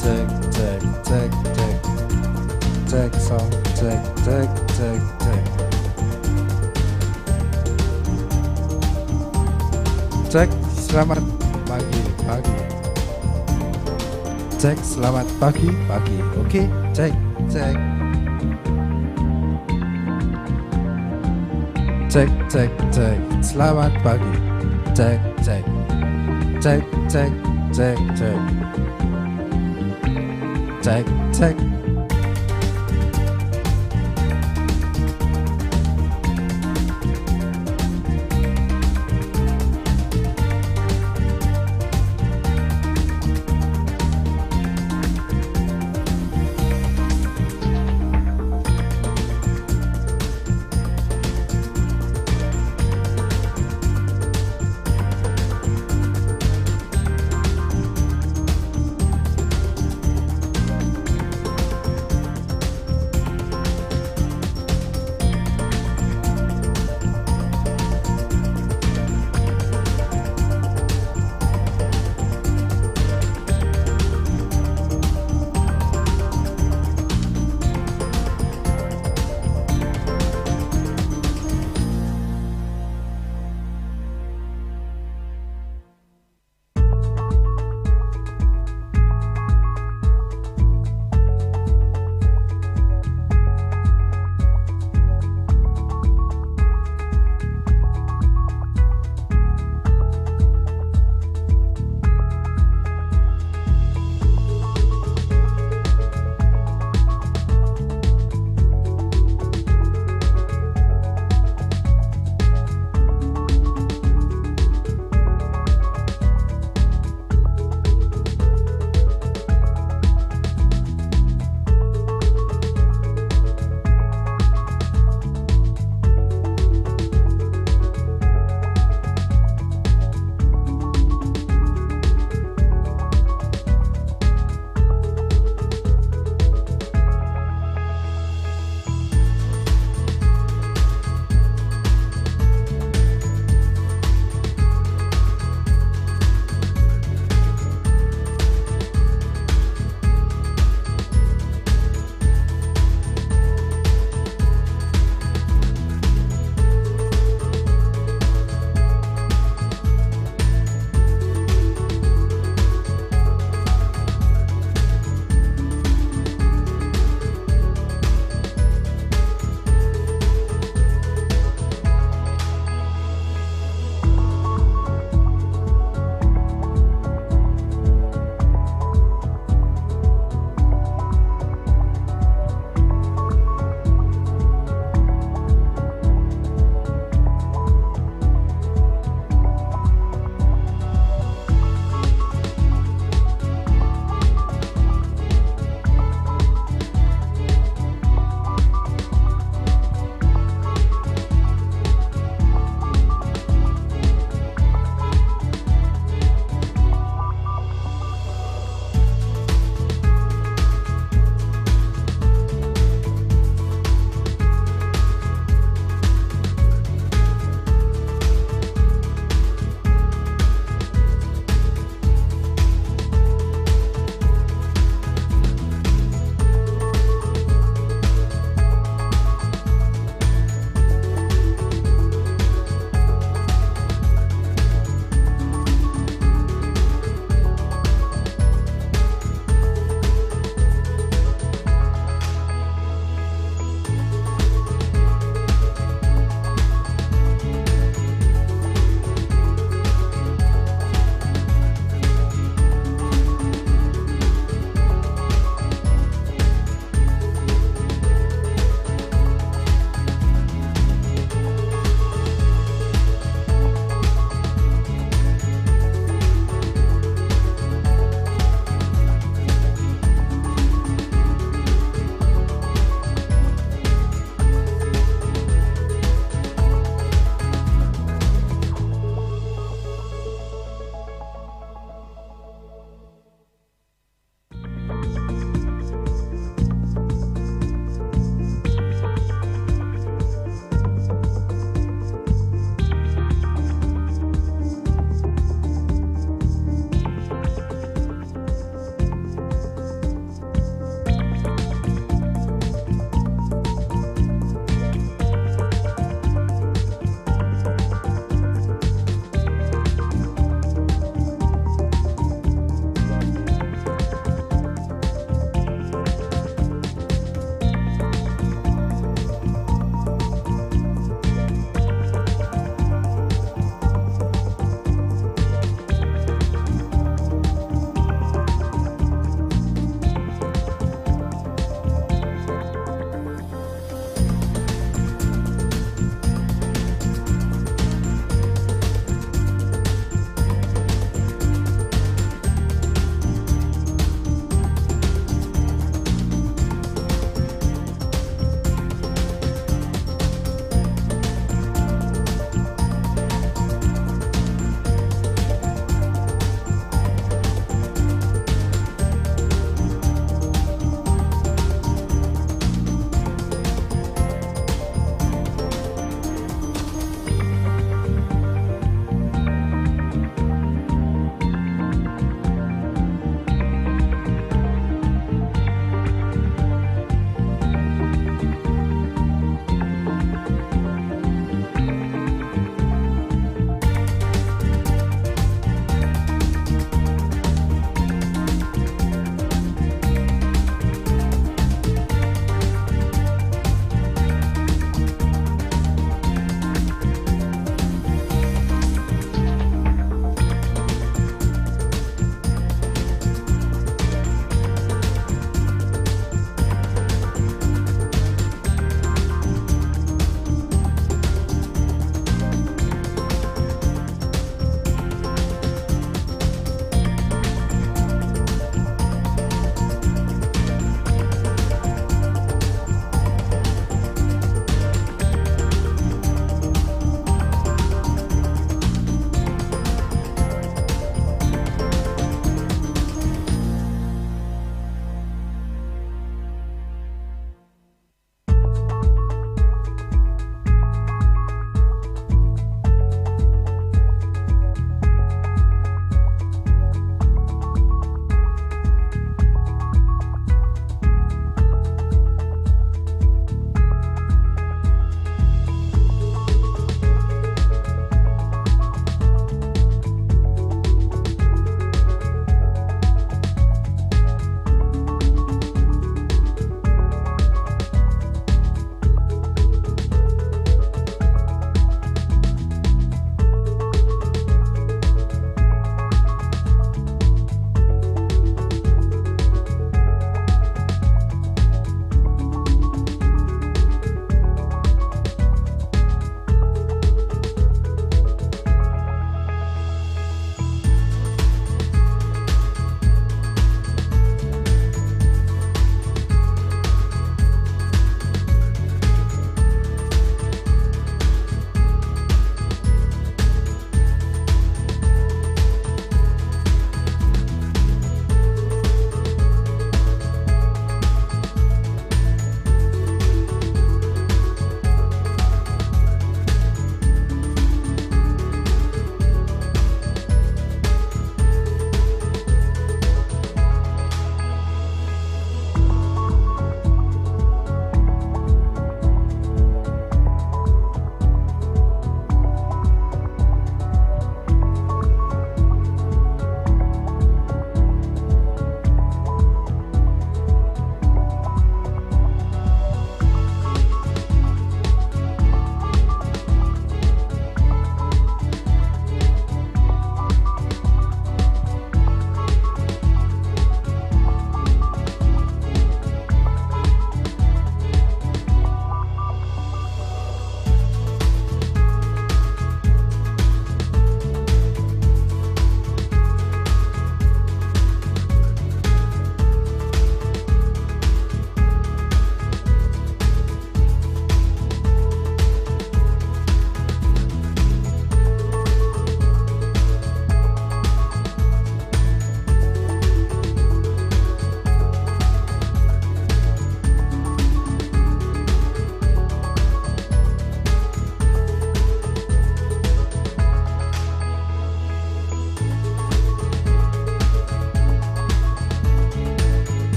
cek cek cek cek cek sound cek cek cek cek cek. Selamat pagi pagi cek. Selamat pagi pagi. Oke, cek cek cek cek cek. Selamat pagi cek cek cek cek cek cek cek cek.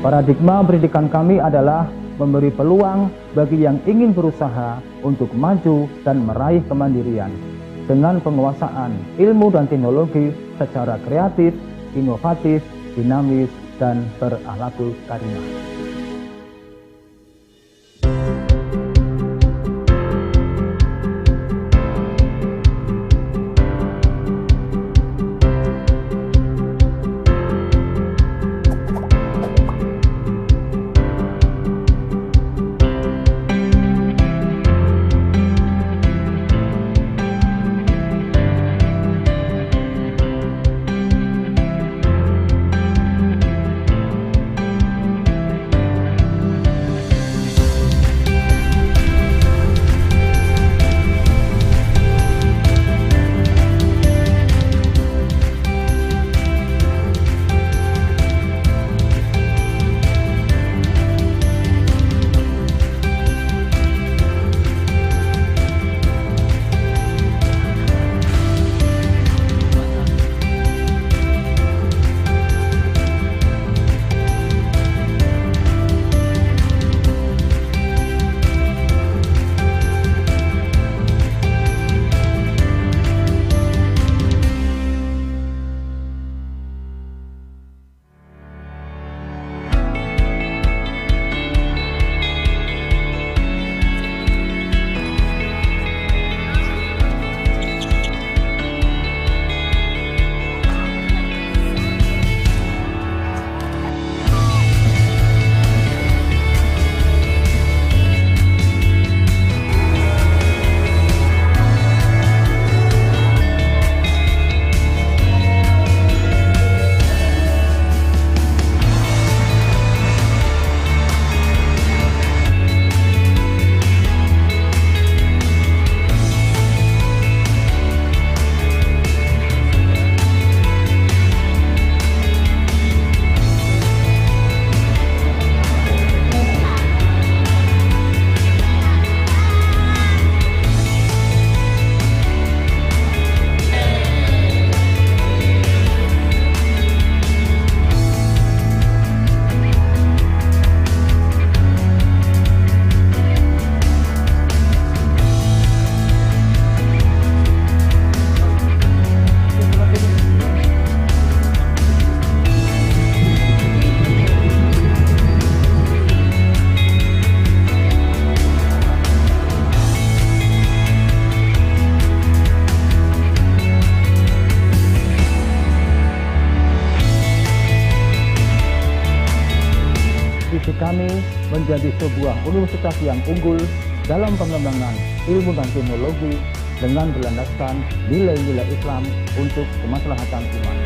Paradigma pendidikan kami adalah memberi peluang bagi yang ingin berusaha untuk maju dan meraih kemandirian dengan penguasaan ilmu dan teknologi secara kreatif, inovatif, dinamis, dan berakhlakul karimah. Visi kami menjadi sebuah universitas yang unggul dalam pengembangan ilmu dan teknologi dengan berlandaskan nilai-nilai Islam untuk kemaslahatan umat.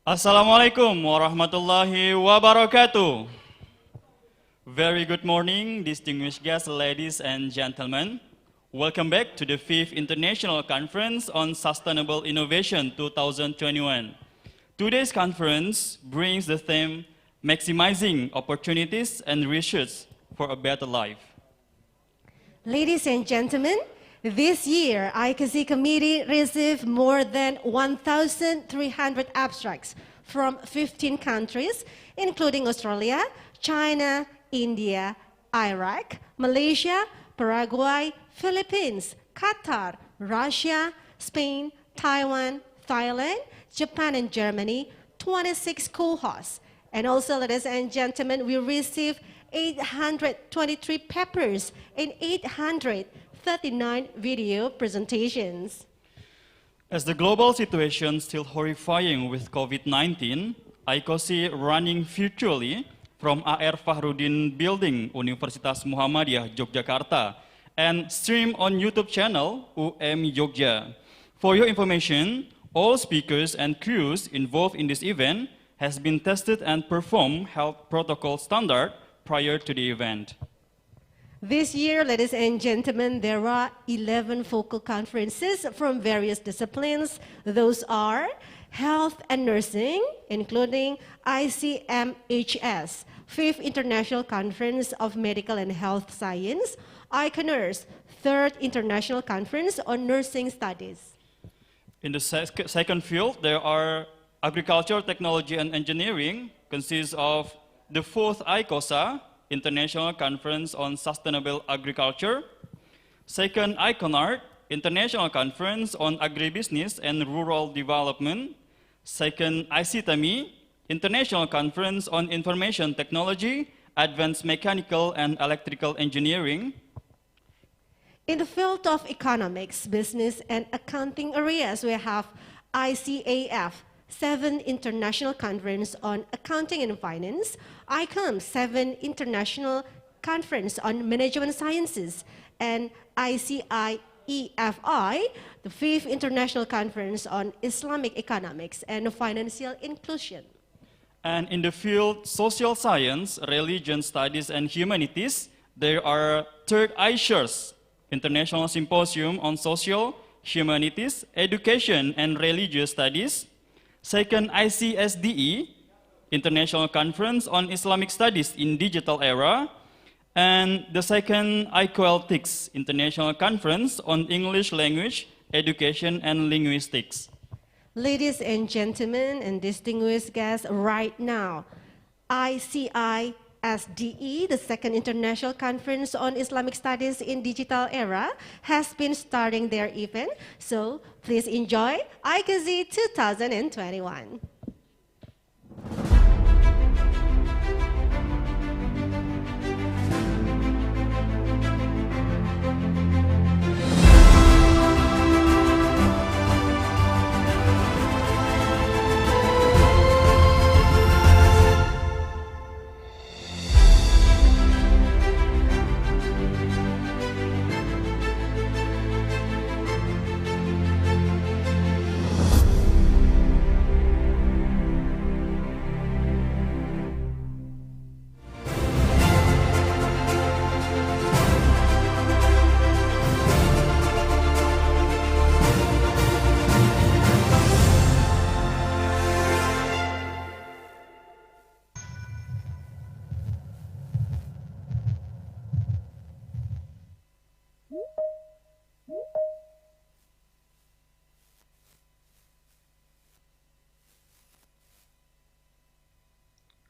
Assalamualaikum warahmatullahi wabarakatuh. Very good morning, distinguished guests, ladies and gentlemen. Welcome back to the 5th International Conference on Sustainable Innovation 2021. Today's conference brings the theme Maximizing Opportunities and Research for a Better Life. Ladies and gentlemen, this year, ICoSI committee received more than 1,300 abstracts from 15 countries, including Australia, China, India, Iraq, Malaysia, Paraguay, Philippines, Qatar, Russia, Spain, Taiwan, Thailand, Japan, and Germany, 26 co-hosts. And also, ladies and gentlemen, we received 823 papers and 839 video presentations. As the global situation still horrifying with COVID-19, ICoSI running virtually from AR Fahrudin Building, Universitas Muhammadiyah Yogyakarta, and stream on YouTube channel Yogya. For your information, all speakers and crews involved in this event has been tested and performed health protocol standard prior to the event. This year, ladies and gentlemen, there are 11 focal conferences from various disciplines. Those are health and nursing, including ICMHS, 5th International Conference of Medical and Health Science, ICoNurse, 3rd International Conference on Nursing Studies. In the second field, there are agriculture, technology, and engineering, consists of the 4th ICoSA, International Conference on Sustainable Agriculture, 2nd ICONART, International Conference on Agribusiness and Rural Development, 2nd ICTMI, International Conference on Information Technology, Advanced Mechanical and Electrical Engineering. In the field of economics, business, and accounting areas, we have ICAF, 7th International Conference on Accounting and Finance, ICOM, 7th International Conference on Management Sciences, and ICIEFI, the 5th International Conference on Islamic Economics and Financial Inclusion. And in the field social science, religion studies, and humanities, there are 3rd ICERS, International Symposium on Social, Humanities, Education, and Religious Studies, 2nd ICSDE, International Conference on Islamic Studies in Digital Era, and the 2nd ICOLTICS, International Conference on English Language, Education, and Linguistics. Ladies and gentlemen and distinguished guests, right now, ICISDE, the 2nd International Conference on Islamic Studies in Digital Era, has been starting their event, so please enjoy ICoSI 2021.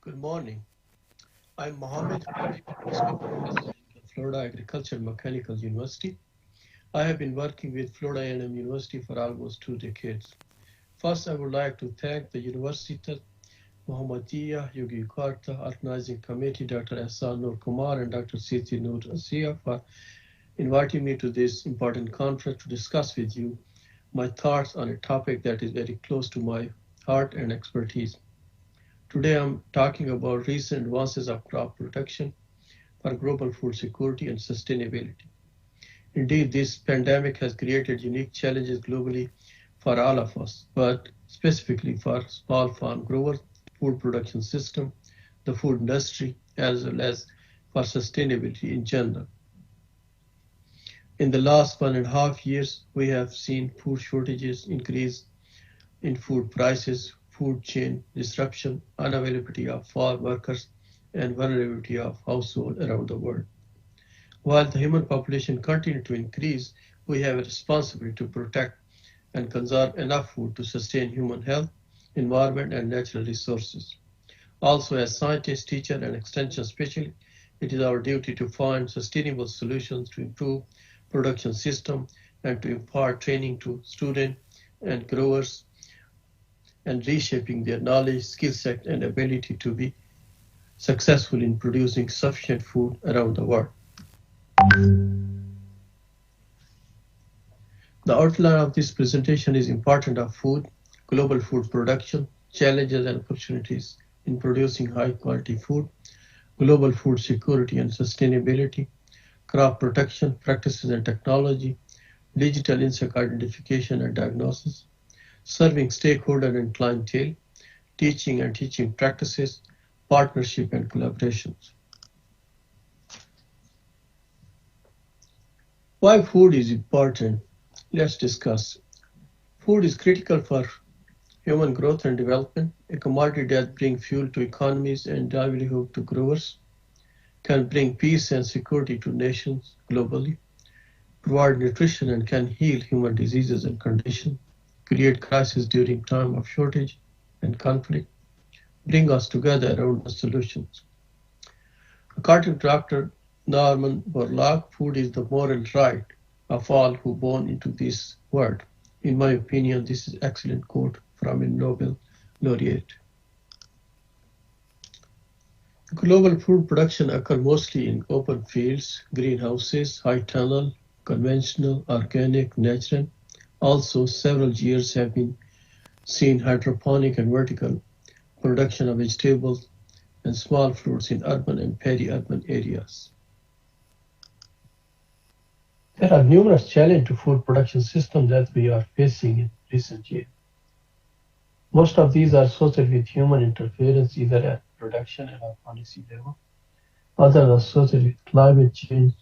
Good morning. I'm Mohammed, Professor at Florida Agriculture and Mechanical University. I have been working with Florida A&M University for almost 2 decades. First, I would like to thank the Universitas Muhammadiyah Yogyakarta Organizing Committee, Dr. Ehsan Nur Kumar and Dr. Siti Nur Asiya for inviting me to this important conference to discuss with you my thoughts on a topic that is very close to my heart and expertise. Today, I'm talking about recent advances of crop protection for global food security and sustainability. Indeed, this pandemic has created unique challenges globally for all of us, but specifically for small farm growers, food production system, the food industry, as well as for sustainability in general. In the last 1.5 years, we have seen food shortages increase in food prices, food chain disruption, unavailability of farm workers, and vulnerability of households around the world. While the human population continues to increase, we have a responsibility to protect and conserve enough food to sustain human health, environment, and natural resources. Also, as scientists, teachers, and extension specialists, it is our duty to find sustainable solutions to improve production system and to impart training to students and growers and reshaping their knowledge, skill set, and ability to be successful in producing sufficient food around the world. The outline of this presentation is important of food, global food production, challenges and opportunities in producing high quality food, global food security and sustainability, crop protection practices and technology, digital insect identification and diagnosis, serving stakeholder and clientele, teaching and teaching practices, partnership and collaborations. Why food is important? Let's discuss. Food is critical for human growth and development, a commodity that brings fuel to economies and livelihood to growers, can bring peace and security to nations globally, provide nutrition and can heal human diseases and conditions, create crisis during time of shortage and conflict, bring us together around the solutions. According to Dr. Norman Borlaug, food is the moral right of all who born into this world. In my opinion, this is an excellent quote from a Nobel laureate. Global food production occurs mostly in open fields, greenhouses, high tunnel, conventional, organic, natural. Also, several years have been seen hydroponic and vertical production of vegetables and small fruits in urban and peri-urban areas. There are numerous challenges to food production systems that we are facing in recent years. Most of these are associated with human interference either at production and at policy level. Others are associated with climate change,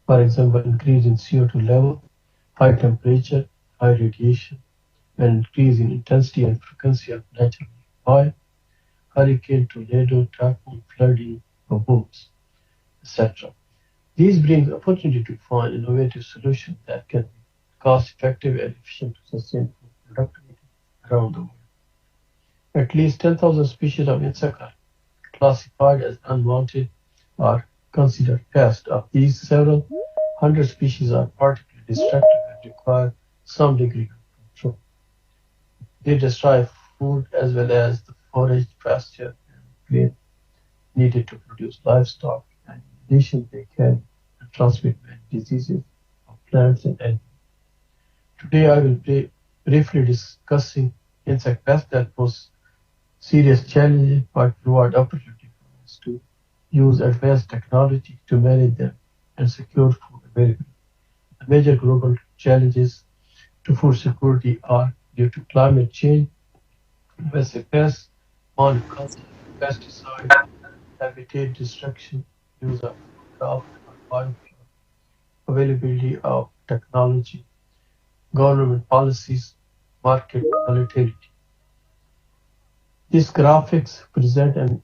for example, increase in CO2 level, high temperature, high radiation, and increase in intensity and frequency of natural fire, hurricane, tornado, typhoon, flooding, or booms, etc. These bring opportunity to find innovative solutions that can be cost-effective and efficient to sustain food productivity around the world. At least 10,000 species of insects are classified as unwanted or considered pests. Of these, several hundred species are particularly destructive and require some degree of control. They destroy food as well as the forage, pasture, and grain needed to produce livestock, and in addition, they can transmit many diseases of plants and animals. Today, I will be briefly discussing insect pests that pose serious challenges but provide opportunity for us to use advanced technology to manage them and secure food availability. The major global challenges to food security are due to climate change, invasive pests, monoculture, pesticides, habitat destruction, use of crop or biofuel, availability of technology, government policies, market volatility. These graphics present an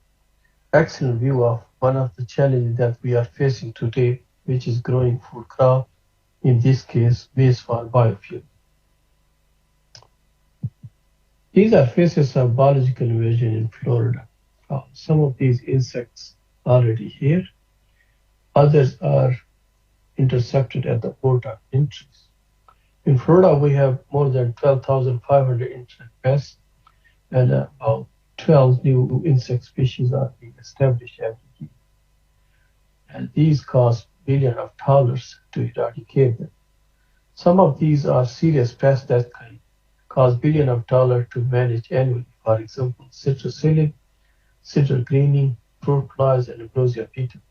excellent view of one of the challenges that we are facing today, which is growing food crop, in this case, maize for biofuel. These are phases of biological invasion in Florida. Some of these insects are already here. Others are intercepted at the port of entries. In Florida, we have more than 12,500 insect pests, and about 12 new insect species are being established every year. And these cost billions of dollars to eradicate them. Some of these are serious pests that can cost billions of dollars to manage annually. For example, citrus psyllid, citrus greening, fruit flies, and ambrosia beetle.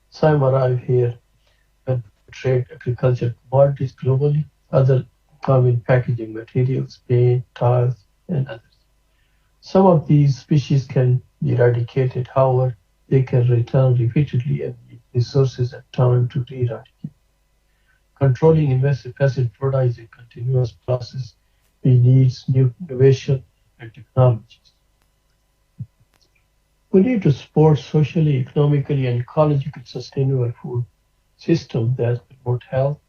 Some arrive here when we trade agricultural commodities globally. Others come in packaging materials, paint, tiles, and others. Some of these species can be eradicated, however, they can return repeatedly and need resources and time to re-eradicate. Controlling invasive pest flora is a continuous process which needs new innovation and technologies. We need to support socially, economically, and ecologically sustainable food systems that promote health,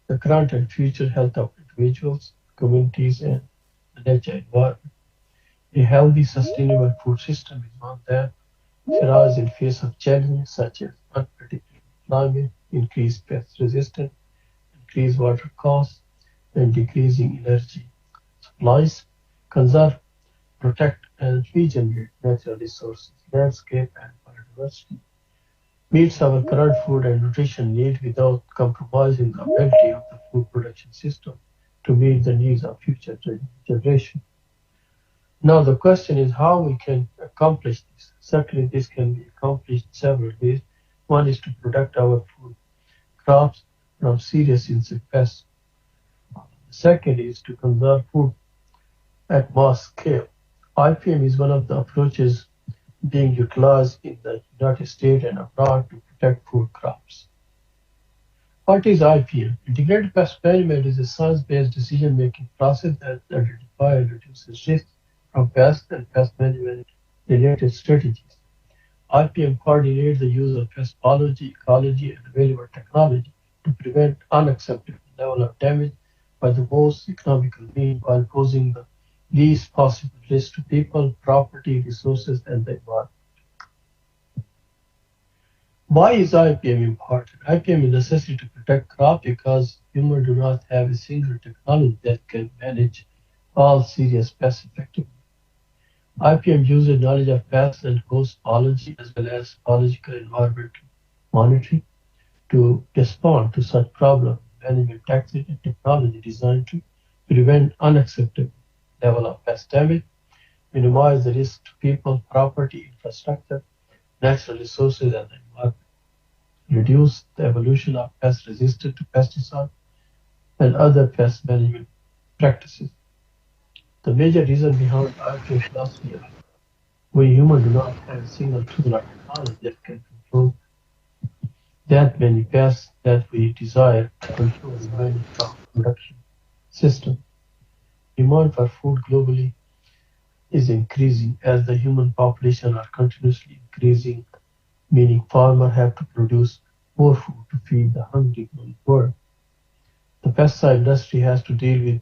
the current and future health of individuals, communities, and the nature environment. A healthy, sustainable food system is one that thrives in face of challenges such as unpredictable climate, increased pest resistance, increased water costs, and decreasing energy supplies. Conserve, protect, and regenerate natural resources, landscape, and biodiversity. Meets our current food and nutrition needs without compromising the ability of the food production system to meet the needs of future generations. Now the question is how we can accomplish this. Certainly this can be accomplished in several ways. One is to protect our food crops from serious insect pests. The second is to conserve food at mass scale. IPM is one of the approaches being utilized in the United States and abroad to protect food crops. What is IPM? Integrated Pest Management is a science-based decision-making process that identifies and reduces risks from pest and pest management-related strategies. IPM coordinates the use of pest biology, ecology, and available technology to prevent unacceptable level of damage by the most economical means while posing the least possible risk to people, property, resources, and the environment. Why is IPM important? IPM is necessary to protect crop because humans do not have a single technology that can manage all serious pests effectively. IPM uses knowledge of pests and host biology as well as biological environmental monitoring to respond to such problems. Management tactics and technology designed to prevent unacceptable level of pest damage, minimize the risk to people, property, infrastructure, natural resources, and the environment, reduce the evolution of pests resistant to pesticides and other pest management practices. The major reason behind IPM philosophy is we humans do not have a single tool or technology that can control that many pests that we desire to control in many crop production systems. Demand for food globally is increasing as the human population are continuously increasing, meaning farmers have to produce more food to feed the hungry global world. The pesticide industry has to deal with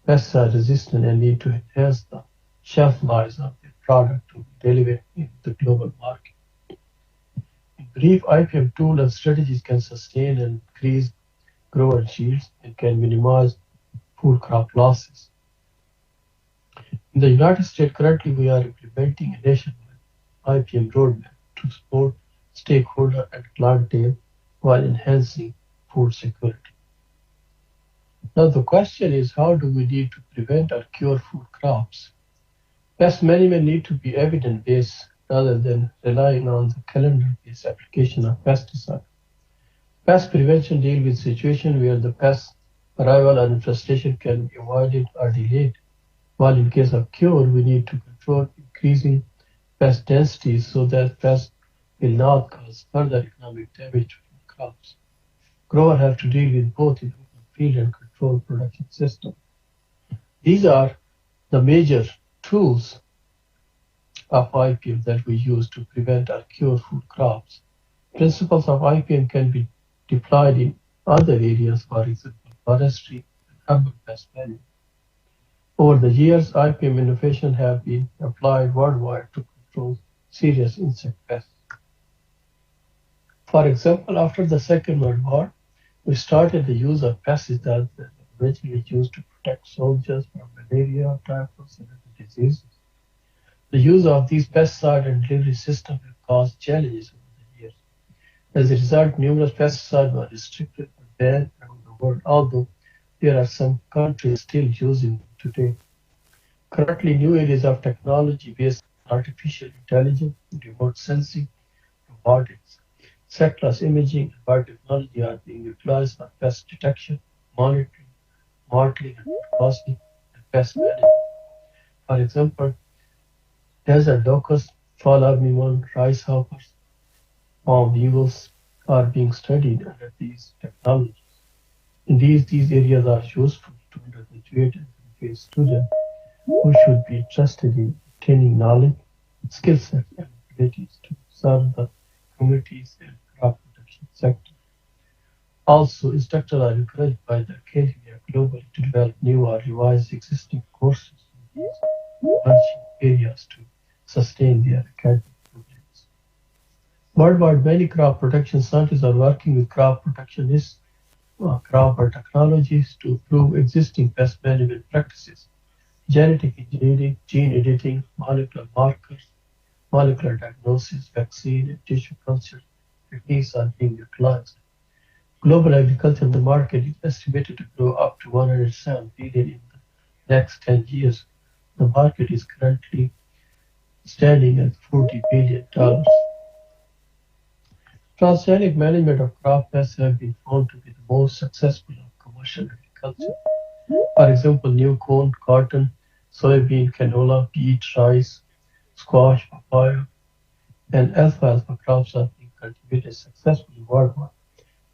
pesticide resistance and need to enhance the shelf lives of their product to be relevant in the global market. In brief, IPM tools and strategies can sustain and increase grower yields and can minimize food crop losses. In the United States, currently we are implementing a nationwide IPM roadmap to support stakeholder and clientele while enhancing food security. Now the question is how do we need to prevent or cure food crops? Pest management need to be evidence-based rather than relying on the calendar-based application of pesticides. Pest prevention deals with situations where the pest arrival and infestation can be avoided or delayed, while in case of cure, we need to control increasing pest densities so that pests will not cause further economic damage to food crops. Growers have to deal with both in open field and controlled production system. These are the major tools of IPM that we use to prevent or cure food crops. Principles of IPM can be deployed in other areas, for example, forestry and urban pest management. Over the years, IPM innovation have been applied worldwide to control serious insect pests. For example, after the Second World War, we started the use of pesticides that were originally used to protect soldiers from malaria, typhus, and other diseases. The use of these pesticide and delivery systems have caused challenges over the years. As a result, numerous pesticides were restricted or banned around the world, although there are some countries still using them today. Currently, new areas of technology based on artificial intelligence, remote sensing, robotics, satellite imaging, and biotechnology are being utilized for pest detection, monitoring, modeling, and forecasting, and pest management. For example, Desert locusts, fall armyworm, rice hoppers, palm beetles are being studied under these technologies. In these areas are useful to undergraduate and graduate students who should be interested in obtaining knowledge, skill sets, and abilities to serve the communities and crop production sector. Also, instructors are encouraged by the academia globally to develop new or revise existing courses in these emerging areas to sustain their academic programs. Worldwide, many crop protection scientists are working with crop protectionists, crop technologies to improve existing pest management practices. Genetic engineering, gene editing, molecular markers, molecular diagnosis, vaccine, and tissue culture techniques are being utilized. Global agriculture market is estimated to grow up to 107 billion in the next 10 years. The market is currently standing at $40 billion. Transgenic management of crop pests have been found to be the most successful of commercial agriculture. For example, new corn, cotton, soybean, canola, beet, rice, squash, papaya, and alfalfa crops are being cultivated successfully worldwide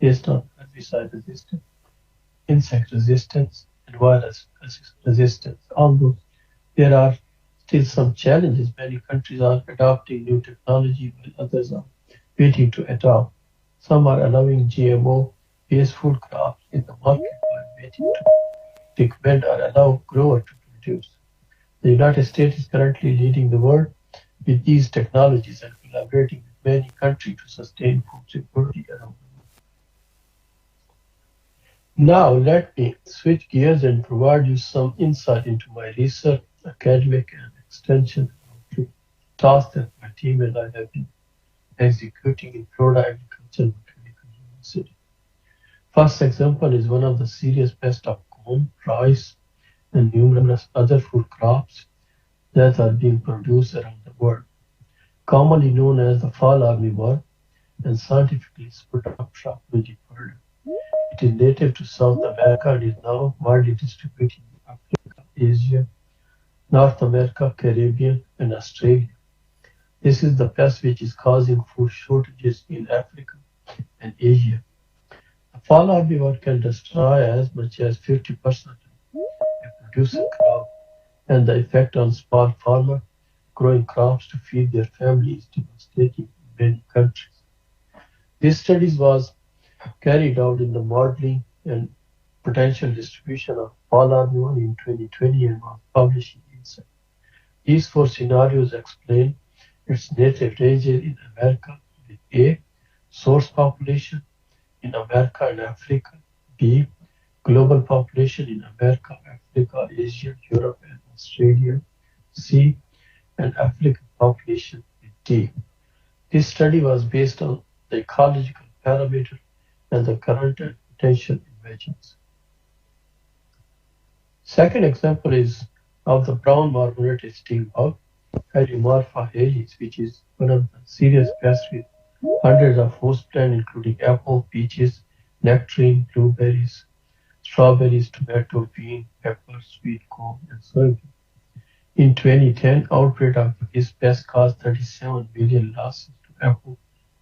based on herbicide resistance, insect resistance, and virus resistance. Although there are still some challenges, many countries are adopting new technology while others are waiting to adopt. Some are allowing GMO-based food crops in the market while waiting to recommend or allow growers to produce. The United States is currently leading the world with these technologies and collaborating with many countries to sustain food security around the world. Now, let me switch gears and provide you some insight into my research, academic, and extension outlook, tasks that my team and I have been executing in Florida Agricultural Mechanical University. First example is one of the serious pests of corn, rice, and numerous other food crops that are being produced around the world. Commonly known as the fall armyworm and scientifically Sputoptra nudifera. It is native to South America and is now widely distributed in Africa, Asia, North America, Caribbean, and Australia. This is the pest which is causing food shortages in Africa and Asia. The fall armyworm can destroy as much as 50% of a producer crop, and the effect on small farmers growing crops to feed their families is devastating in many countries. This study was carried out in the modeling and potential distribution of fall armyworm in 2020 and was published in ICoSI. These four scenarios explain its native ranges in America with A, source population in America and Africa, B, global population in America, Africa, Asia, Europe, and Australia, C, and African population with D. This study was based on the ecological parameter and the current and potential emergence. Second example is of the brown marmorated sting bug, Hydromorpha halis, which is one of the serious pests with hundreds of host plants including apple, peaches, nectarine, blueberries, strawberries, tomato, bean, pepper, sweet corn, and soybean. In 2010, outbreak of this pest caused 37 million losses to apple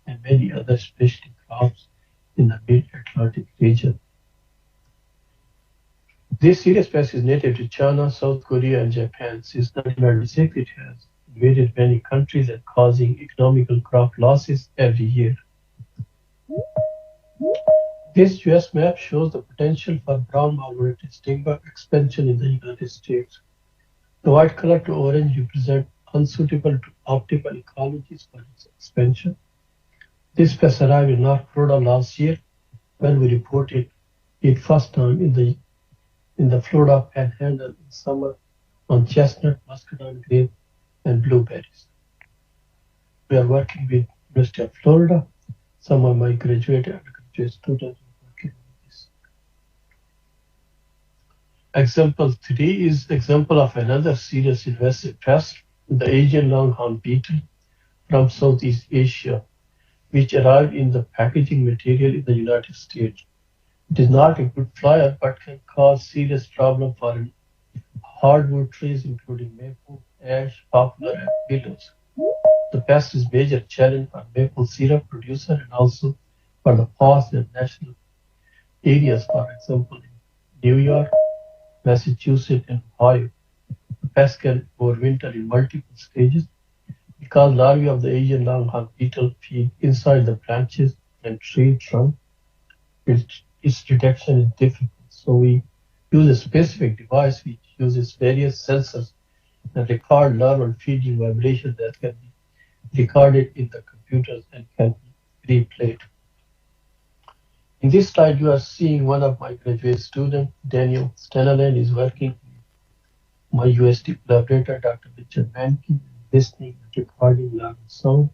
and many other specialty crops in the mid-Atlantic region. This serious pest is native to China, South Korea, and Japan. Since 1996, it has invaded many countries and causing economical crop losses every year. This US map shows the potential for brown marmorated sting bug expansion in the United States. The white color to orange represent unsuitable to optimal ecologies for its expansion. This pest arrived in North Florida last year when we reported it first time in the Florida Panhandle in summer on chestnut, muscadine grape, and blueberries. We are working with University of Florida. Some of my graduate and undergraduate students are working on this. Example 3 is example of another serious invasive pest, the Asian longhorn beetle from Southeast Asia, which arrived in the packaging material in the United States. It is not a good flyer, but can cause serious problem for hardwood trees, including maple ash, poplar, and willows. The pest is major challenge for maple syrup producer and also for the forest and national areas, for example, in New York, Massachusetts, and Ohio. The pest can overwinter in multiple stages because larvae of the Asian longhorn beetle feed inside the branches and tree trunk. Its detection is difficult, so we use a specific device which uses various sensors and record larval feeding vibrations that can be recorded in the computers and can be replayed. In this slide, you are seeing one of my graduate students, Daniel Steneland, is working with my UST collaborator, Dr. Richard Manke, listening and recording larval sound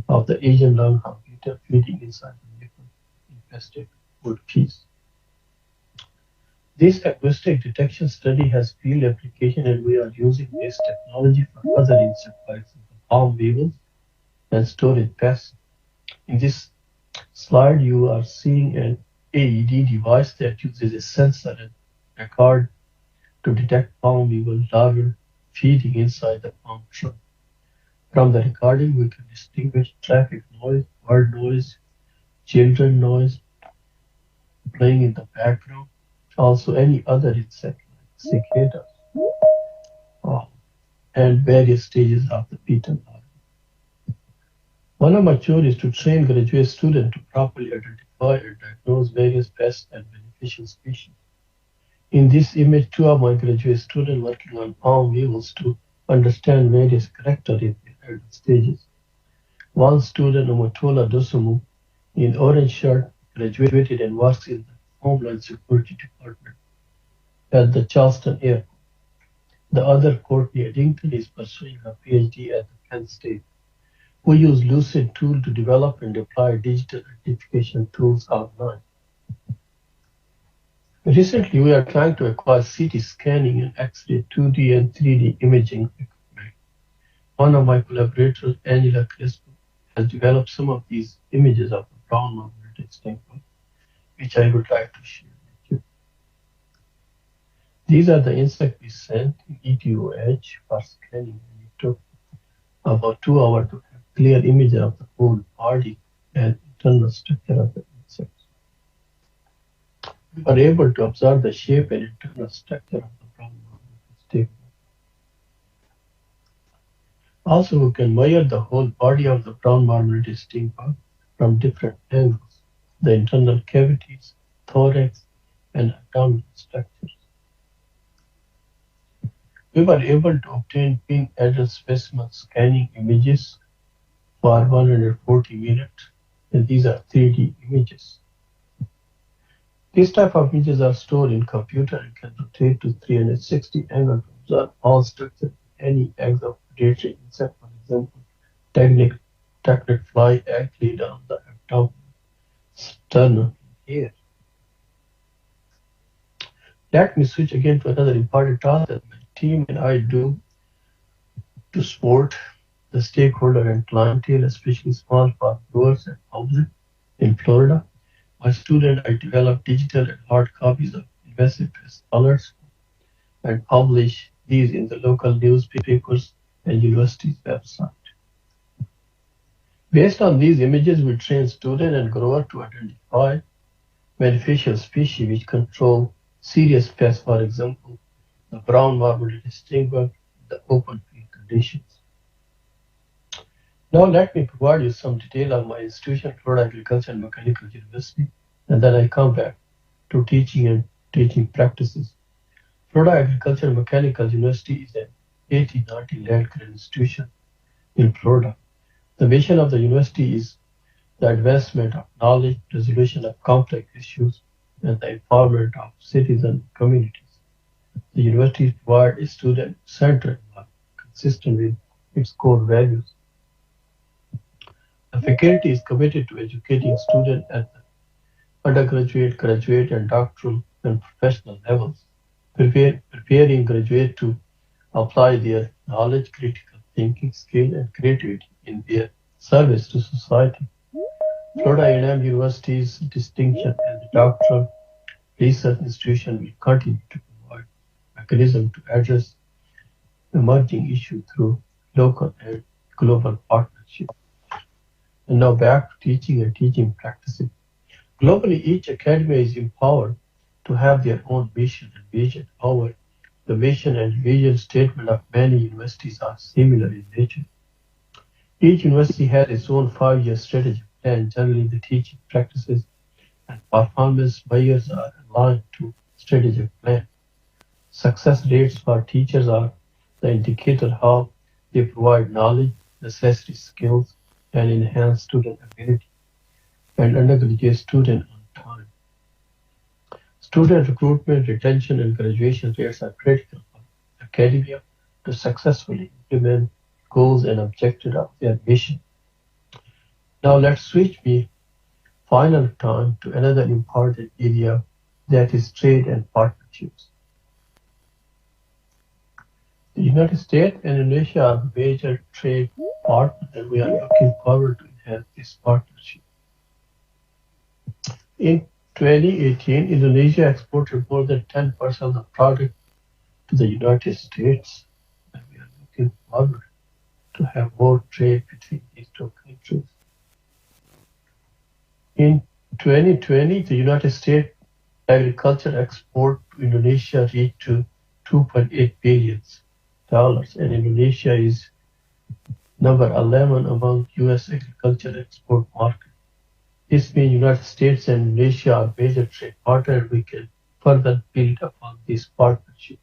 of the Asian longhorn beetle feeding inside the maple infested wood piece. This acoustic detection study has field application, and we are using this technology for other insects, for example, palm weevils and storage pests. In this slide, you are seeing an AED device that uses a sensor and a card to detect palm weevil larvae feeding inside the palm trunk. From the recording, we can distinguish traffic noise, bird noise, children noise playing in the background, also any other insect like cicadas, and various stages of the beetle larva. One of my chores is to train graduate students to properly identify and diagnose various pests and beneficial species. In this image, two of my graduate students working on palm weevils to understand various characters in their early stages. One student, Omotola Dosumu, in orange shirt, graduated and works in the Homeland Security Department at the Charleston Airport. The other, Courtney Eddington, is pursuing her PhD at the Penn State. We use Lucid tool to develop and deploy digital identification tools online. Recently, we are trying to acquire CT scanning and X-ray 2D and 3D imaging equipment. One of my collaborators, Angela Crespo, has developed some of these images of the brown marmorated stingbug, which I would like to share with you. These are the insects we sent in ETOH for scanning, and it took about 2 hours to have clear image of the whole body and internal structure of the insects. We were able to observe the shape and internal structure of the brown marmorated stingbug. Also, we can measure the whole body of the brown marmorated stingbug from different angles, the internal cavities, thorax, and abdominal structures. We were able to obtain pin adult specimen scanning images for 140 minutes, and these are 3D images. These type of images are stored in computer and can rotate to 360 angles to observe all structures, any eggs of predatory insect, for example, technic fly egg laid on the abdomen, sternum, here. Let me switch again to another important task that my team and I do to support the stakeholder and clientele, especially small farm growers and public in Florida. My student, I developed digital and hard copies of invasive pest alerts and publish these in the local newspapers and university's website. Based on these images, we train student and grower to identify beneficial species which control serious pests, for example, the brown marmorated stingbug, the open field conditions. Now let me provide you some detail on my institution, Florida Agriculture and Mechanical University, and then I come back to teaching and teaching practices. Florida Agriculture and Mechanical University is an 1890 land-grant institution in Florida. The mission of the university is the advancement of knowledge, resolution of complex issues, and the empowerment of citizens and communities. The university provides a student-centered environment consistent with its core values. The faculty is committed to educating students at the undergraduate, graduate, and doctoral and professional levels, preparing graduates to apply their knowledge, critical thinking, skill, and creativity in their service to society. Florida A&M University's distinction as a doctoral research institution will continue to provide mechanisms to address emerging issues through local and global partnership. And now back to teaching and teaching practices. Globally, each academy is empowered to have their own mission and vision. However, the mission and vision statement of many universities are similar in nature. Each university has its own 5-year strategic plan. Generally, the teaching practices and performance measures are aligned to strategic plan. Success rates for teachers are the indicator how they provide knowledge, necessary skills, and enhance student ability and undergraduate student on time. Student recruitment, retention, and graduation rates are critical for academia to successfully implement goals and objectives of their mission. Now let's switch me final time to another important area, that is trade and partnerships. The United States and Indonesia are major trade partners, and we are looking forward to enhance this partnership. In 2018, Indonesia exported more than 10% of the product to the United States, and we are looking forward to have more trade between these two countries. In 2020, the United States agriculture export to Indonesia reached to $2.8 billion, and Indonesia is number 11 among U.S. agriculture export markets. This means United States and Indonesia are major trade partners, and we can further build upon this partnership.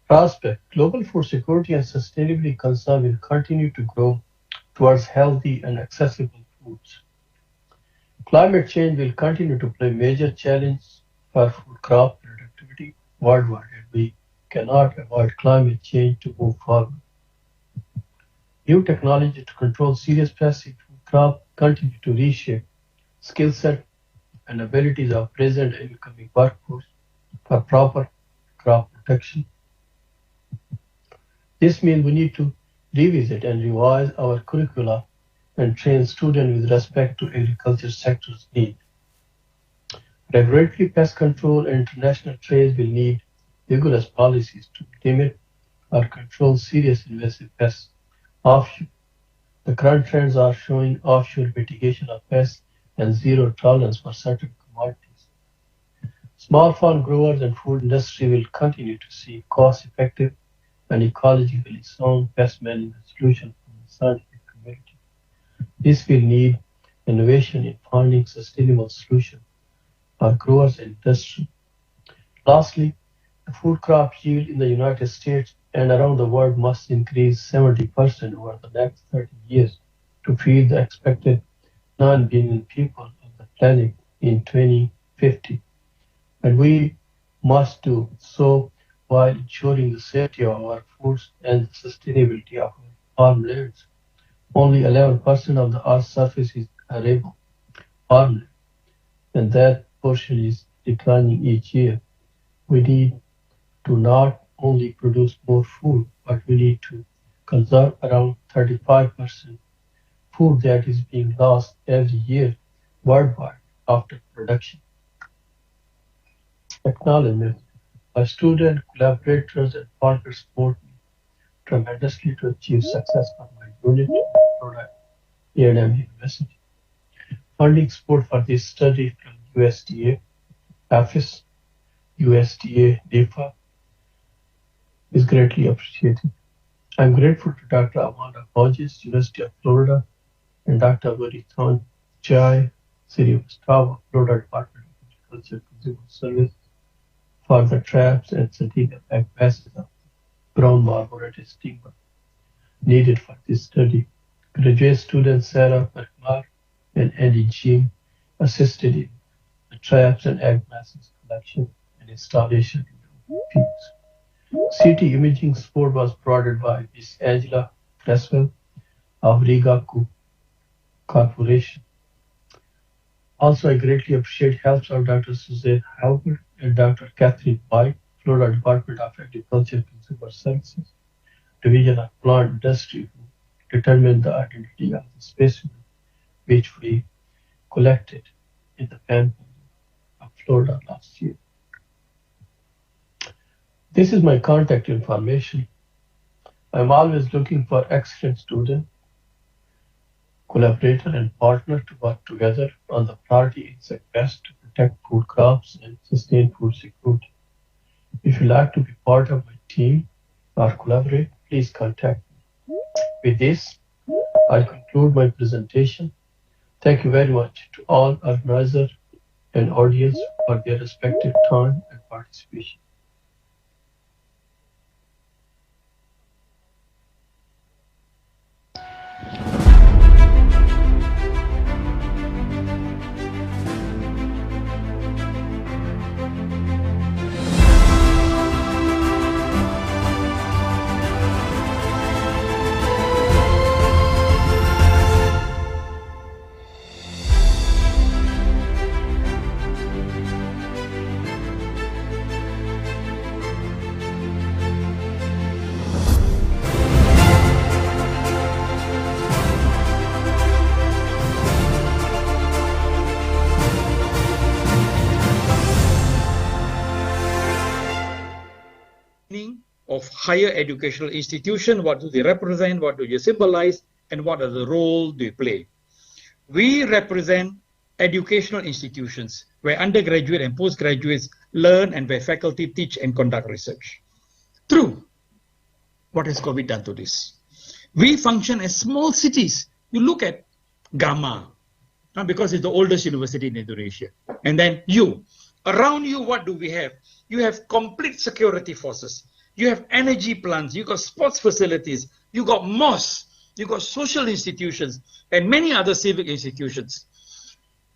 Prospect: global food security and sustainability concerns will continue to grow towards healthy and accessible foods. Climate change will continue to play a major challenge for food crop productivity worldwide, and we cannot avoid climate change to move forward. New technology to control serious pests in food crop continue to reshape skill set and abilities of present and incoming workforce for proper crop protection. This means we need to revisit and revise our curricula and train students with respect to agriculture sector's needs. Regulatory pest control and international trade will need vigorous policies to limit or control serious invasive pests. Offshore. The current trends are showing offshore mitigation of pests and zero tolerance for certain commodities. Small farm growers and food industry will continue to seek cost-effective and ecologically sound pest management solutions from the scientific community. This will need innovation in finding sustainable solutions for growers and industry. Lastly, the food crop yield in the United States and around the world must increase 70% over the next 30 years to feed the expected 9 billion people on the planet in 2050. And we must do so while ensuring the safety of our foods and the sustainability of our farmlands. Only 11% of the Earth's surface is arable farmland, and that portion is declining each year. We need to not only produce more food, but we need to conserve around 35% food that is being lost every year worldwide after production. Acknowledgement. My students, collaborators, and partners support me tremendously to achieve success for my unit product A&M University. Funding support for this study from USDA, AFIS, USDA, DEFA is greatly appreciated. I'm grateful to Dr. Amanda Hodges, University of Florida, and Dr. Varithan Chai, City of Gustavo, Florida Department of Agriculture and Consumer Service, for the traps and sativa passes of brown marble stigma needed for this study. Graduate students Sarah McMahon and Andy Jim assisted in the traps and egg masses collection and installation in the fields. CT imaging support was provided by Miss Angela Creswell of Riga Corporation. Also, I greatly appreciate help of Dr. Suzanne Halbert and Dr. Catherine White, Florida Department of Agriculture and Consumer Services, Division of Plant Industry, who determined the identity of the specimen which we collected in the panhandle of Florida last year. This is my contact information. I'm always looking for excellent student, collaborator, and partner to work together on the priority insect pest to protect food crops and sustain food security. If you'd like to be part of my team or collaborate, please contact me. With this, I conclude my presentation. Thank you very much to all organizers and audience for their respective time and participation. Of higher educational institution, what do they represent, what do they symbolize, and what are the role they play. We represent educational institutions where undergraduate and postgraduates learn and where faculty teach and conduct research. True. What has COVID done to this? We function as small cities. You look at Gama, because it's the oldest university in Indonesia. And then around you, what do we have? You have complete security forces. You have energy plants, you got sports facilities, you got mosques, you got social institutions, and many other civic institutions.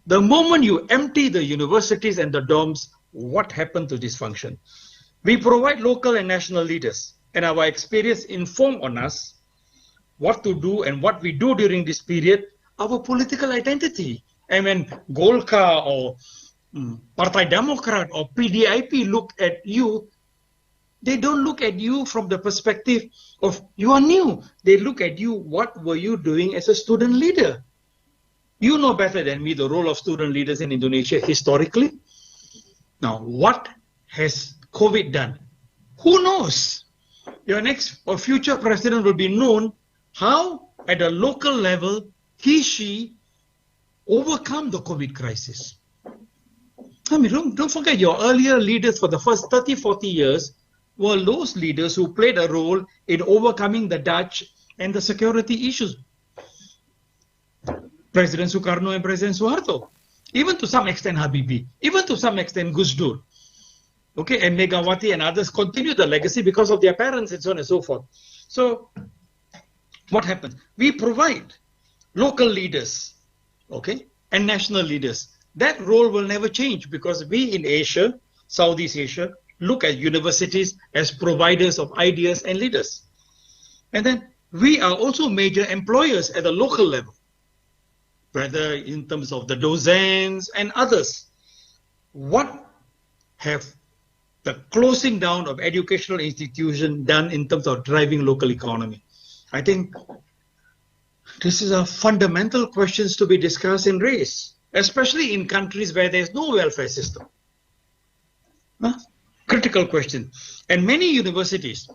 The moment you empty the universities and the dorms, what happened to this function? We provide local and national leaders, and our experience inform on us what to do and what we do during this period, our political identity. And when Golkar or Partai Demokrat or PDIP look at you, they don't look at you from the perspective of you are new. They look at you, what were you doing as a student leader? You know better than me the role of student leaders in Indonesia historically. Now, what has COVID done? Who knows? Your next or future president will be known how, at a local level, he, she overcome the COVID crisis. I mean, don't forget your earlier leaders for the first 30, 40 years were those leaders who played a role in overcoming the Dutch and the security issues. President Sukarno and President Suharto, even to some extent Habibie, even to some extent Gus Dur, okay, and Megawati and others continue the legacy because of their parents and so on and so forth. So what happens? We provide local leaders, okay, and national leaders. That role will never change because we in Asia, Southeast Asia, look at universities as providers of ideas and leaders. And then we are also major employers at the local level, whether in terms of the docents and others. What have the closing down of educational institutions done in terms of driving local economy? I think this is a fundamental questions to be discussed and raised, especially in countries where there's no welfare system. Critical question. And many universities,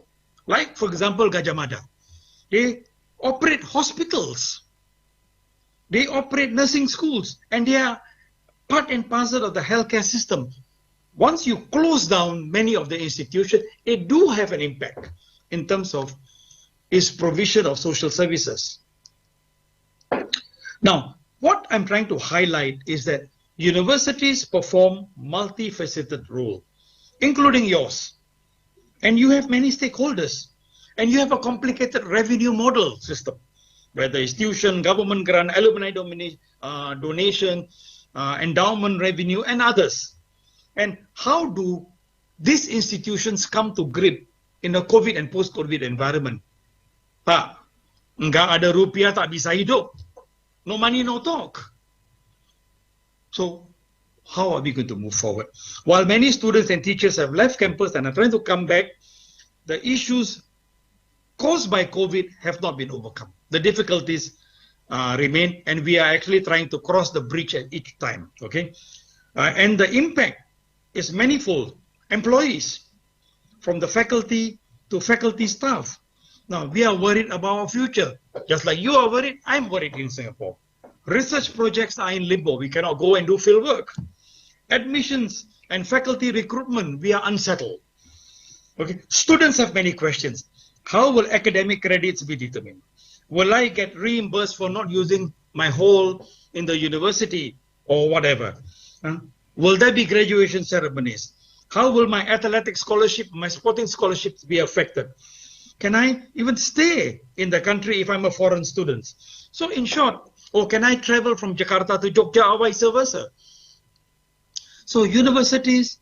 like for example Gajah Mada, they operate hospitals, they operate nursing schools, and they are part and parcel of the healthcare system. Once you close down many of the institutions, it do have an impact in terms of its provision of social services. Now, what I'm trying to highlight is that universities perform multifaceted role, including yours. And you have many stakeholders. And you have a complicated revenue model system, whether it's tuition, government grant, alumni donation, endowment revenue, and others. And how do these institutions come to grip in a COVID and post-COVID environment? Pak, enggak ada rupiah tak bisa hidup. No money, no talk. So, how are we going to move forward? While many students and teachers have left campus and are trying to come back, the issues caused by COVID have not been overcome. The difficulties remain, and we are actually trying to cross the bridge at each time, okay? And the impact is manifold. Employees, from the faculty to faculty staff. Now, we are worried about our future. Just like you are worried, I'm worried in Singapore. Research projects are in limbo. We cannot go and do field work. Admissions and faculty recruitment, we are unsettled. Okay, students have many questions. How will academic credits be determined? Will I get reimbursed for not using my hall in the university or whatever? Will there be graduation ceremonies? How will my athletic scholarship, my sporting scholarships be affected? Can I even stay in the country if I'm a foreign student? So in short, or can I travel from Jakarta to Jogja or vice versa? So universities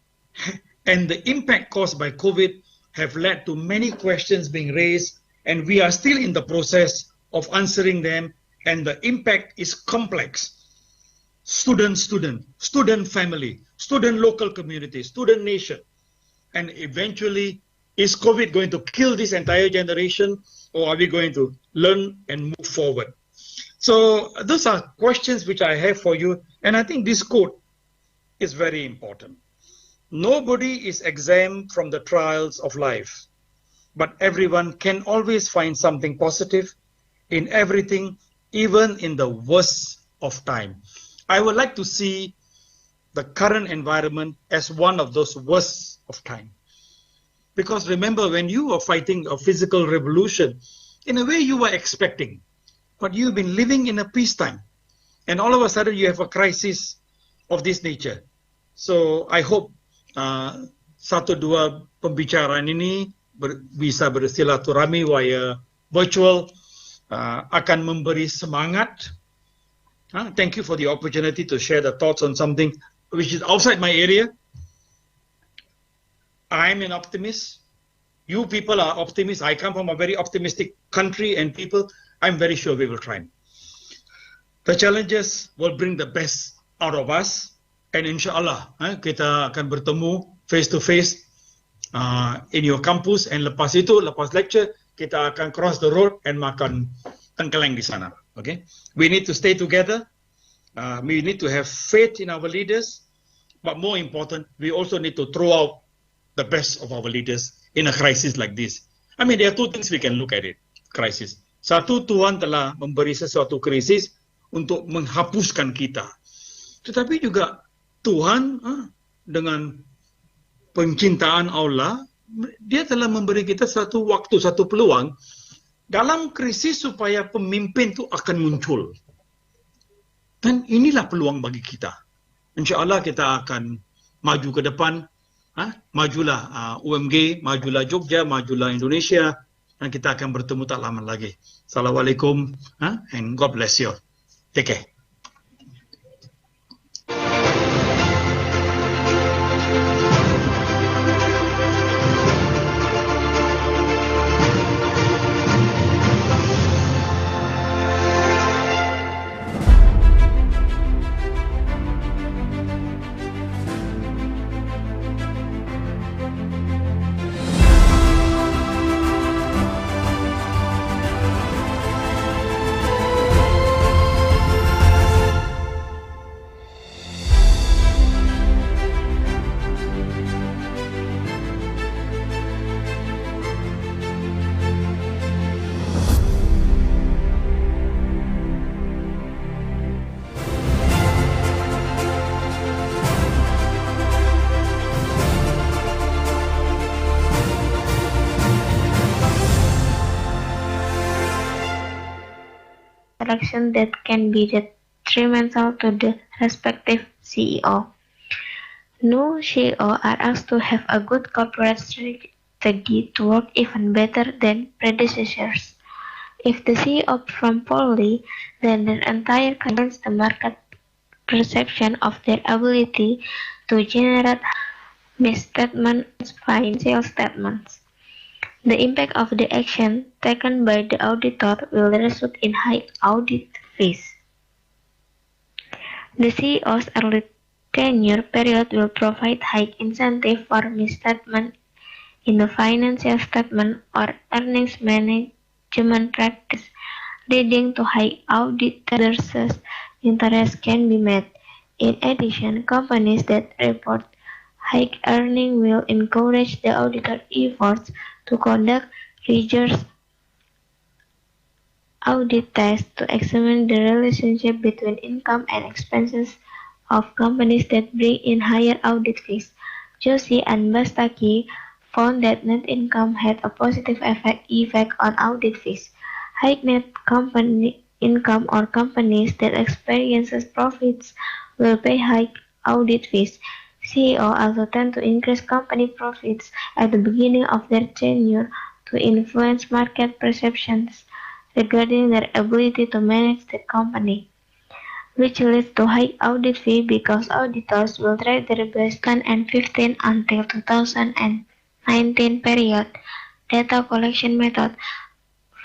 and the impact caused by COVID have led to many questions being raised, and we are still in the process of answering them, and the impact is complex. Student, student family, student local community, student nation, and eventually, is COVID going to kill this entire generation, or are we going to learn and move forward? So those are questions which I have for you, and I think this quote is very important. Nobody is exempt from the trials of life, but everyone can always find something positive in everything, even in the worst of time. I would like to see the current environment as one of those worst of time. Because remember, when you were fighting a physical revolution, in a way you were expecting, but you've been living in a peacetime, and all of a sudden you have a crisis of this nature. So I hope satu dua pembicaraan ini bisa bersilaturahmi via virtual akan memberi semangat. Thank you for the opportunity to share the thoughts on something which is outside my area. I'm an optimist. You people are optimists. I come from a very optimistic country and people. I'm very sure we will triumph. The challenges will bring the best out of us. And insyaAllah, kita akan bertemu face to face in your campus. And lepas itu, lepas lecture, kita akan cross the road and makan tengkeleng di sana. Okay? We need to stay together. We need to have faith in our leaders. But more important, we also need to throw out the best of our leaders in a crisis like this. I mean, there are two things we can look at it. Crisis. Satu, Tuhan telah memberi sesuatu krisis untuk menghapuskan kita. Tetapi juga Tuhan dengan pencintaan Allah, dia telah memberi kita satu waktu, satu peluang dalam krisis supaya pemimpin itu akan muncul. Dan inilah peluang bagi kita. InsyaAllah kita akan maju ke depan. Majulah UMG, majulah Jogja, majulah Indonesia, dan kita akan bertemu tak lama lagi. Assalamualaikum, and God bless you. Take care. Interaction that can be detrimental to the respective CEO. New CEO are asked to have a good corporate strategy to work even better than predecessors. If the CEO perform poorly, then their entire company the market perception of their ability to generate misstatements, financial statements. The impact of the action taken by the auditor will result in high audit fees. The CEO's early tenure period will provide high incentive for misstatement in the financial statement or earnings management practice, leading to high auditors' interest can be met. In addition, companies that report High earning will encourage the auditor efforts to conduct rigorous audit tests to examine the relationship between income and expenses of companies that bring in higher audit fees. Joshi and Bastaki found that net income had a positive effect on audit fees. High net company income or companies that experiences profits will pay high audit fees. CEO also tend to increase company profits at the beginning of their tenure to influence market perceptions regarding their ability to manage the company, which leads to high audit fee because auditors will try their best 2015 until 2019 period data collection method.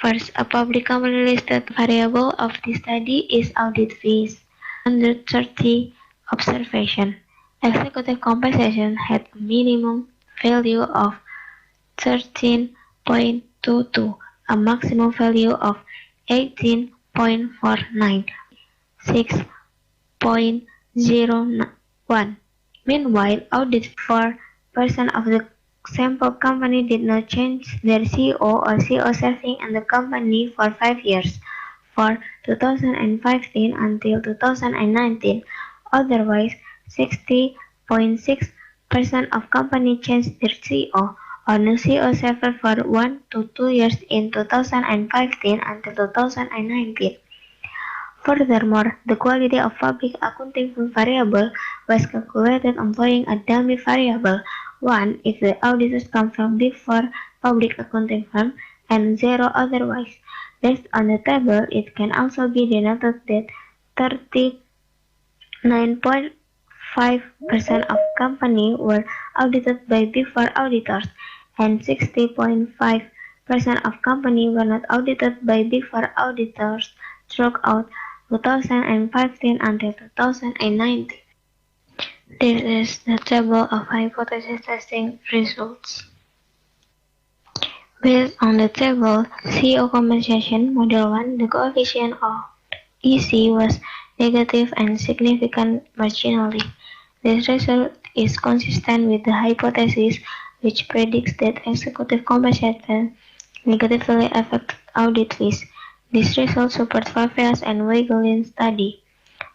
First, a publicly listed variable of the study is audit fees. 130 observation. Executive compensation had a minimum value of 13.22, a maximum value of 18.49, 6.01. Meanwhile, audit 4% of the sample company did not change their CEO or CEO serving in the company for 5 years, for 2015 until 2019. Otherwise, 60.6% of company changed their CEO or new CEO served for 1 to 2 years in 2015 until 2019. Furthermore, the quality of public accounting variable was calculated employing a dummy variable, 1 if the auditors come from Big Four public accounting firm, and 0 otherwise. Based on the table, it can also be denoted that 39.5% of companies were audited by Big Four auditors, and 60.5% of companies were not audited by Big Four auditors throughout 2015 until 2019. This is the table of hypothesis testing results. Based on the table, CEO compensation model 1, the coefficient of EC was negative and significant marginally. This result is consistent with the hypothesis which predicts that executive compensation negatively affects audit fees. This result supports Favelas and Wegelin study.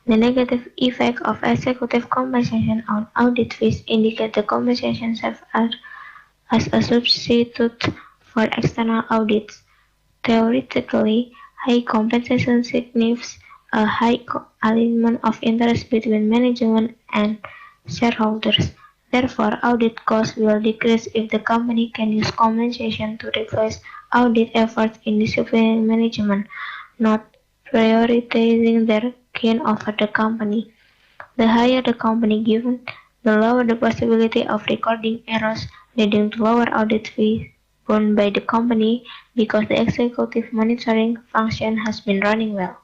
The negative effect of executive compensation on audit fees indicate the compensation serves as a substitute for external audits. Theoretically, high compensation signifies a high alignment of interest between management and shareholders. Therefore, audit costs will decrease if the company can use compensation to replace audit efforts in disciplinary management, not prioritizing their gain over the company. The higher the company given, the lower the possibility of recording errors, leading to lower audit fees borne by the company because the executive monitoring function has been running well.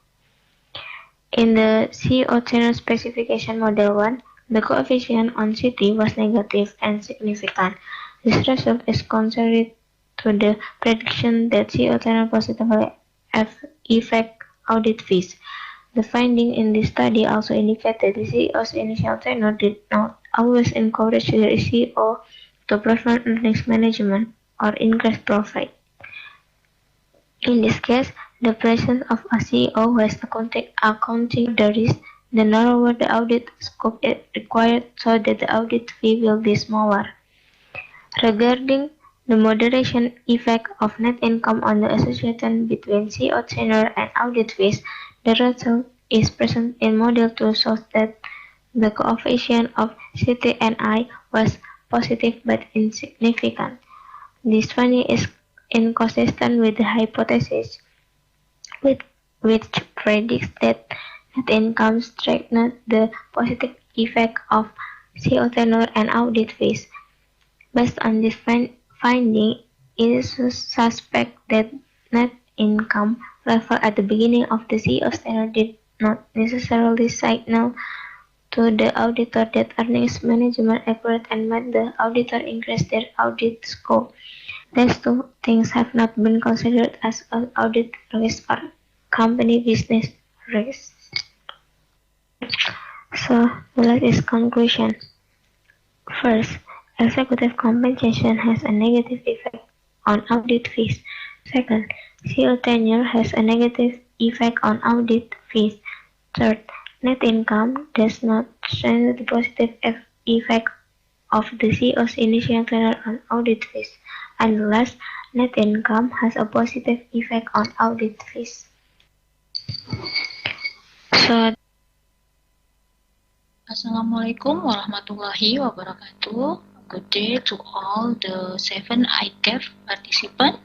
In the CEO tenure specification model 1, the coefficient on CT was negative and significant. This result is contrary to the prediction that CEO tenure positively affect audit fees. The finding in this study also indicate that the CEO's initial tenure did not always encourage the CEO to perform earnings management or increase profit. In this case, the presence of a CEO who has accounting the risk, the narrower the audit scope required so that the audit fee will be smaller. Regarding the moderation effect of net income on the association between CEO tenure and audit fees, the result is present in model 2 shows that the coefficient of CT&I was positive but insignificant. This finding is inconsistent with the hypothesis, which predicts that net income strengthens the positive effect of CEO tenure and audit fees. Based on this finding, it is suspect that net income level at the beginning of the CEO's tenure did not necessarily signal to the auditor that earnings management accurate and made the auditor increase their audit scope. These two things have not been considered as an audit risk or company business risk. So, that is conclusion. First, executive compensation has a negative effect on audit fees. Second, CEO tenure has a negative effect on audit fees. Third, net income does not strengthen the positive effect of the CEO's initial tenure on audit fees. And last, net income has a positive effect on audit fees. So, Assalamualaikum warahmatullahi wabarakatuh. Good day to all the 7 ITEF participants.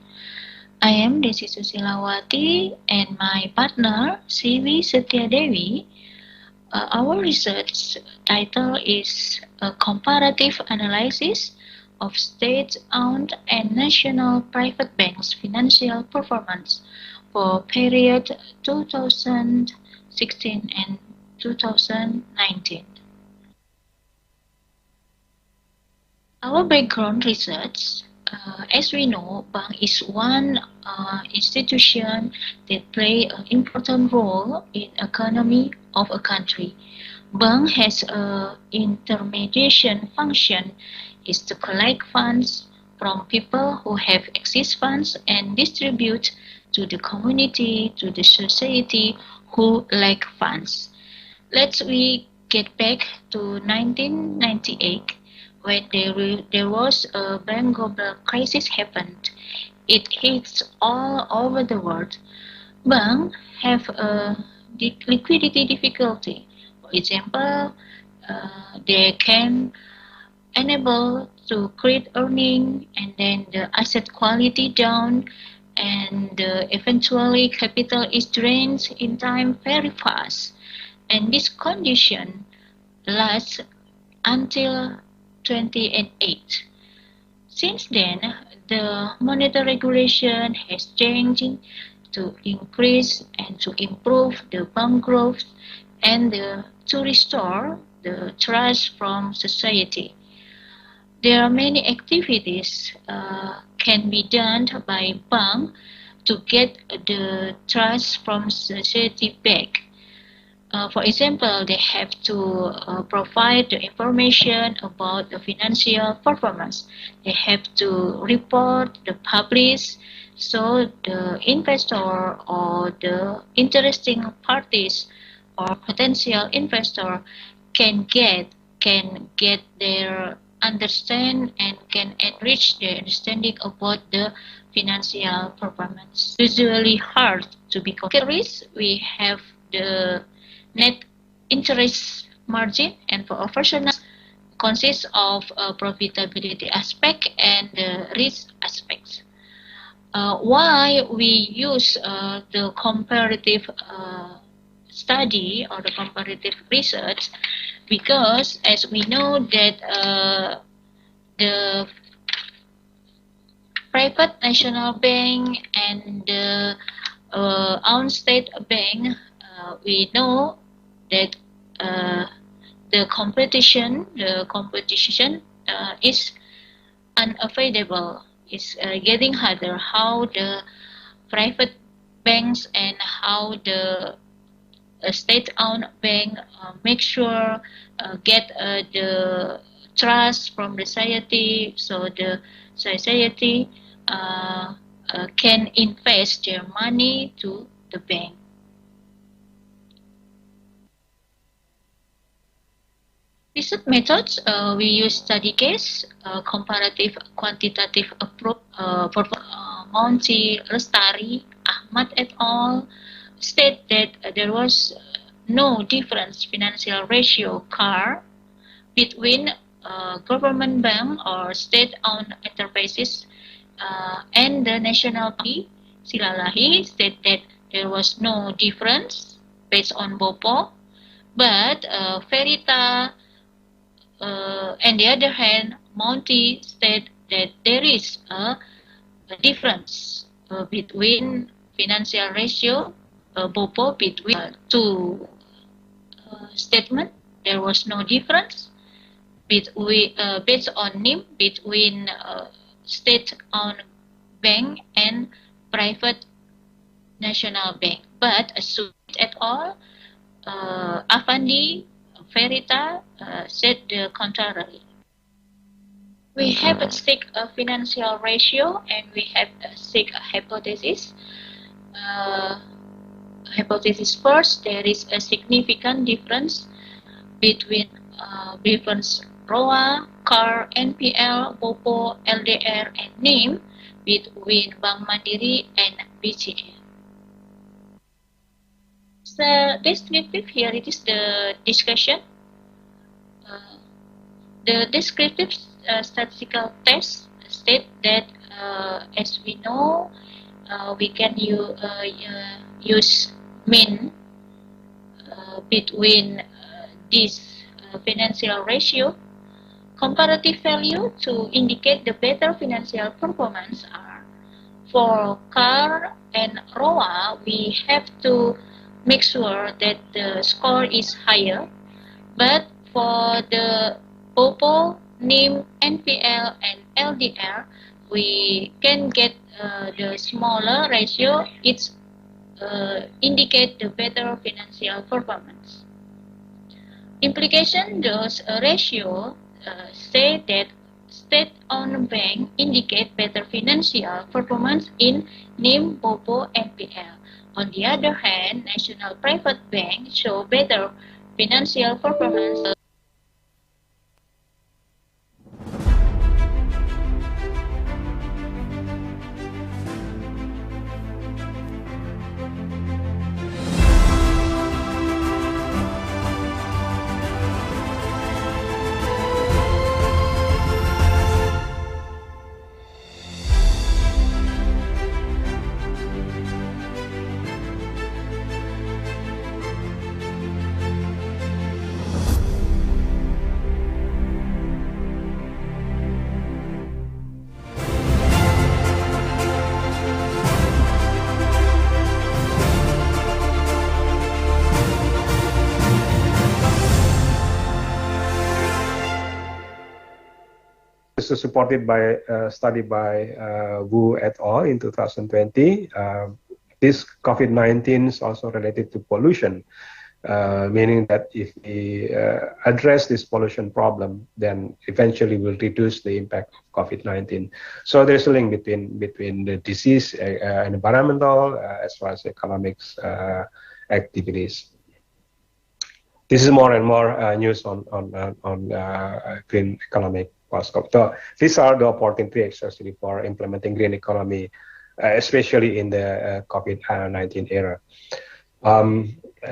I am Desi Susilawati and my partner Sivi Setyadewi. Our research title is a comparative analysis of state-owned and national private banks' financial performance for period 2016 and 2019. Our background research, as we know, bank is one institution that play an important role in economy of a country. Bank has a intermediation function is to collect funds from people who have excess funds and distribute to the community, to the society who lack funds. Let's we get back to 1998 when there was a bank global crisis happened. It hits all over the world. Banks have a liquidity difficulty. For example, they can enable to create earning and then the asset quality down and eventually capital is drained in time very fast. And this condition lasts until 2008. Since then, the monetary regulation has changed to increase and to improve the bank growth and to restore the trust from society. There are many activities can be done by bank to get the trust from society back. For example, they have to provide the information about the financial performance. They have to report the publish so the investor or the interesting parties or potential investor can get their understand and can enrich their understanding about the financial performance. Usually hard to be risk. We have the net interest margin, and for operational consists of profitability aspect and the risk aspects. Why we use the comparative study or the comparative research? Because as we know that the private national bank and the own state bank, we know that the competition is unavoidable. It's getting harder. How the private banks and how the state-owned bank make sure get the trust from the society, so the society can invest their money to the bank. Research methods, we use study case, comparative quantitative approach for Monty, Lestari, Ahmad et al. State that there was no difference financial ratio CAR between government bank or state-owned enterprises and the national bank. Silalahi state that there was no difference based on BOPO, but Verita on the other hand, Monty said that there is a difference between financial ratio, BOPO, between two statements. There was no difference between, based on NIM between state-owned bank and private national bank. But Sumit et al., Afandi, Verita said the contrary. we have a sick financial ratio and we have a sick hypothesis. Hypothesis first, there is a significant difference between ROA, CAR, NPL, BOPO, LDR, and NIM between Bank Mandiri and BCA. So descriptive, here it is the discussion. The descriptive statistical test state that as we know, we can use mean between this financial ratio. Comparative value to indicate the better financial performance are for CAR and ROA, we have to make sure that the score is higher, but for the BOPO, NIM, NPL, and LDR, we can get the smaller ratio. It's indicate the better financial performance. Implication, those ratio say that state-owned bank indicate better financial performance in NIM, BOPO, NPL. On the other hand, national private banks show better financial performance. This is supported by a study by Wu et al. In 2020. This COVID-19 is also related to pollution, meaning that if we address this pollution problem, then eventually we'll reduce the impact of COVID-19. So there's a link between the disease, environmental, as well as economics activities. This is more and more news on green economic. So these are the opportunities actually for implementing green economy, especially in the COVID-19 era.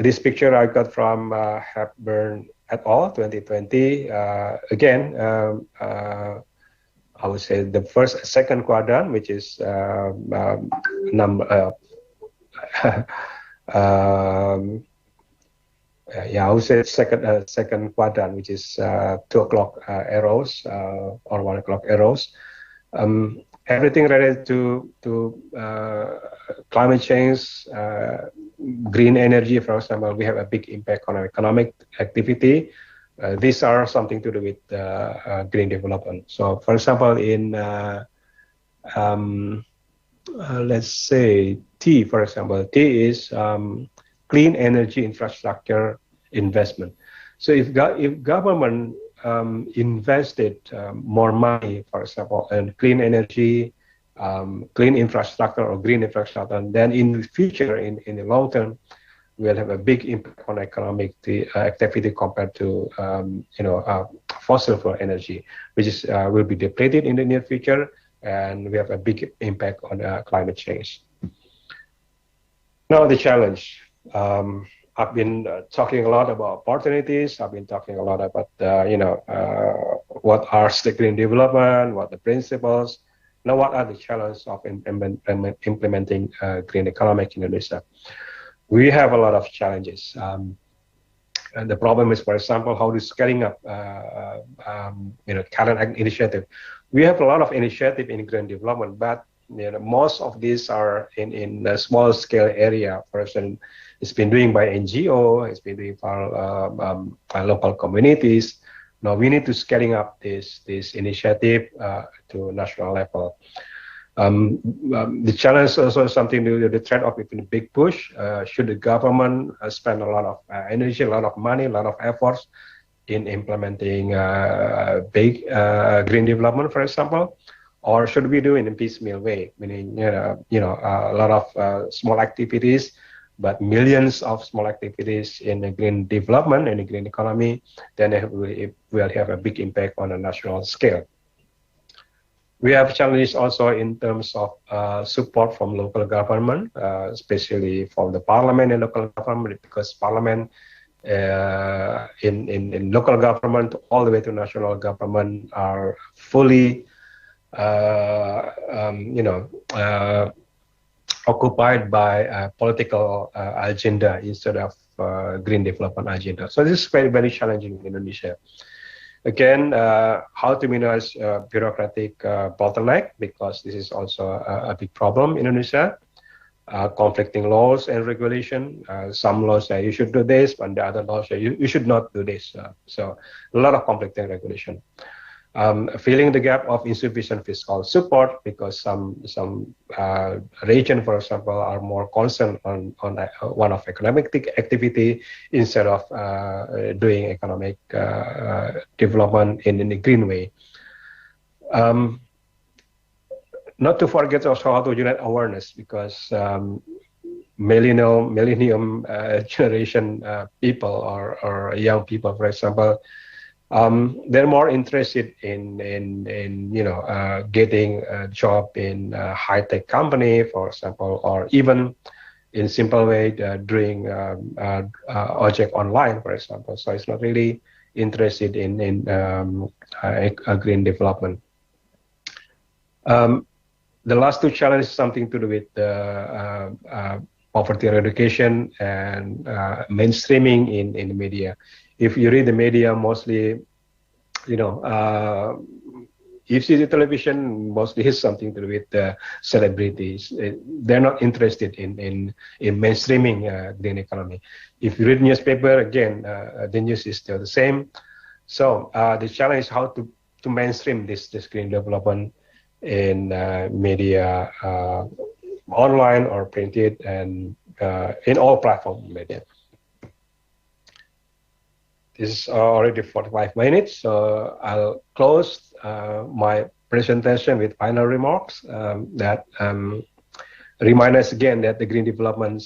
This picture I got from Hepburn et al. 2020. Again, I would say the second quadrant, which is I would say second quadrant, which is 2 o'clock arrows or 1 o'clock arrows. Everything related to climate change, green energy, for example, we have a big impact on our economic activity. These are something to do with green development. So, for example, in let's say T, for example, T is clean energy infrastructure investment. So if government invested more money, for example, in clean energy, clean infrastructure or green infrastructure, then in the future, in the long term, we'll have a big impact on economic activity compared to fossil fuel energy, which is will be depleted in the near future, and we have a big impact on climate change. Now the challenge. I've been talking a lot about opportunities. I've been talking a lot about what are the green development, what the principles. Now, what are the challenges of implementing green economic in Indonesia? We have a lot of challenges, and the problem is, for example, how to scaling up current initiative. We have a lot of initiative in green development, but most of these are in a small scale area. For example, it's been doing by NGO, it's been doing by local communities. Now we need to scaling up this initiative to national level. The challenge also is something to do with the trade-off between the big push. Should the government spend a lot of energy, a lot of money, a lot of efforts in implementing big green development, for example, or should we do it in a piecemeal way, meaning a lot of small activities, but millions of small activities in a green development and a green economy, then it will have a big impact on a national scale. We have challenges also in terms of support from local government, especially from the parliament and local government, because parliament in local government all the way to national government are fully occupied by a political agenda instead of green development agenda. So this is very, very challenging in Indonesia. Again, how to minimize bureaucratic bottleneck, because this is also a big problem in Indonesia. Conflicting laws and regulation. Some laws say you should do this, and the other laws say you should not do this. So a lot of conflicting regulation. Filling the gap of insufficient fiscal support, because some region, for example, are more concerned on one of economic activity instead of doing economic development in a green way. Not to forget also how to generate awareness, because millennium generation people or young people, for example, they're more interested in getting a job in a high-tech company, for example, or even in simple way doing object online, for example. So it's not really interested in a green development. The last two challenges something to do with poverty eradication and mainstreaming in the media. If you read the media, mostly, if you see the television, mostly has something to do with celebrities. They're not interested in mainstreaming green economy. If you read newspaper, again, the news is still the same. So the challenge is how to mainstream this green development in media, online or printed, and in all platform media. This is already 45 minutes, so I'll close my presentation with final remarks that remind us again that the green development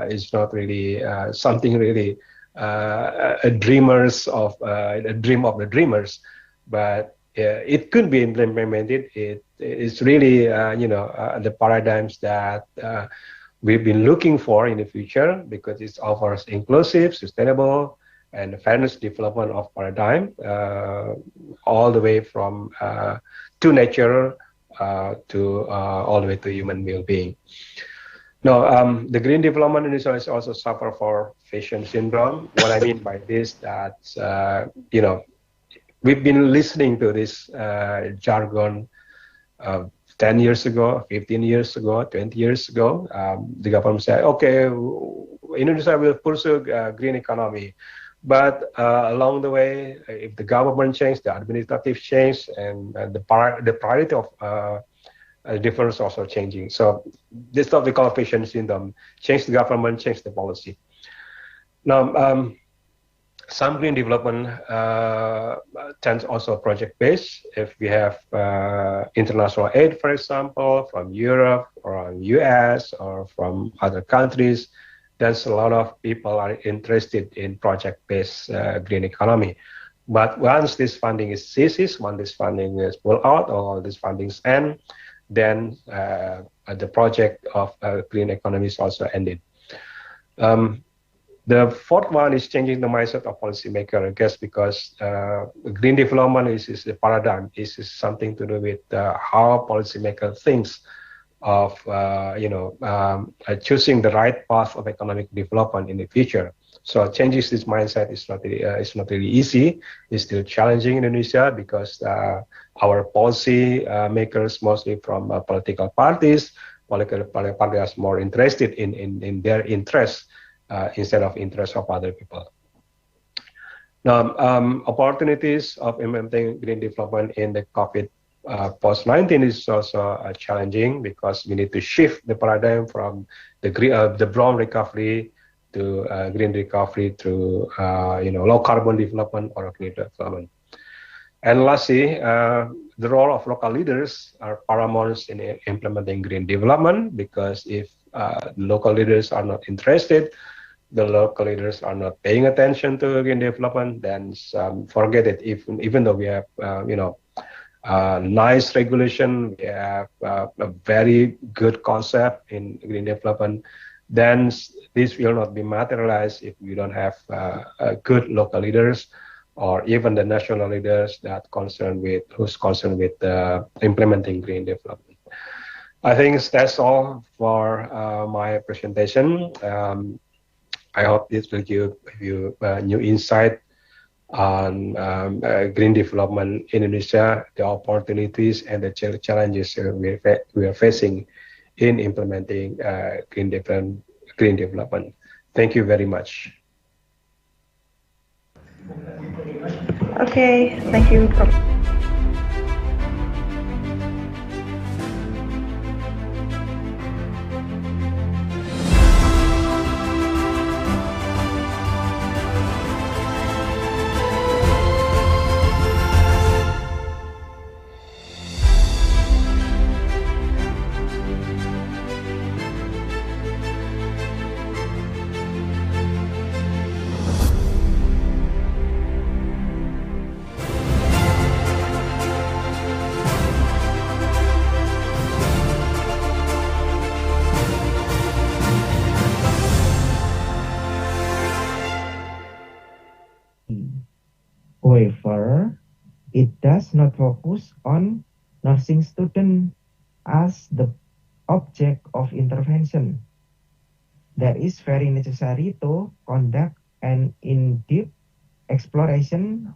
is not really something really a dream of the dreamers, but it could be implemented. It's really the paradigms that we've been looking for in the future, because it offers inclusive, sustainable, and fairness development of paradigm, all the way from to nature to all the way to human well-being. Now, the green development in Israel is also suffer for fashion syndrome. What I mean by this, that we've been listening to this jargon 10 years ago, 15 years ago, 20 years ago. The government said, okay, Indonesia will pursue green economy. But along the way, if the government changed, the administrative change, and the priority of difference also changing. So this is what we call fashion syndrome. Change the government, change the policy. Now, some green development tends also project-based. If we have international aid, for example, from Europe or US or from other countries, there's a lot of people are interested in project-based green economy. But once this funding is ceases, once this funding is pulled out or this fundings end, then the project of green economy is also ended. The fourth one is changing the mindset of policymaker, I guess, because green development is the paradigm. This is something to do with how policymaker thinks of choosing the right path of economic development in the future. So changing this mindset is not really easy. It's still challenging in Indonesia, because our policy makers, mostly from political parties, are more interested in their interests instead of interests of other people. Now, opportunities of implementing green development in the COVID post-19 is also challenging, because we need to shift the paradigm from the brown recovery to green recovery through low carbon development or green development. And lastly, the role of local leaders are paramount in implementing green development, because if local leaders are not interested, the local leaders are not paying attention to green development, then forget it. Even though we have nice regulation, we have a very good concept in green development, then this will not be materialized if we don't have good local leaders, or even the national leaders who's concerned with implementing green development. I think that's all for my presentation. I hope this will give you new insight on green development in Indonesia, the opportunities and the challenges we are facing in implementing green development. Thank you very much. Okay, thank you, Prof. However, it does not focus on nursing students as the object of intervention. That is very necessary to conduct an in-depth exploration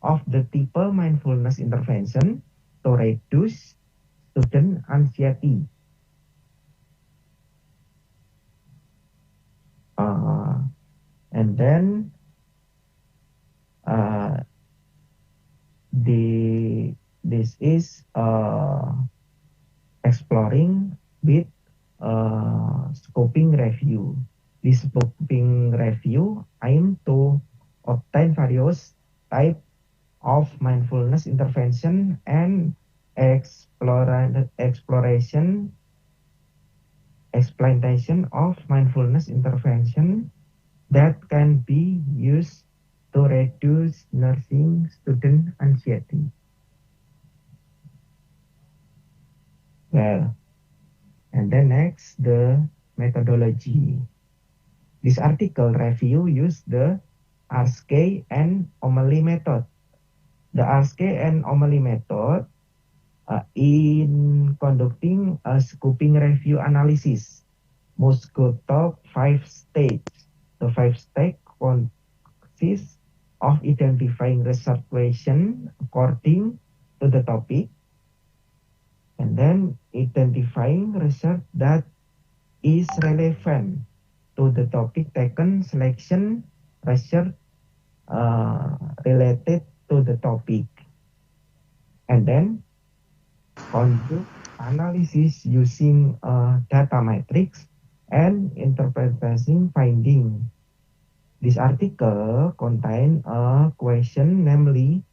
of the people mindfulness intervention to reduce student anxiety. And then this is exploring with scoping review. This scoping review aims to obtain various types of mindfulness intervention and exploitation of mindfulness intervention that can be used to reduce nursing student anxiety. Well, and then next, the methodology. This article review used the RSK and O'Malley method. The RSK and O'Malley method in conducting a scoping review analysis must go top 5 stages. The 5 stages consists of identifying research question according to the topic, and then identifying research that is relevant to the topic taken, selection research related to the topic, and then conduct analysis using data matrix and interpreting finding. This article contains a question, namely,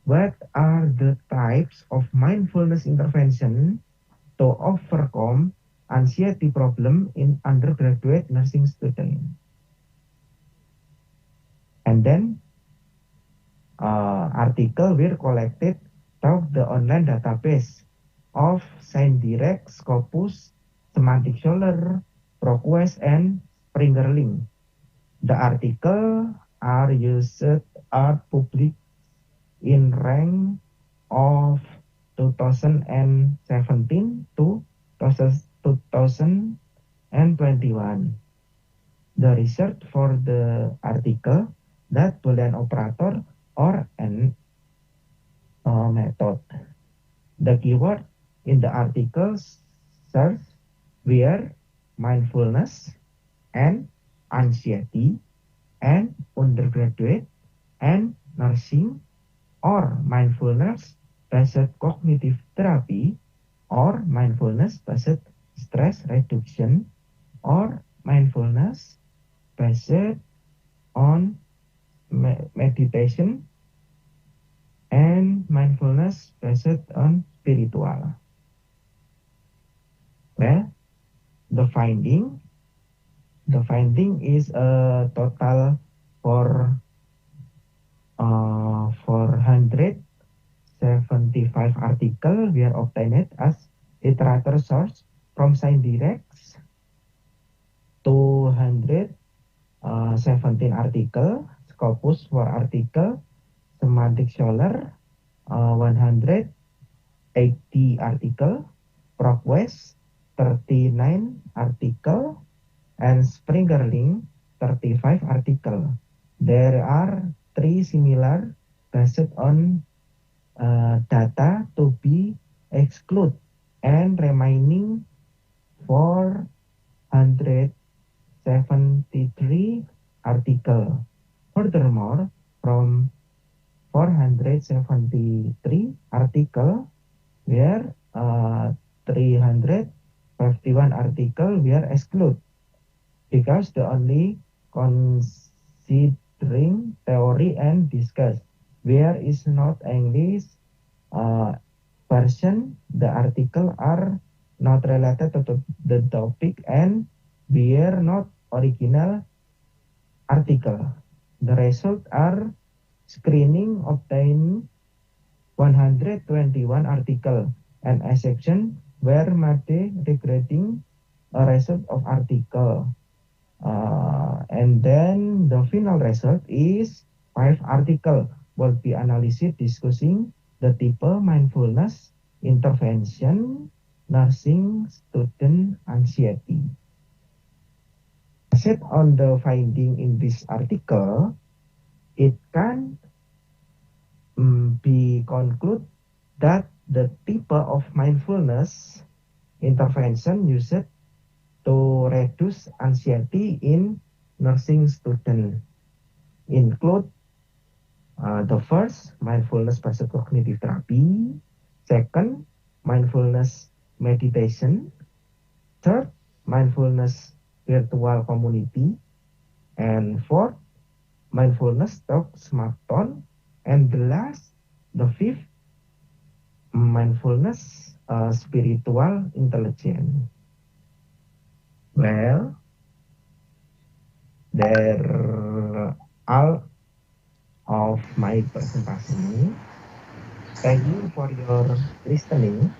what are the types of mindfulness intervention to overcome anxiety problem in undergraduate nursing students? And then article were collected through the online database of ScienceDirect, Scopus, Semantic Scholar, ProQuest, and Springerlink. The article are published in rank of 2017 to 2021. The research for the article that Boolean operator or an method. The keyword in the article search were mindfulness and anxiety and undergraduate and nursing or mindfulness-based cognitive therapy or mindfulness-based stress reduction or mindfulness based on meditation, and mindfulness based on spiritual. Well, the finding is a total for 475 articles we are obtained as literature source from ScienceDirect, 217 article, Scopus 4 article, Semantic Scholar 180 article, ProgWest 39 article, and Springerling 35 article. There are 3 similar based on data to be excluded and remaining 473 article. Furthermore, from 473 article, where 351 article were excluded because the only considering theory and discuss, where is not English version, the article are not related to the topic and were not original article. The result are screening obtained 121 article and exception were made regarding a result of article. And then the final result is 5 article will be analyzed discussing the type mindfulness intervention nursing student anxiety. Based on the finding in this article, it can be concluded that the type of mindfulness intervention used to reduce anxiety in nursing students include the first, mindfulness-based cognitive therapy; second, mindfulness meditation; third, mindfulness virtual community; and fourth, mindfulness talk smartphone; and the last, the fifth, mindfulness spiritual intelligence. Well, there all of my presentation. Thank you for your listening.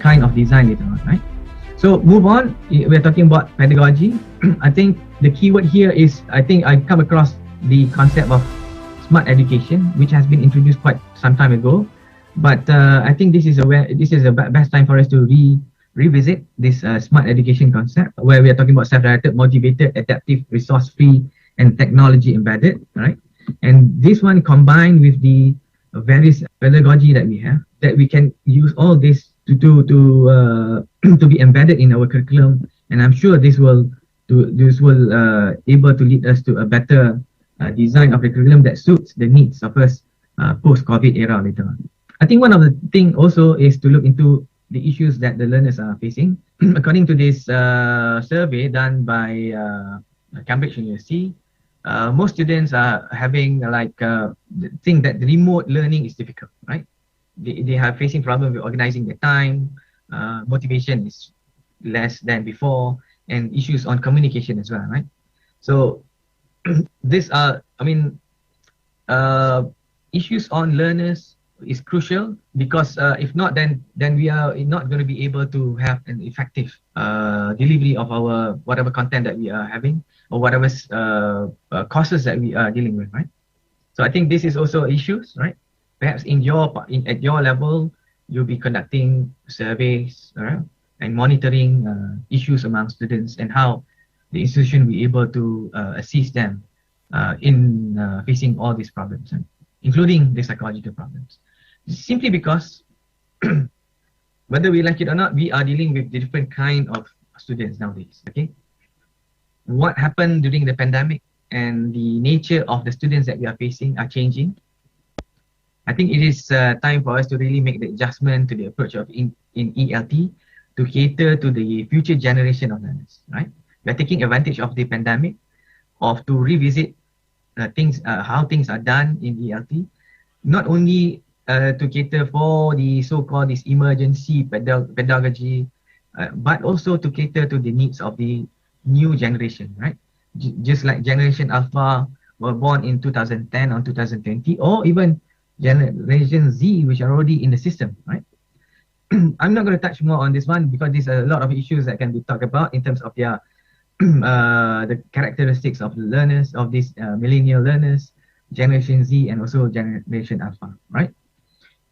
Kind of design later on, right? So move on, we're talking about pedagogy. I think the keyword here is, I think I come across the concept of smart education, which has been introduced quite some time ago. But I think this is a best time for us to revisit this smart education concept, where we are talking about self-directed, motivated, adaptive, resource-free, and technology embedded, right? And this one combined with the various pedagogy that we have, that we can use all this to to be embedded in our curriculum, and I'm sure this will able to lead us to a better design of the curriculum that suits the needs of us post-COVID era later on. I think one of the thing also is to look into the issues that the learners are facing. According to this survey done by Cambridge University, most students are having think that the remote learning is difficult, right? They are facing problems with organizing their time, motivation is less than before, and issues on communication as well, right? So these are, issues on learners is crucial, because if not, then we are not going to be able to have an effective delivery of our whatever content that we are having, or whatever courses that we are dealing with, right? So I think this is also issues, right? Perhaps at your level, you'll be conducting surveys, right? And monitoring issues among students, and how the institution will be able to assist them in facing all these problems, including the psychological problems. Simply because whether we like it or not, we are dealing with different kind of students nowadays. Okay, what happened during the pandemic and the nature of the students that we are facing are changing. I think it is time for us to really make the adjustment to the approach of in ELT to cater to the future generation of learners, right? We are taking advantage of the pandemic to revisit things, how things are done in ELT, not only to cater for the so-called this emergency pedagogy, but also to cater to the needs of the new generation, right? Just like Generation Alpha were born in 2010 or 2020, or even Generation Z, which are already in the system, right? I'm not going to touch more on this one, because there's a lot of issues that can be talked about in terms of their the characteristics of learners, of these millennial learners, Generation Z, and also Generation Alpha, right?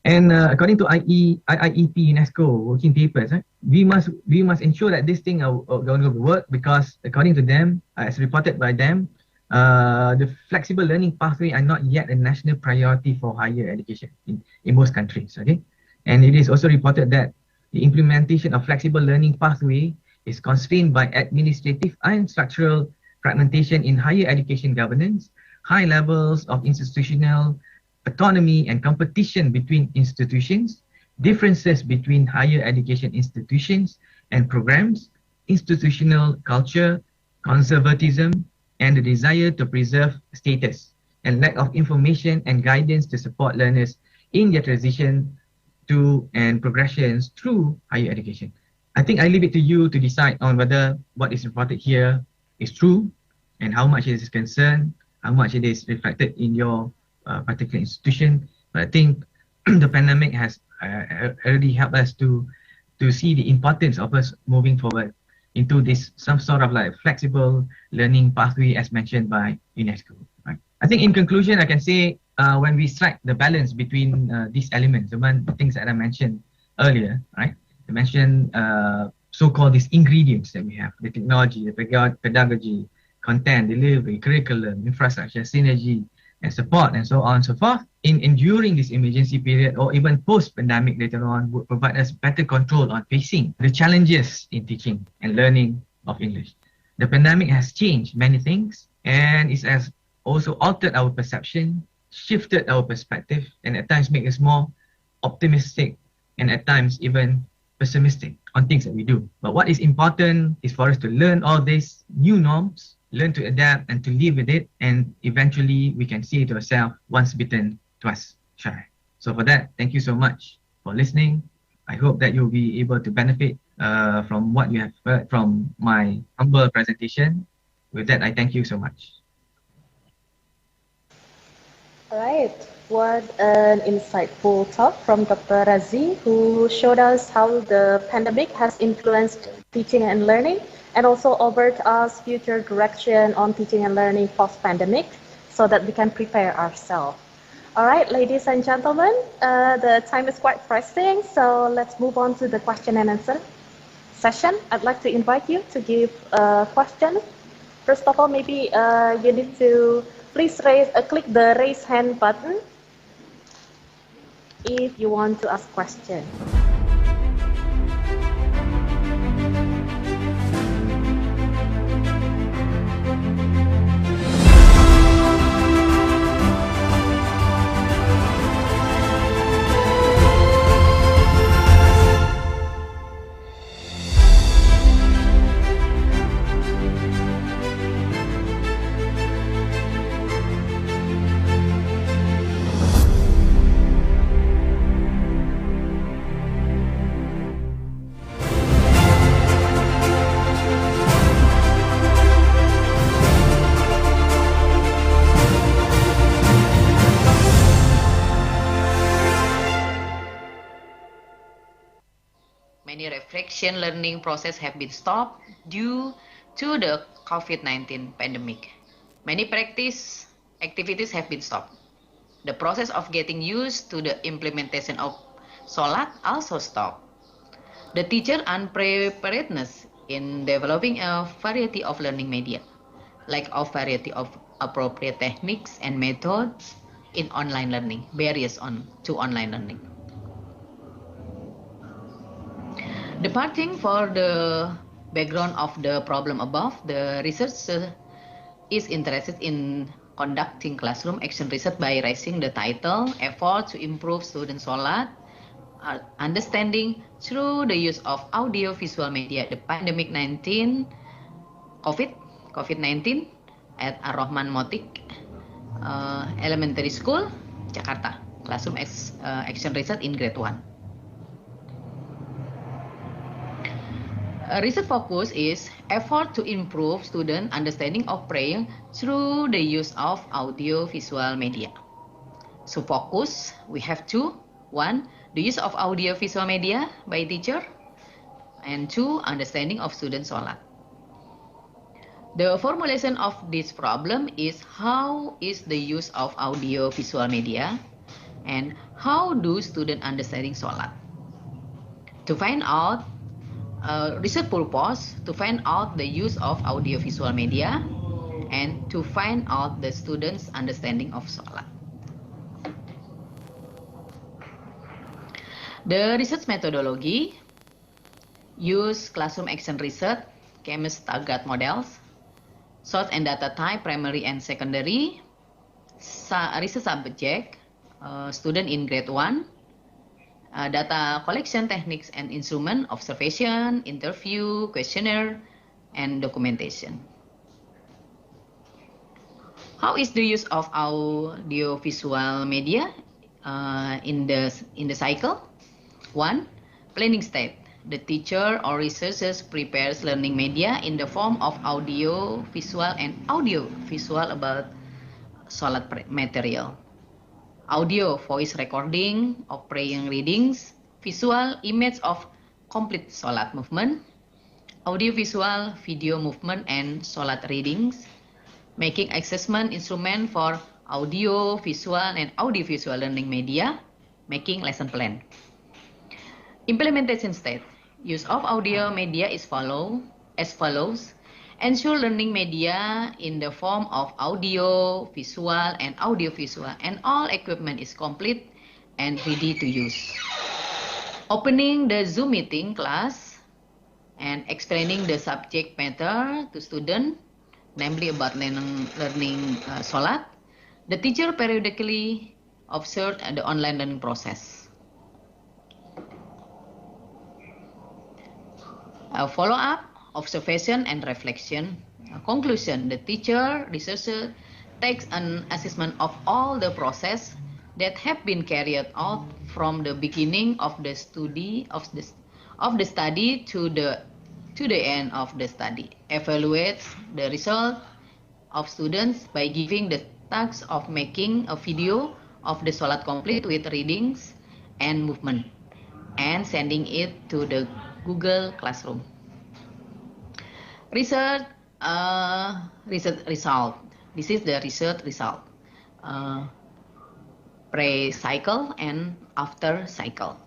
And according to IEP UNESCO working papers, right, we must ensure that this thing are going to work, because according to them, as reported by them, the flexible learning pathway are not yet a national priority for higher education in most countries. Okay, and it is also reported that the implementation of flexible learning pathway is constrained by administrative and structural fragmentation in higher education governance, high levels of institutional autonomy and competition between institutions, differences between higher education institutions and programs, institutional culture, conservatism, and the desire to preserve status, and lack of information and guidance to support learners in their transition to and progressions through higher education. I think I leave it to you to decide on whether what is reported here is true, and how much it is concerned, how much it is reflected in your particular institution. But I think the pandemic has already helped us to see the importance of us moving forward into this some sort of like flexible learning pathway as mentioned by UNESCO. Right? I think in conclusion, I can say when we strike the balance between these elements, the things that I mentioned earlier, right? I mentioned so-called these ingredients that we have: the technology, the pedagogy, content, delivery, curriculum, infrastructure, synergy, and support, and so on and so forth. During this emergency period, or even post-pandemic later on, would provide us better control on facing the challenges in teaching and learning of English. The pandemic has changed many things, and it has also altered our perception, shifted our perspective, and at times make us more optimistic, and at times even pessimistic on things that we do. But what is important is for us to learn all these new norms, learn to adapt and to live with it, and eventually we can say to ourselves, once bitten, twice shy. So for that, thank you so much for listening. I hope that you'll be able to benefit from what you have heard from my humble presentation. With that, I thank you so much. All right, what an insightful talk from Dr. Razi, who showed us how the pandemic has influenced teaching and learning, and also offered us future direction on teaching and learning post-pandemic, so that we can prepare ourselves. All right, ladies and gentlemen, the time is quite pressing, so let's move on to the question and answer session. I'd like to invite you to give questions. First of all, maybe you need to please click the raise hand button if you want to ask questions. Many reflection learning process have been stopped due to the COVID-19 pandemic. Many practice activities have been stopped. The process of getting used to the implementation of Salat also stopped. The teacher unpreparedness in developing a variety of learning media, lack of variety of appropriate techniques and methods in online learning, barriers to online learning. Departing for the background of the problem above, the researcher is interested in conducting classroom action research by raising the title, Effort to Improve Student Salat, Understanding through the use of audio-visual media, the pandemic COVID-19 at Ar-Rahman Motik Elementary School, Jakarta. Classroom action research in grade 1. Research focus is effort to improve student understanding of prayer through the use of audio-visual media. So focus, we have two. One, the use of audio-visual media by teacher. And two, understanding of student Salat. The formulation of this problem is how is the use of audio-visual media and how do students understanding Salat. To find out research purpose, to find out the use of audio-visual media and to find out the students' understanding of Salat. The research methodology use classroom action research, chemist target models, source and data type, primary and secondary, research subject, student in grade 1, data collection techniques and instrument, observation, interview, questionnaire, and documentation. How is the use of audio-visual media in the cycle? 1. Planning state. The teacher or researchers prepares learning media in the form of audio-visual and audio-visual about Salat material. Audio, voice recording of praying readings, visual, image of complete Salat movement, audio-visual, video movement and Salat readings, making assessment instrument for audio-visual and audio-visual learning media, making lesson plan. Implementation state. Use of audio media is as follows. Ensure learning media in the form of audio, visual, and audio-visual, and all equipment is complete and ready to use. Opening the Zoom meeting class and explaining the subject matter to students, namely about learning Salat. The teacher periodically observed the online learning process. Follow-up, observation, and reflection. Conclusion, the teacher, researcher takes an assessment of all the process that have been carried out from the beginning of the study to the end of the study. Evaluates the result of students by giving the task of making a video of the Salat complete with readings and movement and sending it to the Google Classroom. Research result. This is the research result. pre-cycle and after cycle.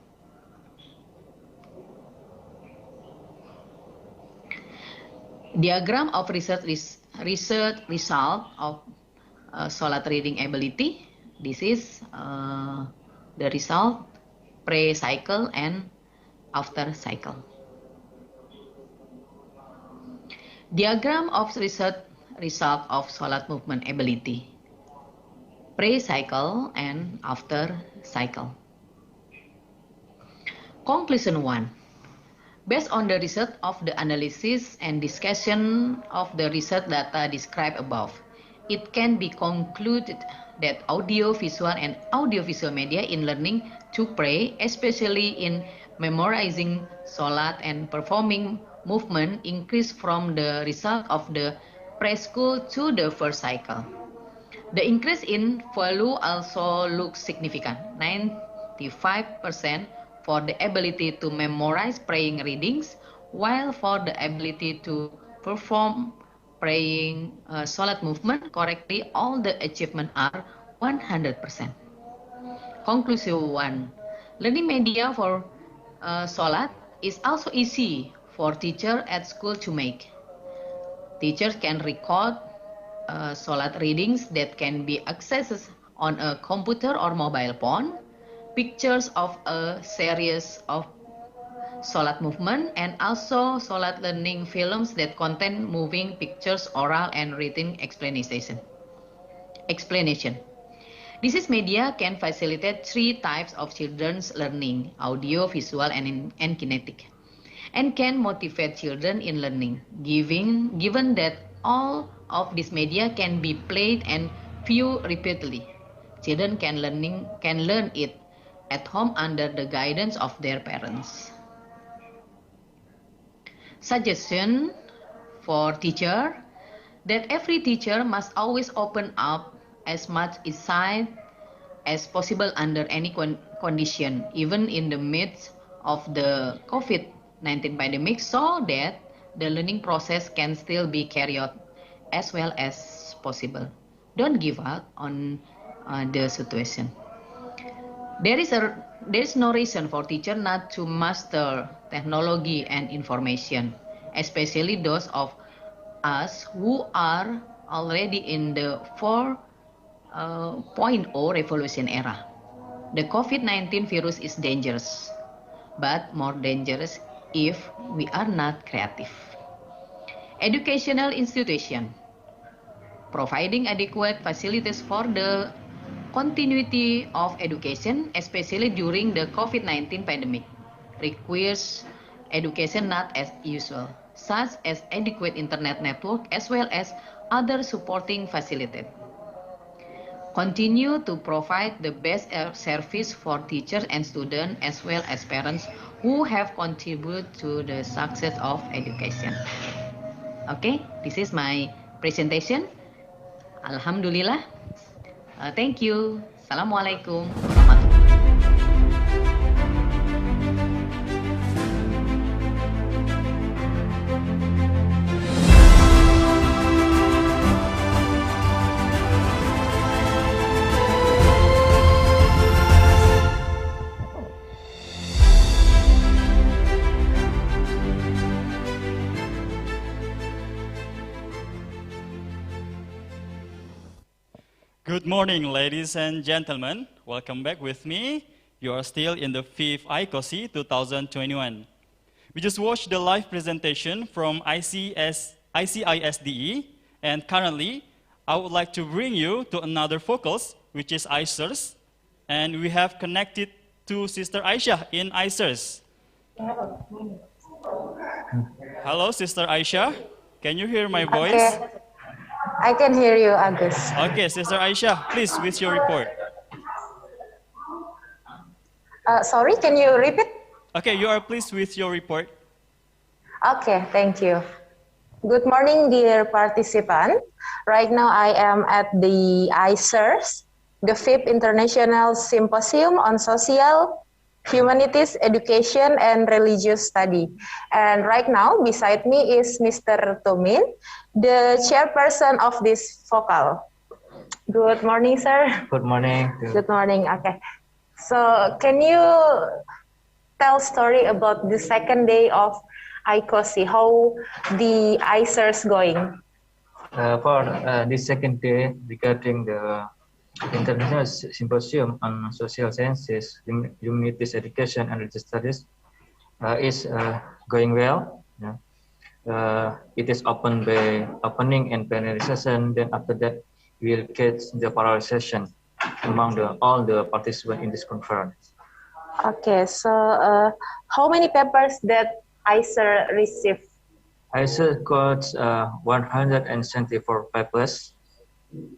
Diagram of research result of SOLAT reading ability. This is the result pre-cycle and after cycle. Diagram of research result of SOLAT movement ability, pre-cycle and after cycle. Conclusion 1. Based on the result of the analysis and discussion of the research data described above, it can be concluded that audio-visual and audiovisual media in learning to pray, especially in memorizing SOLAT and performing movement, increase from the result of the preschool to the first cycle. The increase in value also looks significant, 95% for the ability to memorize praying readings, while for the ability to perform praying SOLAT movement correctly, all the achievements are 100%. Conclusion 1. Learning media for SOLAT is also easy for teachers at school to make. Teachers can record SOLAT readings that can be accessed on a computer or mobile phone, pictures of a series of SOLAT movement, and also SOLAT learning films that contain moving pictures, oral and written explanation. This media can facilitate 3 types of children's learning, audio, visual, and kinetic, and can motivate children in learning, given that all of this media can be played and viewed repeatedly. Children can learn it at home under the guidance of their parents. Suggestion for teacher that every teacher must always open up as much insight as possible under any condition, even in the midst of the COVID-19 pandemic, so that the learning process can still be carried out as well as possible. Don't give up on the situation. There is no reason for teacher not to master technology and information, especially those of us who are already in the 4.0 revolution era. The COVID-19 virus is dangerous, but more dangerous if we are not creative. Educational institution providing adequate facilities for the continuity of education, especially during the COVID-19 pandemic, requires education not as usual, such as adequate internet network as well as other supporting facilities. Continue to provide the best service for teachers and students as well as parents who have contributed to the success of education. Okay, this is my presentation. Alhamdulillah. Thank you. Assalamualaikum warahmatullahi. Good morning, ladies and gentlemen. Welcome back with me. You are still in the 5th ICoSI 2021. We just watched the live presentation from ICISDE, and currently, I would like to bring you to another focus, which is ICERS, and we have connected to Sister Aisha in ICERS. Hello, Sister Aisha. Can you hear my voice? Okay. I can hear you, Agus. Okay, Sister Aisha, please, with your report. Sorry, can you repeat? Okay, you are pleased with your report. Okay, thank you. Good morning, dear participant. Right now, I am at the ICERS, the 5th International Symposium on Social, Humanities, Education, and Religious Study. And right now, beside me is Mr. Tomin, the chairperson of this focal. Good morning, sir. Good morning. Good morning. Okay. So, can you tell story about the second day of ICoSI? How the ICERS going? For this second day regarding the International Symposium on Social Sciences, Humanities, Education, and Religious Studies is going well. Yeah. It is opened by opening and plenary session. Then after that, we'll get the parallel session among all the participants in this conference. Okay, so how many papers that ICER received? ICER got 174 papers.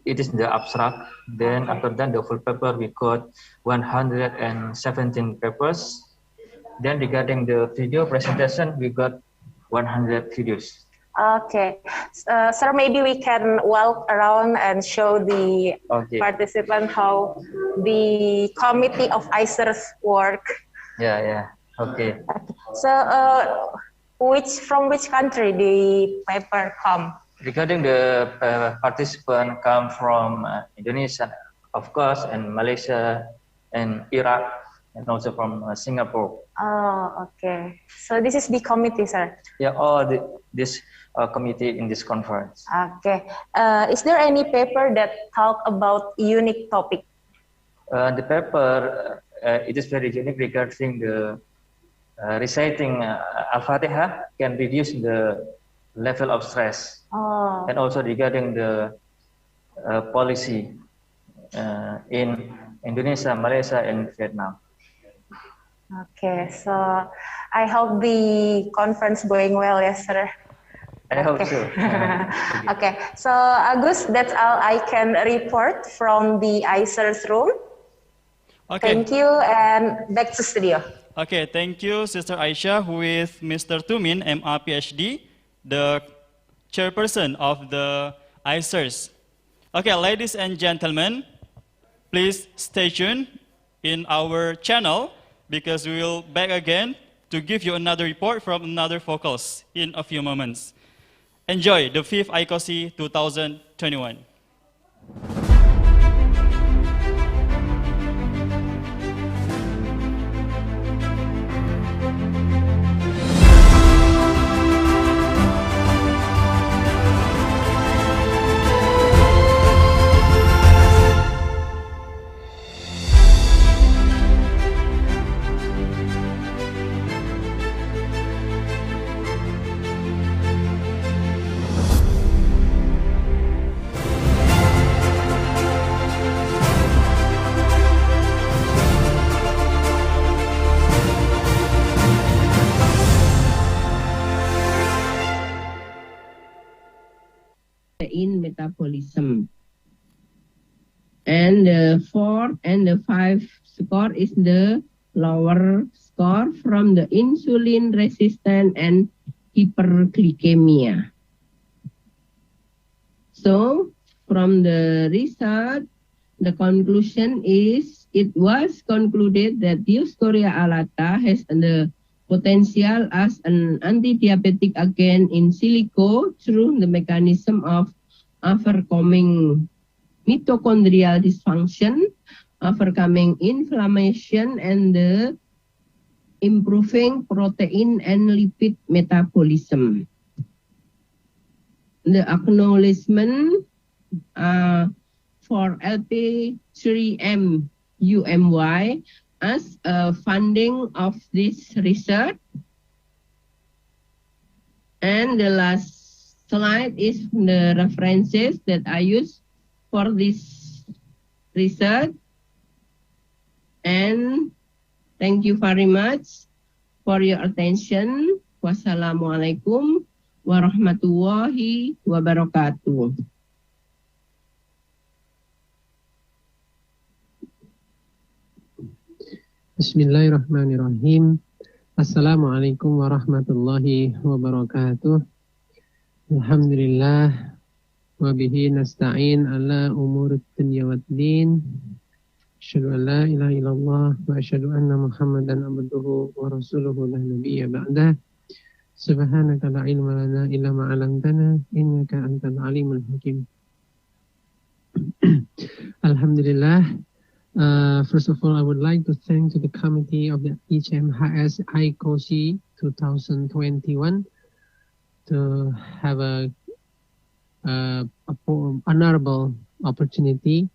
It is the abstract. Then after that, the full paper, we got 117 papers. Then regarding the video presentation, we got 100 videos. Okay, sir, maybe we can walk around and show the participant how the committee of ICERS work. Yeah. Okay. So, from which country the paper come? Regarding the participant come from Indonesia, of course, and Malaysia, and Iraq, and also from Singapore. Oh, okay. So this is the committee, sir? Yeah, all this committee in this conference. Okay. Is there any paper that talk about unique topic? The paper, it is very unique regarding the reciting Al-Fatihah can reduce the level of stress. Oh. And also regarding the policy in Indonesia, Malaysia, and Vietnam. Okay, so I hope the conference going well, yes, sir. I hope so. Okay, so Agus, that's all I can report from the ICERS room. Okay. Thank you, and back to studio. Okay, thank you, Sister Aisha, with Mr. Tumin, MA PhD, the chairperson of the ICERS. Okay, ladies and gentlemen, please stay tuned in our channel because we will back again to give you another report from another focus in a few moments. Enjoy the 5th ICoSI 2021. In metabolism, and the 4 and the 5 score is the lower score from the insulin resistant and hyperglycemia. So from the research, the conclusion is it was concluded that Dioscorea alata has the potential as an anti-diabetic agent in silico through the mechanism of overcoming mitochondrial dysfunction, overcoming inflammation, and the improving protein and lipid metabolism. The acknowledgement for LP3M UMY as funding of this research. And the last slide is the references that I use for this research. And thank you very much for your attention. Wassalamualaikum warahmatullahi wabarakatuh. Bismillahirrahmanirrahim. Assalamualaikum warahmatullahi wabarakatuh. Alhamdulillah wa bihi nasta'in ala umur dunya waddin. Asyhadu an la ilaha illallah wa asyhadu anna Muhammadan abduhu wa rasuluhu la nabiyya ba'dah. Subhanaka la ilma lana illa ma 'allamtana innaka antal alimul hakim. Alhamdulillah. First of all, I would like to thank to the committee of the HMHS ICoSI 2021 to have a honorable opportunity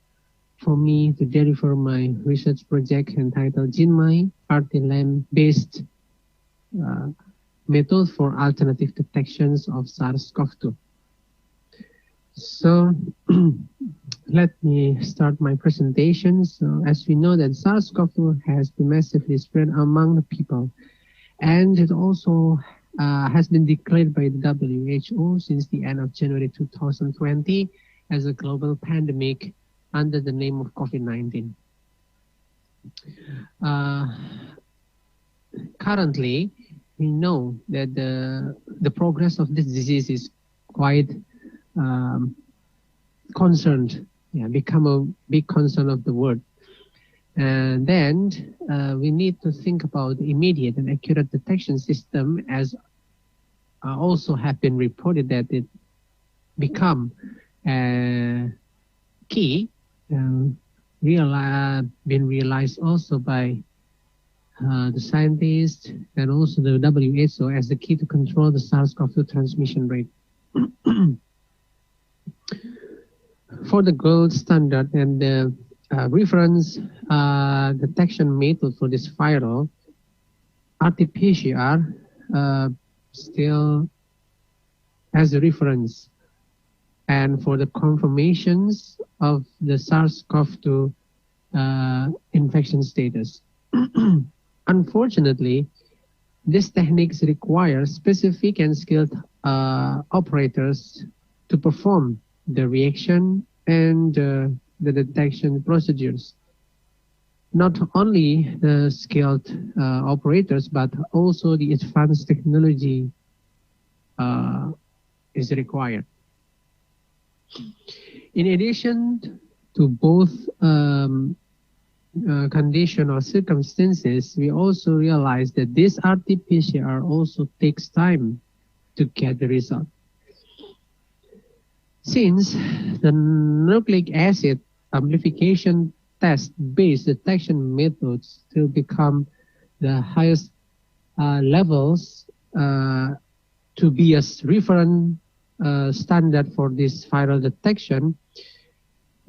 for me to deliver my research project entitled GenMai RT-LAMP-based method for alternative detections of SARS-CoV-2. So let me start my presentation. So as we know that SARS-CoV-2 has been massively spread among the people, and it also has been declared by the WHO since the end of January 2020 as a global pandemic under the name of COVID-19. Currently, we know that the progress of this disease is quite concerned, become a big concern of the world. And then we need to think about the immediate and accurate detection system, as also have been reported that it become key, been realized also by the scientists and also the WHO as the key to control the SARS-CoV-2 transmission rate. For the gold standard and the reference detection method for this viral, RT-PCR still as a reference, and for the confirmations of the SARS-CoV-2 infection status. Unfortunately, these techniques require specific and skilled operators to perform the reaction and the detection procedures. Not only the skilled operators, but also the advanced technology is required. In addition to both condition or circumstances, we also realize that this RT-PCR also takes time to get the result. Since the nucleic acid amplification test-based detection methods still become the highest levels to be a reference standard for this viral detection,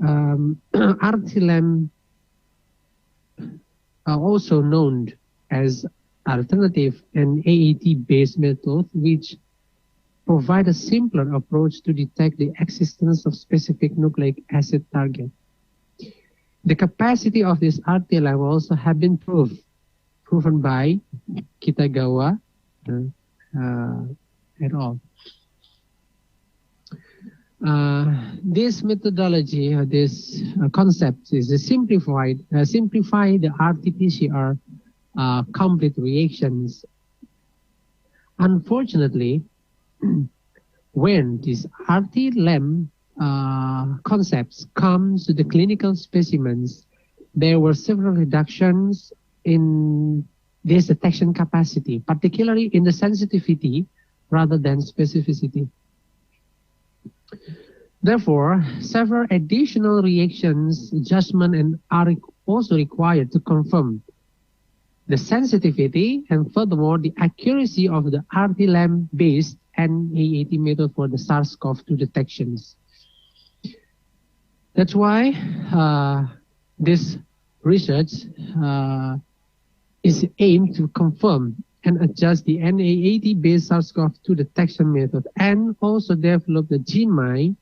RT-LAMP are also known as alternative and AAT-based method, which provide a simpler approach to detect the existence of specific nucleic acid target. The capacity of this RT-LAMP also have been proven by Kitagawa et al. This methodology, this concept is simplify the RT-PCR complete reactions. Unfortunately, when these RT-LAMP concepts come to the clinical specimens, there were several reductions in this detection capacity, particularly in the sensitivity rather than specificity. Therefore, several additional reactions, adjustment, are also required to confirm the sensitivity and furthermore the accuracy of the RT-LAMP-based and AAT method for the SARS-CoV-2 detections. That's why this research is aimed to confirm and adjust the NAAT-based SARS-CoV-2 detection method and also develop the GenMai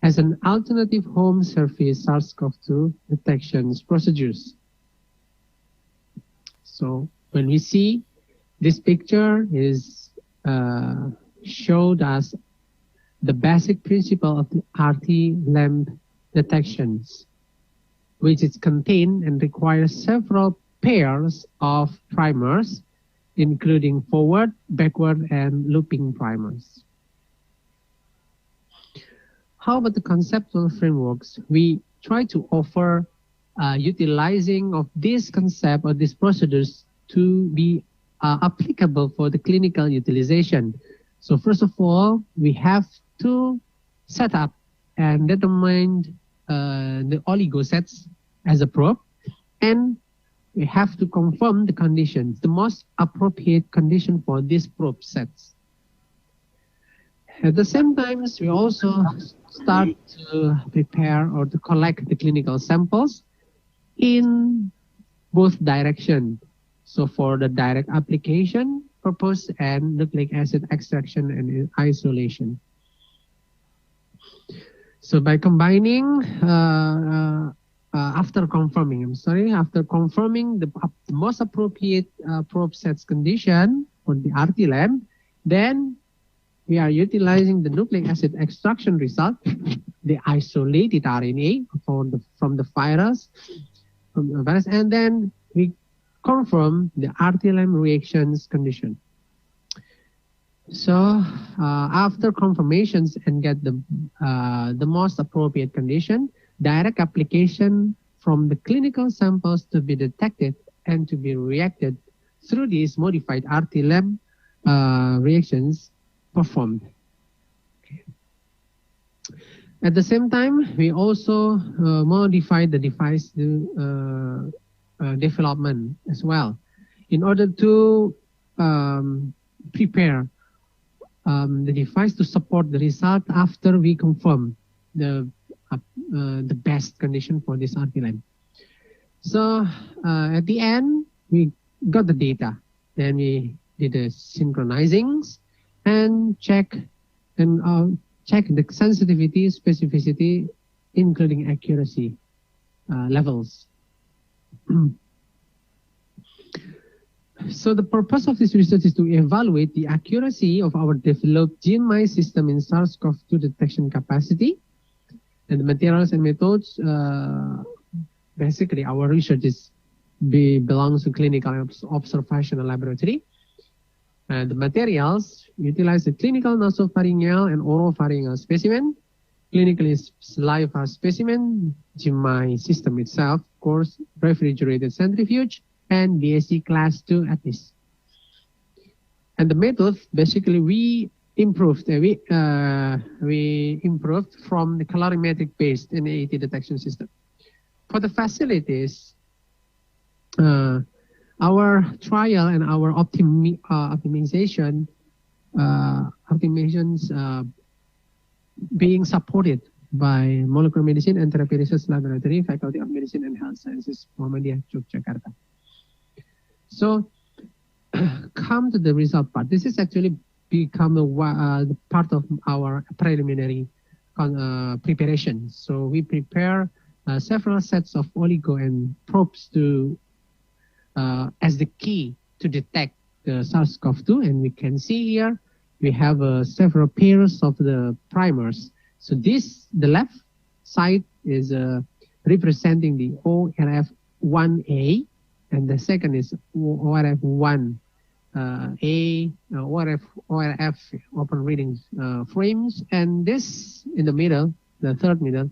as an alternative home surface SARS-CoV-2 detection procedures. So when we see this picture is showed us the basic principle of the RT-LAMP detections, which is contained and requires several pairs of primers, including forward, backward, and looping primers. How about the conceptual frameworks? We try to offer utilizing of this concept or these procedures to be applicable for the clinical utilization. So first of all, we have to set up and determine the oligo sets as a probe, and we have to confirm the conditions, the most appropriate condition for these probe sets. At the same time, we also start to prepare or to collect the clinical samples in both directions. So for the direct application purpose and nucleic acid extraction and isolation. So by combining, after confirming the most appropriate probe sets condition for the RT-LAMP, then we are utilizing the nucleic acid extraction result, the isolated RNA from the virus, and then we confirm the RT-LAMP reactions condition. So after confirmations and get the most appropriate condition, direct application from the clinical samples to be detected and to be reacted through these modified RT-LAMP reactions performed. Okay. At the same time, we also modified the device development as well in order to prepare the device to support the result after we confirm the best condition for this RT-LAMP. So at the end, we got the data. Then we did the synchronizings and check the sensitivity, specificity, including accuracy levels. So the purpose of this research is to evaluate the accuracy of our developed GenMi system in SARS-CoV-2 detection capacity. And the materials and methods, basically our research belongs to clinical observational laboratory. And the materials utilize the clinical nasopharyngeal and oropharyngeal specimen, clinically saliva specimen, GenMi system itself, of course, refrigerated centrifuge, and BSc class 2 at least. And the method, basically, we improved from the calorimetric based NAAT detection system. For the facilities, our trial and our optimizations being supported by Molecular Medicine and Therapy Research Laboratory, Faculty of Medicine and Health Sciences, Muhammadiyah Yogyakarta. So, come to the result part. This is actually become the part of our preliminary preparation. So we prepare several sets of oligo and probes to as the key to detect the SARS-CoV-2, and we can see here we have several pairs of the primers. So the left side is representing the ORF1A, and the second is ORF1. ORF open reading frames, and this in the middle, the third middle,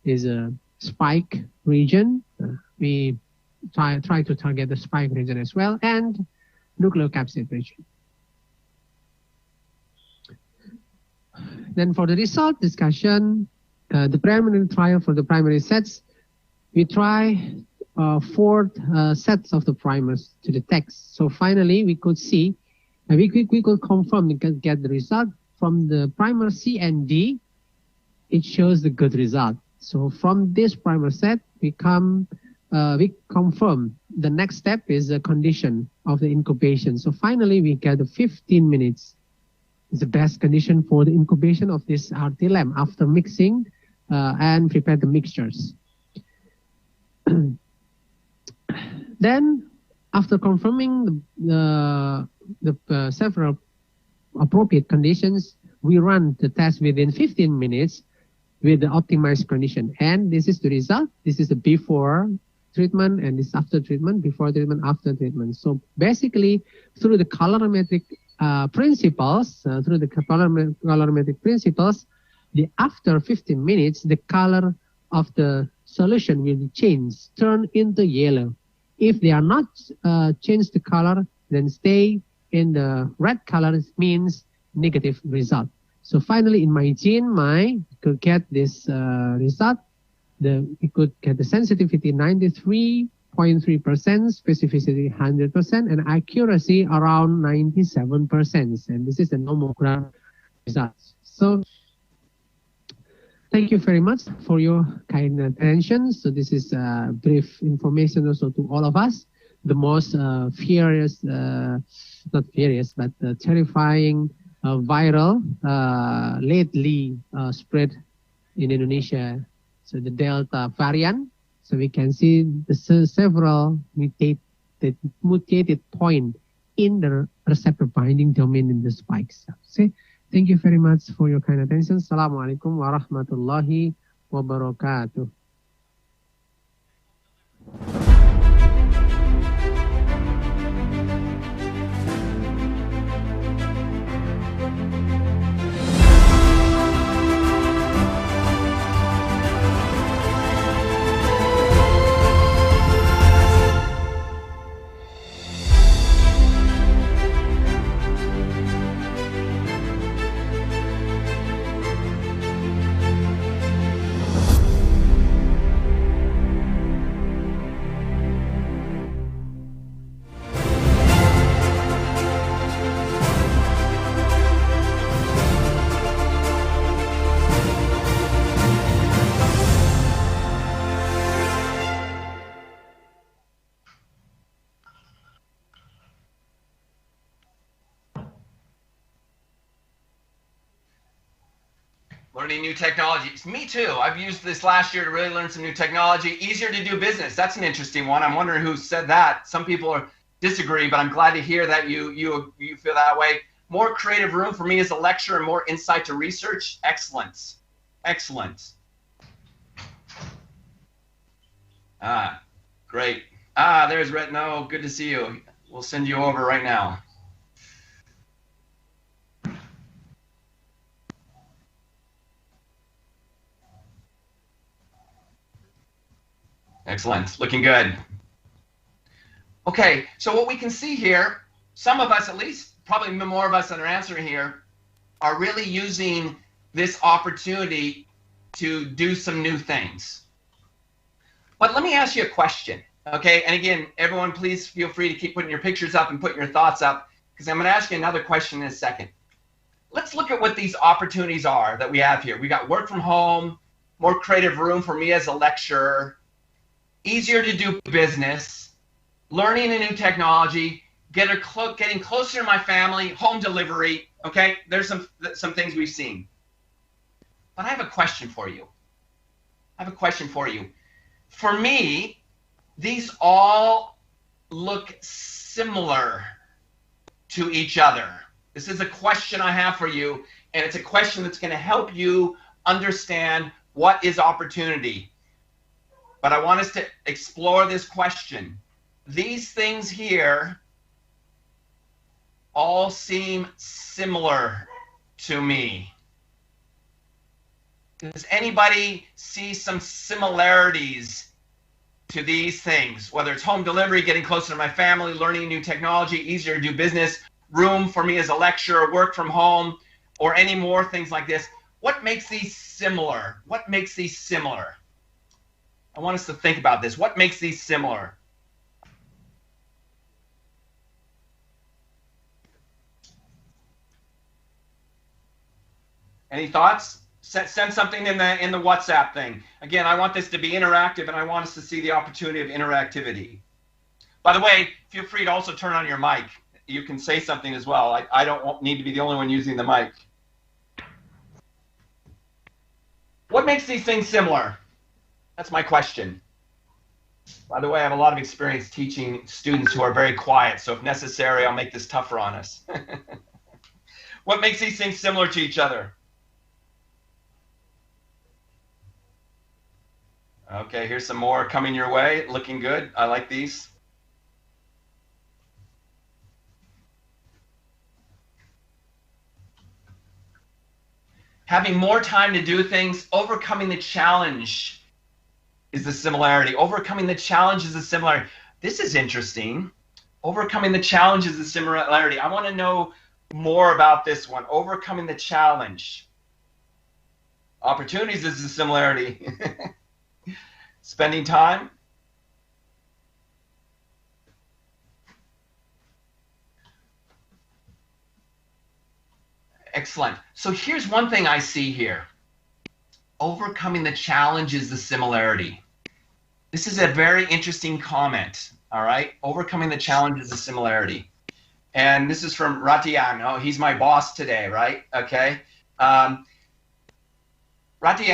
is a spike region. We try to target the spike region as well, and nucleocapsid region. Then for the result discussion, the preliminary trial for the primary sets, we try 4 sets of the primers to detect. So finally, we could see, we could confirm, we could get the result from the primer C and D. It shows the good result. So from this primer set, we confirm the next step is the condition of the incubation. So finally, we get the 15 minutes. It's the best condition for the incubation of this RT-LAMP after mixing and prepare the mixtures. Then, after confirming the several appropriate conditions, we run the test within 15 minutes with the optimized condition. And this is the result. This is the before treatment, and this after treatment, before treatment, after treatment. So basically, through the colorimetric principles, the after 15 minutes, the color of the solution will be changed, turn into yellow. If they are not changed the color, then stay in the red color, means negative result. So finally, in my GenMi, to get this result, we could get the sensitivity 93.3%, specificity 100%, and accuracy around 97%. And this is the nomograph results. So thank you very much for your kind attention. So this is brief information also to all of us. The most furious, not furious, but terrifying viral lately spread in Indonesia. So the Delta variant. So we can see the several mutated point in the receptor binding domain in the spikes. So thank you very much for your kind attention. Assalamualaikum warahmatullahi wabarakatuh. Learning new technologies. Me too. I've used this last year to really learn some new technology. Easier to do business. That's an interesting one. I'm wondering who said that. Some people disagree, but I'm glad to hear that you feel that way. More creative room for me as a lecturer and more insight to research. Excellent. Excellent. Great. There's Retno. Good to see you. We'll send you over right now. Excellent, looking good. Okay, so what we can see here, some of us at least, probably more of us that are answering here, are really using this opportunity to do some new things. But let me ask you a question, okay? And again, everyone please feel free to keep putting your pictures up and putting your thoughts up, because I'm gonna ask you another question in a second. Let's look at what these opportunities are that we have here. We got work from home, more creative room for me as a lecturer, easier to do business, learning a new technology, getting closer to my family, home delivery, okay? There's some things we've seen. But I have a question for you. For me, these all look similar to each other. This is a question I have for you, and it's a question that's going to help you understand what is opportunity. But I want us to explore this question. These things here all seem similar to me. Does anybody see some similarities to these things? Whether it's home delivery, getting closer to my family, learning new technology, easier to do business, room for me as a lecturer, work from home, or any more things like this. What makes these similar? What makes these similar? I want us to think about this. What makes these similar? Any thoughts? Send something in the WhatsApp thing. Again, I want this to be interactive, and I want us to see the opportunity of interactivity. By the way, feel free to also turn on your mic. You can say something as well. I don't need to be the only one using the mic. What makes these things similar? That's my question. By the way, I have a lot of experience teaching students who are very quiet, so if necessary, I'll make this tougher on us. What makes these things similar to each other? Okay, here's some more coming your way. Looking good. I like these. Having more time to do things, overcoming the challenge is the similarity. Overcoming the challenge is the similarity. This is interesting. Overcoming the challenge is the similarity. I want to know more about this one. Overcoming the challenge. Opportunities is the similarity. Spending time? Excellent. So here's one thing I see here. Overcoming the challenge is the similarity. This is a very interesting comment, all right? Overcoming the challenge is the similarity. And this is from Ratian. Oh, he's my boss today, right? Okay. Ratian,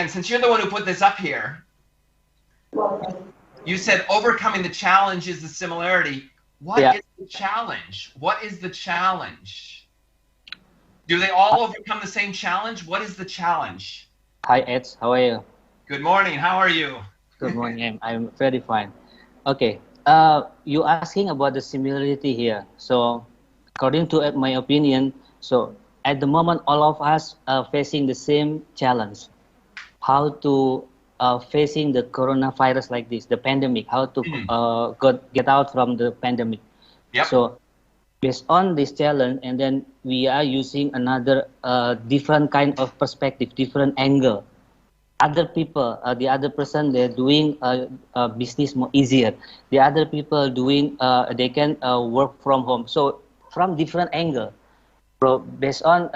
since you're the one who put this up here, you said overcoming the challenge is the similarity. What is the challenge? What is the challenge? Do they all overcome the same challenge? What is the challenge? Hi, Ed. How are you? Good morning. How are you? Good morning. I'm very fine. Okay. You asking about the similarity here. So, according to my opinion, so at the moment, all of us are facing the same challenge. How to facing the coronavirus like this, the pandemic, how to get out from the pandemic. Yep. So, based on this challenge, and then we are using another different kind of perspective, different angle. Other people, the other person, they're doing business more easier. The other people doing, they can work from home. So from different angle, so based on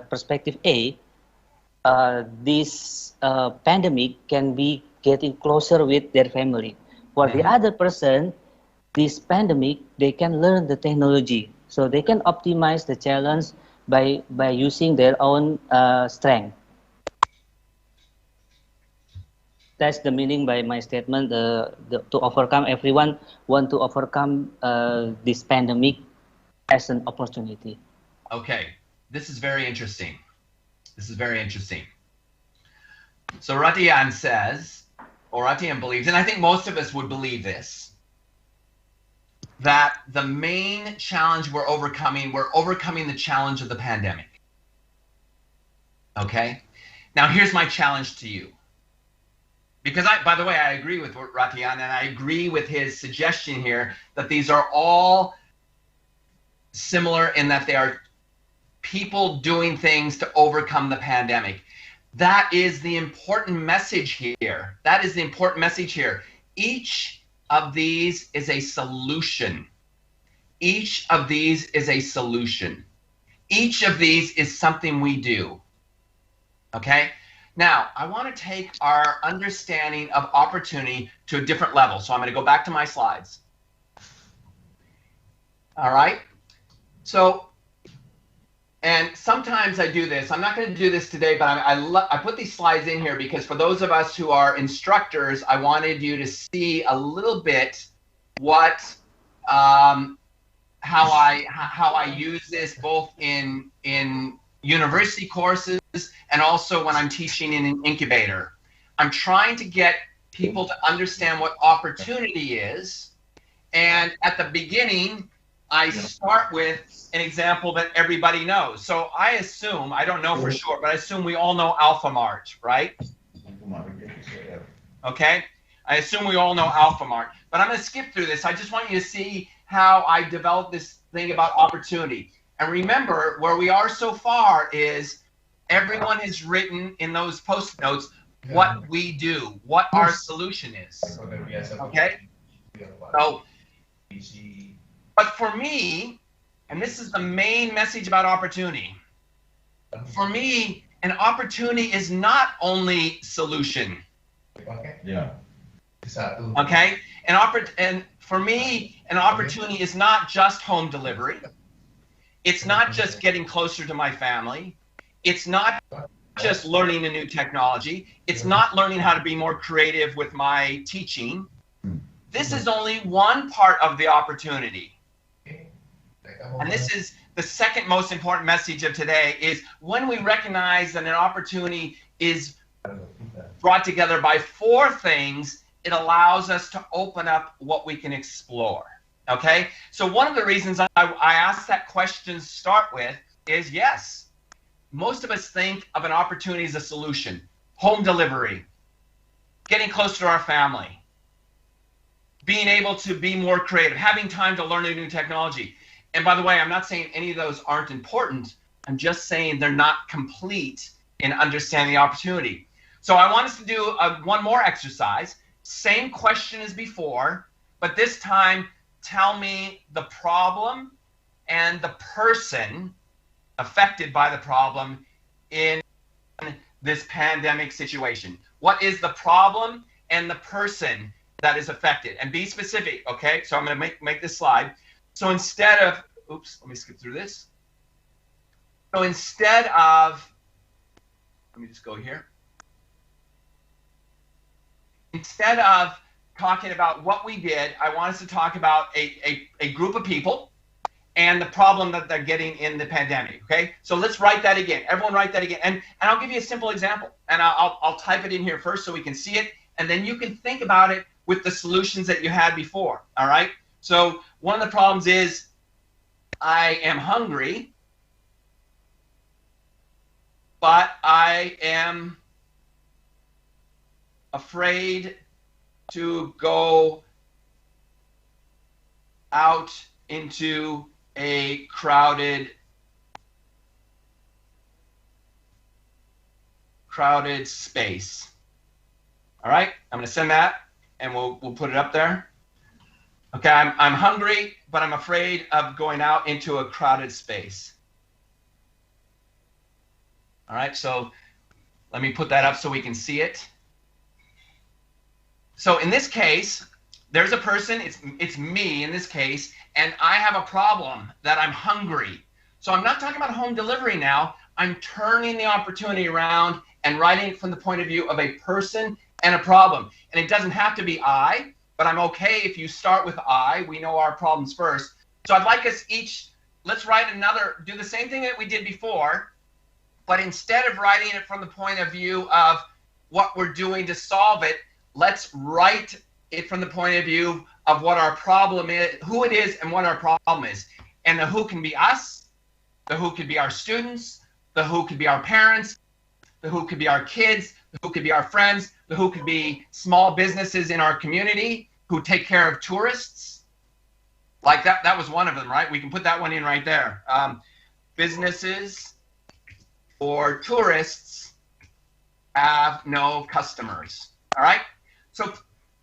perspective A, this pandemic can be getting closer with their family. For the other person, this pandemic, they can learn the technology, so they can optimize the challenge by using their own strength. That's the meaning by my statement. To overcome, everyone want to overcome this pandemic as an opportunity. Okay, this is very interesting. This is very interesting. So Ratian says, or Ratian believes, and I think most of us would believe this, that the main challenge we're overcoming the challenge of the pandemic. Okay? Now here's my challenge to you. Because by the way, I agree with Ratian, and I agree with his suggestion here that these are all similar in that they are people doing things to overcome the pandemic. That is the important message here. That is the important message here. Each of these is a solution. Each of these is a solution. Each of these is something we do. Okay? Now, I want to take our understanding of opportunity to a different level. So I'm going to go back to my slides. All right? So, and sometimes I do this. I'm not going to do this today, but I put these slides in here because for those of us who are instructors, I wanted you to see a little bit what, how I use this both in university courses and also when I'm teaching in an incubator. I'm trying to get people to understand what opportunity is. And at the beginning, I start with an example that everybody knows. So I assume, I don't know for sure, but I assume we all know Alphamart, right? Okay? I assume we all know Alphamart. But I'm going to skip through this. I just want you to see how I developed this thing about opportunity. And remember, where we are so far is everyone has written in those post notes what we do, what our solution is. Okay? So, but for me, and this is the main message about opportunity, for me, an opportunity is not only solution. Okay? And for me, an opportunity is not just home delivery. It's not just getting closer to my family. It's not just learning a new technology. It's not learning how to be more creative with my teaching. This is only one part of the opportunity. And this is the second most important message of today is when we recognize that an opportunity is brought together by four things, it allows us to open up what we can explore. Okay? So one of the reasons I asked that question to start with is yes, most of us think of an opportunity as a solution. Home delivery, getting closer to our family, being able to be more creative, having time to learn a new technology. And by the way, I'm not saying any of those aren't important. I'm just saying they're not complete in understanding the opportunity. So I want us to do one more exercise. Same question as before, but this time tell me the problem and the person affected by the problem in this pandemic situation. What is the problem and the person that is affected? And be specific, okay? So I'm going to make this slide. So instead of, oops, let me skip through this. So instead of, let me just go here. Instead of talking about what we did, I want us to talk about a group of people and the problem that they're getting in the pandemic, okay? So let's write that again. Everyone write that again. And I'll give you a simple example. And I'll type it in here first so we can see it. And then you can think about it with the solutions that you had before, all right? So one of the problems is I am hungry, but I am afraid to go out into a crowded space. All right, I'm going to send that, and we'll put it up there. Okay, I'm hungry, but I'm afraid of going out into a crowded space. All right, so let me put that up so we can see it. So in this case, there's a person, it's me in this case, and I have a problem that I'm hungry. So I'm not talking about home delivery now. I'm turning the opportunity around and writing it from the point of view of a person and a problem. And it doesn't have to be I, but I'm okay if you start with I. We know our problems first. So I'd like us each, let's write another, do the same thing that we did before, but instead of writing it from the point of view of what we're doing to solve it, let's write it from the point of view of what our problem is, who it is, and what our problem is. And the who can be us, the who could be our students, the who could be our parents, the who could be our kids, the who could be our friends, the who could be small businesses in our community who take care of tourists. Like that was one of them, right? We can put that one in right there. Businesses or tourists have no customers. All right? So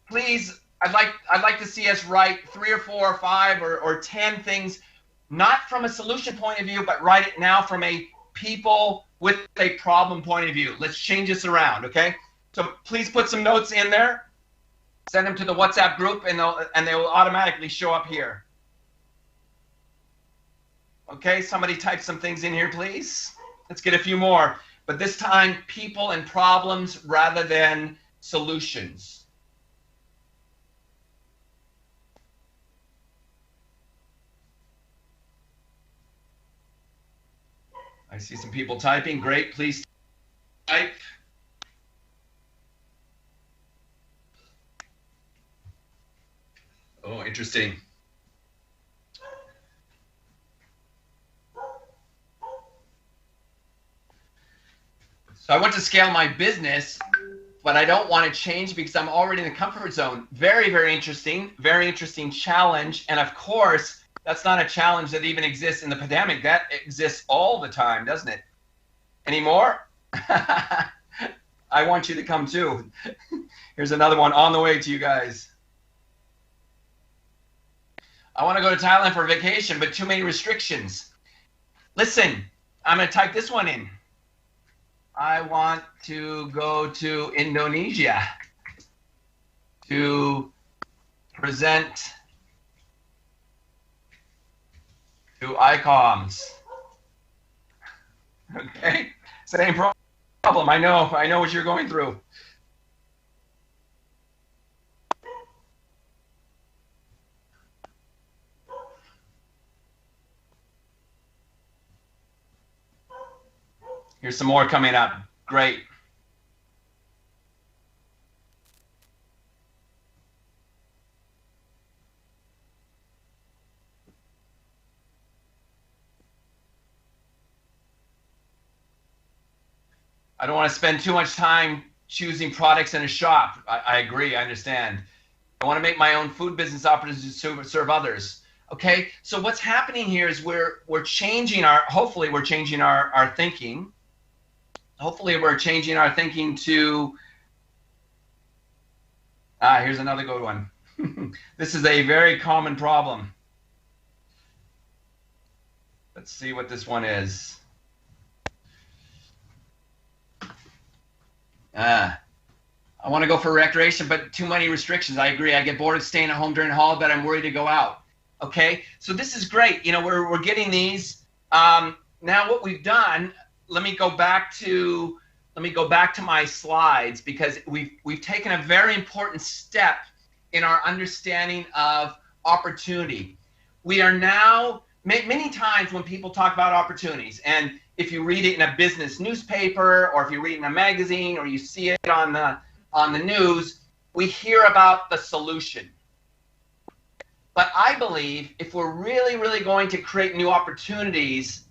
please, I'd like to see us write 3 or 4 or 5 or 10 things, not from a solution point of view, but write it now from a people with a problem point of view. Let's change this around, okay? So please put some notes in there, send them to the WhatsApp group, and they will automatically show up here. Okay, somebody type some things in here, please. Let's get a few more. But this time, people and problems rather than solutions. I see some people typing. Great, please type. Oh, interesting. So I want to scale my business, but I don't want to change because I'm already in the comfort zone. Very, very interesting challenge. And of course, that's not a challenge that even exists in the pandemic. That exists all the time, doesn't it? Any more? I want you to come too. Here's another one on the way to you guys. I want to go to Thailand for a vacation, but too many restrictions. Listen, I'm going to type this one in. I want to go to Indonesia to present to ICoMs. Okay, same problem. I know what you're going through. Here's some more coming up. Great. I don't want to spend too much time choosing products in a shop. I agree, I understand. I want to make my own food business opportunities to serve others. Okay, so what's happening here is we're changing hopefully we're changing our thinking. hopefully we're changing our thinking to, here's another good one. This is a very common problem. Let's see what this one is. I want to go for recreation, but too many restrictions. I agree. I get bored of staying at home during the hall, but I'm worried to go out. Okay, so this is great. You know, we're getting these. Now what we've done, let me go back to my slides, because we've taken a very important step in our understanding of opportunity. We are now, many times when people talk about opportunities, and if you read it in a business newspaper, or if you read it in a magazine, or you see it on the news, we hear about the solution. But I believe if we're really, really going to create new opportunities,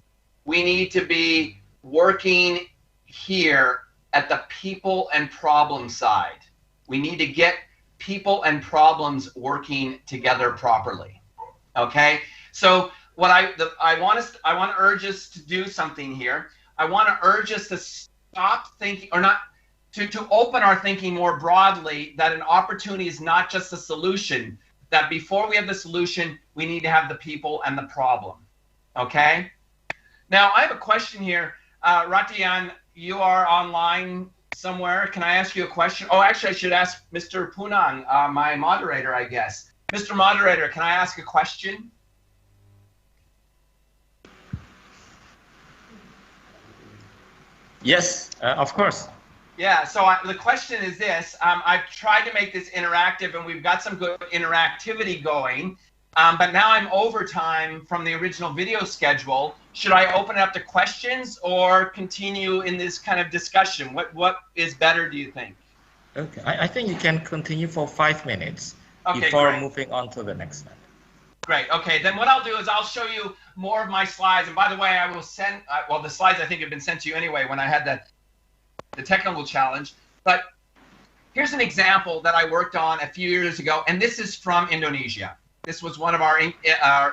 we need to be working here at the people and problem side. We need to get people and problems working together properly. Okay? So what I want to urge us to do something here. I want to urge us to stop thinking, or not to open our thinking more broadly, that an opportunity is not just a solution, that before we have the solution, we need to have the people and the problem. Okay? Now, I have a question here. Ratian, you are online somewhere. Can I ask you a question? Oh, actually, I should ask Mr. Punang, my moderator, I guess. Mr. Moderator, can I ask a question? Yes, of course. Yeah, so the question is this. I've tried to make this interactive, and we've got some good interactivity going, but now I'm over time from the original video schedule. Should I open it up to questions or continue in this kind of discussion? What is better, do you think? Okay, I think you can continue for 5 minutes before moving on to the next one. Great. Okay, then what I'll do is I'll show you more of my slides. And by the way, I will send, well, the slides I think have been sent to you anyway when I had the technical challenge. But here's an example that I worked on a few years ago, and this is from Indonesia. This was one of our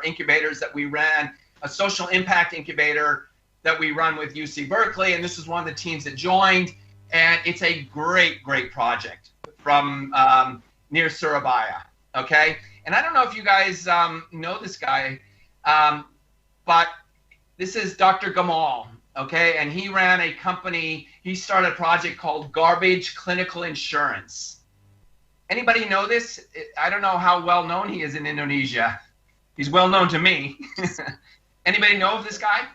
incubators that we ran, a social impact incubator that we run with UC Berkeley, and this is one of the teams that joined, and it's a great, great project from near Surabaya, okay? And I don't know if you guys know this guy, but this is Dr. Gamal, okay? And he ran a company, he started a project called Garbage Clinical Insurance. Anybody know this? I don't know how well known he is in Indonesia. He's well known to me. Anybody know of this guy?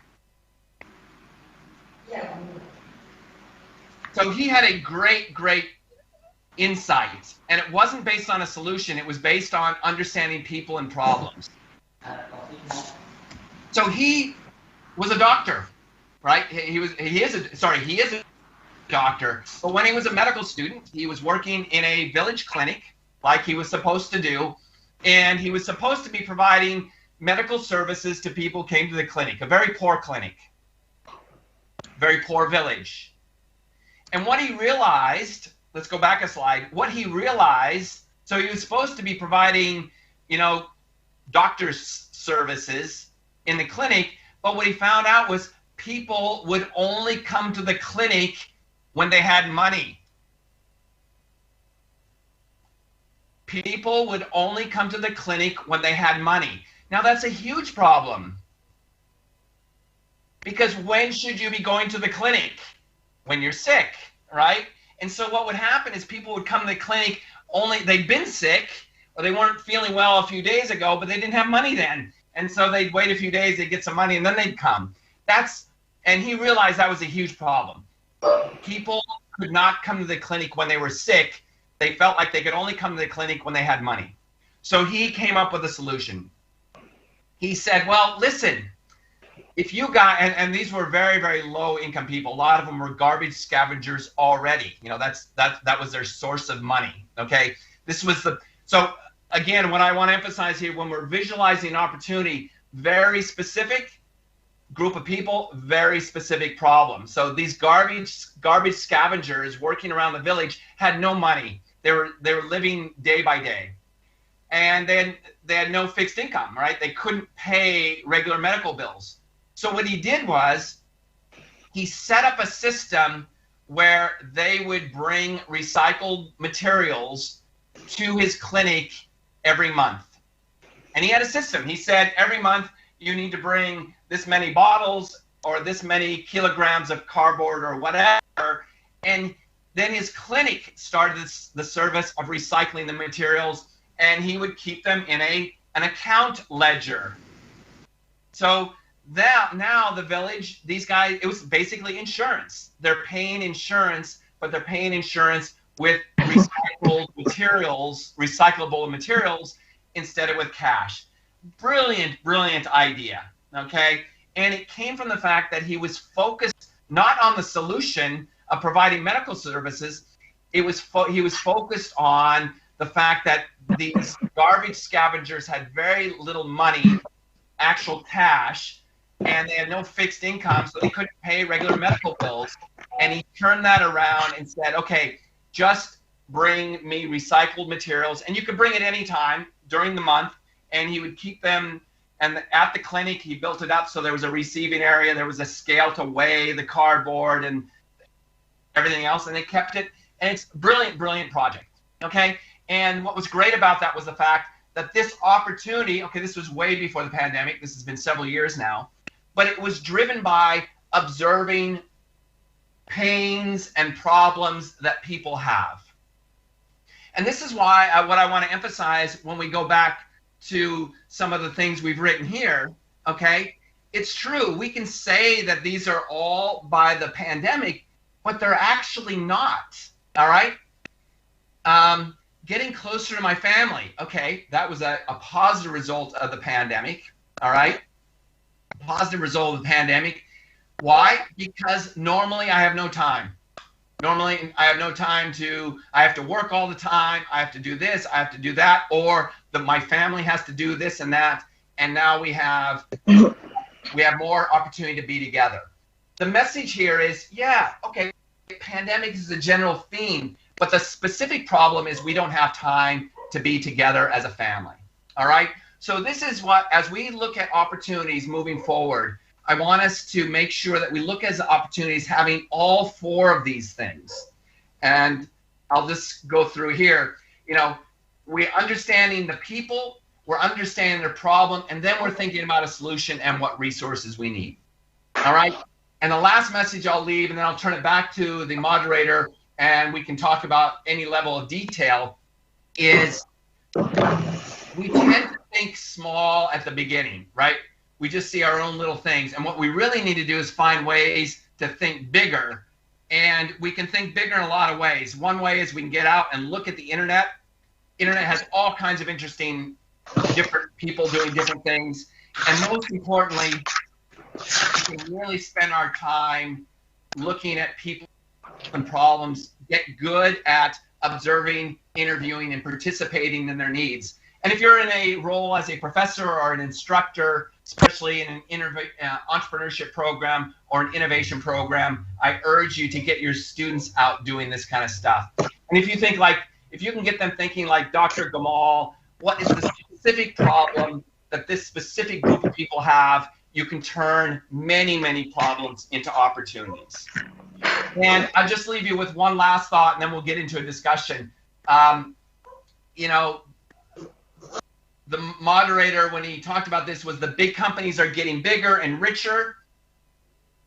Yeah. So he had a great, great insight, and it wasn't based on a solution. It was based on understanding people and problems. So he was a doctor, right? He is a doctor. But when he was a medical student, he was working in a village clinic, like he was supposed to do, and he was supposed to be providing medical services to people who came to the clinic. A very poor clinic, very poor village. And what he realized, let's go back a slide. What he realized, so he was supposed to be providing, you know, doctor's services in the clinic, but what he found out was people would only come to the clinic when they had money. People would only come to the clinic when they had money. Now that's a huge problem. Because when should you be going to the clinic? When you're sick, right? And so what would happen is people would come to the clinic only, they'd been sick, or they weren't feeling well a few days ago, but they didn't have money then. And so they'd wait a few days, they'd get some money, and then they'd come. And he realized that was a huge problem. People could not come to the clinic when they were sick. They felt like they could only come to the clinic when they had money. So he came up with a solution. He said, well, listen, if you got, and these were very, very low income people. A lot of them were garbage scavengers already. You know, that was their source of money, okay? This was so again, what I want to emphasize here, when we're visualizing an opportunity, very specific group of people, very specific problem. So these garbage scavengers working around the village had no money. They were living day by day. And then they had no fixed income, right? They couldn't pay regular medical bills. So what he did was he set up a system where they would bring recycled materials to his clinic every month. And he had a system. He said, every month you need to bring this many bottles or this many kilograms of cardboard or whatever. And then his clinic started the service of recycling the materials, and he would keep them in an account ledger. So now the village, these guys, it was basically insurance. They're paying insurance, but they're paying insurance with recyclable materials instead of with cash. Brilliant idea, okay? And it came from the fact that he was focused not on the solution of providing medical services. He was focused on the fact that these garbage scavengers had very little money, actual cash, and they had no fixed income, so they couldn't pay regular medical bills. And he turned that around and said, okay, just bring me recycled materials, and you could bring it any time during the month, and he would keep them. And at the clinic, he built it up so there was a receiving area, there was a scale to weigh the cardboard and everything else, and they kept it. And it's a brilliant project, okay? And what was great about that was the fact that this opportunity, okay, this was way before the pandemic, this has been several years now, but it was driven by observing pains and problems that people have. And this is why what I want to emphasize when we go back to some of the things we've written here, okay? It's true, we can say that these are all by the pandemic, but they're actually not, all right? Getting closer to my family, okay, that was a positive result of the pandemic, all right? Positive result of the pandemic. Why? Because normally I have no time. Normally I have no time I have to work all the time, I have to do this, I have to do that, or my family has to do this and that, and now we have more opportunity to be together. The message here is, yeah, okay, pandemic is a general theme, but the specific problem is we don't have time to be together as a family, all right? So this is what, as we look at opportunities moving forward, I want us to make sure that we look at opportunities having all four of these things. And I'll just go through here. You know, we're understanding the people, we're understanding their problem, and then we're thinking about a solution and what resources we need, all right? And the last message I'll leave, and then I'll turn it back to the moderator, and we can talk about any level of detail, is we tend to think small at the beginning, right? We just see our own little things. And what we really need to do is find ways to think bigger. And we can think bigger in a lot of ways. One way is we can get out and look at the internet. Internet has all kinds of interesting, different people doing different things. And most importantly, we can really spend our time looking at people and problems, get good at observing, interviewing, and participating in their needs. And if you're in a role as a professor or an instructor, especially in an entrepreneurship program or an innovation program, I urge you to get your students out doing this kind of stuff. And if you think if you can get them thinking like Dr. Gamal, what is the specific problem that this specific group of people have, you can turn many, many problems into opportunities. And I'll just leave you with one last thought, and then we'll get into a discussion. You know, the moderator, when he talked about this, was the big companies are getting bigger and richer.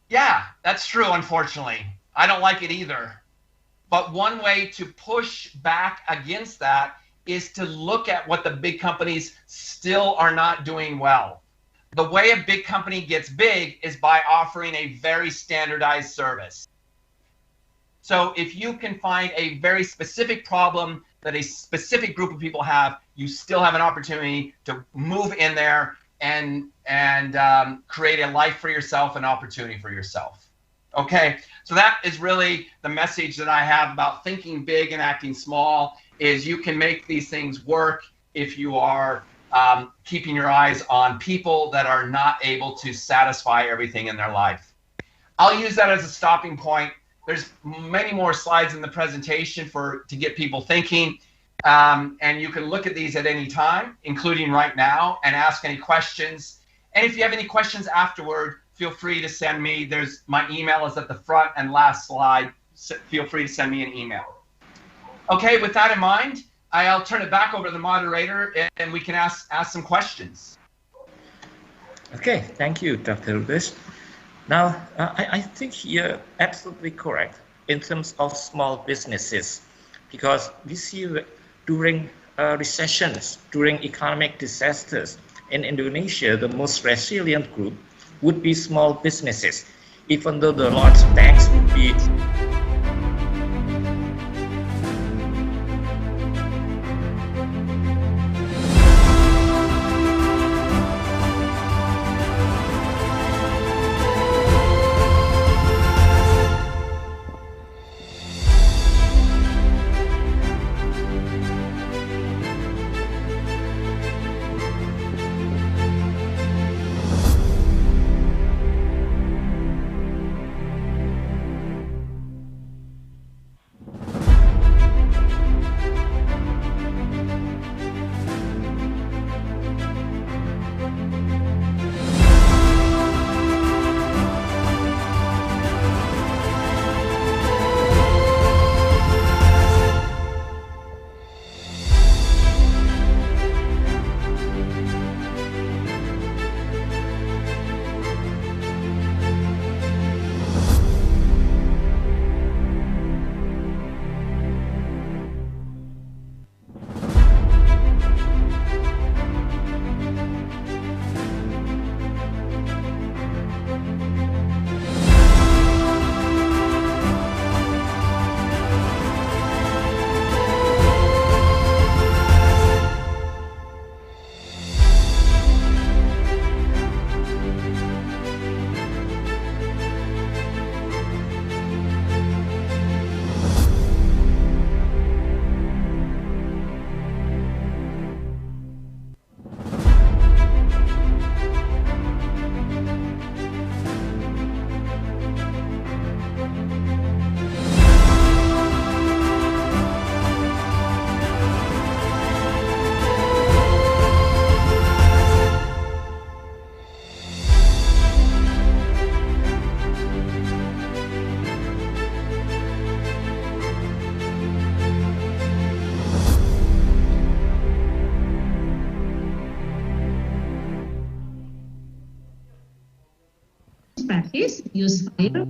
Yeah, that's true, unfortunately. I don't like it either. But one way to push back against that is to look at what the big companies still are not doing well. The way a big company gets big is by offering a very standardized service. So if you can find a very specific problem that a specific group of people have, you still have an opportunity to move in there and create a life for yourself, an opportunity for yourself. Okay, so that is really the message that I have about thinking big and acting small, is you can make these things work if you are keeping your eyes on people that are not able to satisfy everything in their life. I'll use that as a stopping point. There's many more slides in the presentation to get people thinking. And you can look at these at any time, including right now, and ask any questions. And if you have any questions afterward, feel free to send me. There's my email is at the front and last slide. Feel free to send me an email. Okay, with that in mind, I'll turn it back over to the moderator and we can ask some questions. Okay, thank you, Dr. Lucas. Now, I think you're absolutely correct in terms of small businesses, because we see during recessions, during economic disasters in Indonesia, the most resilient group would be small businesses, even though the large banks would be practice, use fire.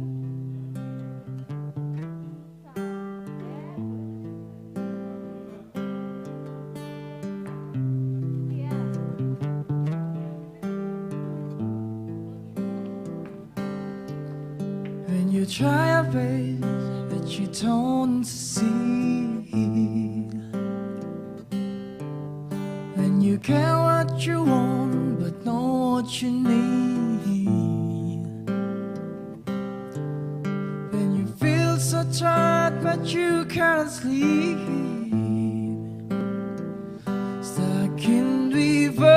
When you try a face that you don't see, when you get what you want but not what you need, when you feel so tired but you can't sleep, stuck in reverse.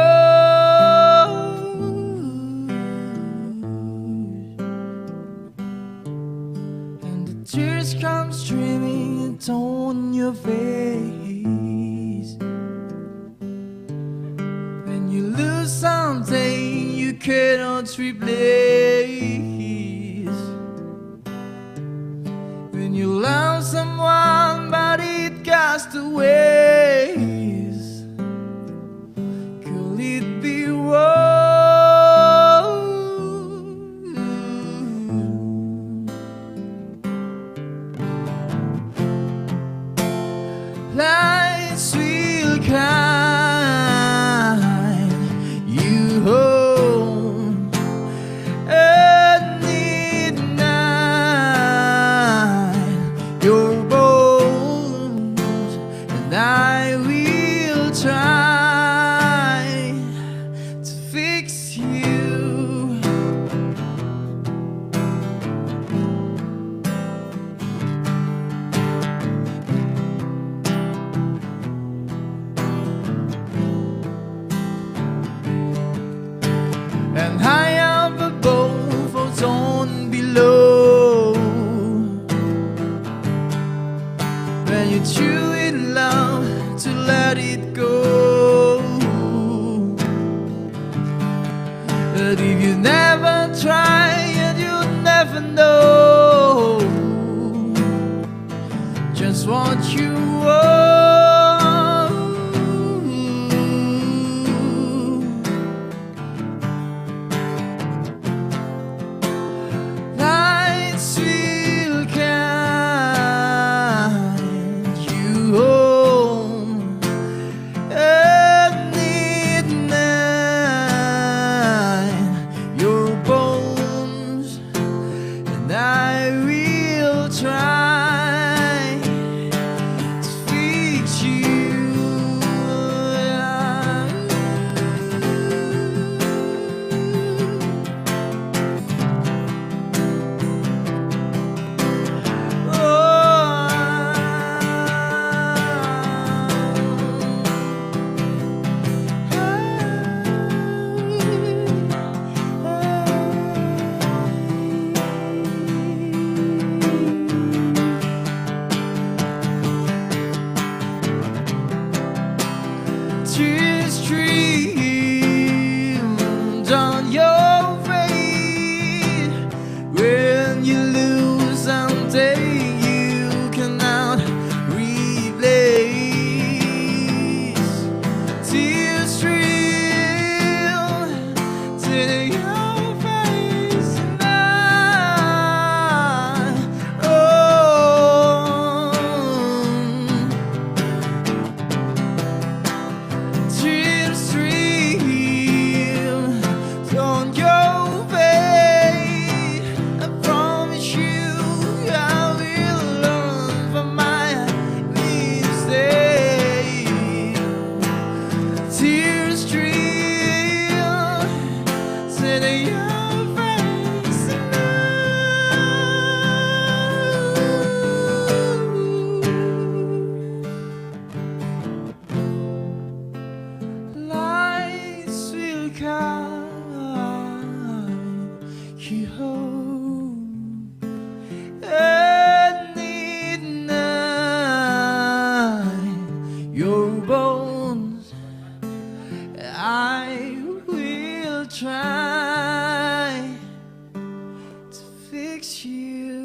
Tears come streaming on your face. When you lose something you cannot replace. When you love someone but it got to waste. Could it be wrong? Lights will guide you home at midnight. Your bones and I will try to fix you. And high up above, floats on below. When you chew it love to let it go. But if you never try what you want. Lights will guide you home at midnight. Your bones and I will try to fix you. Tears streamed on your face when you lose something you cannot replace. Tears streamed to your face tonight. Oh, tears stream on your face. I promise you I will learn from my mistake. Tears stream to your face tonight. Lights will guide you home at midnight. Your bones, I will try to fix you.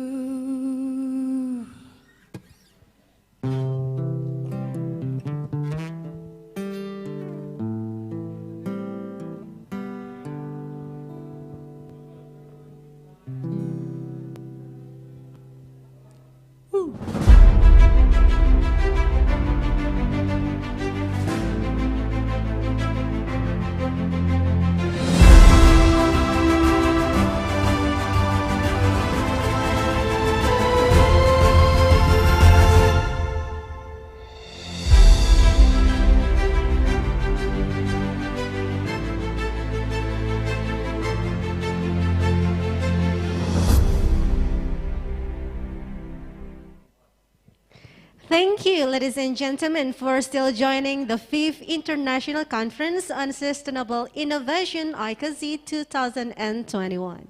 Thank you, ladies and gentlemen, for still joining the 5th International Conference on Sustainable Innovation, ICoSI 2021.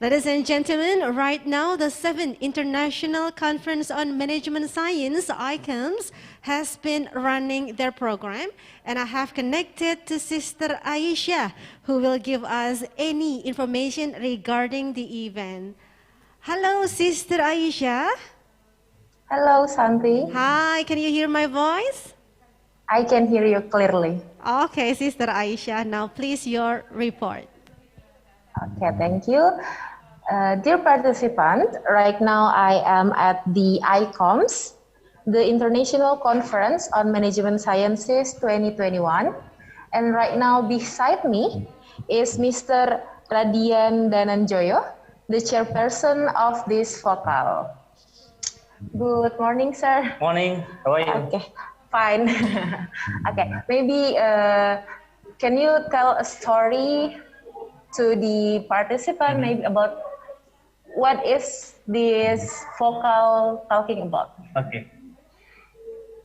Ladies and gentlemen, right now the 7th International Conference on Management Science, ICOMS, has been running their program, and I have connected to Sister Aisha, who will give us any information regarding the event. Hello, Sister Aisha. Hello, Santi. Hi, can you hear my voice? I can hear you clearly. Okay, Sister Aisha, now please your report. Okay, thank you. Dear participant, right now I am at the ICoMS, the International Conference on Management Sciences 2021. And right now beside me is Mr. Radian Dananjoyo, the chairperson of this focal. Good morning, sir. Morning. How are you? Okay, fine. Okay, maybe can you tell a story to the participant, maybe about what is this focal talking about? Okay.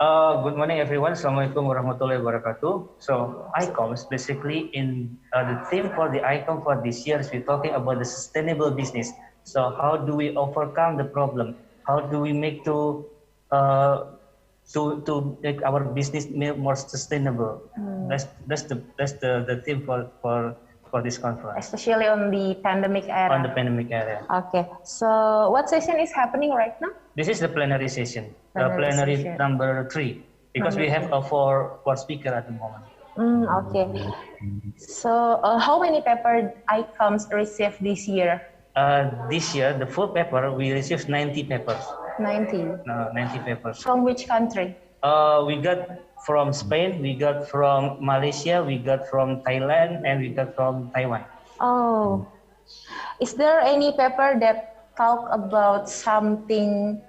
Good morning, everyone. Assalamualaikum warahmatullahi wabarakatuh. So, ICoMS basically in the theme for the ICOM for this year is we're talking about the sustainable business. So, how do we overcome the problem? How do we make to make our business more sustainable? That's the theme for for this conference. Especially on the pandemic era. On the pandemic era. Okay, so what session is happening right now? This is the plenary session, Plenary session. number 3, because we have a four speaker at the moment. Okay. So how many paper ICoMS received this year? This year, the full paper, we received 90 papers. 90? 90 papers. From which country? We got from Spain, we got from Malaysia, we got from Thailand, and we got from Taiwan. Oh. Is there any paper that talk about something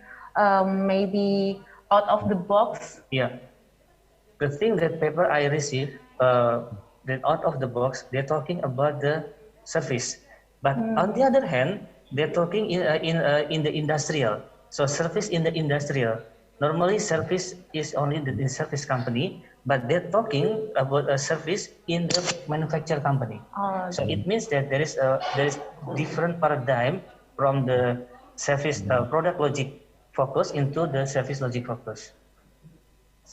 maybe out of the box? Yeah. The thing that paper I received, that out of the box, they're talking about the service. But on the other hand, they're talking in the industrial. So service in the industrial. Normally service is only in the service company, but they're talking about a service in the manufacturer company. So it means that there is different paradigm from the service product logic focus into the service logic focus.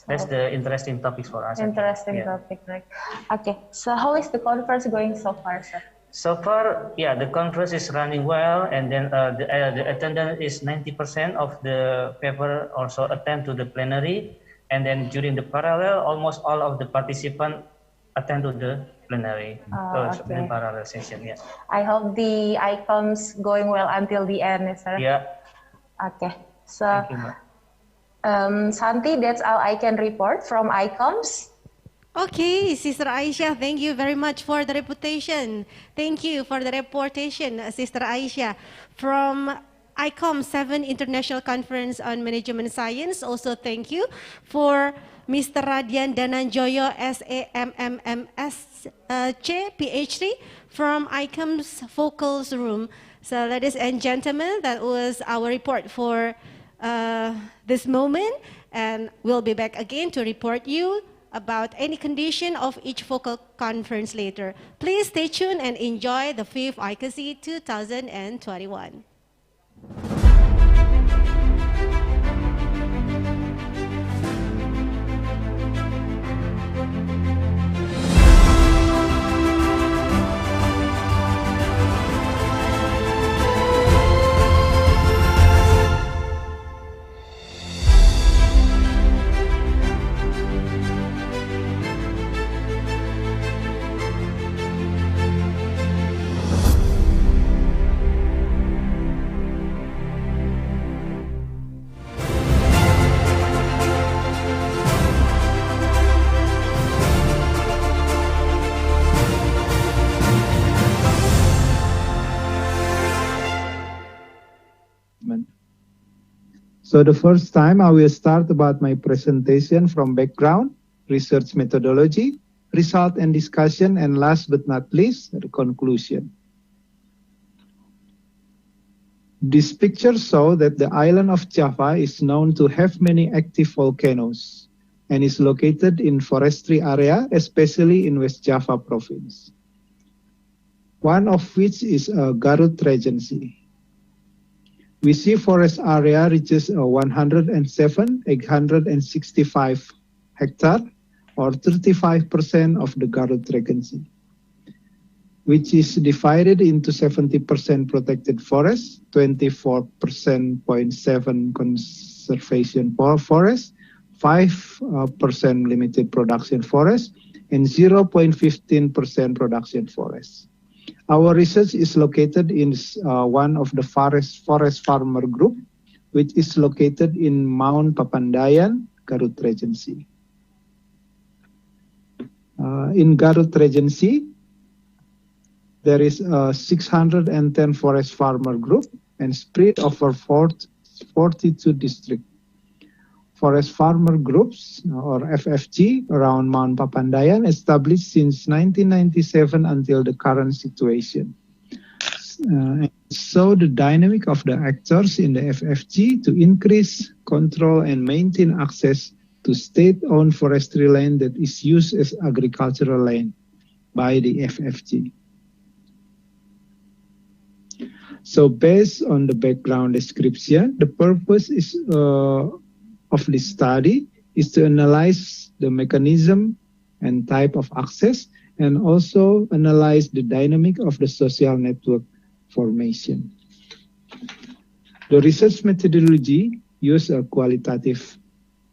That's the interesting topic for us. Interesting topic, right? Okay, so how is the conference going so far, sir? So far, yeah, the conference is running well, and then the attendance is 90% of the paper also attend to the plenary, and then during the parallel, almost all of the participants attend to the plenary. The parallel session, yeah. I hope the ICoMS going well until the end, sir. Yeah. Okay, so. Thank you, Santi, that's all I can report from ICoMS. Okay, Sister Aisha, thank you very much for the reputation. Thank you for the reportation, Sister Aisha. From ICoMS 7 International Conference on Management Science, also thank you for Mr. Radian Dananjoyo, SAMMMSC, PhD, from ICoMS Focus Room. So ladies and gentlemen, that was our report for this moment, and we'll be back again to report you about any condition of each focal conference later. Please stay tuned and enjoy the 5th ICoSI 2021. So the first time I will start about my presentation from background, research methodology, result and discussion, and last but not least, the conclusion. This picture shows that the island of Java is known to have many active volcanoes and is located in forestry area, especially in West Java province. One of which is Garut Regency. We see forest area reaches 107,865 hectares, or 35% of the Garut Regency, which is divided into 70% protected forest, 24.7% conservation forest, 5% limited production forest, and 0.15% production forest. Our research is located in one of the forest farmer group, which is located in Mount Papandayan, Garut Regency. In Garut Regency, there is 610 forest farmer group and spread over 42 districts. Forest farmer groups, or FFG, around Mount Papandayan established since 1997 until the current situation. So the dynamic of the actors in the FFG to increase, control, and maintain access to state-owned forestry land that is used as agricultural land by the FFG. So based on the background description, the purpose is of this study is to analyze the mechanism and type of access and also analyze the dynamic of the social network formation. The research methodology use a qualitative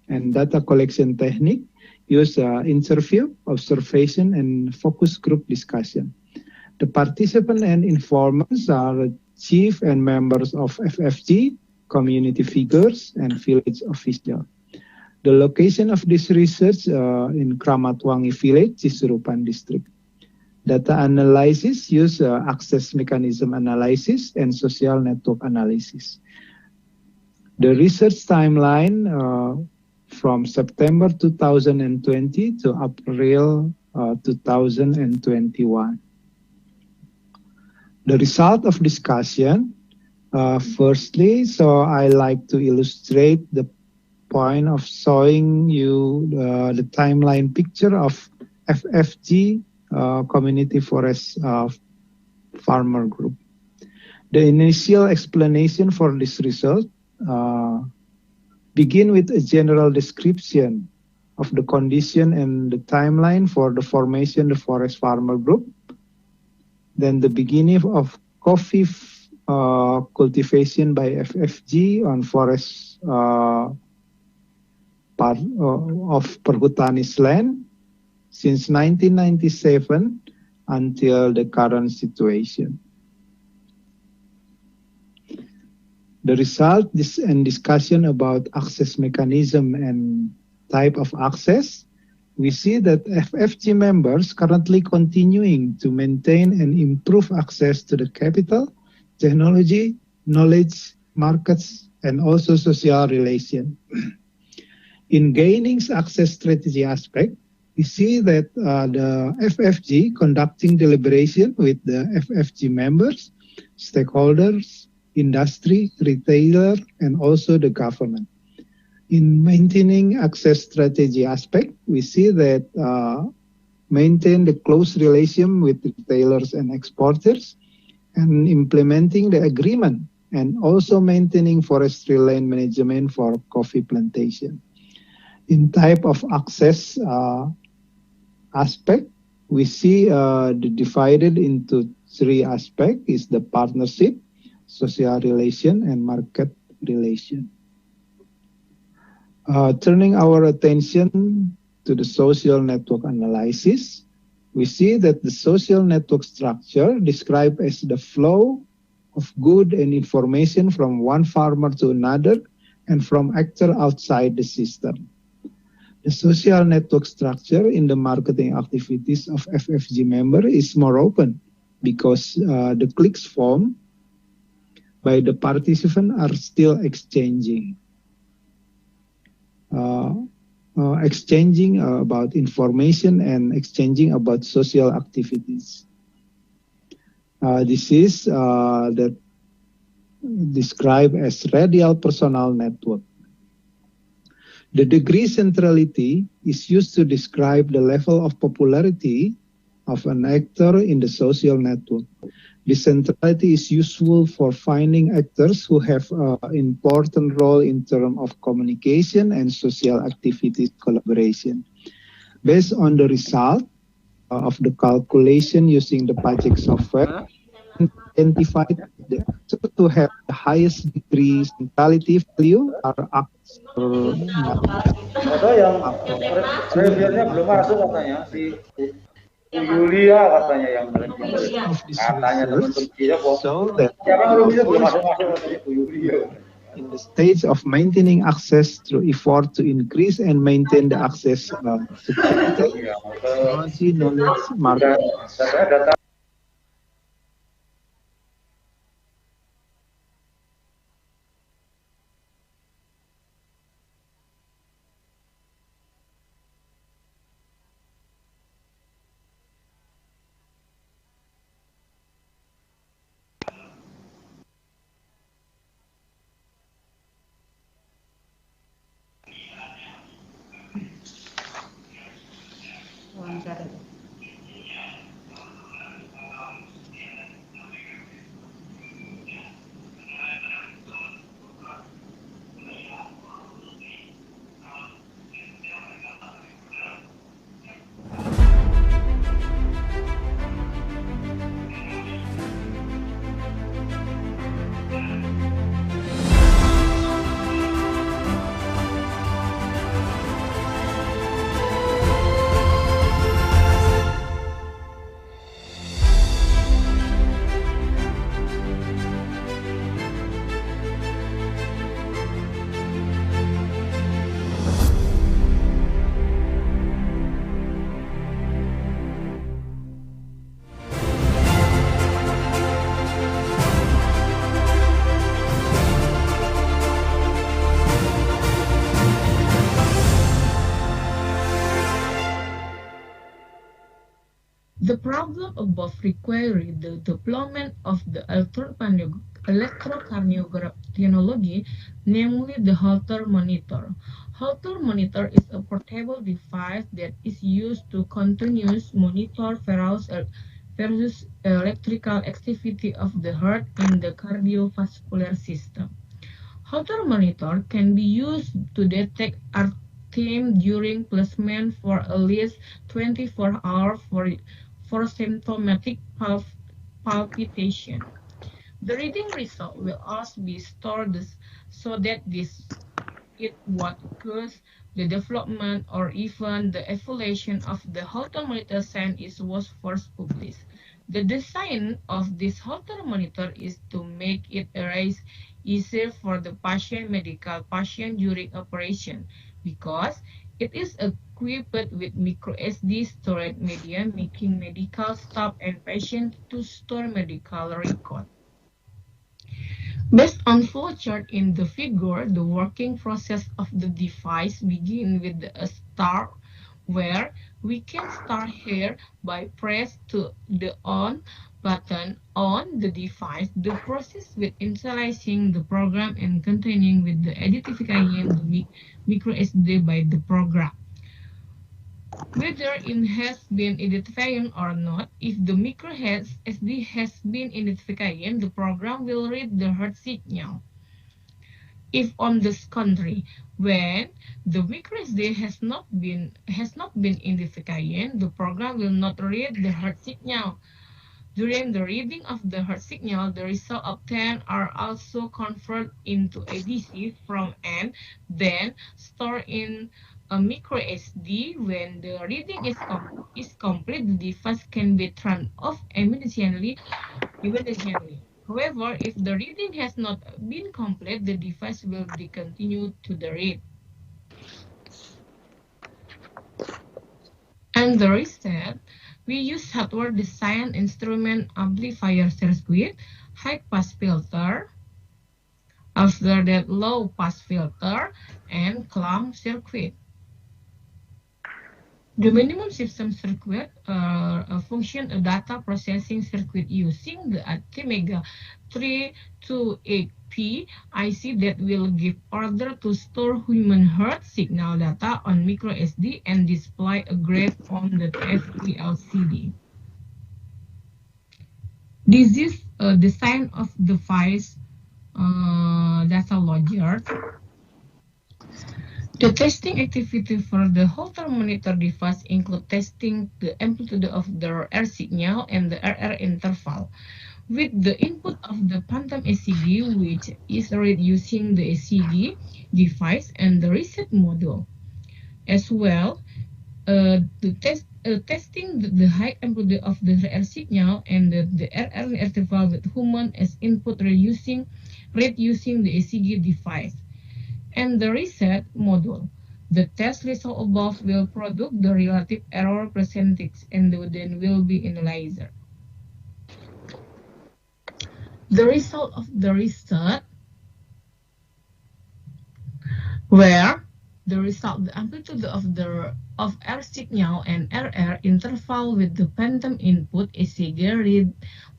and data collection technique, use interview, observation, and focus group discussion. The participants and informants are chief and members of FFG, community figures, and village officials. The location of this research in Kramatwangi village, Cisurupan district. Data analysis use access mechanism analysis and social network analysis. The research timeline from September 2020 to April 2021. The result of discussion, firstly, so I like to illustrate the point of showing you the timeline picture of FFG community forest farmer group. The initial explanation for this result begin with a general description of the condition and the timeline for the formation of the forest farmer group. Then the beginning of coffee cultivation by FFG on forest part of Perhutanis land since 1997 until the current situation. The result and discussion about access mechanism and type of access, we see that FFG members currently continuing to maintain and improve access to the capital, technology, knowledge, markets, and also social relation. In gaining access strategy aspect, we see that the FFG conducting deliberation with the FFG members, stakeholders, industry, retailer, and also the government. In maintaining access strategy aspect, we see that maintain the close relation with retailers and exporters, and implementing the agreement, and also maintaining forestry land management for coffee plantation. In type of access aspect, we see divided into three aspects: is the partnership, social relation, and market relation. Turning our attention to the social network analysis, we see that the social network structure described as the flow of good and information from one farmer to another and from actor outside the system. The social network structure in the marketing activities of FFG member is more open because the clicks formed by the participant are still exchanging. Exchanging about information and exchanging about social activities. This is described as radial personal network. The degree centrality is used to describe the level of popularity of an actor in the social network. This centrality is useful for finding actors who have an important role in terms of communication and social activities collaboration. Based on the result of the calculation using the pajak software, identified the actors who have the highest degree centrality value are actors. Ada yang reviewnya belum masuk katanya si Yulia katanya yang katanya teman-teman dia kok. Siapa reviewnya belum masuk katanya Bu Yulia. In the stage of maintaining access through effort to increase and maintain the access to capital, technology, knowledge, market. The problem above required the development of the electrocardiography, namely the Holter monitor. Holter monitor is a portable device that is used to continuously monitor various electrical activity of the heart and the cardiovascular system. Holter monitor can be used to detect arrhythmia during placement for at least 24 hours for symptomatic palpitation. The reading result will also be stored so that it what occurs, the development or even the evaluation of the Holter monitor science was first published. The design of this Holter monitor is to make it easier for the medical patient during operation because it is equipped with micro SD storage media, making medical staff and patients to store medical record. Based on flowchart in the figure, the working process of the device begins with a start where we can start here by press to the on button on the device. The process with initializing the program and continuing with the identifying the micro SD by the program. Whether it has been identified or not, if the micro SD has been identified, the program will read the heart signal. If on the contrary, when the micro SD has not been identified, the program will not read the heart signal. During the reading of the heart signal, the results obtained are also converted into ADC from and then stored in a micro SD. When the reading is complete, the device can be turned off immediately. However, if the reading has not been complete, the device will be continued to the read. And the reset, we use hardware design instrument amplifier circuit, high pass filter, after that low pass filter, and clamp circuit. The minimum system circuit function a data processing circuit using the Atmega 328P IC that will give order to store human heart signal data on micro SD and display a graph on the TFT LCD. This is a design of device data logger. The testing activity for the Holter monitor device include testing the amplitude of the air signal and the RR interval with the input of the phantom ECG, which is read using the ECG device and the reset module. As well, testing the high amplitude of the air signal and the RR interval with human as input read using the ECG device. And the reset module. The test result above will produce the relative error percentage and then will be analyzed. The result of the reset, where the result, the amplitude of air signal and RR interval with the phantom input ECG read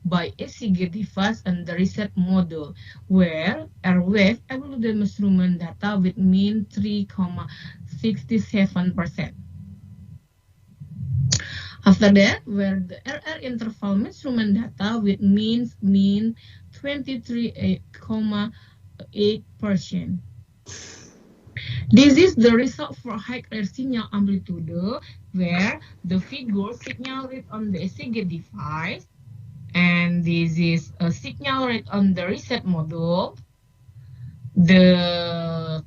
by ECG device and the reset module, where airwave amplitude measurement data with mean 3,67%. After that, where the RR interval measurement data with mean 23.8%. This is the result for high air signal amplitude, where the figure signal read on the ECG device, and this is a signal read on the reset module. The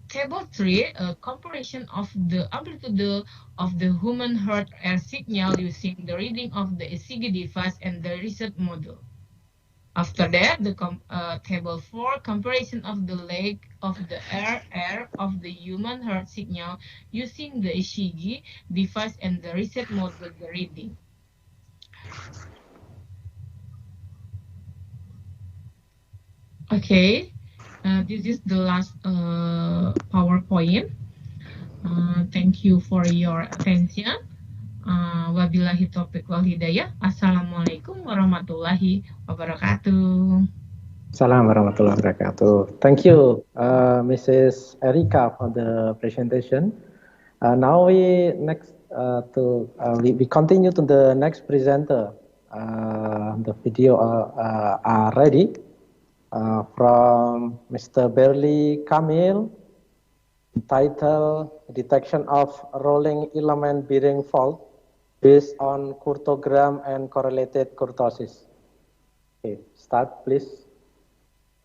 table 3, a comparison of the amplitude of the human heart air signal using the reading of the ECG device and the reset module. After that, the table 4, comparison of the leg of the air of the human heart signal using the ECG device and the reset module the reading. Okay, this is the last PowerPoint. Thank you for your attention. Wabillahi taufiq wal hidayah. Assalamualaikum warahmatullahi wabarakatuh. Assalamualaikum warahmatullahi wabarakatuh. Thank you, Mrs. Erika, for the presentation. Now we continue to the next presenter. The video are ready from Mr. Berli Kamil, titled "Detection of Rolling Element Bearing Fault Based on Kurtogram and Correlated Kurtosis." Okay, start please.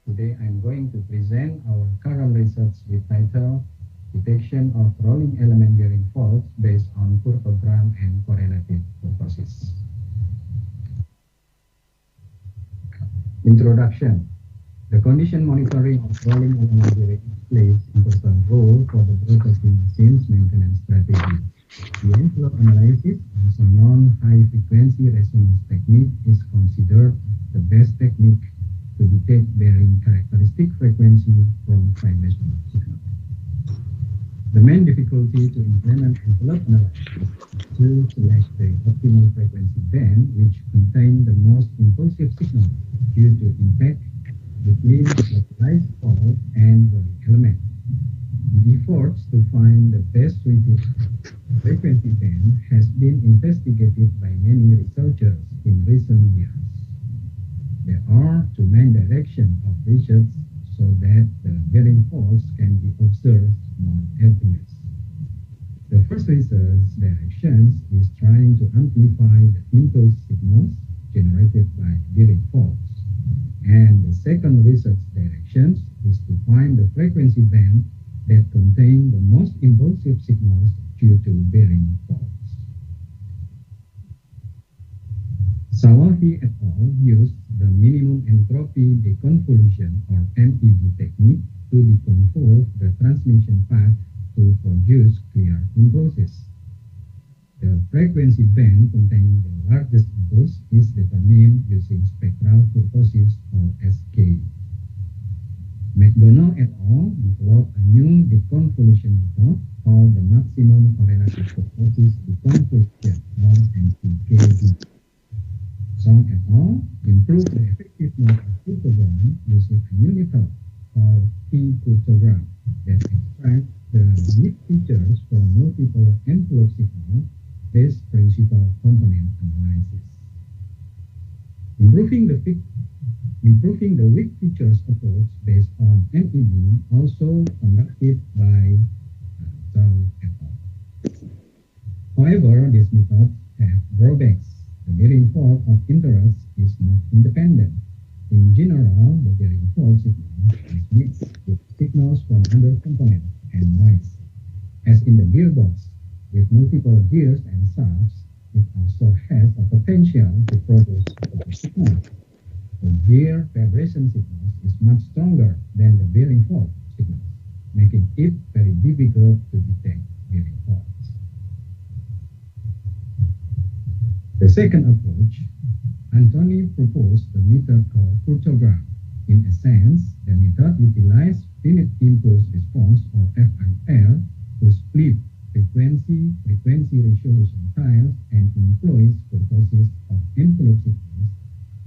Today I'm going to present our current research with title Detection of Rolling Element Bearing Faults Based on Kurtogram and Correlated Kurtosis. Introduction. The condition monitoring of rolling element bearing plays an important role for the broadcasting machine's maintenance strategy. The envelope analysis, also known high frequency resonance technique, is considered the best technique to detect bearing characteristic frequency from vibration signal. The main difficulty to implement envelope analysis is to select the optimal frequency band which contain the most impulsive signal due to impact between localized fault and rolling element. The efforts to find the best suited frequency band has been investigated by many researchers in recent years. There are two main directions of research so that the bearing faults can be observed more obvious. The first research direction is trying to amplify the impulse signals generated by bearing faults. And the second research direction is to find the frequency band that contain the most impulsive signals due to bearing faults. Sawahi et al. Used the minimum entropy deconvolution or MED technique to deconvolve the transmission path to produce clear impulses. The frequency band containing the largest impulse is determined using spectral kurtosis or SK. McDonald et al. Developed a new deconvolution method called the maximum correlative kurtosis deconvolution or MCKD. Song et al. Improved the effectiveness of kurtogram using a new method called T-kurtogram that extracts the weak features from multiple envelope signals based principal component analysis. Improving the weak features approach based on MED also conducted by Zhao et al. However, these methods have drawbacks. The bearing fault of interest is not independent. In general, the bearing fault signal is mixed with signals from other components and noise. As in the gearbox, with multiple gears and shafts, it also has a potential to produce a signal. The gear vibration signals is much stronger than the bearing fault signals, making it very difficult to detect bearing faults. The second approach, Anthony proposed the method called kurtogram. In a sense, the method utilizes finite impulse response or FIR to split frequency resolution tiles and employs kurtosis of envelope signals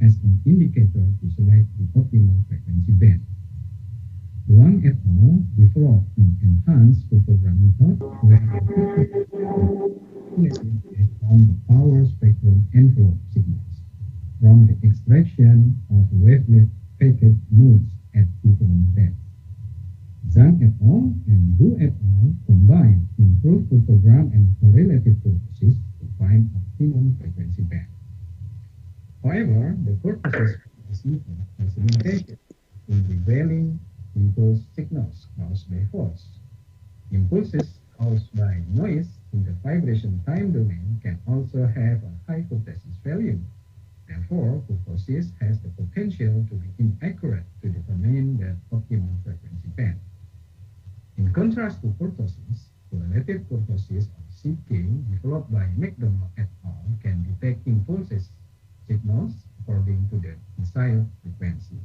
as an indicator to select the optimal frequency band. Wang et al. Developed an enhanced kurtogram method where based on the power spectrum envelope signals from the extraction of wavelet packet nodes at 2 ohm depth. Zhang et al. And Gu et al. Combined improved kurtogram and correlated kurtosis to find optimum frequency band. However, the kurtosis method has limitations in revealing impulse signals caused by faults. Impulses caused by noise in the vibration time domain can also have a high kurtosis value. Therefore, kurtosis has the potential to be inaccurate to determine the optimal frequency band. In contrast to kurtosis, correlated kurtosis or CK developed by McDonald et al. Can detect impulses signals according to the desired frequency.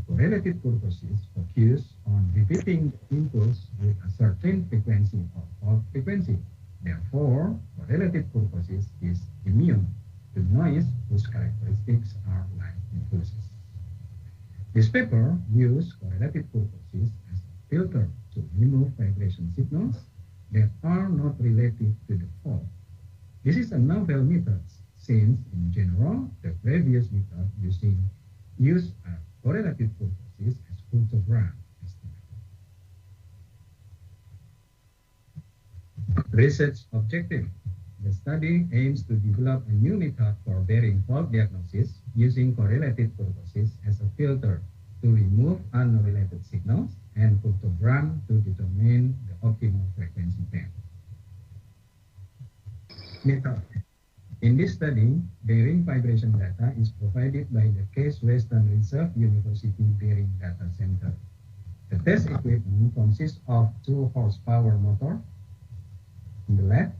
Correlated kurtosis focus on repeating the impulse with a certain frequency or fault frequency. Therefore, correlated kurtosis immune to noise whose characteristics are like impulses. This paper used correlative purposes as a filter to remove vibration signals that are not related to the fault. This is a novel method since, in general, the previous method used correlative purposes as photogram estimate. Research objective. The study aims to develop a new method for bearing fault diagnosis using correlative purposes as a filter to remove unrelated signals and photogram to determine the optimal frequency band. Method. In this study, bearing vibration data is provided by the Case Western Reserve University Bearing Data Center. The test equipment consists of 2 horsepower motor on the left,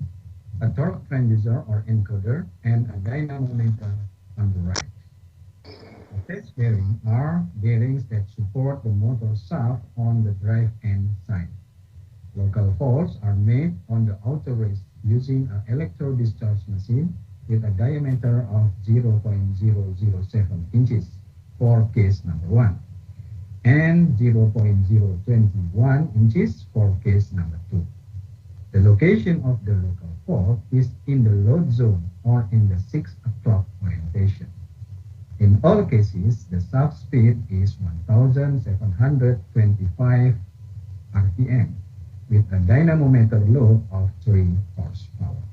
a torque transducer or encoder, and a dynamometer on the right. The test bearings are bearings that support the motor shaft on the drive end side. Local faults are made on the outer race using an electro-discharge machine with a diameter of 0.007 inches for case number 1 and 0.021 inches for case number 2. The location of the local fault is in the load zone or in the 6 o'clock orientation. In all cases, the shaft speed is 1,725 RPM with a dynamometer load of 3 horsepower.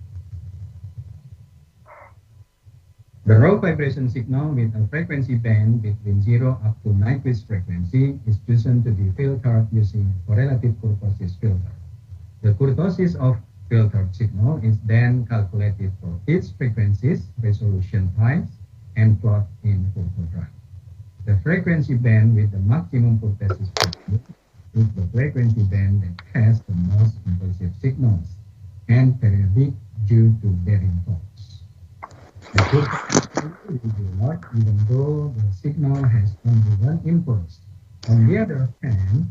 The raw vibration signal with a frequency band between 0 up to Nyquist frequency is chosen to be filtered using correlative purposes filter. The kurtosis of filtered signal is then calculated for its frequencies, resolution types, and plot in photogram. The frequency band with the maximum kurtosis is the frequency band that has the most impulsive signals and periodic due to bearing faults. The kurtosis will be large even though the signal has only one impulse. On the other hand,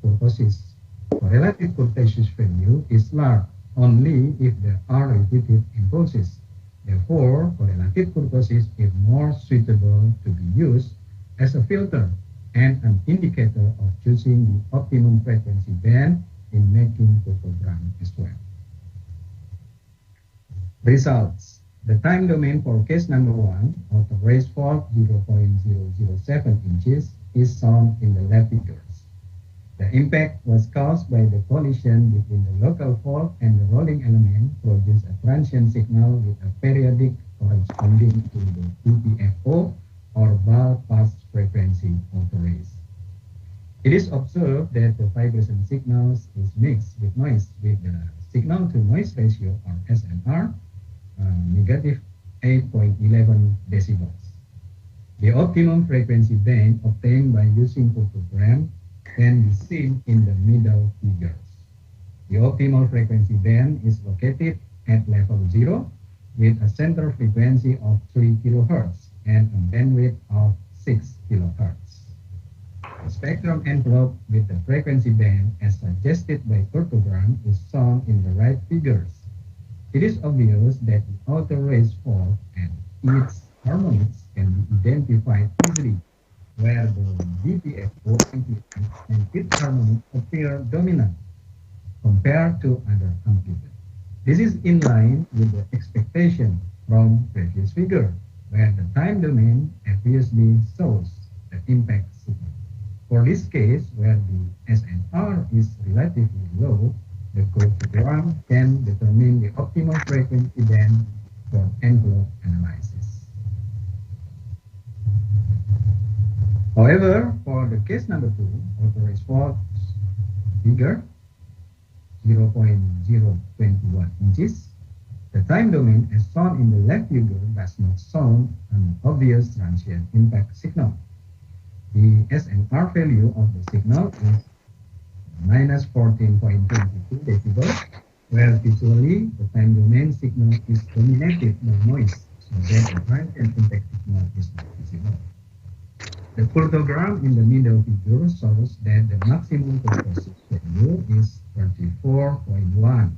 correlative kurtosis value is large only if there are repeated impulses. Therefore, correlative kurtosis is more suitable to be used as a filter and an indicator of choosing the optimum frequency band in making photogram as well. Results. The time domain for case number 1, auto race fault 0.007 inches, is shown in the left figures. The impact was caused by the collision between the local fault and the rolling element, produced a transient signal with a periodic corresponding to the BPFO or ball pass frequency auto race. It is observed that the vibration signals is mixed with noise with the signal to noise ratio or SNR negative 8.11 decibels. The optimum frequency band obtained by using photogram can be seen in the middle figures. The optimal frequency band is located at level 0 with a center frequency of 3 kHz and a bandwidth of 6 kHz. The spectrum envelope with the frequency band as suggested by photogram is shown in the right figures. It is obvious that the outer race fault and its harmonics can be identified easily, where the BPFO amplitude and its harmonic appear dominant compared to other amplitude. This is in line with the expectation from previous figure, where the time domain obviously shows the impact signal. For this case, where the SNR is relatively low, the photogram can determine the optimal frequency band for envelope analysis. However, for the case number 2, auto race fault bigger, 0.021 inches, the time domain as shown in the left figure does not show an obvious transient impact signal. The SNR value of the signal is minus 14.22 decibels, where visually the time domain signal is dominated by noise, so that the transient impact signal is not visible. The photogram in the middle figure shows that the maximum purpose value is 34.1,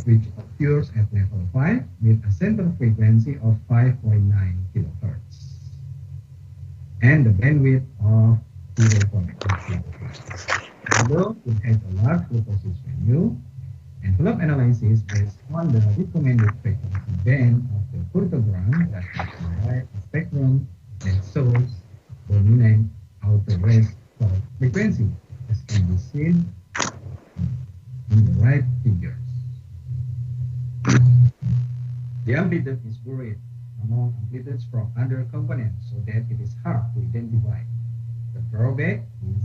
which occurs at level 5 with a center frequency of 5.9 kilohertz and the bandwidth of 0.8 kilohertz. Although it has a large purposes value, envelope analysis based on the recommended frequency band of the photogram that provide a spectrum that shows dominant outer rest of frequency, as can be seen in the right figures. The amplitude is buried among amplitudes from other components so that it is hard to identify. The drawback is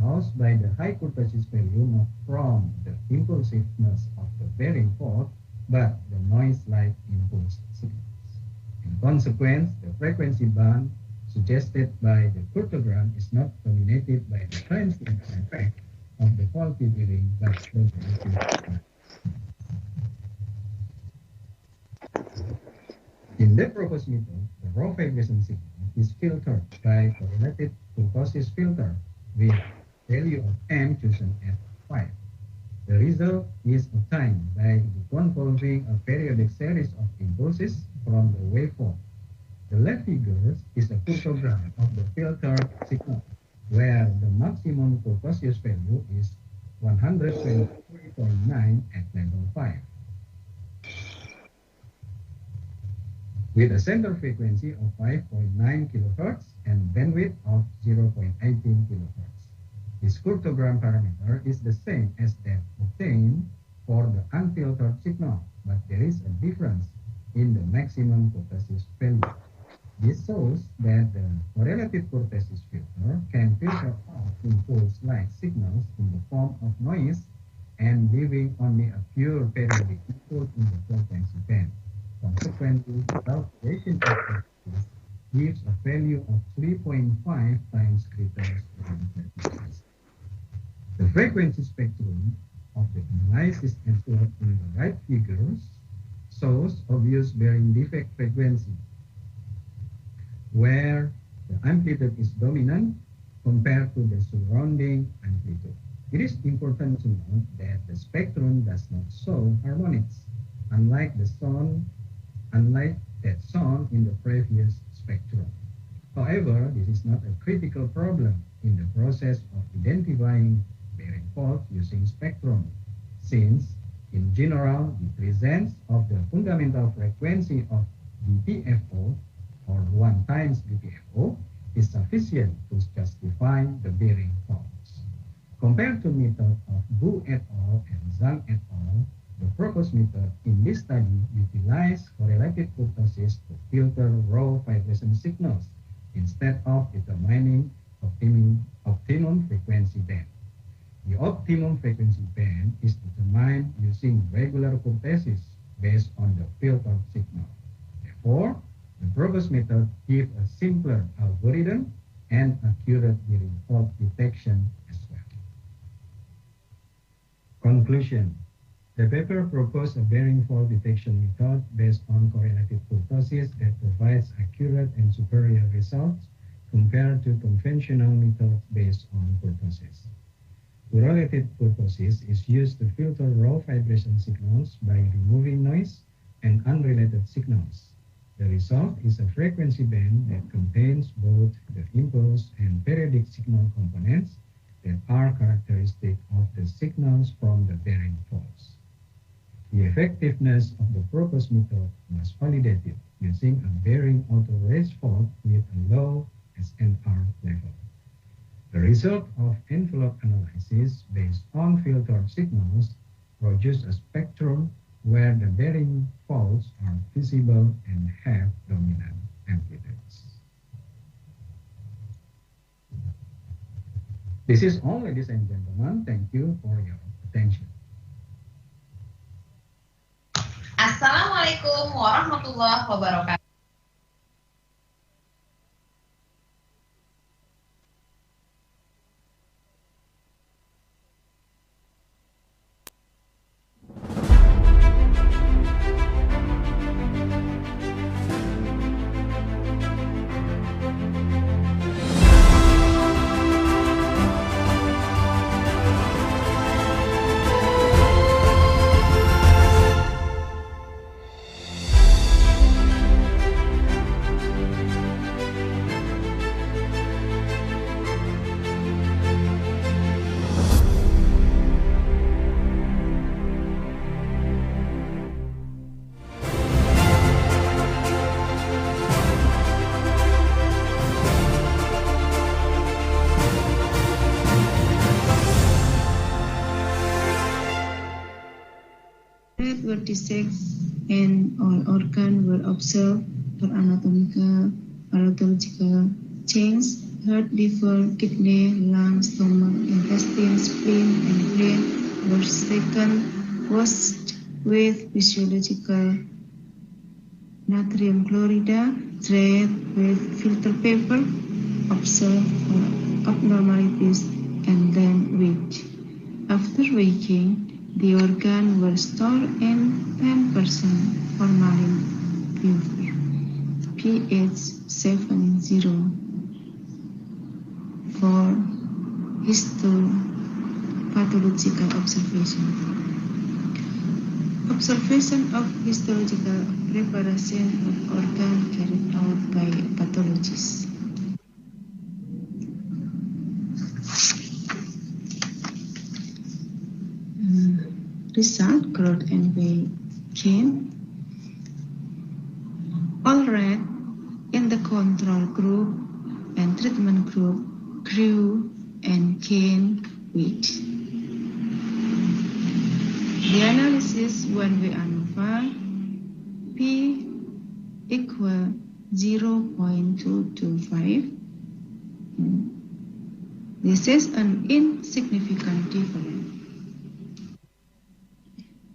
caused by the high kurtosis value not from the impulsiveness of the bearing fault, but the noise-like impulse signals. In consequence, the frequency band suggested by the kurtogram is not dominated by the transient effect of the faulty bearing, but dominated. In the proposed method, the raw vibration signal is filtered by correlated kurtosis filter with value of M chosen at 5. The result is obtained by deconvolving a periodic series of impulses from the waveform. The left figure is a kurtogram of the filtered signal, where the maximum kurtosis value is 123.9 at level 5. With a center frequency of 5.9 kHz and bandwidth of 0.18 kHz. This kurtogram parameter is the same as that obtained for the unfiltered signal, but there is a difference in the maximum kurtosis value. This shows that the correlated kurtosis filter can filter out impulse-like signals in the form of noise and leaving only a pure periodic input in the frequency band. Consequently, calculation of this gives a value of 3.5 times greater than frequency. The frequency spectrum of the analysis enveloped in the right figures shows obvious bearing defect frequency, where the amplitude is dominant compared to the surrounding amplitude. It is important to note that the spectrum does not show harmonics, unlike that shown in the previous spectrum. However, this is not a critical problem in the process of identifying bearing fault using spectrum, since in general the presence of the fundamental frequency of BPFO or 1 times BPFO is sufficient to justify the bearing faults. Compared to method of Wu et al. And Zhang et al., the proposed method in this study utilized correlated kurtosis to filter raw vibration signals instead of determining optimum frequency band. The optimum frequency band is determined using regular kurtosis based on the filtered signal. Therefore, the proposed method gives a simpler algorithm and accurate bearing fault detection as well. Conclusion. The paper proposed a bearing fault detection method based on correlated kurtosis that provides accurate and superior results compared to conventional methods based on kurtosis. Correlated kurtosis is used to filter raw vibration signals by removing noise and unrelated signals. The result is a frequency band that contains both the impulse and periodic signal components that are characteristic of the signals from the bearing faults. The effectiveness of the proposed method was validated using a bearing auto-raise fault with a low SNR level. The result of envelope analysis based on filtered signals produced a spectrum where the bearing faults are visible and have dominant amplitudes. This is all, ladies and gentlemen. Thank you for your attention. Assalamualaikum warahmatullahi wabarakatuh. 46 and all organs were observed for anatomical, pathological change. Heart, liver, kidney, lung, stomach, intestine, spleen, and brain were washed with physiological natrium chloride, dried with filter paper, observed for abnormalities, and then weighed. After weighing, the organs were stored in 10% formalin pure, pH 7.0 for histopathological observation. Observation of histological preparation of organ carried out by pathologists. Result, growth and weight gain. All red in the control group and treatment group grew and gained weight. The analysis when we ANOVA P equal 0.225. This is an insignificant difference.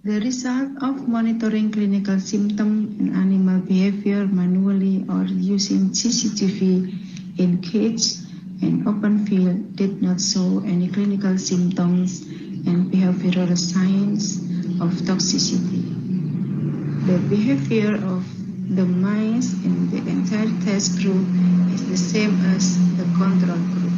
The result of monitoring clinical symptoms and animal behavior manually or using CCTV in cage and open field did not show any clinical symptoms and behavioral signs of toxicity. The behavior of the mice in the entire test group is the same as the control group.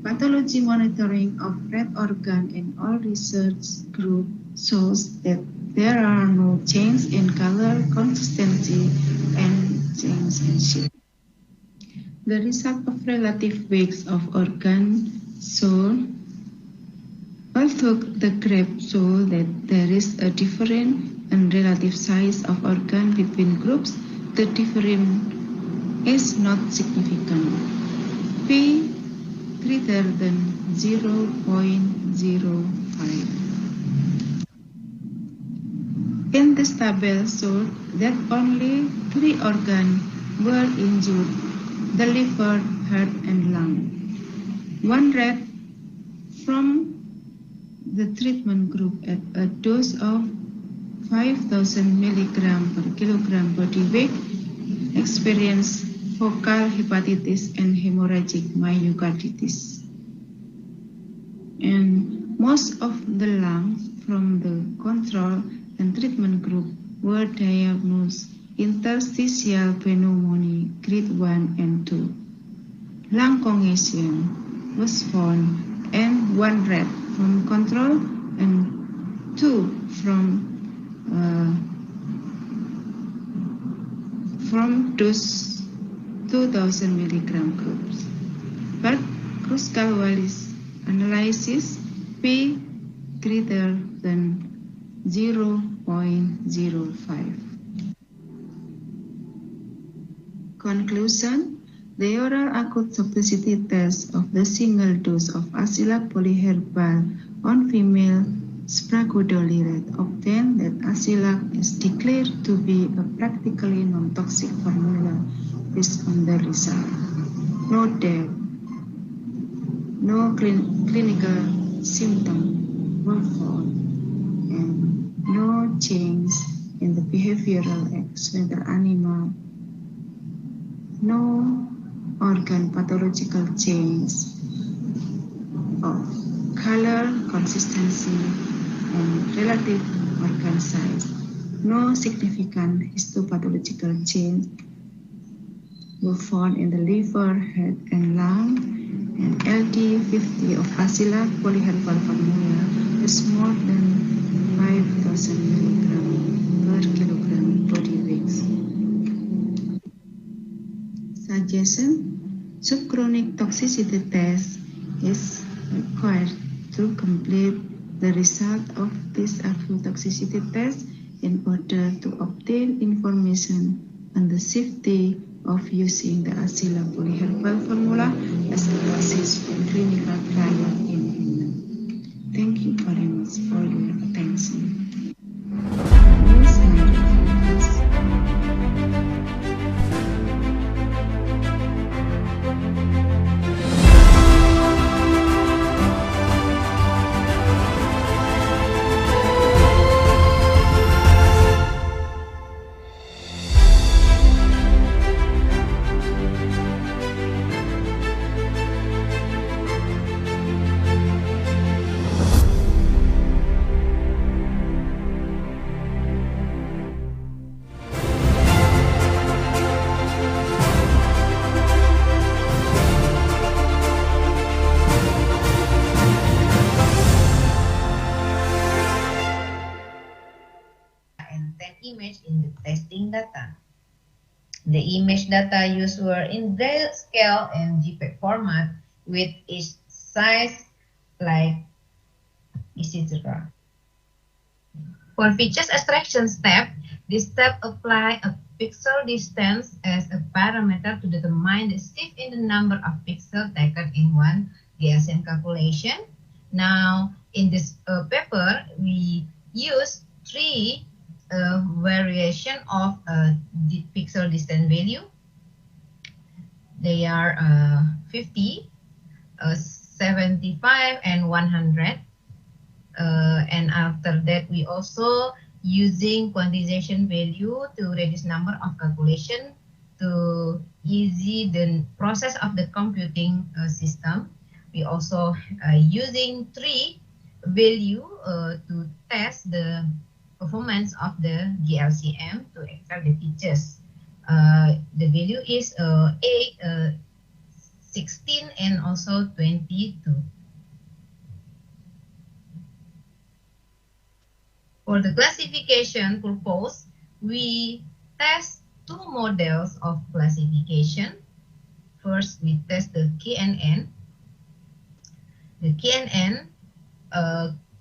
Pathology monitoring of rat organ in all research group shows that there are no change in color, consistency, and change in shape. The result of relative weights of organ shown, although the graph show that there is a difference in relative size of organ between groups, the difference is not significant. P greater than 0.05. In this table showed that only 3 organs were injured: the liver, heart, and lung. One rat from the treatment group at a dose of 5,000 milligrams per kilogram body weight experienced focal hepatitis and hemorrhagic myocarditis. And most of the lungs from the control and treatment group were diagnosed interstitial pneumonia grade 1 and 2. Lung congestion was found in 1 rat from control and 2 from dose 2,000 milligram groups. But cross-Galvalis analysis P greater than 0.05. Conclusion: the oral acute toxicity test of the single dose of Acylac polyherbal on female spraguedolia rat obtained that Acylac is declared to be a practically non-toxic formula based on the result. No death, no clinical symptoms were found, and no change in the behavioral experimental animal, no organ pathological change of color, consistency, and relative organ size, no significant histopathological change were found in the liver, heart, and lung, and LD50 of Acylac polyherbal formula is more than 5,000 milligrams per kilogram body weight. Suggestion: subchronic toxicity test is required to complete the result of this acute toxicity test in order to obtain information on the safety of using the Acylac polyherbal formula as a basis for clinical trial in human. Thank you very much for your attention. Here's my reference. And 10 image in the testing data. The image data used were in grayscale and JPEG format with each size like etc. For features extraction step, this step apply a pixel distance as a parameter to determine the shift in the number of pixels taken in one Gaussian calculation. Now, in this paper, we use three variation of the pixel distance value. They are 50, 75, and 100. And after that, we also using quantization value to reduce number of calculation to easy the process of the computing system. We also using three value to test the performance of the GLCM to extract the features. The value is 8, 16, and also 22. For the classification purpose, we test two models of classification. First, we test the KNN. The KNN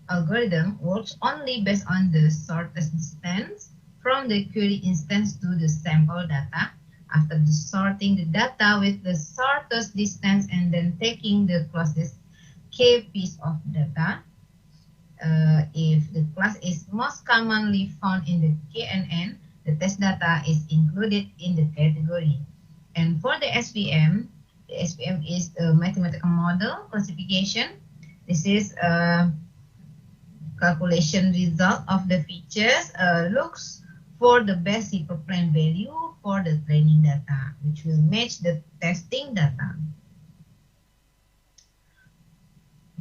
algorithm works only based on the shortest distance from the query instance to the sample data. After the sorting the data with the shortest distance and then taking the closest K piece of data, if the class is most commonly found in the KNN, the test data is included in the category. And for the SVM, the SVM is a mathematical model classification. This is a calculation result of the features, looks for the best hyperplane value for the training data, which will match the testing data.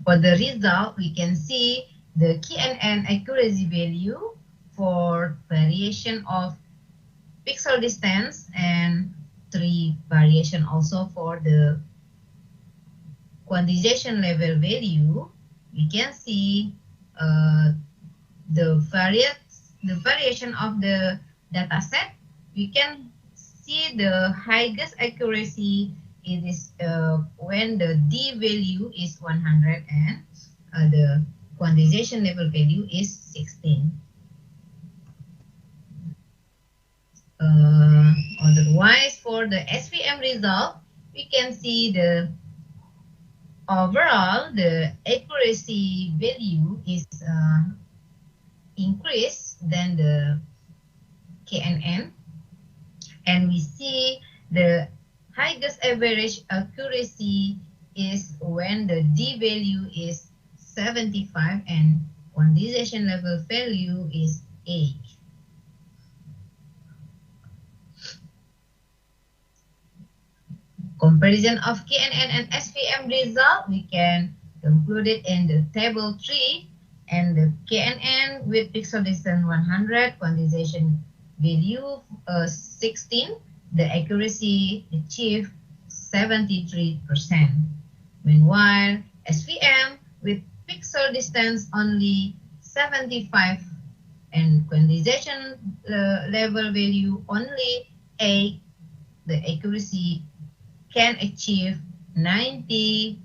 For the result, we can see the KNN accuracy value for variation of pixel distance and 3 variation also for the quantization level value. We can see the variation of the data set. We can see the highest accuracy is when the D value is 100 and the quantization level value is 16. Otherwise, for the SVM result, we can see the overall the accuracy value is increased than the KNN, and we see the highest average accuracy is when the D value is 75 and quantization level value is 8. Comparison of KNN and SVM result, we can conclude it in the table 3, and the KNN with pixel distance 100, quantization value 16, the accuracy achieved 73%. Meanwhile, SVM with pixel distance only 75 and quantization level value only 8, the accuracy can achieve 90%.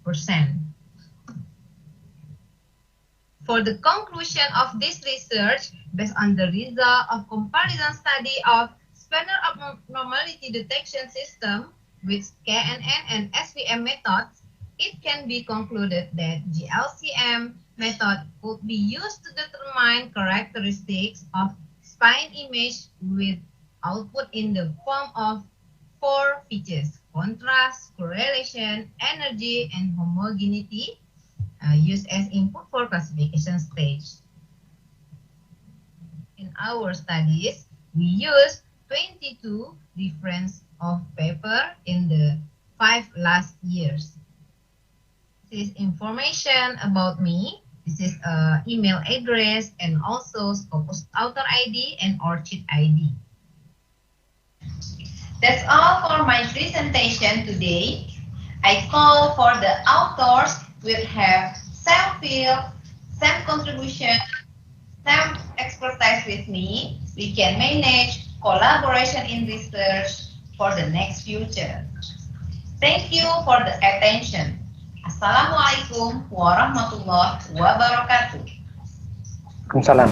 For the conclusion of this research, based on the result of comparison study of spanner abnormality detection system with KNN and SVM methods, it can be concluded that GLCM method could be used to determine characteristics of spine image with output in the form of 4 features: contrast, correlation, energy, and homogeneity, used as input for classification stage. In our studies, we use 22 difference of paper in the 5 last years. This is information about me. This is email address and also Scopus author ID and ORCID ID. That's all for my presentation today. I call for the authors will have same field, same contribution, same expertise with me. We can manage collaboration in research for the next future. Thank you for the attention. Assalamualaikum warahmatullahi wabarakatuh. Waalaikumsalam.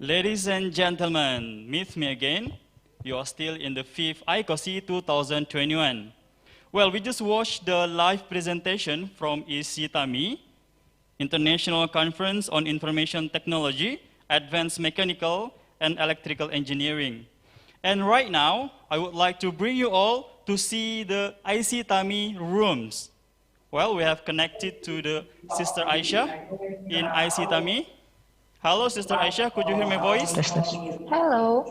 Ladies and gentlemen, meet me again. You are still in the 5th ICoSI 2021. Well, we just watched the live presentation from ICTAMI, International Conference on Information Technology, Advanced Mechanical and Electrical Engineering. And right now, I would like to bring you all to see the ICTAMI rooms. Well, we have connected to the Sister Aisha in ICTAMI. Hello, Sister Aisha, could you hear my voice? Hello.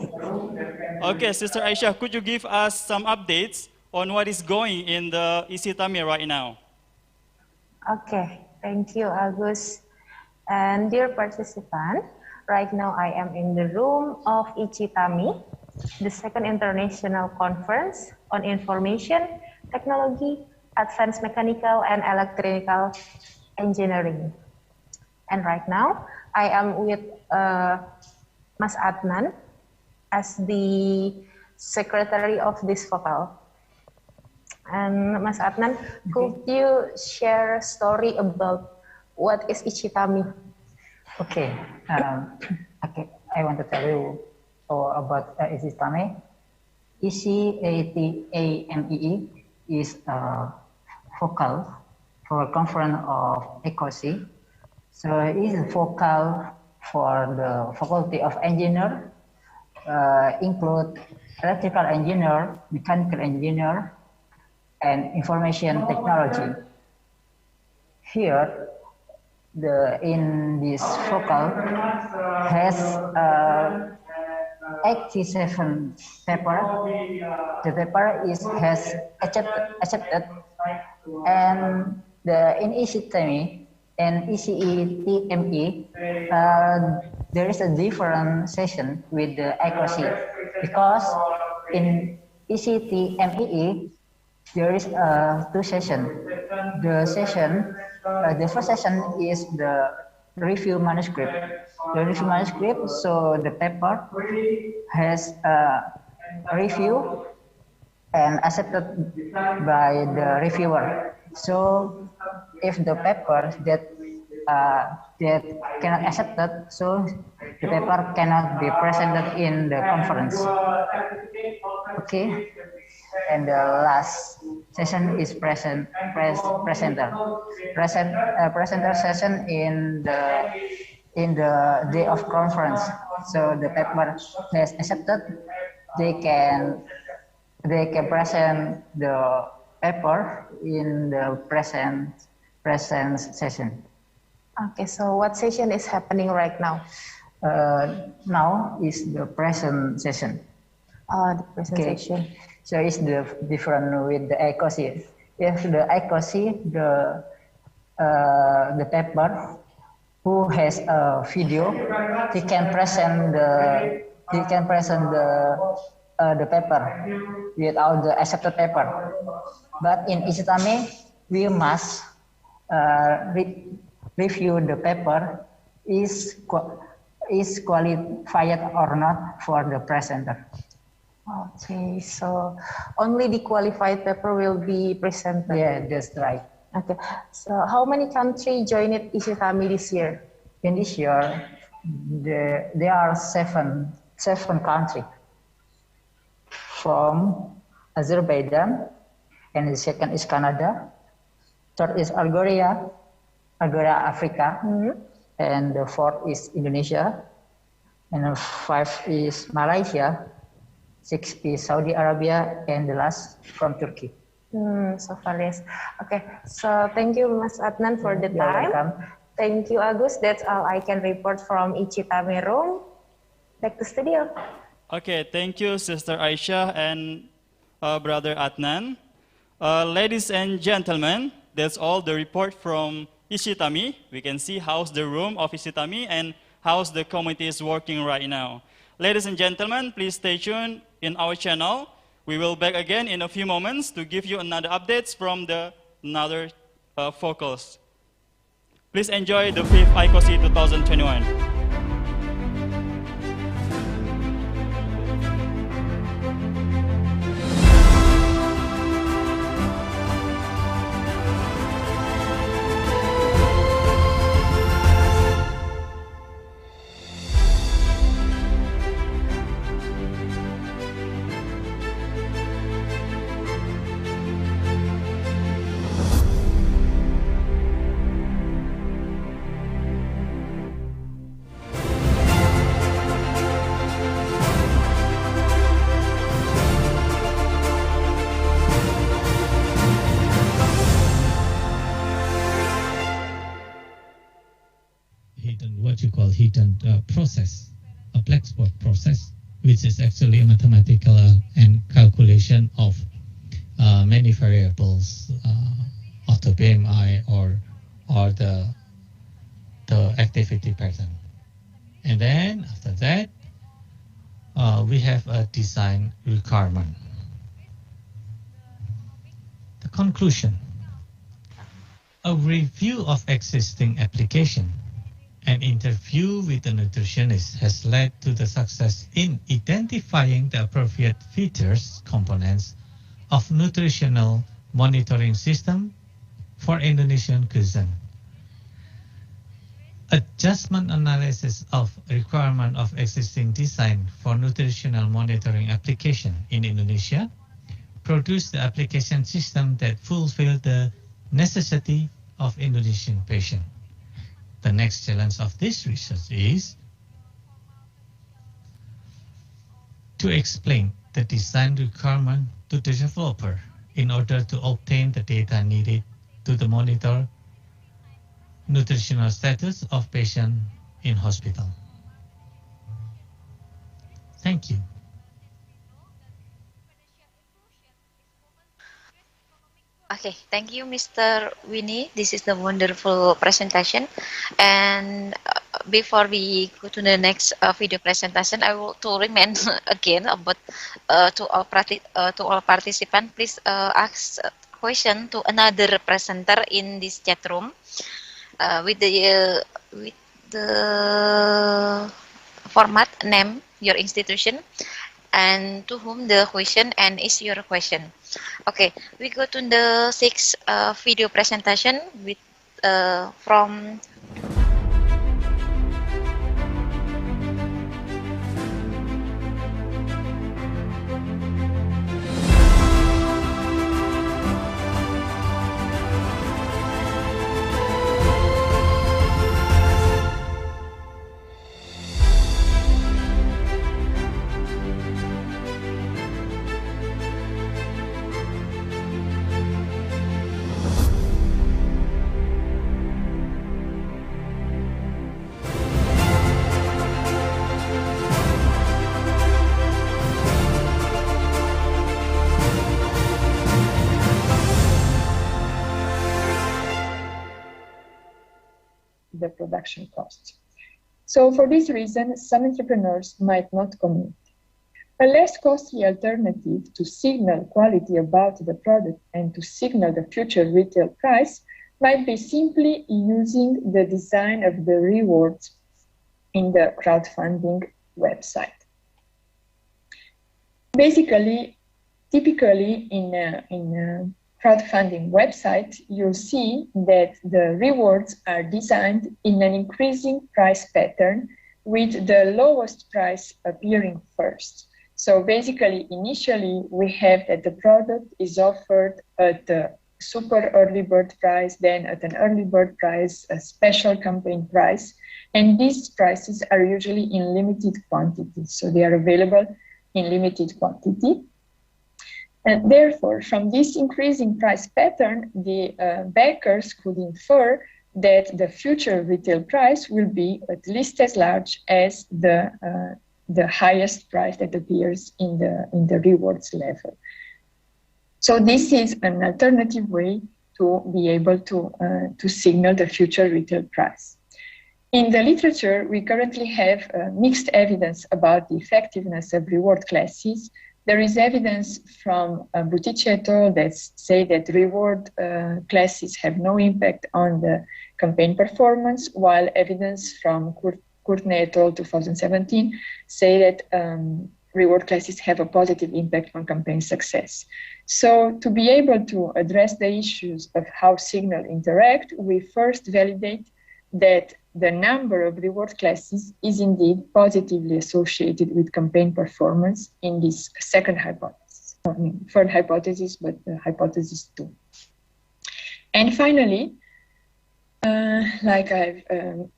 Okay, Sister Aisha, could you give us some updates on what is going in the ICTAMI right now? Okay, thank you, Agus. And dear participant, right now I am in the room of ICTAMI, the second international conference on information technology, advanced mechanical and electrical engineering. And right now, I am with Mas Adnan as the secretary of this vocal. And Mas Adnan, could you share a story about what is ICTAMI? Okay, I want to tell you about ICTAMI. ICATAMEE is a vocal for conference of ICoSI. So it is a vocal for the Faculty of Engineer, include electrical engineer, mechanical engineer, and information technology. here, in this focal has 87 paper. The paper has accepted, and in ECTME and ECE-TME, there is a different session with the ICoSI, because in ECT-MEE there is two sessions. The first session is the review manuscript. The review manuscript, so the paper has review and accepted by the reviewer. So if the paper that cannot accepted, so the paper cannot be presented in the conference. Okay, and the last session is presenter session in the day of conference. So the paper has accepted, they can present the paper in the present session. Okay, so what session is happening right now? Now is the present session. The present session. So it's different with the ICoSI. If the ICoSI, the paper who has a video, he can present the paper without the accepted paper. But in ECTME, we must review the paper is qualified or not for the presenter. Okay, so only the qualified paper will be presented. Yeah, that's right. Okay, so how many countries joined ECTME this year? In this year, there are seven countries from Azerbaijan, and the second is Canada, third is Algeria, Africa, and the fourth is Indonesia, and the fifth is Malaysia, sixth is Saudi Arabia, and the last from Turkey. So far, yes. Okay, so thank you, Mas Adnan, for the time. Welcome. Thank you, Agus. That's all I can report from ECTME room. Back to studio. Okay, thank you, Sister Aisha and Brother Adnan. Ladies and gentlemen, that's all the report from ECTME. We can see how's the room of ECTME and how's the committee is working right now. Ladies and gentlemen, please stay tuned in our channel. We will back again in a few moments to give you another updates from another focus. Please enjoy the 5th ICoSI 2021. hidden process, a black spot process, which is actually a mathematical and calculation of many variables of the BMI or the activity pattern. And then after that, we have a design requirement. The conclusion. A review of existing application and interview with the nutritionist has led to the success in identifying the appropriate features, components of nutritional monitoring system for Indonesian cuisine. Adjustment analysis of requirement of existing design for nutritional monitoring application in Indonesia produced the application system that fulfill the necessity of Indonesian patient. The next challenge of this research is to explain the design requirement to the developer in order to obtain the data needed to the monitor nutritional status of patient in hospital. Thank you. Okay, thank you, Mr. Winnie. This is the wonderful presentation. And before we go to the next video presentation, I want to remind again about to all participants. Please ask question to another presenter in this chat room with the format name, your institution, and to whom the question and is your question. Okay, we go to the sixth video presentation with from the production costs. So for this reason, some entrepreneurs might not commit. A less costly alternative to signal quality about the product and to signal the future retail price might be simply using the design of the rewards in the crowdfunding website. Basically, typically in a crowdfunding website, you'll see that the rewards are designed in an increasing price pattern with the lowest price appearing first. So basically, initially, we have that the product is offered at a super early bird price, then at an early bird price, a special campaign price. And these prices are usually in limited quantity. So they are available in limited quantity. And therefore, from this increasing price pattern, the backers could infer that the future retail price will be at least as large as the highest price that appears in the rewards level. So this is an alternative way to be able to signal the future retail price. In the literature, we currently have mixed evidence about the effectiveness of reward classes. There is evidence from Buttigieg et al. That say that reward classes have no impact on the campaign performance, while evidence from Courtney et al. 2017 say that reward classes have a positive impact on campaign success. So to be able to address the issues of how signals interact, we first validate that the number of reward classes is indeed positively associated with campaign performance in this second hypothesis. I mean, third hypothesis, but hypothesis 2. And finally, like I've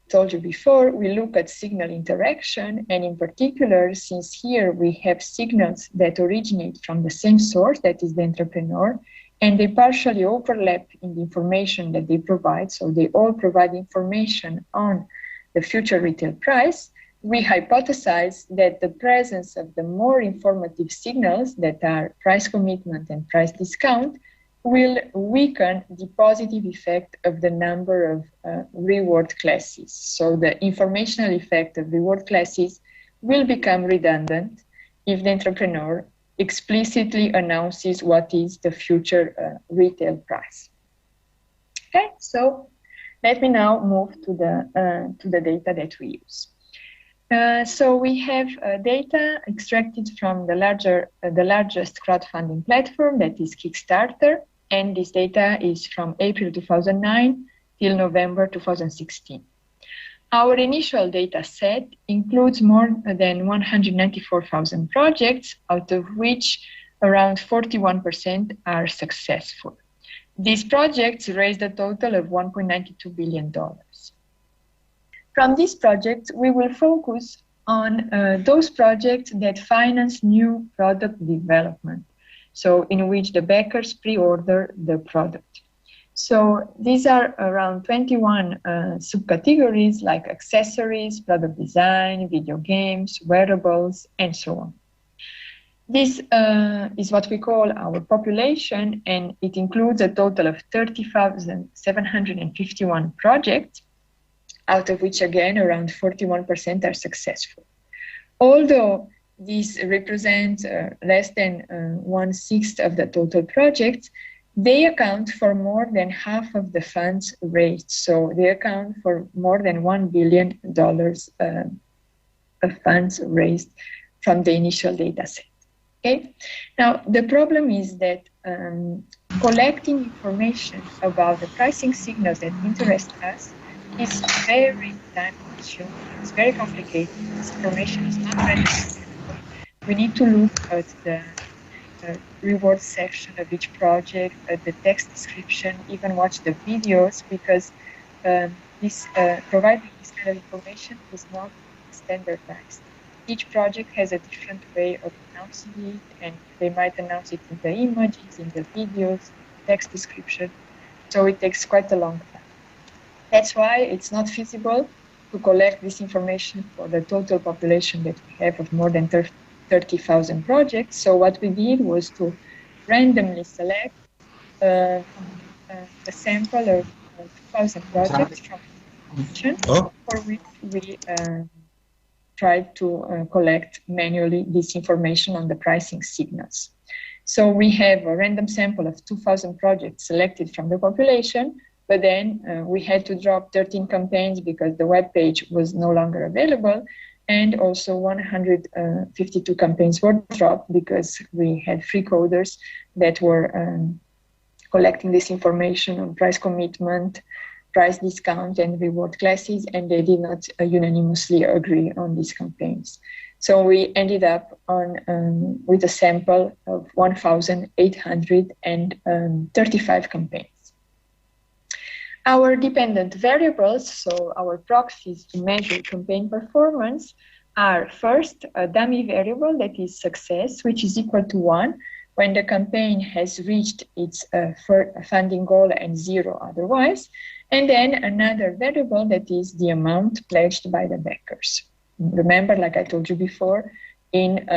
told you before, we look at signal interaction, and in particular, since here we have signals that originate from the same source, that is the entrepreneur, and they partially overlap in the information that they provide, so they all provide information on the future retail price, we hypothesize that the presence of the more informative signals that are price commitment and price discount will weaken the positive effect of the number of reward classes. So the informational effect of reward classes will become redundant if the entrepreneur explicitly announces what is the future retail price. Okay, so let me now move to the data that we use. So we have data extracted from the largest crowdfunding platform, that is Kickstarter, and this data is from April 2009 till November 2016. Our initial data set includes more than 194,000 projects, out of which around 41% are successful. These projects raised a total of $1.92 billion. From these projects, we will focus on those projects that finance new product development, so in which the backers pre-order the product. So these are around 21 subcategories like accessories, product design, video games, wearables, and so on. This is what we call our population, and it includes a total of 30,751 projects, out of which, again, around 41% are successful. Although this represents less than 1/6 of the total projects, they account for more than half of the funds raised. So they account for more than $1 billion of funds raised from the initial data set. Okay. Now, the problem is that collecting information about the pricing signals that interest us is very time-consuming. It's very complicated. This information is not ready. We need to look at the reward section of each project, at the text description, even watch the videos, because providing this kind of information is not standardized. Each project has a different way of announcing it, and they might announce it in the images, in the videos, text description. So it takes quite a long time. That's why it's not feasible to collect this information for the total population that we have of more than 30,000 projects. So what we did was to randomly select a sample of 2,000 projects from the region, for which we tried to collect manually this information on the pricing signals. So we have a random sample of 2,000 projects selected from the population, but then we had to drop 13 campaigns because the web page was no longer available, and also 152 campaigns were dropped because we had free coders that were collecting this information on price commitment, price discount, and reward classes, and they did not unanimously agree on these campaigns. So we ended up with a sample of 1,835 campaigns. Our dependent variables, so our proxies to measure campaign performance, are first a dummy variable that is success, which is equal to 1 when the campaign has reached its funding goal and 0 otherwise, and then another variable that is the amount pledged by the backers. Remember, like I told you before, in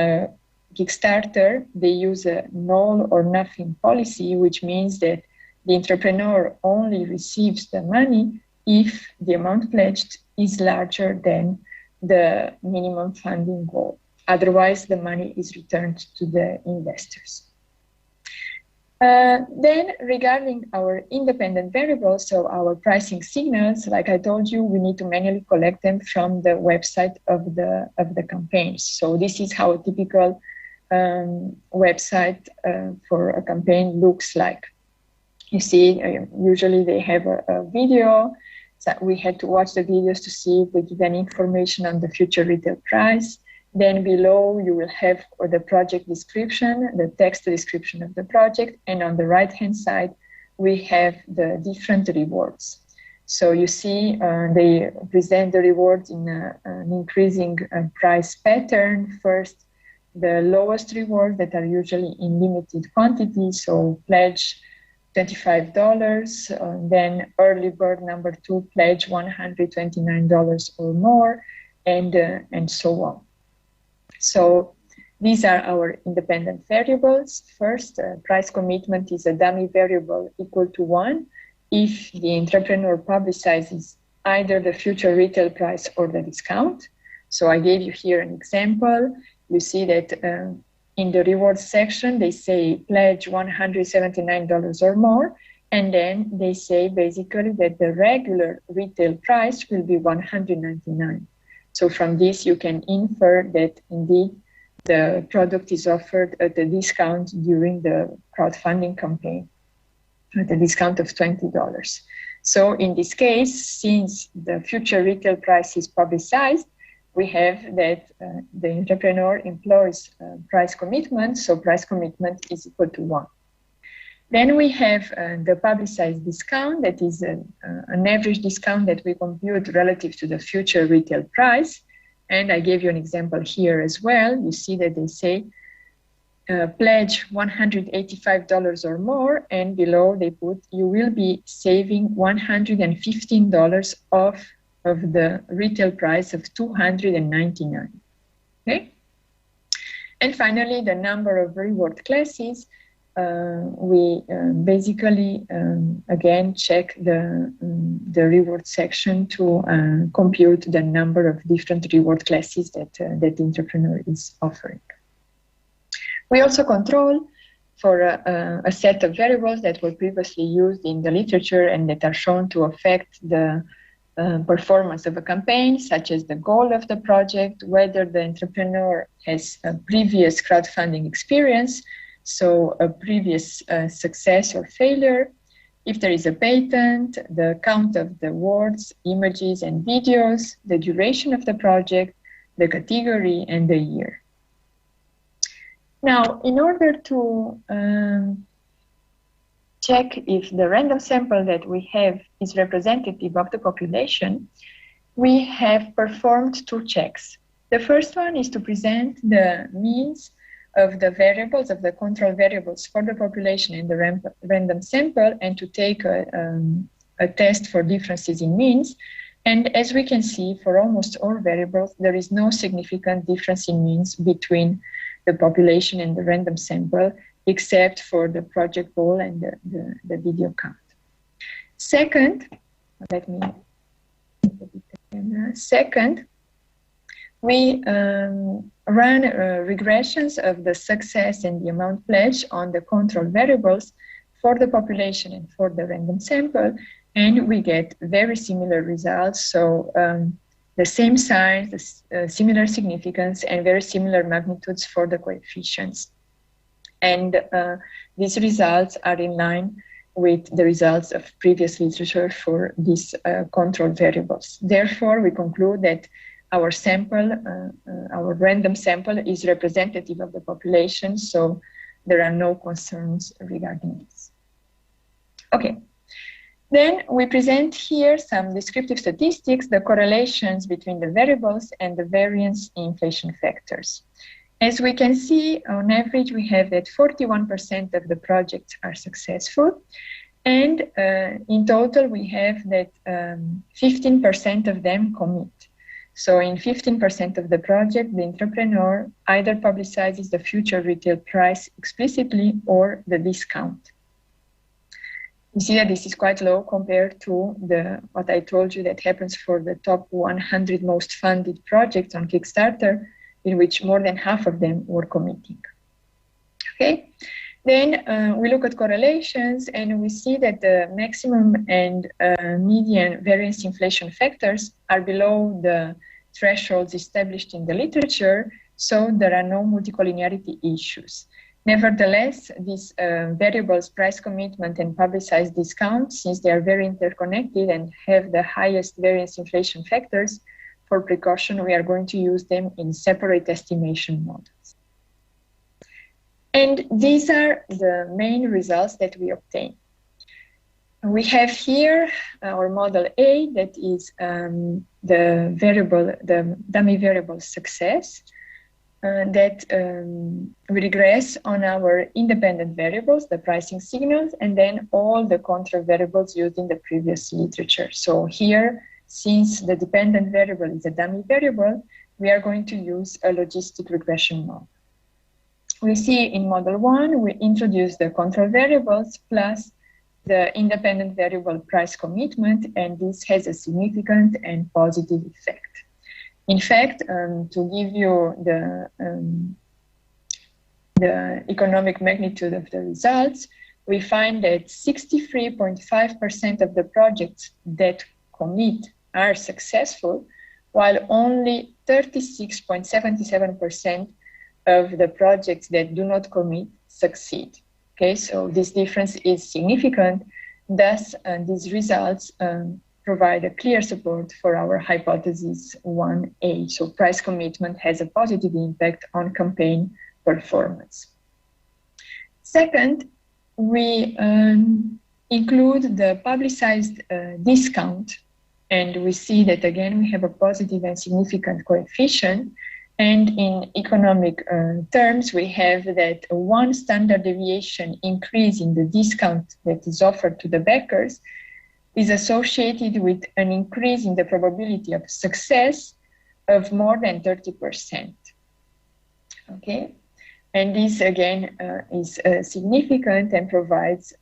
Kickstarter, they use a null or nothing policy, which means that the entrepreneur only receives the money if the amount pledged is larger than the minimum funding goal. Otherwise, the money is returned to the investors. Then regarding our independent variables, so our pricing signals, like I told you, we need to manually collect them from the website of the campaigns. So this is how a typical website for a campaign looks like. You see, usually they have a video. So we had to watch the videos to see if they give any information on the future retail price. Then below you will have the project description, the text description of the project, and on the right-hand side we have the different rewards. So you see they present the rewards in an increasing price pattern. First, the lowest rewards that are usually in limited quantity, so pledge $25, then early bird number 2, pledge $129 or more, and so on. So these are our independent variables. First, price commitment is a dummy variable equal to 1 if the entrepreneur publicizes either the future retail price or the discount. So I gave you here an example. You see that in the rewards section, they say pledge $179 or more, and then they say basically that the regular retail price will be $199. So from this, you can infer that indeed the product is offered at a discount during the crowdfunding campaign, at a discount of $20. So in this case, since the future retail price is publicized, we have that the entrepreneur employs price commitment, so price commitment is equal to 1. Then we have the publicized discount, that is an average discount that we compute relative to the future retail price. And I gave you an example here as well. You see that they say pledge $185 or more, and below they put you will be saving $115 off of the retail price of $299. Okay. And finally, the number of reward classes. We basically again check the reward section to compute the number of different reward classes that the entrepreneur is offering. We also control for a set of variables that were previously used in the literature and that are shown to affect the performance of a campaign, such as the goal of the project, whether the entrepreneur has a previous crowdfunding experience, so a previous success or failure, if there is a patent, the count of the words, images, and videos, the duration of the project, the category, and the year. Now, in order to check if the random sample that we have is representative of the population, we have performed two checks. The first one is to present the means of the variables, of the control variables for the population in the random sample, and to take a test for differences in means. And as we can see, for almost all variables, there is no significant difference in means between the population and the random sample, except for the project goal and the video count. Second, we run regressions of the success and the amount pledged on the control variables for the population and for the random sample, and we get very similar results. So the same size, similar significance, and very similar magnitudes for the coefficients. And these results are in line with the results of previous literature for these control variables. Therefore, we conclude that our sample, our random sample, is representative of the population, so there are no concerns regarding this. Okay. Then we present here some descriptive statistics, the correlations between the variables and the variance in inflation factors. As we can see, on average, we have that 41% of the projects are successful, and in total, we have that 15% of them commit. So in 15% of the project, the entrepreneur either publicizes the future retail price explicitly or the discount. You see that this is quite low compared to what I told you that happens for the top 100 most funded projects on Kickstarter, in which more than half of them were committing. Okay, then we look at correlations, and we see that the maximum and median variance inflation factors are below the thresholds established in the literature, so there are no multicollinearity issues. Nevertheless, these variables, price commitment and publicized discount, since they are very interconnected and have the highest variance inflation factors, for precaution, we are going to use them in separate estimation models. And these are the main results that we obtain. We have here our model A, that is the dummy variable success, that we regress on our independent variables, the pricing signals, and then all the control variables used in the previous literature. So here, since the dependent variable is a dummy variable, we are going to use a logistic regression model. We see in model 1, we introduce the control variables plus the independent variable price commitment, and this has a significant and positive effect. In fact, to give you the economic magnitude of the results, we find that 63.5% of the projects that commit are successful, while only 36.77% of the projects that do not commit succeed. Okay, so this difference is significant. Thus, these results provide a clear support for our hypothesis 1A. So price commitment has a positive impact on campaign performance. Second, we include the publicized discount, and we see that again we have a positive and significant coefficient. And in economic terms, we have that one standard deviation increase in the discount that is offered to the backers is associated with an increase in the probability of success of more than 30%. Okay, and this again is significant and provides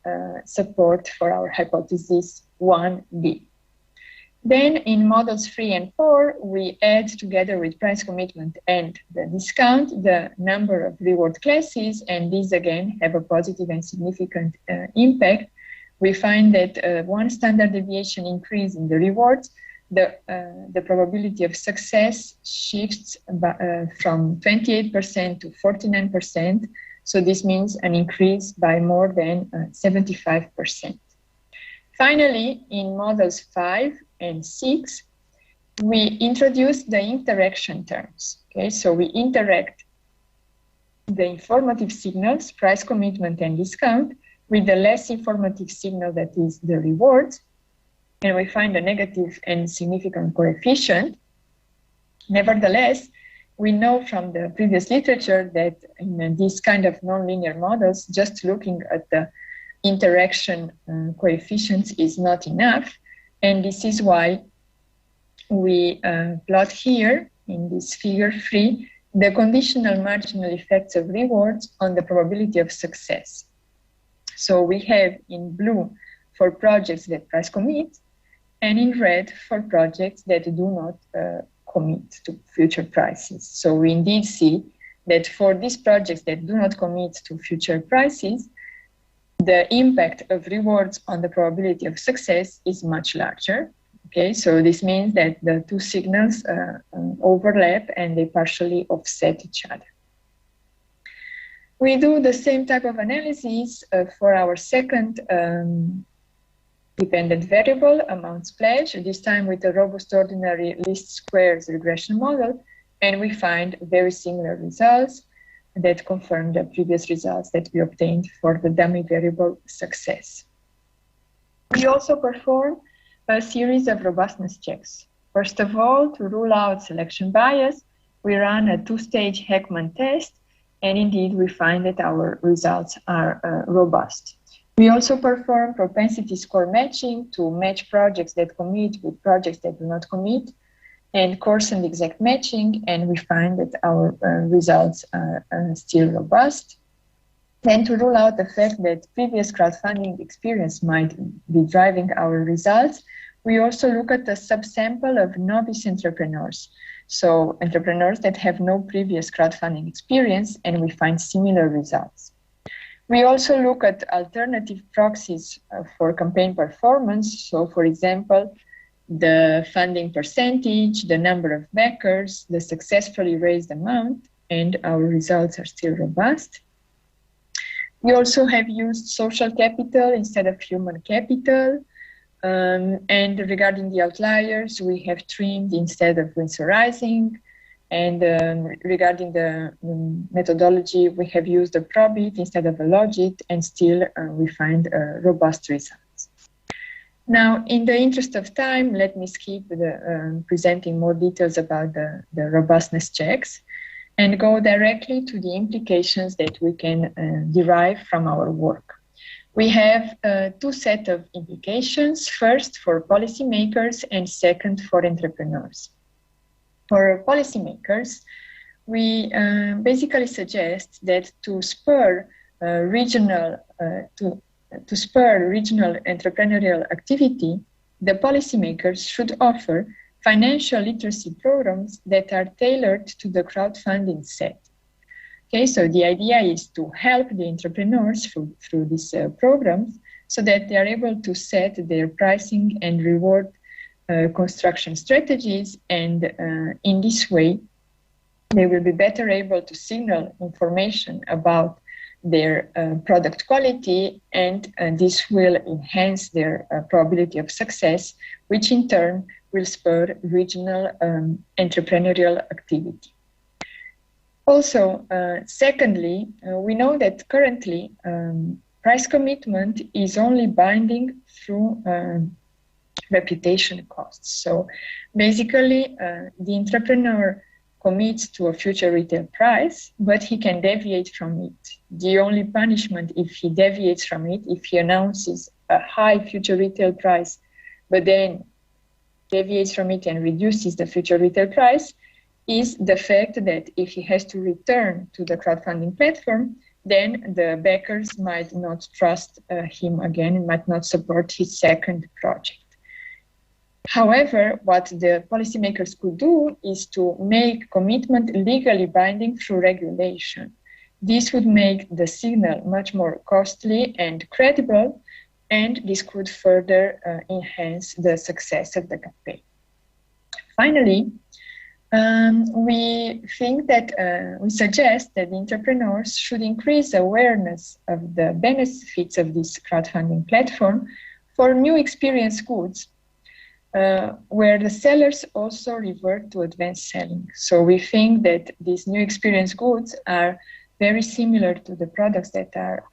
support for our hypothesis 1b. Then in models 3 and 4, we add together with price commitment and the discount the number of reward classes, and these again have a positive and significant impact. We find that one standard deviation increase in the rewards, the probability of success shifts from 28% to 49%. So this means an increase by more than 75%. Finally, in models 5 and 6, we introduce the interaction terms. Okay, so we interact the informative signals, price commitment and discount, with the less informative signal that is the rewards, and we find a negative and significant coefficient. Nevertheless, we know from the previous literature that in this kind of nonlinear models, just looking at the interaction coefficients is not enough. And this is why we plot here in this figure 3, the conditional marginal effects of rewards on the probability of success. So we have in blue for projects that price commit, and in red for projects that do not commit to future prices. So we indeed see that for these projects that do not commit to future prices, the impact of rewards on the probability of success is much larger. Okay, so this means that the two signals overlap and they partially offset each other. We do the same type of analysis for our second dependent variable, amounts pledged, this time with a robust ordinary least squares regression model, and we find very similar results that confirm the previous results that we obtained for the dummy variable success. We also perform a series of robustness checks. First of all, to rule out selection bias, we run a two-stage Heckman test, and indeed we find that our results are robust. We also perform propensity score matching to match projects that commit with projects that do not commit, and course and exact matching, and we find that our results are still robust. Then to rule out the fact that previous crowdfunding experience might be driving our results, we also look at the subsample of novice entrepreneurs. So entrepreneurs that have no previous crowdfunding experience, and we find similar results. We also look at alternative proxies for campaign performance. So for example, the funding percentage, the number of backers, the successfully raised amount, and our results are still robust. We also have used social capital instead of human capital. And regarding the outliers, we have trimmed instead of winsorizing. And regarding the methodology, we have used a probit instead of a logit, and still we find robust results. Now, in the interest of time, let me skip the presenting more details about the robustness checks and go directly to the implications that we can derive from our work. We have two sets of implications, first for policymakers and second for entrepreneurs. For policymakers, we basically suggest that to spur regional entrepreneurial activity, the policymakers should offer financial literacy programs that are tailored to the crowdfunding set. Okay, so the idea is to help the entrepreneurs through these programs so that they are able to set their pricing and reward construction strategies, and in this way, they will be better able to signal information about their product quality, and this will enhance their probability of success, which in turn will spur regional entrepreneurial activity. Also, secondly, we know that currently price commitment is only binding through reputation costs. So basically, the entrepreneur commits to a future retail price, but he can deviate from it. The only punishment if he deviates from it, if he announces a high future retail price, but then deviates from it and reduces the future retail price, is the fact that if he has to return to the crowdfunding platform, then the backers might not trust him again and might not support his second project. However, what the policymakers could do is to make commitment legally binding through regulation. This would make the signal much more costly and credible, and this could further enhance the success of the campaign. Finally, we think that we suggest that the entrepreneurs should increase awareness of the benefits of this crowdfunding platform for new experience goods, where the sellers also revert to advanced selling. So we think that these new experience goods are very similar to the products that are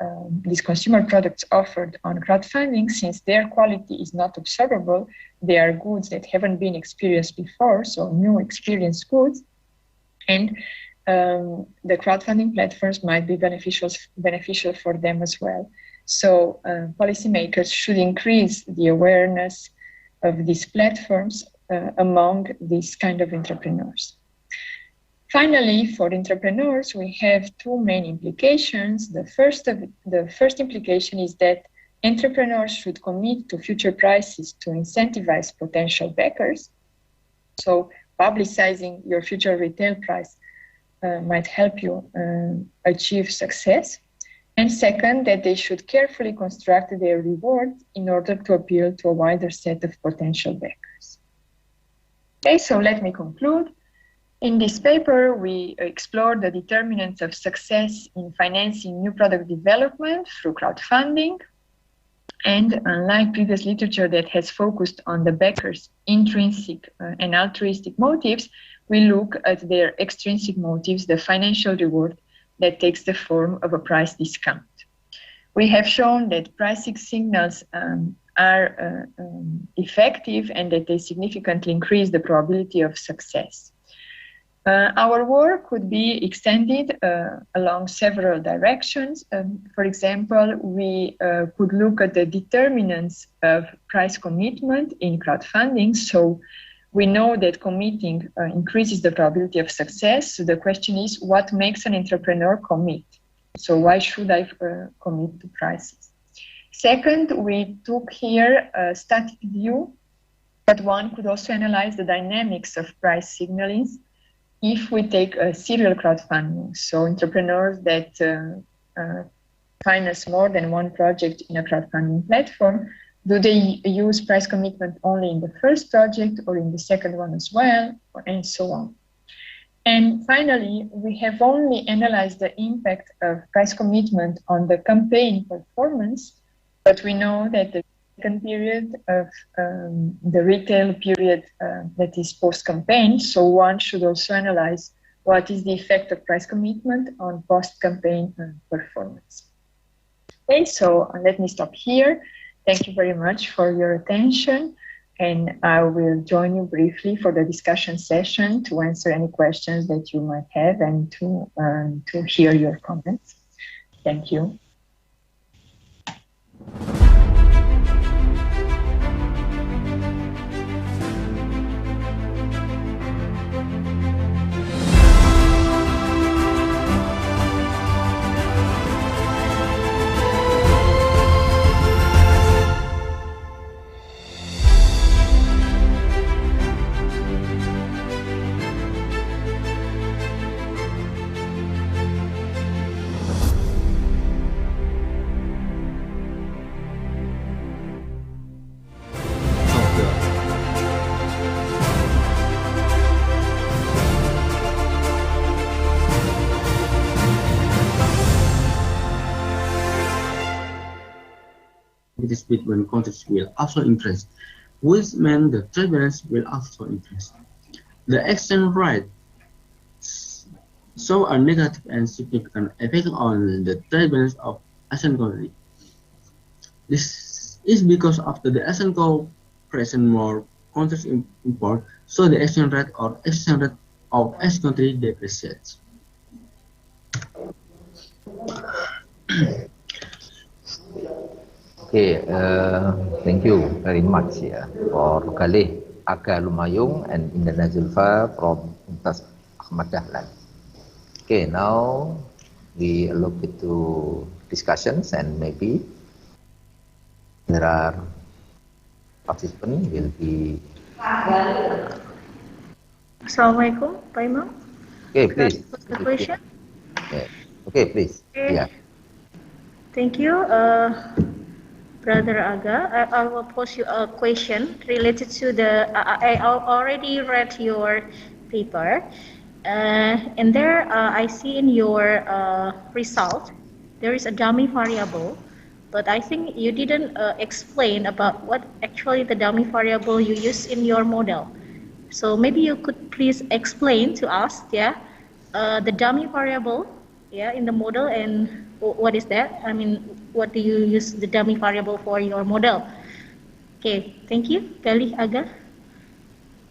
these consumer products offered on crowdfunding, since their quality is not observable. They are goods that haven't been experienced before, so new experience goods. And the crowdfunding platforms might be beneficial for them as well. So policymakers should increase the awareness of these platforms among these kind of entrepreneurs. Finally, for entrepreneurs, we have two main implications. The first implication is that entrepreneurs should commit to future prices to incentivize potential backers. So publicizing your future retail price might help you achieve success. And second, that they should carefully construct their reward in order to appeal to a wider set of potential backers. Okay, so let me conclude. In this paper, we explore the determinants of success in financing new product development through crowdfunding. And unlike previous literature that has focused on the backers' intrinsic and altruistic motives, we look at their extrinsic motives, the financial reward that takes the form of a price discount. We have shown that pricing signals are effective and that they significantly increase the probability of success. Our work could be extended along several directions. For example, we could look at the determinants of price commitment in crowdfunding. So we know that committing increases the probability of success. So the question is, what makes an entrepreneur commit? So why should I commit to prices? Second, we took here a static view, but one could also analyze the dynamics of price signaling if we take a serial crowdfunding. So entrepreneurs that finance more than one project in a crowdfunding platform, do they use price commitment only in the first project or in the second one as well, and so on. And finally, we have only analyzed the impact of price commitment on the campaign performance, but we know that the second period of the retail period that is post-campaign, so one should also analyze what is the effect of price commitment on post-campaign performance. Okay, so let me stop here. Thank you very much for your attention, and I will join you briefly for the discussion session to answer any questions that you might have and to hear your comments. Thank you. This between countries will also increase, which means the trade balance will also increase. The exchange rate show a negative and significant effect on the trade balance of Asian countries. This is because after the Asian cooperation, more countries import, so the exchange rate or exchange rate of each country depreciates. Okay, thank you very much for Khalih Aga Lumayung and Indra Zulfa from Universitas Muhammadiyah. Okay, now we look into discussions and maybe there are participants will be. Assalamualaikum, Pak Imam. Okay, please. The question. Yeah. Okay, please. Okay. Yeah. Thank you, Brother Aga. I will pose you a question related to the. I already read your paper, and there I see in your result there is a dummy variable, but I think you didn't explain about what actually the dummy variable you use in your model. So maybe you could please explain to us, the dummy variable, in the model, and what is that? I mean, what do you use the dummy variable for your model? Okay, thank you, Khalih Aga.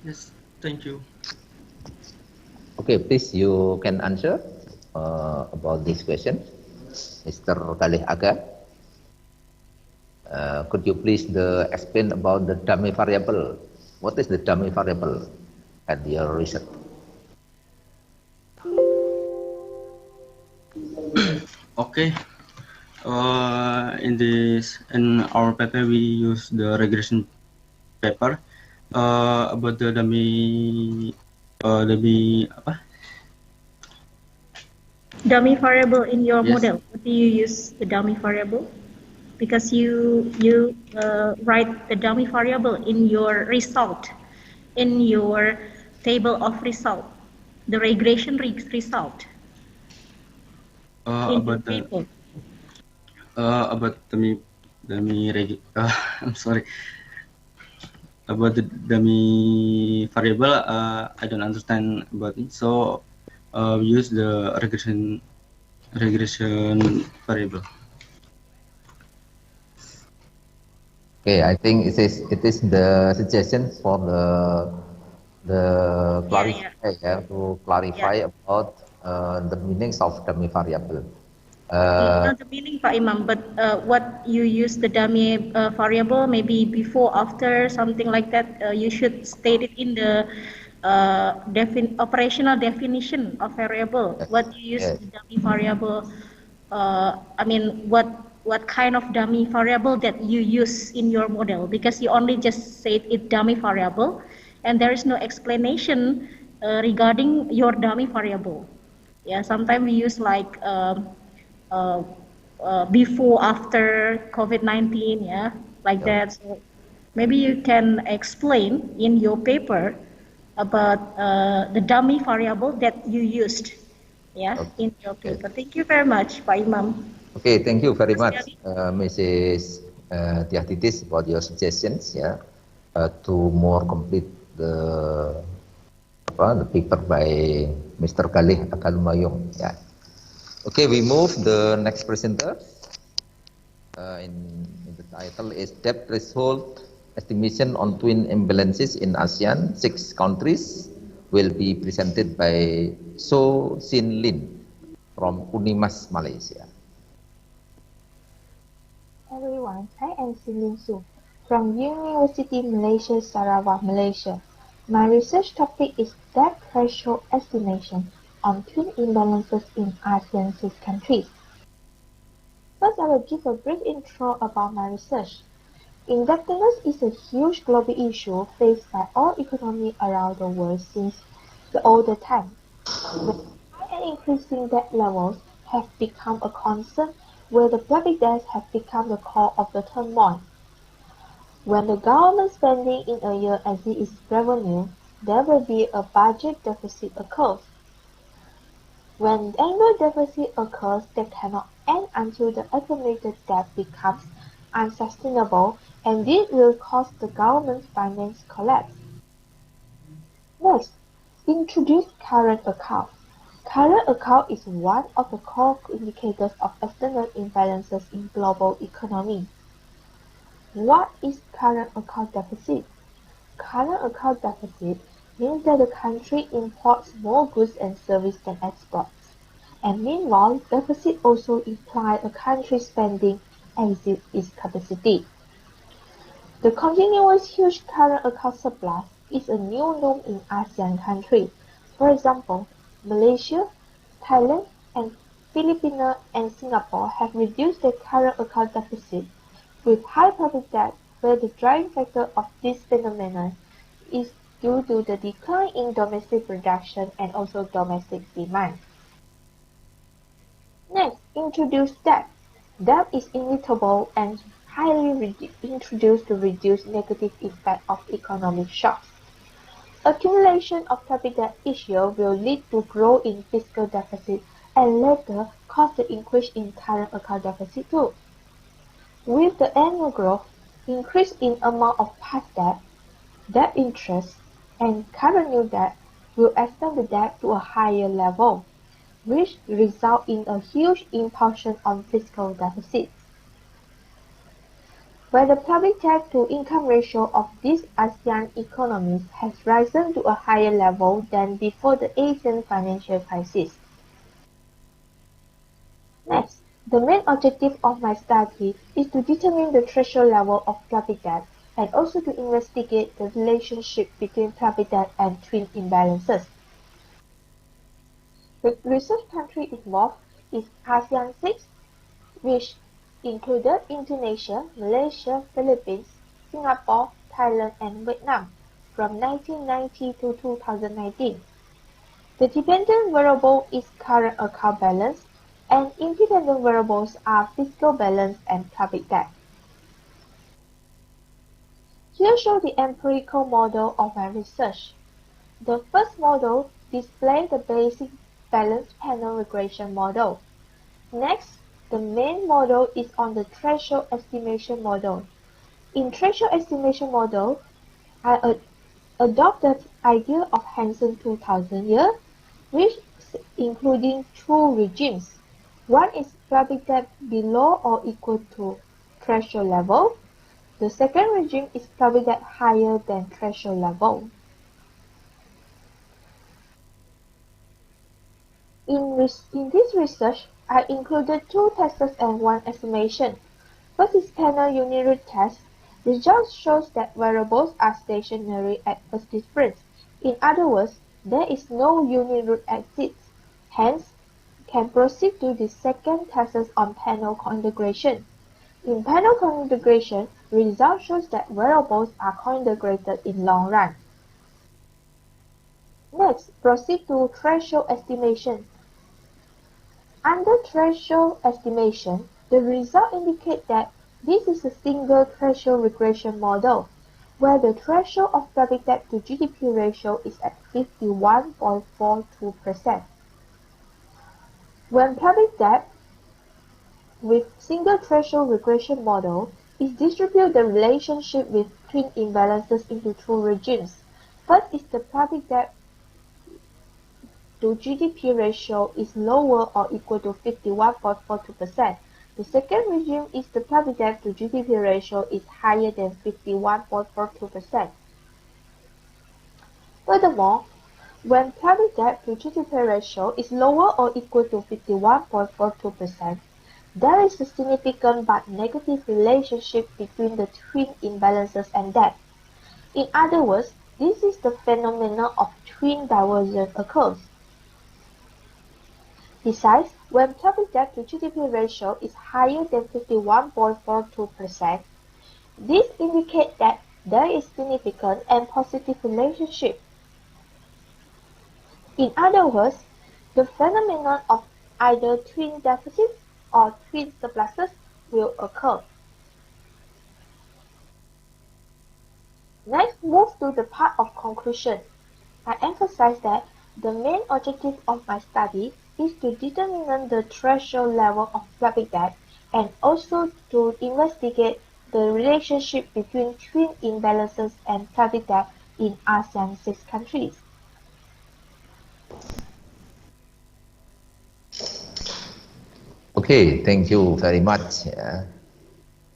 Yes, thank you. Okay, please you can answer about this question, Mr. Khalih Aga. Could you please explain about the dummy variable? What is the dummy variable at your research? Okay. In our paper we use the regression paper about the dummy Dummy variable in your Yes. model. What do you use the dummy variable? Because you write the dummy variable in your result, in your table of result, the regression result. about I'm sorry, about the dummy variable. I don't understand about it, so we use the regression variable. Okay, I think it is the suggestion for the clarify to clarify about the meanings of dummy variable. Not the meaning, Pak Imam, but what you use the dummy variable, maybe before, after, something like that. You should state it in the operational definition of variable. What you use the dummy variable. I mean, what kind of dummy variable that you use in your model? Because you only just said it dummy variable, and there is no explanation regarding your dummy variable. Yeah, sometimes we use like before, after COVID-19, like that. So maybe you can explain in your paper about the dummy variable that you used, in your paper. Thank you very much, Pak Imam. Okay, thank you very much, Mrs. Tiahtitis, for your suggestions. To more complete the paper by Mr. Khalih Aga Lumayung. Okay, we move the next presenter. In the title is Debt Threshold Estimation on Twin Imbalances in ASEAN 6 countries, will be presented by So Sin Lin from Unimas, Malaysia. Everyone, I am Sin Lin Su from University Malaysia Sarawak, Malaysia. My research topic is debt threshold estimation on twin imbalances in ASEAN 6 countries. First, I will give a brief intro about my research. Indebtedness is a huge global issue faced by all economies around the world since the older time. When high and increasing debt levels have become a concern, where the public debts have become the core of the turmoil. When the government spending in a year exceeds its revenue, there will be a budget deficit occurs. When annual deficit occurs, that cannot end until the accumulated debt becomes unsustainable, and this will cause the government's finance collapse. Next, introduce current account. Current account is one of the core indicators of external imbalances in global economy. What is current account deficit? Current account deficit means that the country imports more goods and services than exports. And meanwhile, deficit also implies a country's spending exceeds its capacity. The continuous huge current account surplus is a new norm in ASEAN countries. For example, Malaysia, Thailand, and Philippines and Singapore have reduced their current account deficit with high public debt, where the driving factor of this phenomenon is due to the decline in domestic production and also domestic demand. Next, introduce debt. Debt is inevitable and highly introduced to reduce negative effect of economic shocks. Accumulation of public debt each year will lead to growth in fiscal deficit and later cause the increase in current account deficit too. With the annual growth, increase in amount of past debt, debt interest, and current new debt will extend the debt to a higher level, which result in a huge impulsion on fiscal deficits. Where the public debt to income ratio of these ASEAN economies has risen to a higher level than before the Asian financial crisis. Next, the main objective of my study is to determine the threshold level of public debt and also to investigate the relationship between public debt and twin imbalances. The research country involved is ASEAN 6, which included Indonesia, Malaysia, Philippines, Singapore, Thailand, and Vietnam from 1990 to 2019. The dependent variable is current account balance, and independent variables are fiscal balance and public debt. Here shows the empirical model of my research. The first model displays the basic balance panel regression model. Next, the main model is on the threshold estimation model. In threshold estimation model, I adopt the idea of Hansen 2000 year, which including two regimes. One is public debt below or equal to threshold level. The second regime is public debt higher than threshold level. In this research, I included two tests and one estimation. First is panel unit test. Results shows that variables are stationary at first difference. In other words, there is no unit root exists. Hence, can proceed to the second test on panel co-integration. In panel co-integration, result shows that variables are co-integrated in long run. Next, proceed to threshold estimation. Under threshold estimation, the result indicates that this is a single threshold regression model, where the threshold of public debt to GDP ratio is at 51.42%. When public debt with single threshold regression model is distribute the relationship with twin imbalances into two regimes. First is the public debt to GDP ratio is lower or equal to 51.42%. The second regime is the public debt to GDP ratio is higher than 51.42%. Furthermore, when public debt to GDP ratio is lower or equal to 51.42%, there is a significant but negative relationship between the twin imbalances and debt. In other words, this is the phenomenon of twin divergence occurs. Besides, when public debt to GDP ratio is higher than 51.42%, this indicates that there is significant and positive relationship. In other words, the phenomenon of either twin deficits or twin surpluses will occur. Next, move to the part of conclusion. I emphasize that the main objective of my study is to determine the threshold level of public debt and also to investigate the relationship between twin imbalances and public debt in ASEAN 6 countries. Okay, thank you very much.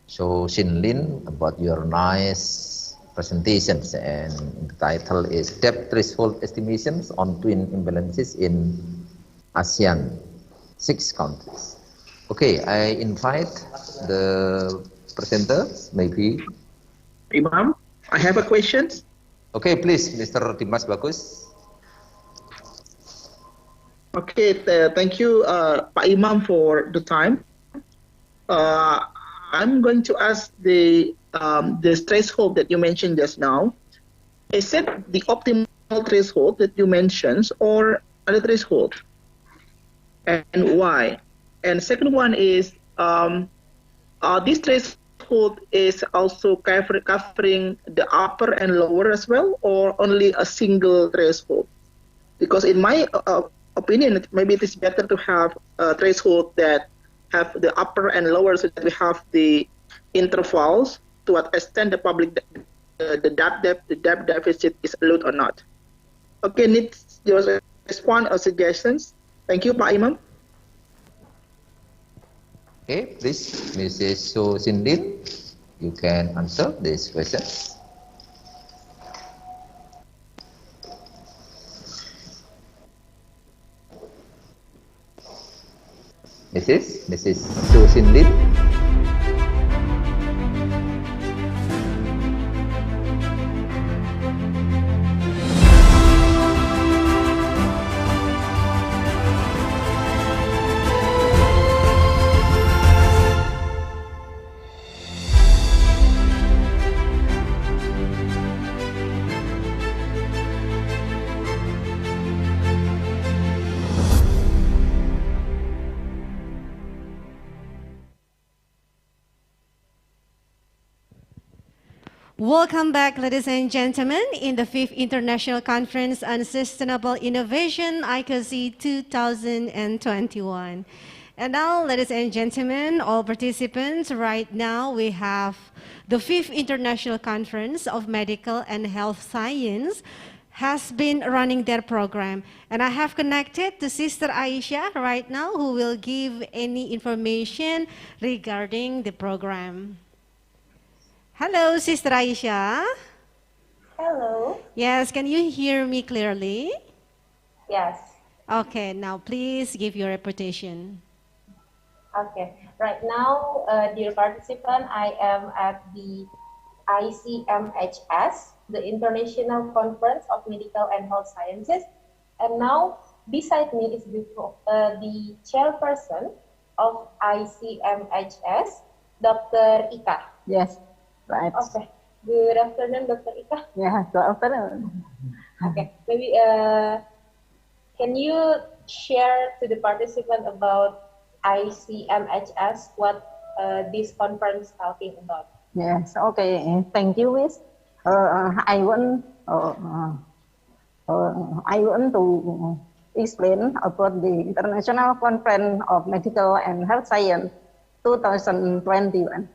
So, Xin Lin, about your nice presentations, and the title is Debt Threshold Estimations on Twin Imbalances in ASEAN 6 countries. Okay, I invite the presenters, maybe. Imam, I have a question. Okay, please, Mr. Dimas Bagus. Okay, thank you, Pak Imam, for the time. I'm going to ask the threshold that you mentioned just now. Is it the optimal threshold that you mentioned, or other threshold, and why? And second one is this threshold is also covering the upper and lower as well, or only a single threshold? Because in my opinion, maybe it is better to have a threshold that have the upper and lower, so that we have the intervals to what extent the public the debt deficit is allowed or not. Okay, needs your response or suggestions. Thank you, Pak Imam. Okay, please, Mrs. So Sindin, you can answer this question. Mrs. So Sindin. Welcome back, ladies and gentlemen, in the 5th International Conference on Sustainable Innovation, ICoSI 2021. And now, ladies and gentlemen, all participants, right now we have the 5th International Conference of Medical and Health Science has been running their program. And I have connected to Sister Aisha right now, who will give any information regarding the program. Hello, Sister Aisha. Hello. Yes, can you hear me clearly? Yes. Okay, now please give your reputation. Okay. Right now, dear participant, I am at the ICMHS, the International Conference of Medical and Health Sciences. And now, beside me is the chairperson of ICMHS, Dr. Ika. Yes. Right. Okay. Good afternoon, Dr. Ika. Yeah, good afternoon. Okay. Maybe can you share to the participant about ICMHS, what this conference is talking about? Yes. Okay. Thank you, Miss. I want to explain about the International Conference of Medical and Health Science 2021.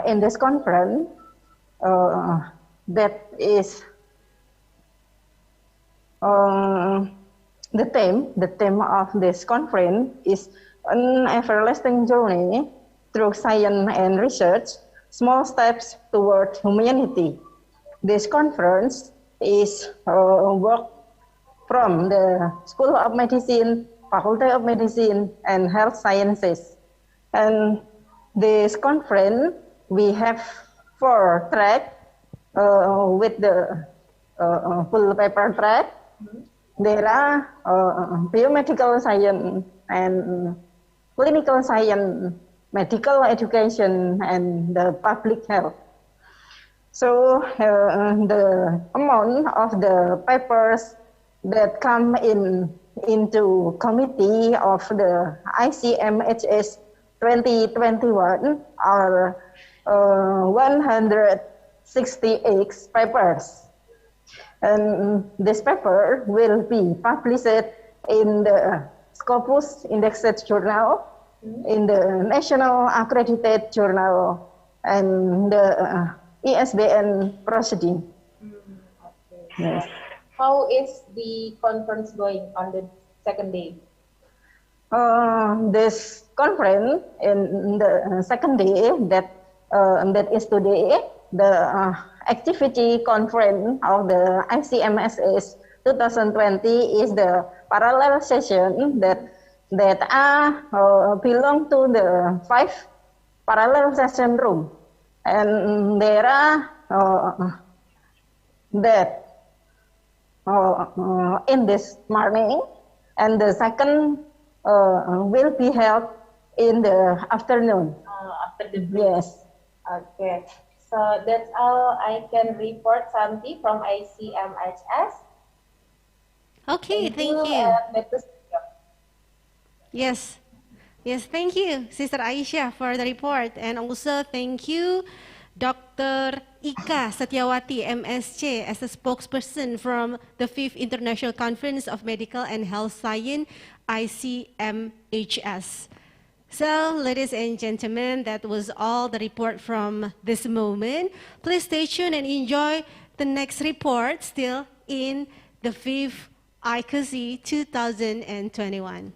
In this conference, that is the theme of this conference is an everlasting journey through science and research, small steps toward humanity. This conference is work from the School of Medicine, Faculty of Medicine, and Health Sciences. And this conference, we have 4 tracks with the full paper track. There are biomedical science and clinical science, medical education, and the public health. So the amount of the papers that come into committee of the ICMHS 2021 are 168 papers. And this paper will be published in the Scopus Indexed Journal, in the National Accredited Journal, and the ISBN Proceeding. Yes. How is the conference going on the second day? This conference in the second day, that is today, the activity conference of the ICMSS 2020 is the parallel session that belong to the 5 parallel session room, and there are in this morning, and the second will be held in the afternoon. After the break. Yes. Okay. So that's all I can report, Santi, from ICMHS. Okay, thank you. And back to you. Yes. Yes, thank you, Sister Aisyah, for the report. And also thank you, Dr. Ika Satyawati, MSc, as a spokesperson from the 5th International Conference of Medical and Health Science, ICMHS. So, ladies and gentlemen, that was all the report from this moment. Please stay tuned and enjoy the next report still in the 5th ICoSI 2021.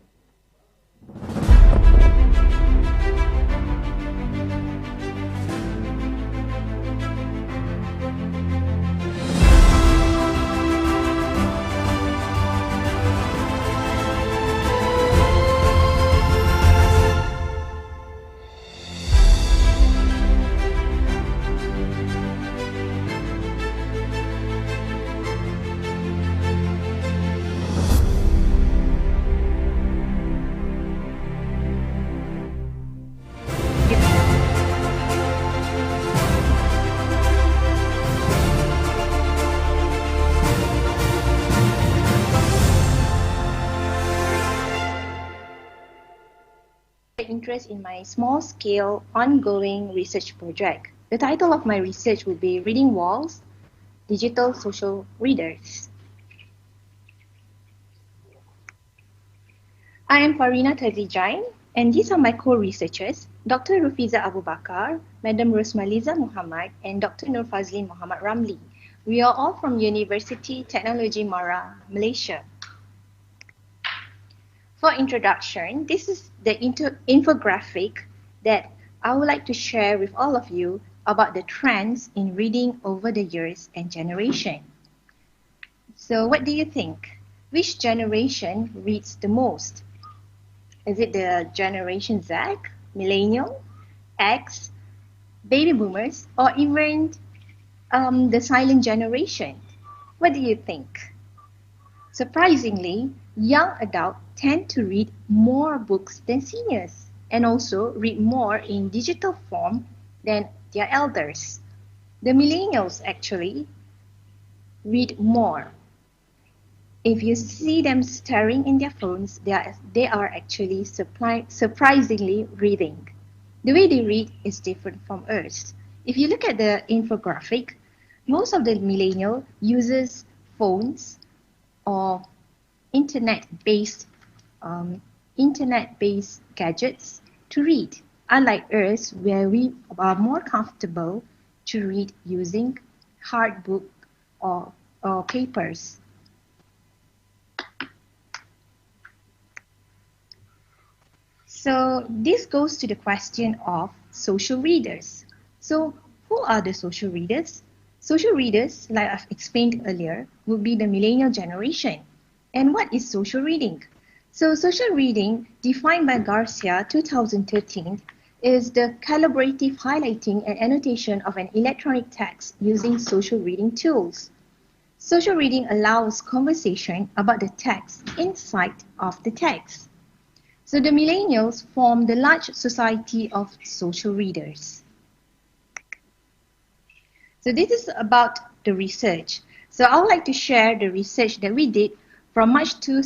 Interest in my small-scale, ongoing research project. The title of my research will be Reading Walls, Digital Social Readers. I am Farina Tazijain, and these are my co-researchers, Dr. Rufiza Abu Bakar, Madam Rosmaliza Muhammad, and Dr. Nur Fazlin Muhammad Ramli. We are all from University Technology Mara, Malaysia. For introduction, this is the infographic that I would like to share with all of you about the trends in reading over the years and generation. So what do you think? Which generation reads the most? Is it the Generation Z, Millennial, X, Baby Boomers, or even the Silent Generation? What do you think? Surprisingly, young adults tend to read more books than seniors, and also read more in digital form than their elders. The millennials actually read more. If you see them staring in their phones, they are actually surprisingly reading. The way they read is different from us. If you look at the infographic, most of the millennial uses phones or internet-based gadgets to read, unlike us where we are more comfortable to read using hard book or papers. So this goes to the question of social readers. So who are the social readers? Social readers, like I've explained earlier, would be the millennial generation. And what is social reading? So social reading, defined by Garcia 2013, is the collaborative highlighting and annotation of an electronic text using social reading tools. Social reading allows conversation about the text inside of the text. So the millennials form the large society of social readers. So this is about the research. So I would like to share the research that we did from March to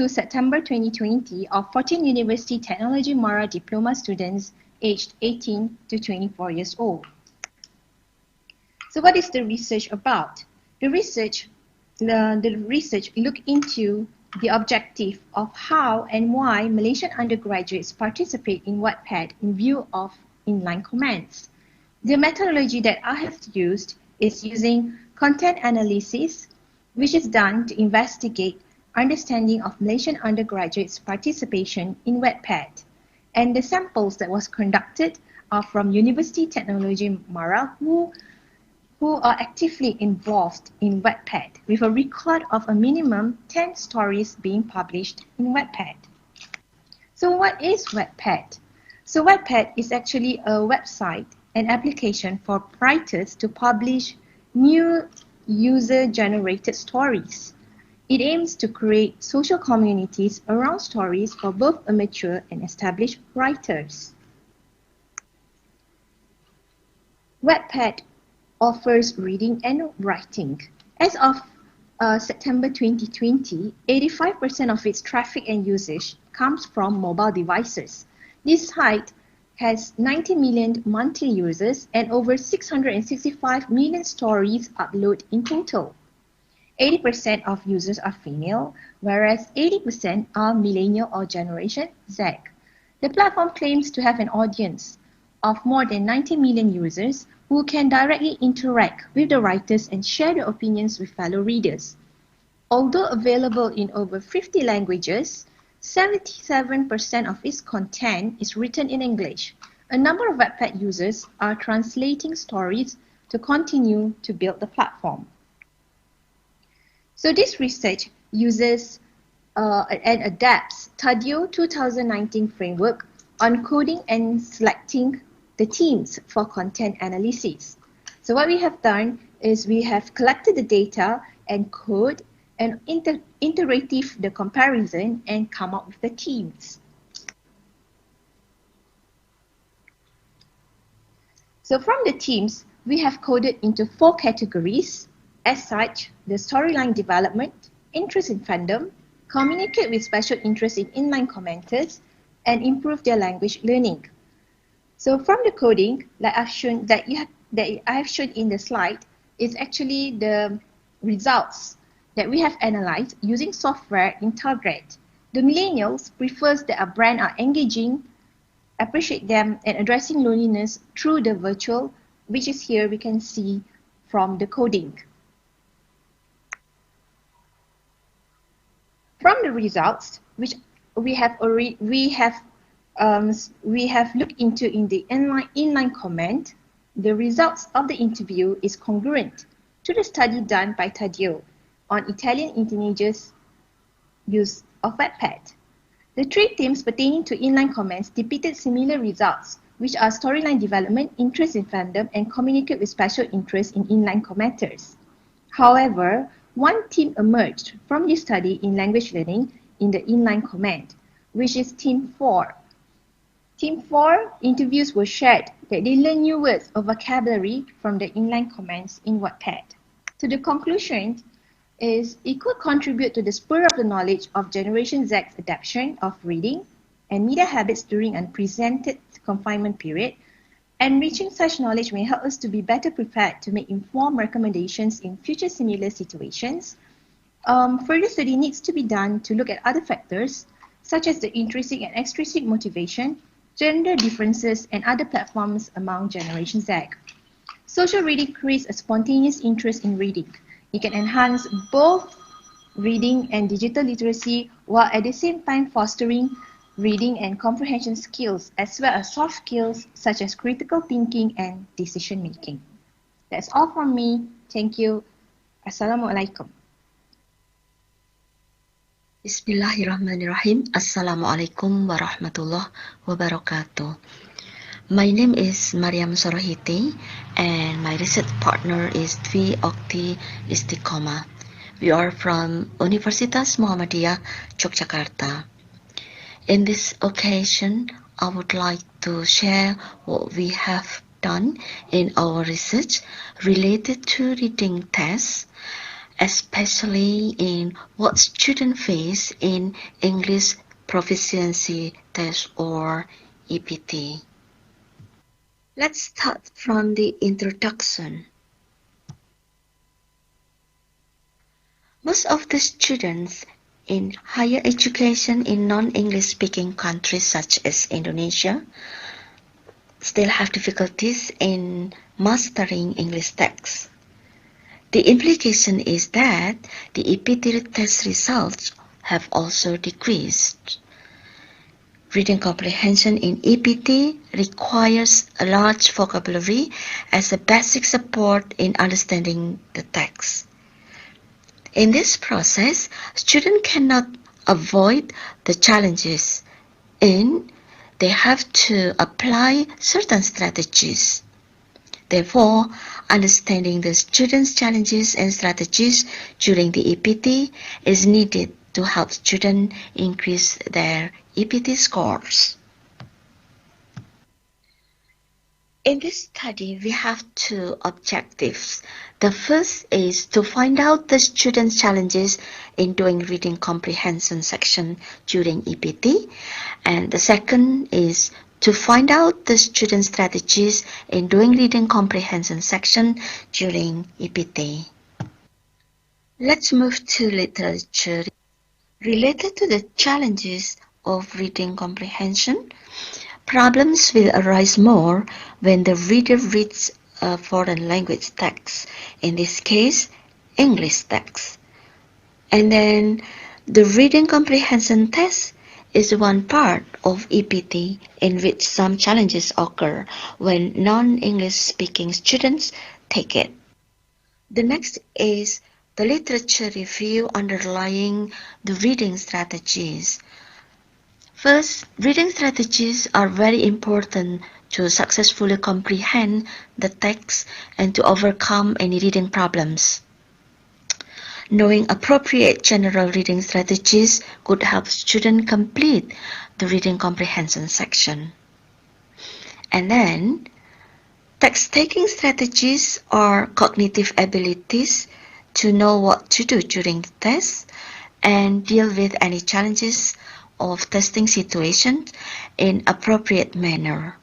September 2020 of 14 University Technology Mara diploma students aged 18 to 24 years old. So what is the research about? The research looked into the objective of how and why Malaysian undergraduates participate in Wattpad in view of inline comments. The methodology that I have used is using content analysis, which is done to investigate understanding of Malaysian undergraduates' participation in Wattpad. And the samples that was conducted are from University Technology Mara, who who are actively involved in Wattpad, with a record of a minimum 10 stories being published in Wattpad. So what is Wattpad? So Wattpad is actually a website and application for writers to publish new user-generated stories. It aims to create social communities around stories for both amateur and established writers. Wattpad offers reading and writing. As of September 2020, 85% of its traffic and usage comes from mobile devices. This site has 90 million monthly users and over 665 million stories uploaded in total. 80% of users are female, whereas 80% are millennial or Generation Z. The platform claims to have an audience of more than 90 million users who can directly interact with the writers and share their opinions with fellow readers. Although available in over 50 languages, 77% of its content is written in English. A number of Wattpad users are translating stories to continue to build the platform. So this research uses and adapts TADIO 2019 framework on coding and selecting the themes for content analysis. So what we have done is we have collected the data and code and iterative the comparison and come up with the themes. So from the themes, we have coded into 4 categories. As such, the storyline development, interest in fandom, communicate with special interest in inline commenters, and improve their language learning. So from the coding that I've shown in the slide is actually the results that we have analyzed using software in Target. The millennials prefers that a brand are engaging, appreciate them, and addressing loneliness through the virtual, which is here we can see from the coding. From the results, which we have looked into in the inline comment, the results of the interview is congruent to the study done by TADIO on Italian teenagers' use of Wattpad. The 3 themes pertaining to inline comments depicted similar results, which are storyline development, interest in fandom, and communicate with special interest in inline commenters. However, one theme emerged from this study in language learning in the inline comment, which is theme 4. Theme 4, interviews were shared that they learn new words or vocabulary from the inline comments in Wattpad. So the conclusion is it could contribute to the spur of the knowledge of Generation Z's adaptation of reading and media habits during unprecedented confinement period. Enriching such knowledge may help us to be better prepared to make informed recommendations in future similar situations. Further study needs to be done to look at other factors, such as the intrinsic and extrinsic motivation, gender differences, and other platforms among Generation Z. Social reading creates a spontaneous interest in reading. It can enhance both reading and digital literacy while at the same time fostering reading and comprehension skills, as well as soft skills such as critical thinking and decision making. That's all from me. Thank you. Assalamualaikum. Bismillahirrahmanirrahim. Assalamualaikum warahmatullahi wabarakatuh. My name is Mariam Sorohiti and my research partner is Dwi Okti Istiqomah. We are from Universitas Muhammadiyah Yogyakarta. In this occasion, I would like to share what we have done in our research related to reading tests, especially in what students face in English proficiency test or EPT. Let's start from the introduction. Most of the students in higher education in non-English speaking countries such as Indonesia still have difficulties in mastering English texts. The implication is that the EPT test results have also decreased. Reading comprehension in EPT requires a large vocabulary as a basic support in understanding the text. In this process, students cannot avoid the challenges and they have to apply certain strategies. Therefore, understanding the students' challenges and strategies during the EPT is needed to help students increase their EPT scores. In this study, we have two objectives. The first is to find out the students' challenges in doing reading comprehension section during EPT, and the second is to find out the students' strategies in doing reading comprehension section during EPT. Let's move to literature. Related to the challenges of reading comprehension, problems will arise more when the reader reads a foreign language text, in this case, English text. And then the reading comprehension test is one part of EPT in which some challenges occur when non-English speaking students take it. The next is the literature review underlying the reading strategies. First, reading strategies are very important to successfully comprehend the text and to overcome any reading problems. Knowing appropriate general reading strategies could help students complete the reading comprehension section. And then, text-taking strategies are cognitive abilities to know what to do during the test and deal with any challenges of testing situations in appropriate manner.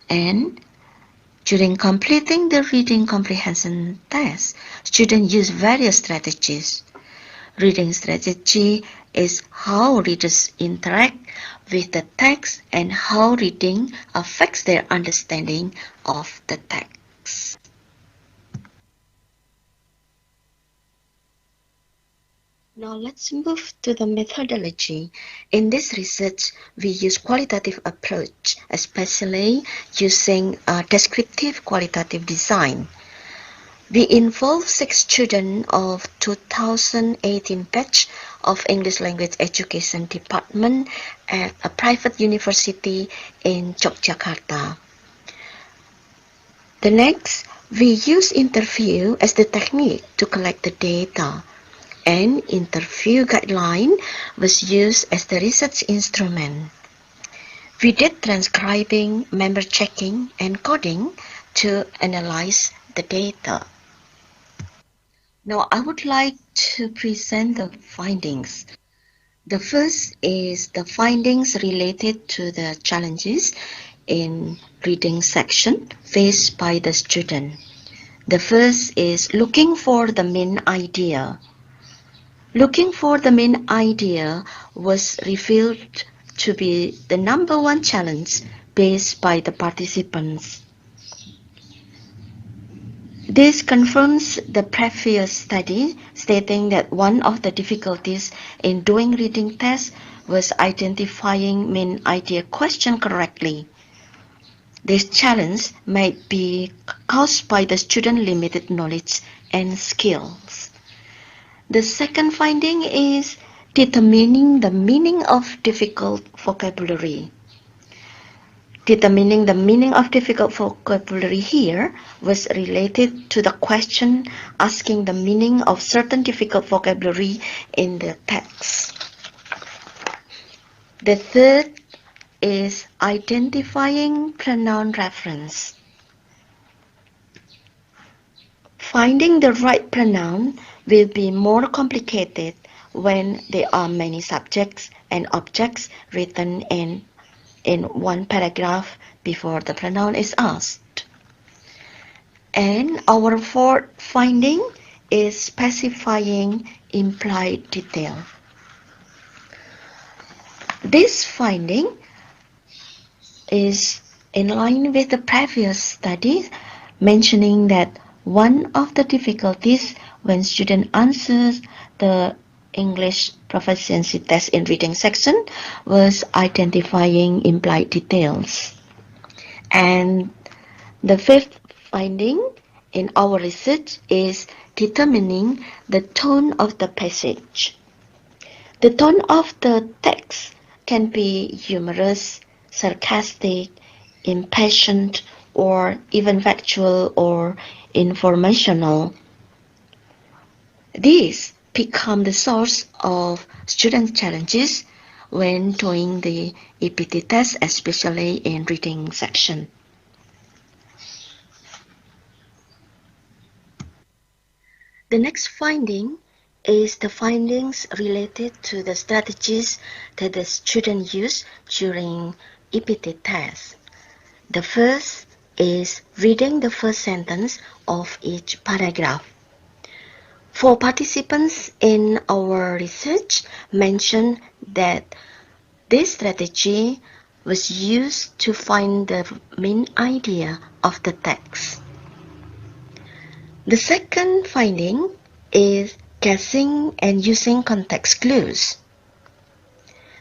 And during completing the reading comprehension test, students use various strategies. Reading strategy is how readers interact with the text and how reading affects their understanding of the text. Now let's move to the methodology. In this research, we use qualitative approach, especially using a descriptive qualitative design. We involve 6 students of 2018 batch of English Language Education Department at a private university in Yogyakarta. The next, we use interview as the technique to collect the data. An interview guideline was used as the research instrument. We did transcribing, member checking, and coding to analyze the data. Now I would like to present the findings. The first is the findings related to the challenges in reading section faced by the student. The first is looking for the main idea. Looking for the main idea was revealed to be the #1 challenge faced by the participants. This confirms the previous study stating that one of the difficulties in doing reading tests was identifying main idea question correctly. This challenge might be caused by the student's limited knowledge and skills. The second finding is determining the meaning of difficult vocabulary. Determining the meaning of difficult vocabulary here was related to the question asking the meaning of certain difficult vocabulary in the text. The third is identifying pronoun reference. Finding the right pronoun will be more complicated when there are many subjects and objects written in one paragraph before the pronoun is asked. And our fourth finding is specifying implied detail. This finding is in line with the previous study, mentioning that one of the difficulties when student answers the English proficiency test in reading section was identifying implied details. And the fifth finding in our research is determining the tone of the passage. The tone of the text can be humorous, sarcastic, impassioned, or even factual or informational. These become the source of student challenges when doing the EPT test, especially in reading section. The next finding is the findings related to the strategies that the student use during EPT test. The first is reading the first sentence of each paragraph. For participants in our research mentioned that this strategy was used to find the main idea of the text. The second finding is guessing and using context clues.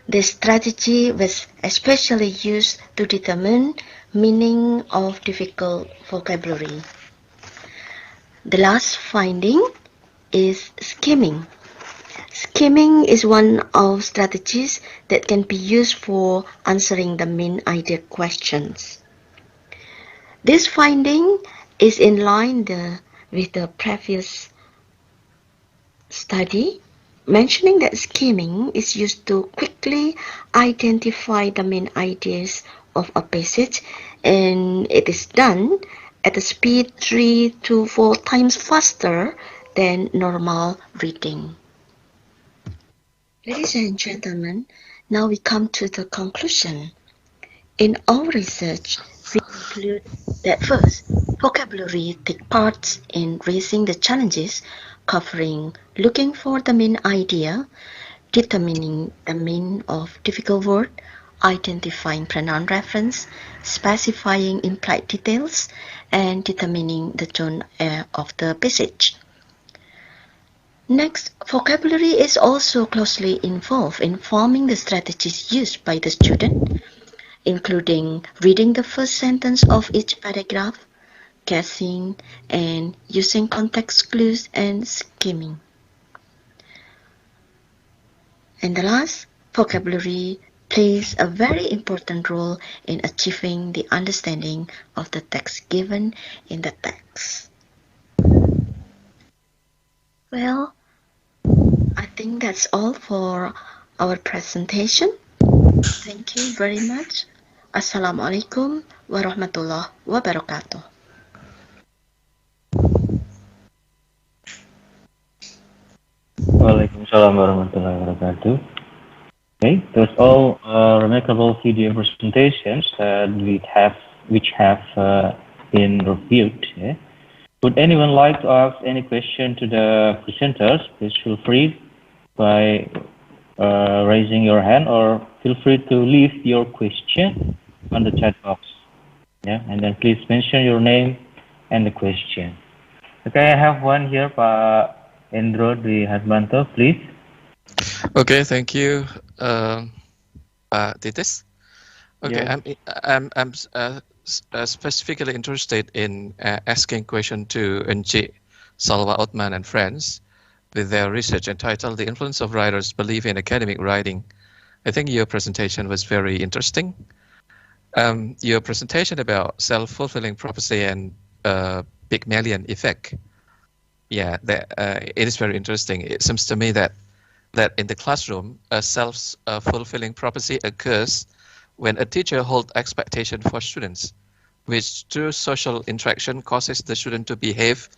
This strategy was especially used to determine meaning of difficult vocabulary. The last finding is skimming. Skimming is one of strategies that can be used for answering the main idea questions. This finding is in line with the previous study, mentioning that skimming is used to quickly identify the main ideas of a passage, and it is done at a speed 3 to 4 times faster than normal reading. Ladies and gentlemen, now we come to the conclusion. In our research, we conclude that first, vocabulary takes part in raising the challenges, covering looking for the main idea, determining the meaning of difficult word, identifying pronoun reference, specifying implied details, and determining the tone of the passage. Next, vocabulary is also closely involved in forming the strategies used by the student, including reading the first sentence of each paragraph, guessing, and using context clues and skimming. And the last, vocabulary plays a very important role in achieving the understanding of the text given in the text. Well, I think that's all for our presentation. Thank you very much. Assalamualaikum warahmatullahi wabarakatuh. Waalaikumsalam warahmatullahi wabarakatuh. Okay, that's all remarkable video presentations that which have been reviewed. Yeah? Would anyone like to ask any question to the presenters? Please feel free by raising your hand, or feel free to leave your question on the chat box. Yeah, and then please mention your name and the question. Okay, I have one here, Pak Endro Dwi Hadmanto, please. Okay, thank you, Titis. Okay, Yeah. I'm specifically interested in asking question to Encik Salwa Othman and friends with their research entitled "The Influence of Writers' Belief in Academic Writing." I think your presentation was very interesting. Your presentation about self-fulfilling prophecy and Pygmalion effect. Yeah, it is very interesting. It seems to me that in the classroom, a self-fulfilling prophecy occurs when a teacher holds expectation for students, which through social interaction causes the student to behave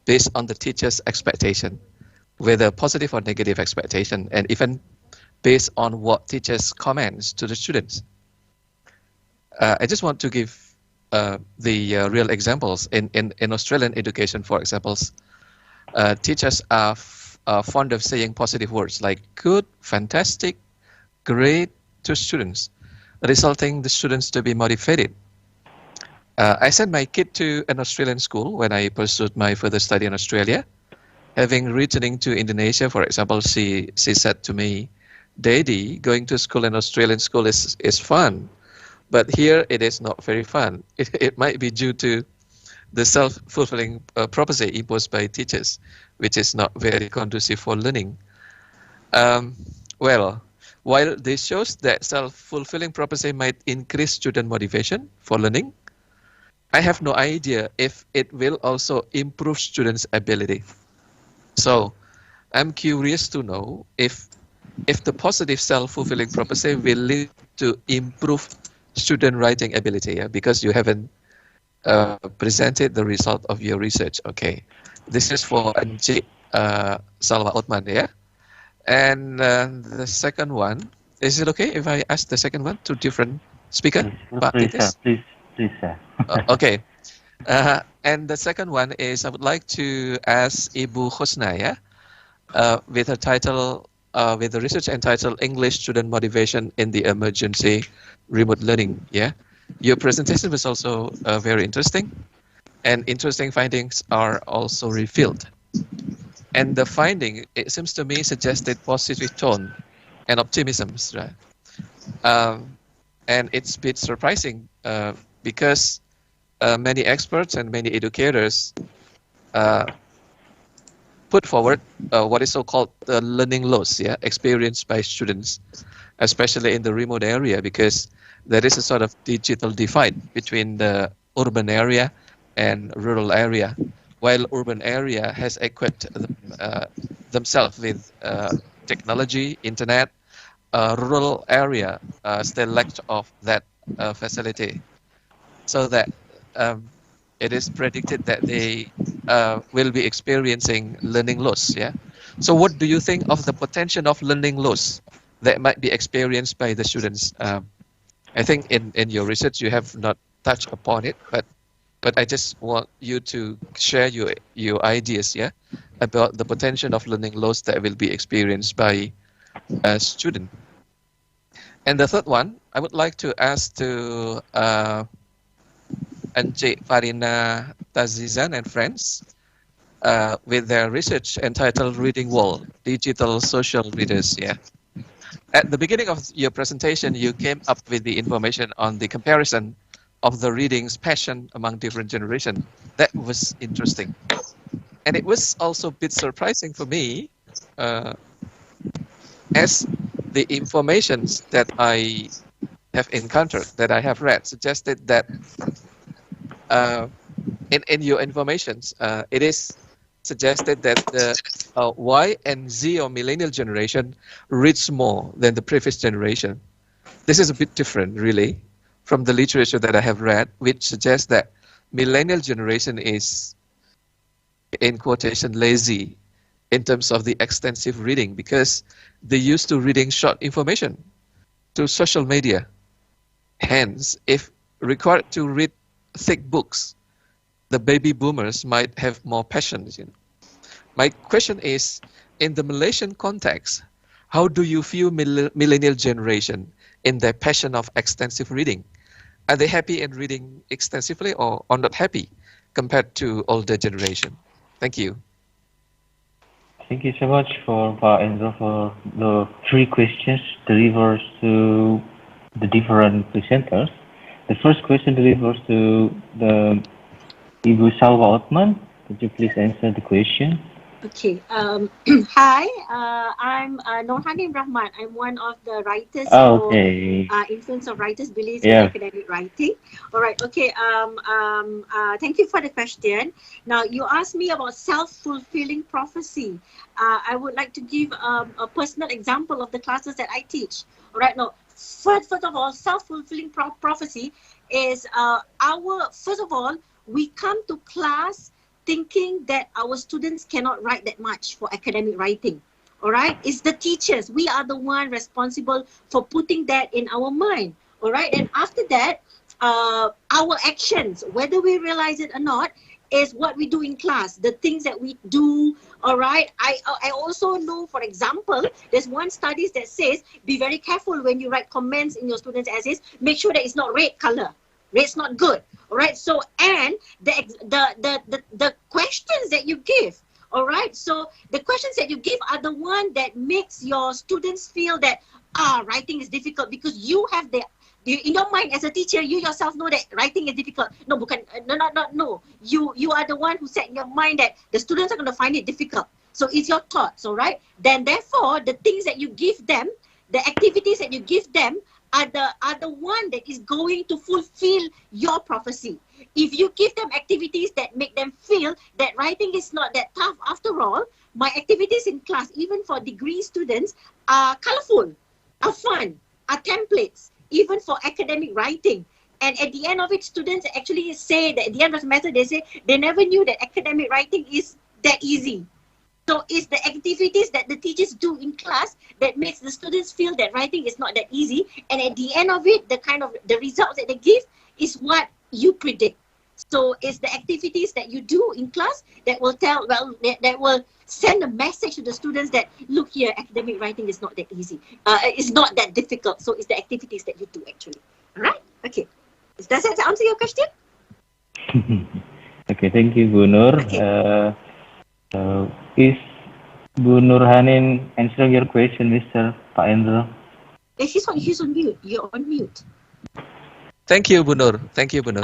based on the teacher's expectation, whether positive or negative expectation, and even based on what teachers comments to the students. I just want to give the real examples. In Australian education, for examples, teachers are fond of saying positive words like good, fantastic, great to students, resulting the students to be motivated. I sent my kid to an Australian school when I pursued my further study in Australia. Having returning to Indonesia, for example, she said to me, "Daddy, going to school in Australian school is fun, but here it is not very fun. It might be due to the self-fulfilling prophecy imposed by teachers, which is not very conducive for learning." Well, while this shows that self-fulfilling prophecy might increase student motivation for learning, I have no idea if it will also improve students' ability. So I'm curious to know if the positive self-fulfilling prophecy will lead to improve student writing ability, yeah? Because you haven't presented the result of your research. Okay, this is for Encik Salwa Othman, yeah? And the second one, is it okay if I ask the second one to different speaker? Please, sir. Okay. And the second one is I would like to ask Ibu Husna, yeah? With a title, with the research entitled English Student Motivation in the Emergency Remote Learning, yeah? Your presentation was also very interesting, and interesting findings are also revealed. And the finding, it seems to me, suggested positive tone and optimism, right? And it's a bit surprising because many experts and many educators put forward what is so-called the learning loss, yeah, experienced by students, especially in the remote area, because there is a sort of digital divide between the urban area and rural area. While urban area has equipped themselves with technology, internet, rural area still lacks of that facility. So that it is predicted that they will be experiencing learning loss. Yeah. So what do you think of the potential of learning loss that might be experienced by the students? I think in your research you have not touched upon it, but I just want you to share your ideas, yeah, about the potential of learning loss that will be experienced by a student. And the third one, I would like to ask to Encik Farina Tazizan and friends with their research entitled Reading Wall, Digital Social Readers. Yeah. At the beginning of your presentation, you came up with the information on the comparison of the reading's passion among different generations. That was interesting. And it was also a bit surprising for me as the informations that I have encountered, that I have read, suggested that in your informations, it is suggested that the Y and Z or millennial generation reads more than the previous generation. This is a bit different, really, from the literature that I have read, which suggests that millennial generation is, in quotation, lazy in terms of the extensive reading, because they used to reading short information to social media. Hence, if required to read thick books, the baby boomers might have more passion. You know. My question is, in the Malaysian context, how do you view millennial generation in their passion of extensive reading? Are they happy in reading extensively or not happy compared to older generation? Thank you. Thank you so much for Pak Endro for the 3 questions delivered to the different presenters. The first question delivers to the Ibu Salwa Othman. Could you please answer the question? Okay. Hi, I'm Norhanim Rahman. I'm one of the writers Okay. for Influence of Writers' Beliefs Yeah. in Academic Writing. All right. Okay. Thank you for the question. Now, you asked me about self-fulfilling prophecy. I would like to give a personal example of the classes that I teach. All right. Now, first of all, self-fulfilling prophecy is first of all, we come to class thinking that our students cannot write that much for academic writing. All right, it's the teachers. We are the one responsible for putting that in our mind. All right, and after that, our actions, whether we realize it or not, is what we do in class, the things that we do. All right, I also know, for example, there's one study that says be very careful when you write comments in your students' essays. Make sure that it's not red color. Red's not good. All right. So, and the questions that you give, All right. So the questions that you give are the one that makes your students feel that writing is difficult, because you have in your mind as a teacher, you yourself know that writing is difficult. No, bukan, no. You are the one who set in your mind that the students are going to find it difficult. So it's your thoughts, all right? Then therefore, the things that you give them, the activities that you give them are the one that is going to fulfill your prophecy. If you give them activities that make them feel that writing is not that tough after all, my activities in class, even for degree students, are colorful, are fun, are templates, even for academic writing. And at the end of it, students actually say that at the end of the semester, they say they never knew that academic writing is that easy. So it's the activities that the teachers do in class that makes the students feel that writing is not that easy. And at the end of it, the results that they give is what you predict. So it's the activities that you do in class that will that will send a message to the students that, look here, academic writing is not that easy. It's not that difficult. So it's the activities that you do actually. All right? Okay. Does that answer your question? Okay, thank you, Bu Nur. Okay. Is Bu Nurhanin answering your question, Mr. Pak Endro? He's on mute. You're on mute. Thank you, Bu Nur. Thank you, Bu Nur.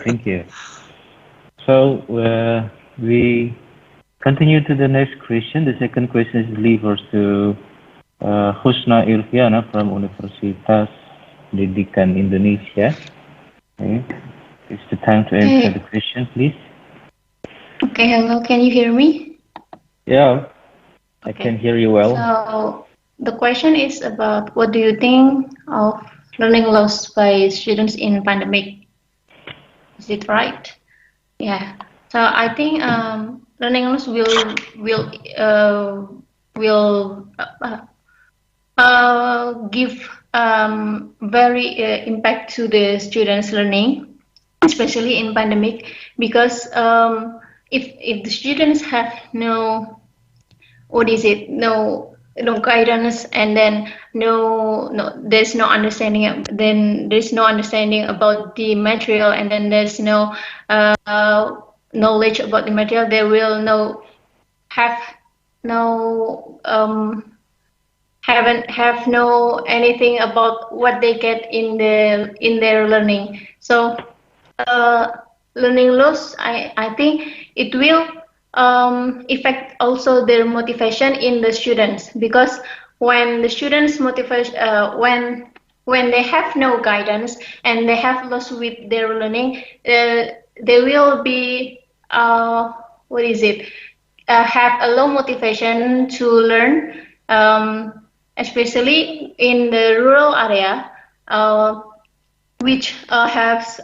Thank you. So we continue to the next question. The second question is delivered to Husna Irfiana from Universitas Pendidikan Indonesia. Okay. It's the time to answer the question, please. Okay, hello, can you hear me? Yeah, I can hear you well. So the question is about, what do you think of learning loss by students in pandemic? Is it right? Yeah. So I think learning loss will give very impact to the students' learning, especially in pandemic, because if the students have no guidance, and then there's no understanding about the material, and then there's no knowledge about the material, they will have no anything about what they get in their learning. So learning loss, I think it will affect also their motivation in the students, because when the students when they have no guidance and they have loss with their learning, they will be have a low motivation to learn, especially in the rural area, which has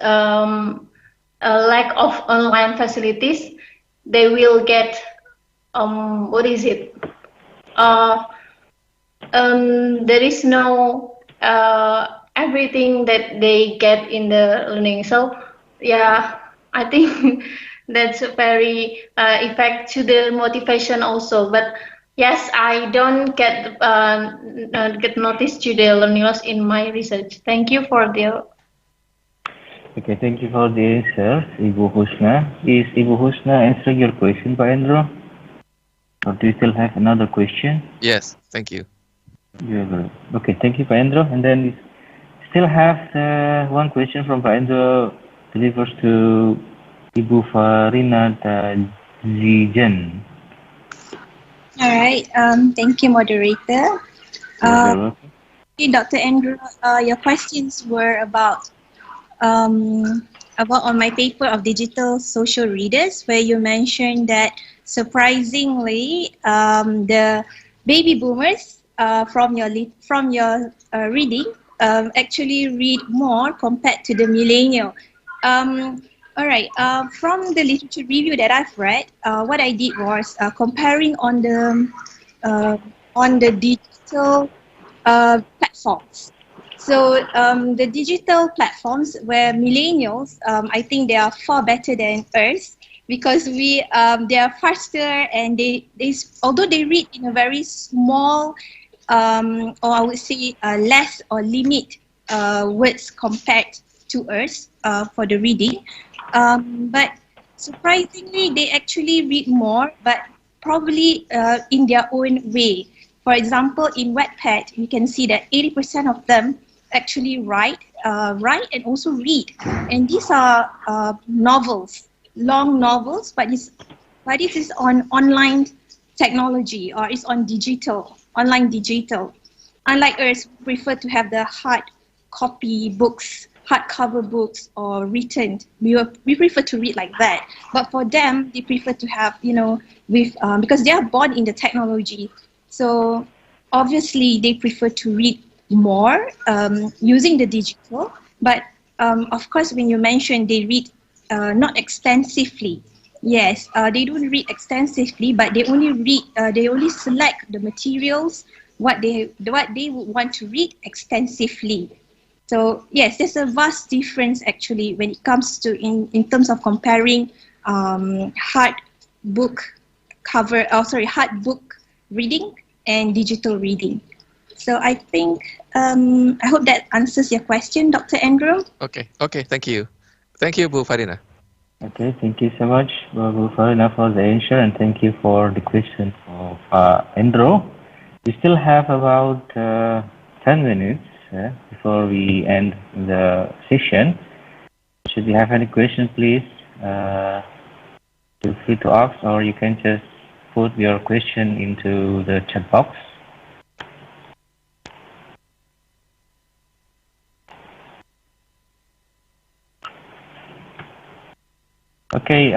a lack of online facilities. They will get there is no everything that they get in the learning. So yeah, I think that's a very effect to the motivation also. But yes, I don't get notice to the learning loss in my research. Thank you for the. Okay, thank you for the answer, Ibu Husna. Is Ibu Husna answering your question, Pak Endro? Or do you still have another question? Yes, thank you. Yeah, okay, thank you, Pak Endro. And then we still have one question from Pak Endro delivered to Ibu Farina Zijan. All right, thank you, moderator. Dr. Andrew, your questions were about on my paper of digital social readers, where you mentioned that surprisingly the baby boomers from your reading actually read more compared to the millennial. All right, from the literature review that I've read, what I did was comparing on the digital platforms. So the digital platforms where millennials, I think they are far better than us, because they are faster, and they although they read in a very small or I would say less or limit words compared to us for the reading, but surprisingly, they actually read more, but probably in their own way. For example, in Wattpad, you can see that 80% of them actually write and also read. And these are novels, long novels, but it is on online technology, or it's on online digital. Unlike us, we prefer to have the hard copy books, hardcover books, or written. We prefer to read like that. But for them, they prefer to have, because they are born in the technology. So obviously, they prefer to read more using the digital. But of course, when you mention they read not extensively. Yes, they don't read extensively, but they only read. They only select the materials what they would want to read extensively. So yes, there's a vast difference actually when it comes to in terms of comparing hard book reading and digital reading. So I think I hope that answers your question, Dr. Andrew. Okay, thank you. Thank you, Bu Farina. Okay, thank you so much, Bu Farina, for the answer, and thank you for the question of Andrew. We still have about 10 minutes before we end the session. Should you have any questions, please feel free to ask, or you can just put your question into the chat box. Okay,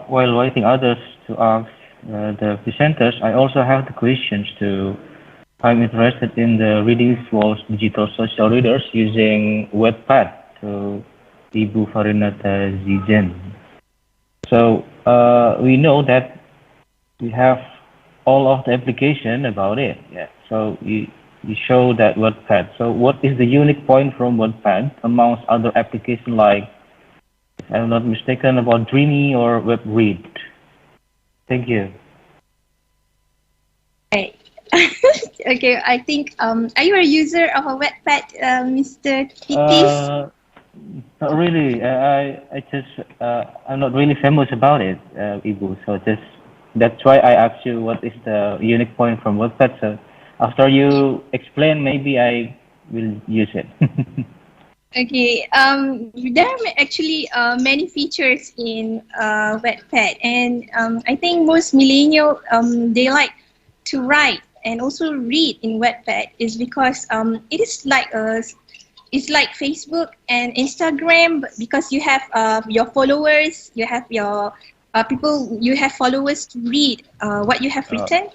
while waiting others to ask the presenters, I also have the questions to. I'm interested in the Reading Walls digital social readers using Wattpad to Ibu Farinata Zizen. So we know that we have all of the application about it. Yeah. So you show that Wattpad. So what is the unique point from Wattpad amongst other applications like, if I'm not mistaken, about Dreamy or WebRead? Thank you. Okay. Okay, I think, are you a user of a Wattpad, Mr. Titis? Not really. I'm not really famous about it, Ibu. So that's why I asked you what is the unique point from Wattpad. So after you explain, maybe I will use it. Okay, there are actually many features in Wattpad, and I think most millennials they like to write and also read in Wattpad is because it is like it's like Facebook and Instagram, but because you have your followers, you have your people, you have followers to read what you have written.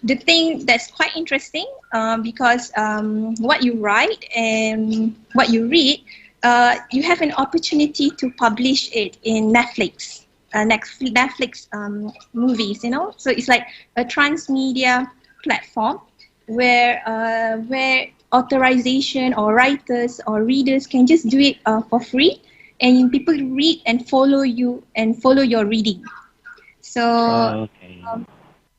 The thing that's quite interesting because what you write and what you read, you have an opportunity to publish it in Netflix movies, so it's like a transmedia platform where authorization or writers or readers can just do it for free, and people read and follow you and follow your reading. So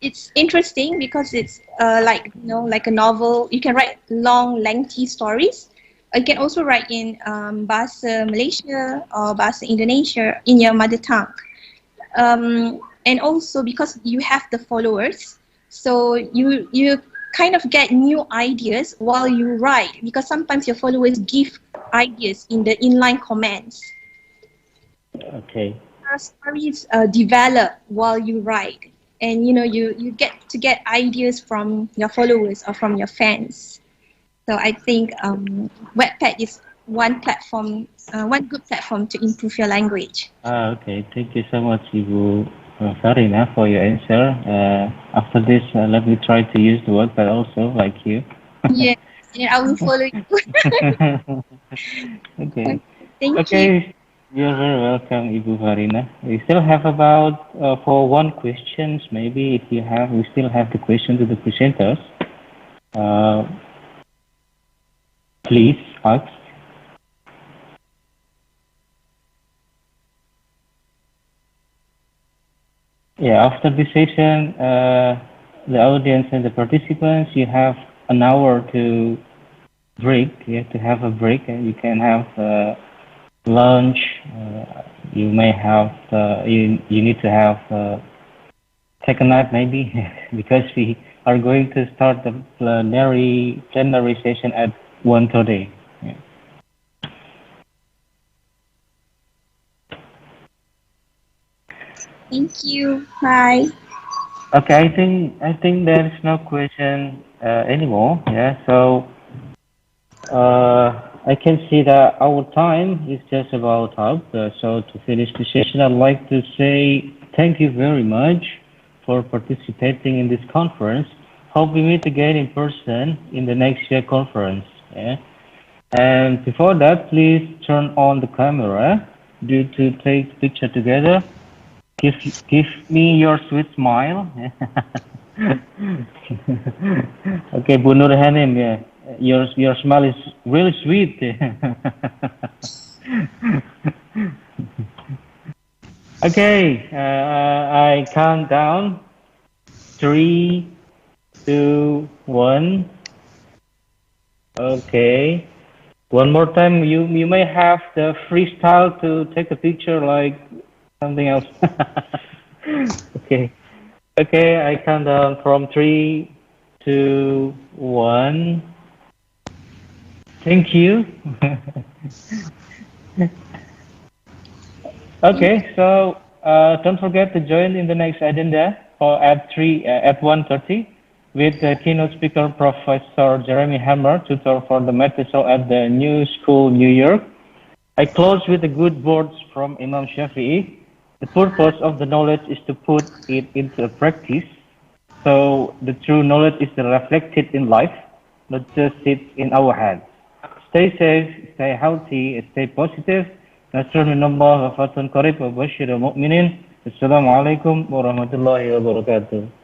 it's interesting because it's like a novel. You can write long, lengthy stories. You can also write in Bahasa Malaysia or Bahasa Indonesia in your mother tongue. And also because you have the followers, so you kind of get new ideas while you write, because sometimes your followers give ideas in the inline comments. Okay. Stories develop while you write, and you get to get ideas from your followers or from your fans. So I think Wattpad is one good platform to improve your language. Okay, thank you so much, Ibu Farina, for your answer. After this, let me try to use the Wattpad also, like you. Yeah, I will follow you. Okay. Thank you. You're very welcome, Ibu Farina. We still have about for one questions, maybe we still have the question to the presenters. Please ask. Yeah, after this session, the audience and the participants, you have an hour to break. You have to have a break, and you can have lunch. You may have you need to have take a nap maybe because we are going to start the plenary session at 1:30. Yeah. Thank you. Bye. Okay, I think there is no question anymore. Yeah, so I can see that our time is just about up. So to finish the session, I'd like to say thank you very much for participating in this conference. Hope we meet again in person in the next year conference. Yeah? And before that, please turn on the camera to take the picture together. Give me your sweet smile. Okay, Bu Nurhanim, yeah. Your smile is really sweet. Okay, I count down 3, 2, 1. Okay. One more time, you may have the freestyle to take a picture like something else. Okay. Okay, I count down from 3, 2, 1. Thank you. Okay, so don't forget to join in the next agenda for at 1:30 with the keynote speaker Professor Jeremy Hammer, tutor for the Methodist at the New School, New York. I close with the good words from Imam Shafi'i. The purpose of the knowledge is to put it into practice. So the true knowledge is reflected in life, not just sit in our heads. Stay safe, stay healthy, stay positive. Nasrul minallah wa fatun qarib wa bashirul mu'minin. Assalamualaikum warahmatullahi wabarakatuh.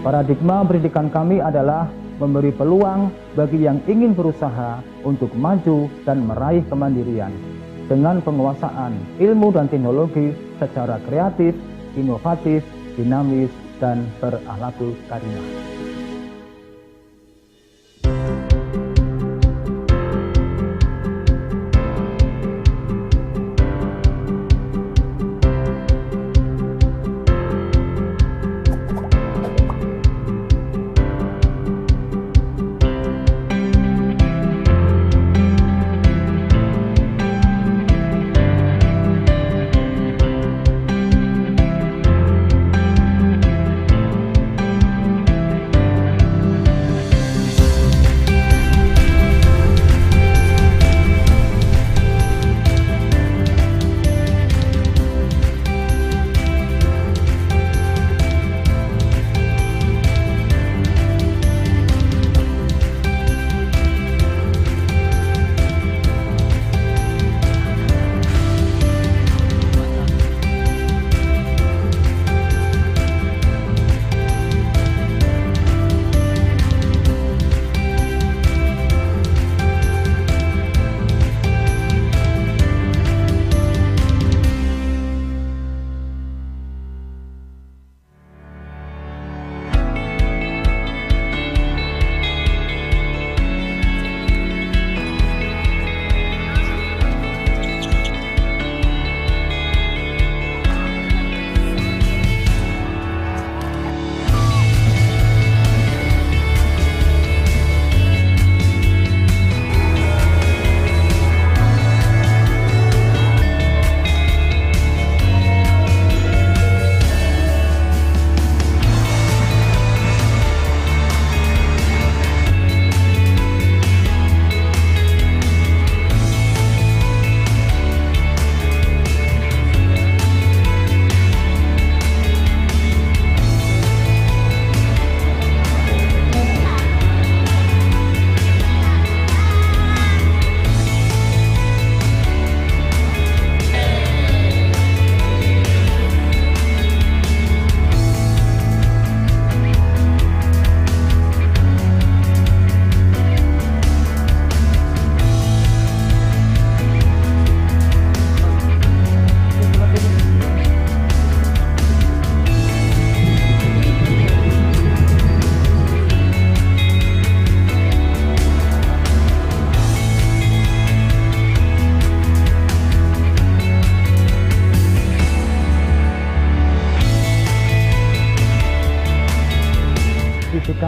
Paradigma pendidikan kami adalah memberi peluang bagi yang ingin berusaha untuk maju dan meraih kemandirian dengan penguasaan ilmu dan teknologi secara kreatif, inovatif, dinamis, dan berakhlakul karimah.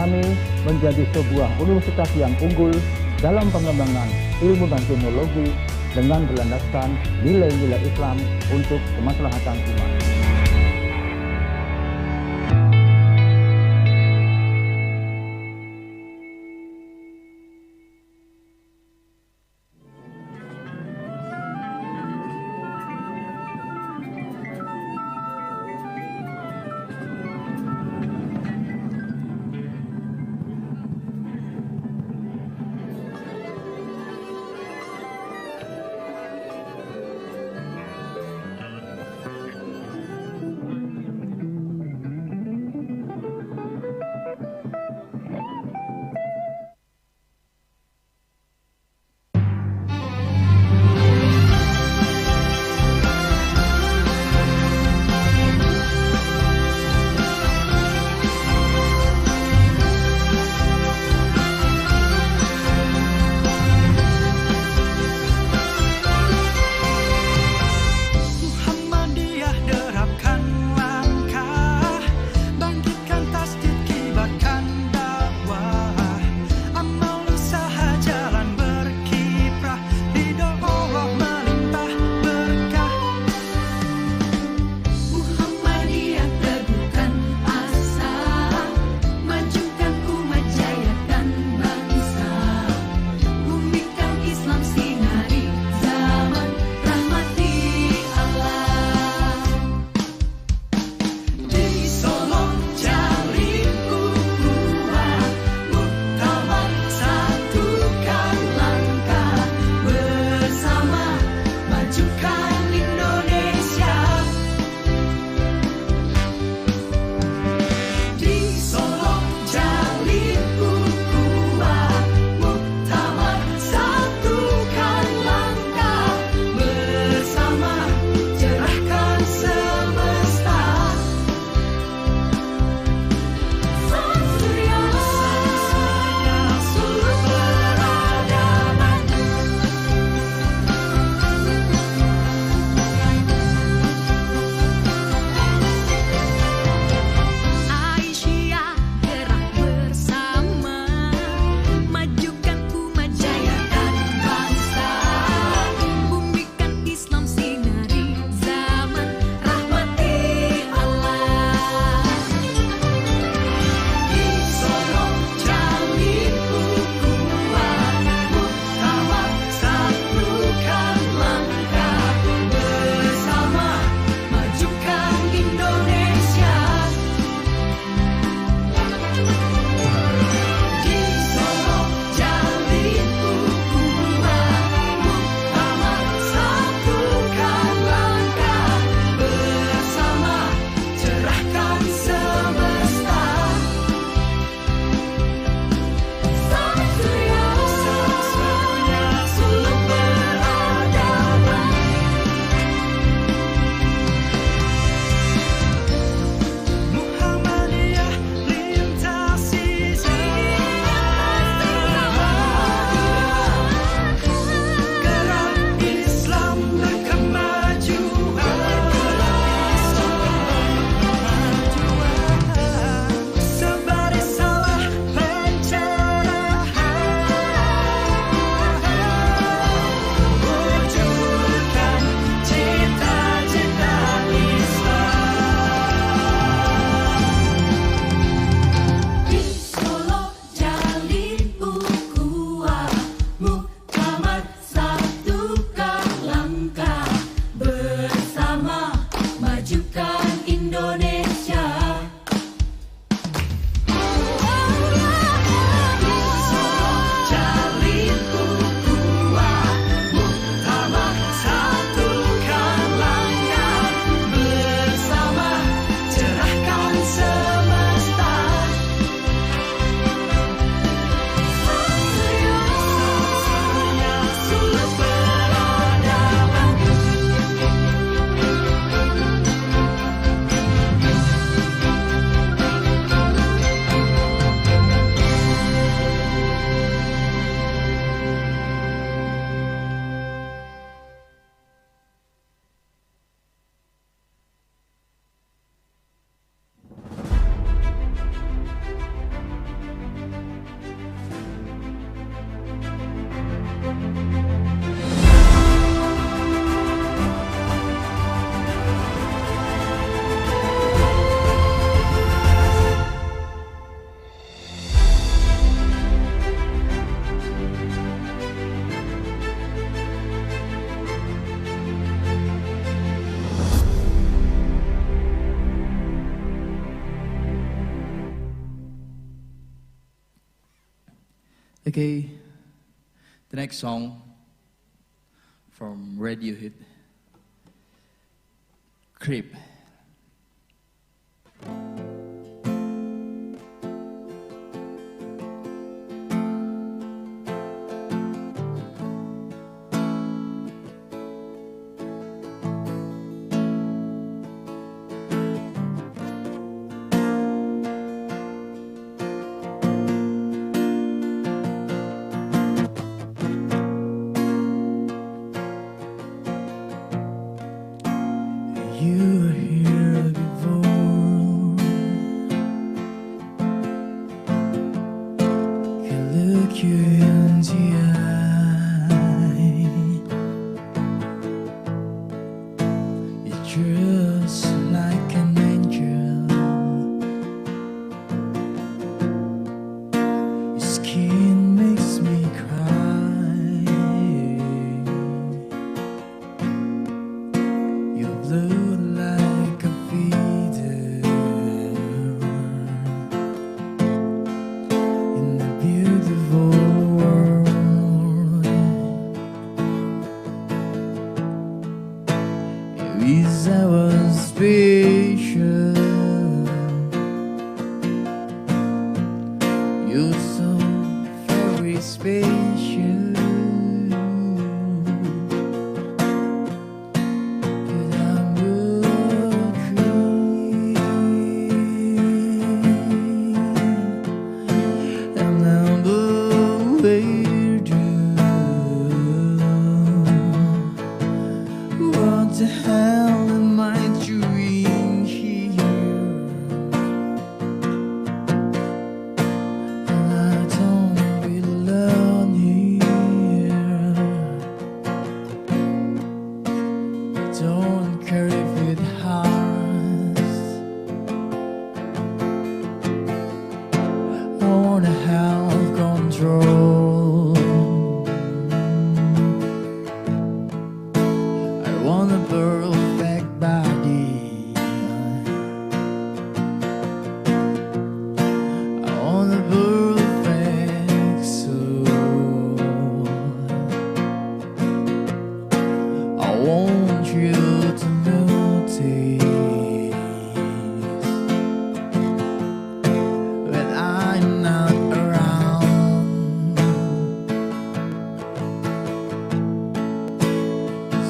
kami menjadi sebuah universitas yang unggul dalam pengembangan ilmu dan teknologi dengan berlandaskan nilai-nilai Islam untuk kemaslahatan umat. Okay, the next song from Radiohead, Creep. You were here before. Can look you in the eye. You're just like an angel. Your skin makes me cry. Your blue like a feeder in the beautiful world. Your eyes are special. You're so very special. But I'm and I'm what the hell am I doing here? And I don't belong here. Don't care if it hurts. I wanna have control. I want a perfect body. I want a perfect soul. I want you to notice when I'm not around.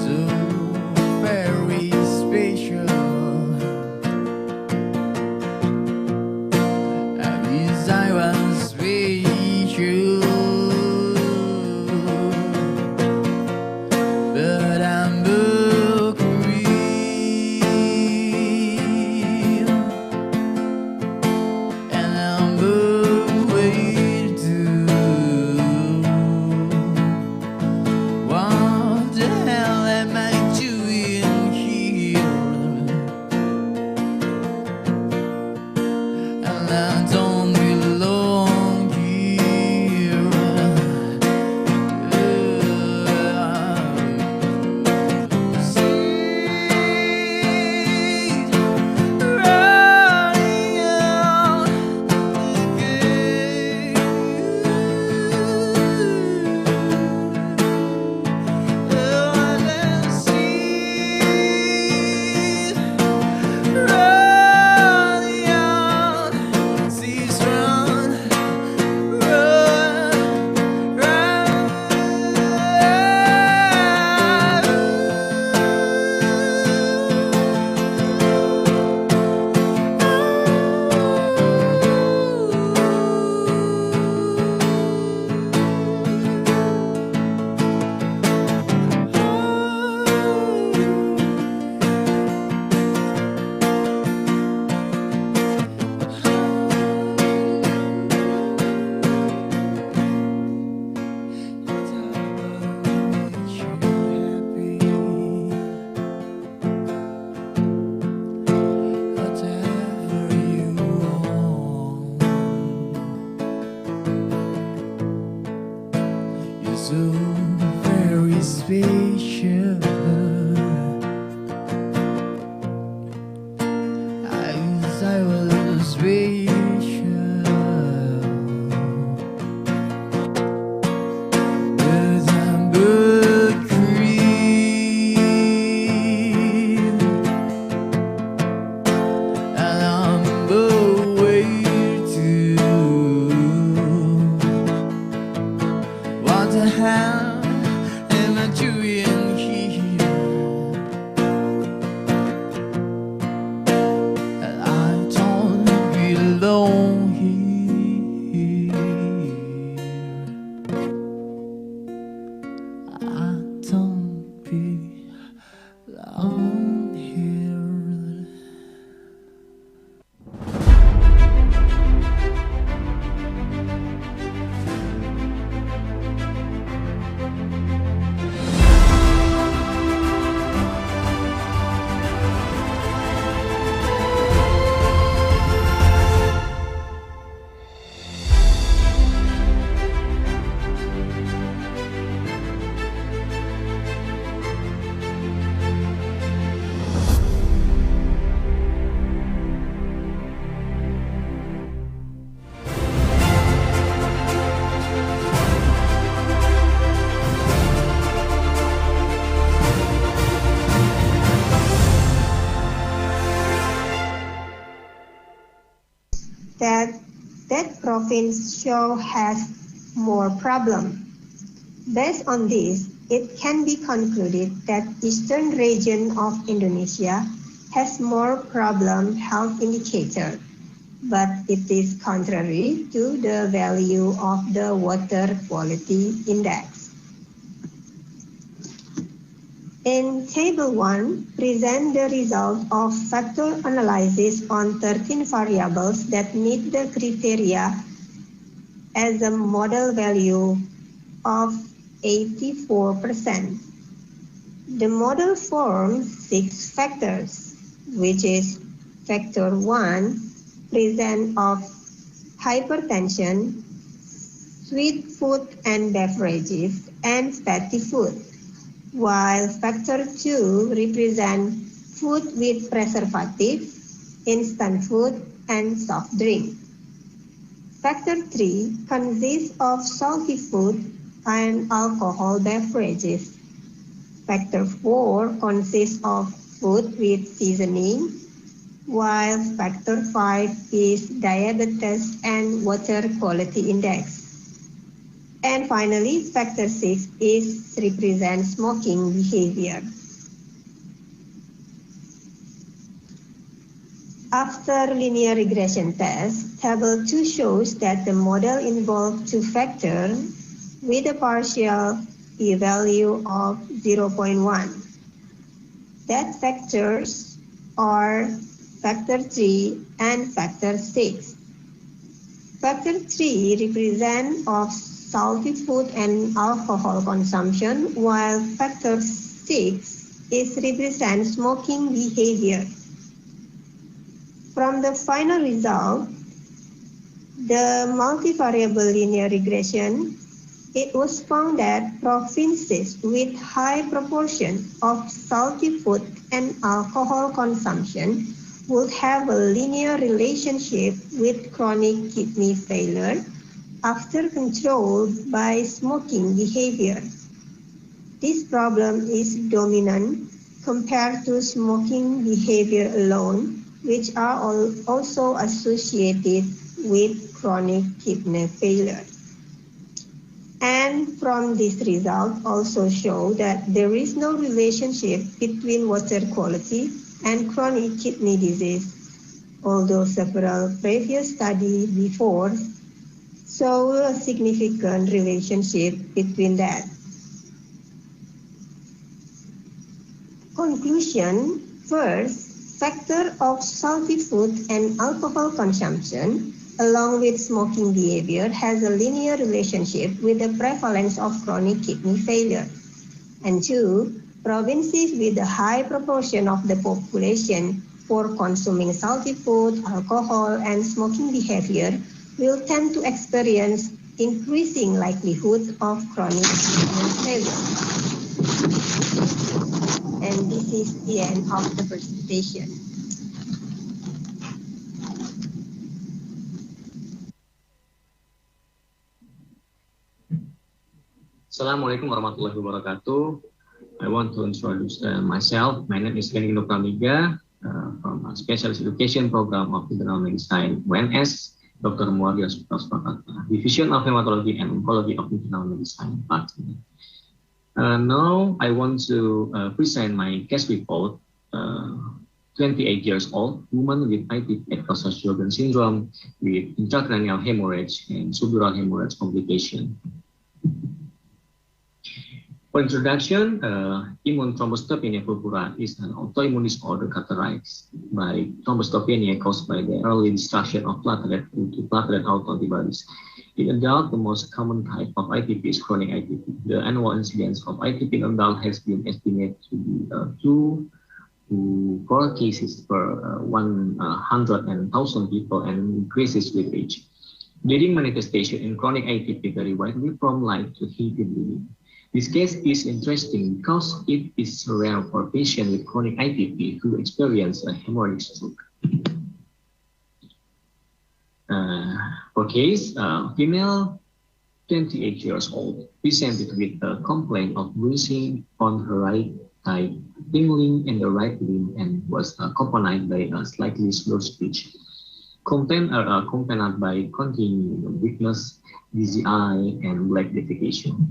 So very special. I wish I was special, but I'm book real, and I'm book way too. What the hell am I doing here? And I don't belong here. So very special. I wish I was special. province has more problem. Based on this, it can be concluded that eastern region of Indonesia has more problem health indicator, but it is contrary to the value of the water quality index. In Table 1, present the result of factor analysis on 13 variables that meet the criteria as a model value of 84%. The model forms 6 factors, which is factor 1, presence of hypertension, sweet food and beverages, and fatty food, while factor 2 represents food with preservative, instant food, and soft drink. Factor 3 consists of salty food and alcohol beverages. Factor 4 consists of food with seasoning, while factor 5 is diabetes and water quality index. And finally, factor 6 represents smoking behavior. After linear regression test, Table 2 shows that the model involved 2 factors with a partial p-value of 0.1. That factors are factor 3 and factor 6. Factor 3 represents of salty food and alcohol consumption, while factor 6 represents smoking behavior. From the final result, the multivariable linear regression, it was found that provinces with high proportion of salty food and alcohol consumption would have a linear relationship with chronic kidney failure after controlled by smoking behavior. This problem is dominant compared to smoking behavior alone, which are also associated with chronic kidney failure. And from this result also show that there is no relationship between water quality and chronic kidney disease, although several previous studies before show a significant relationship between that. Conclusion, first, factor of salty food and alcohol consumption along with smoking behavior has a linear relationship with the prevalence of chronic kidney failure. And 2, provinces with a high proportion of the population for consuming salty food, alcohol, and smoking behavior will tend to experience increasing likelihood of chronic kidney failure. And this is the end of the presentation. Assalamualaikum warahmatullahi wabarakatuh. I want to introduce myself. My name is Kenny Nokramiga from a Specialist Education Program of Internal Medicine, UNS, Dr. Muhammadiyah Yogyakarta, Division of Hematology and Oncology of Internal Medicine, Department. Now I want to present my case report. 28 years old, woman with ITP ectosis Sjogren syndrome with intracranial hemorrhage and subdural hemorrhage complication. For introduction, immune thrombocytopenia purpura is an autoimmune disorder characterized by thrombocytopenia caused by the early destruction of platelet due to platelet autoantibodies. In adult, the most common type of ITP is chronic ITP. The annual incidence of ITP in adult has been estimated to be 2 to 4 cases per 100,000 people and increases with age. Bleeding manifestation in chronic ITP vary widely from light to heavy bleeding. This case is interesting because it is rare for patients with chronic ITP who experience a hemorrhagic stroke. For case, female, 28 years old, presented with a complaint of bruising on her right thigh, tingling in the right limb, and was accompanied by a slightly slurred speech. Complaints are accompanied by continued weakness, dizzy eye, and black defecation.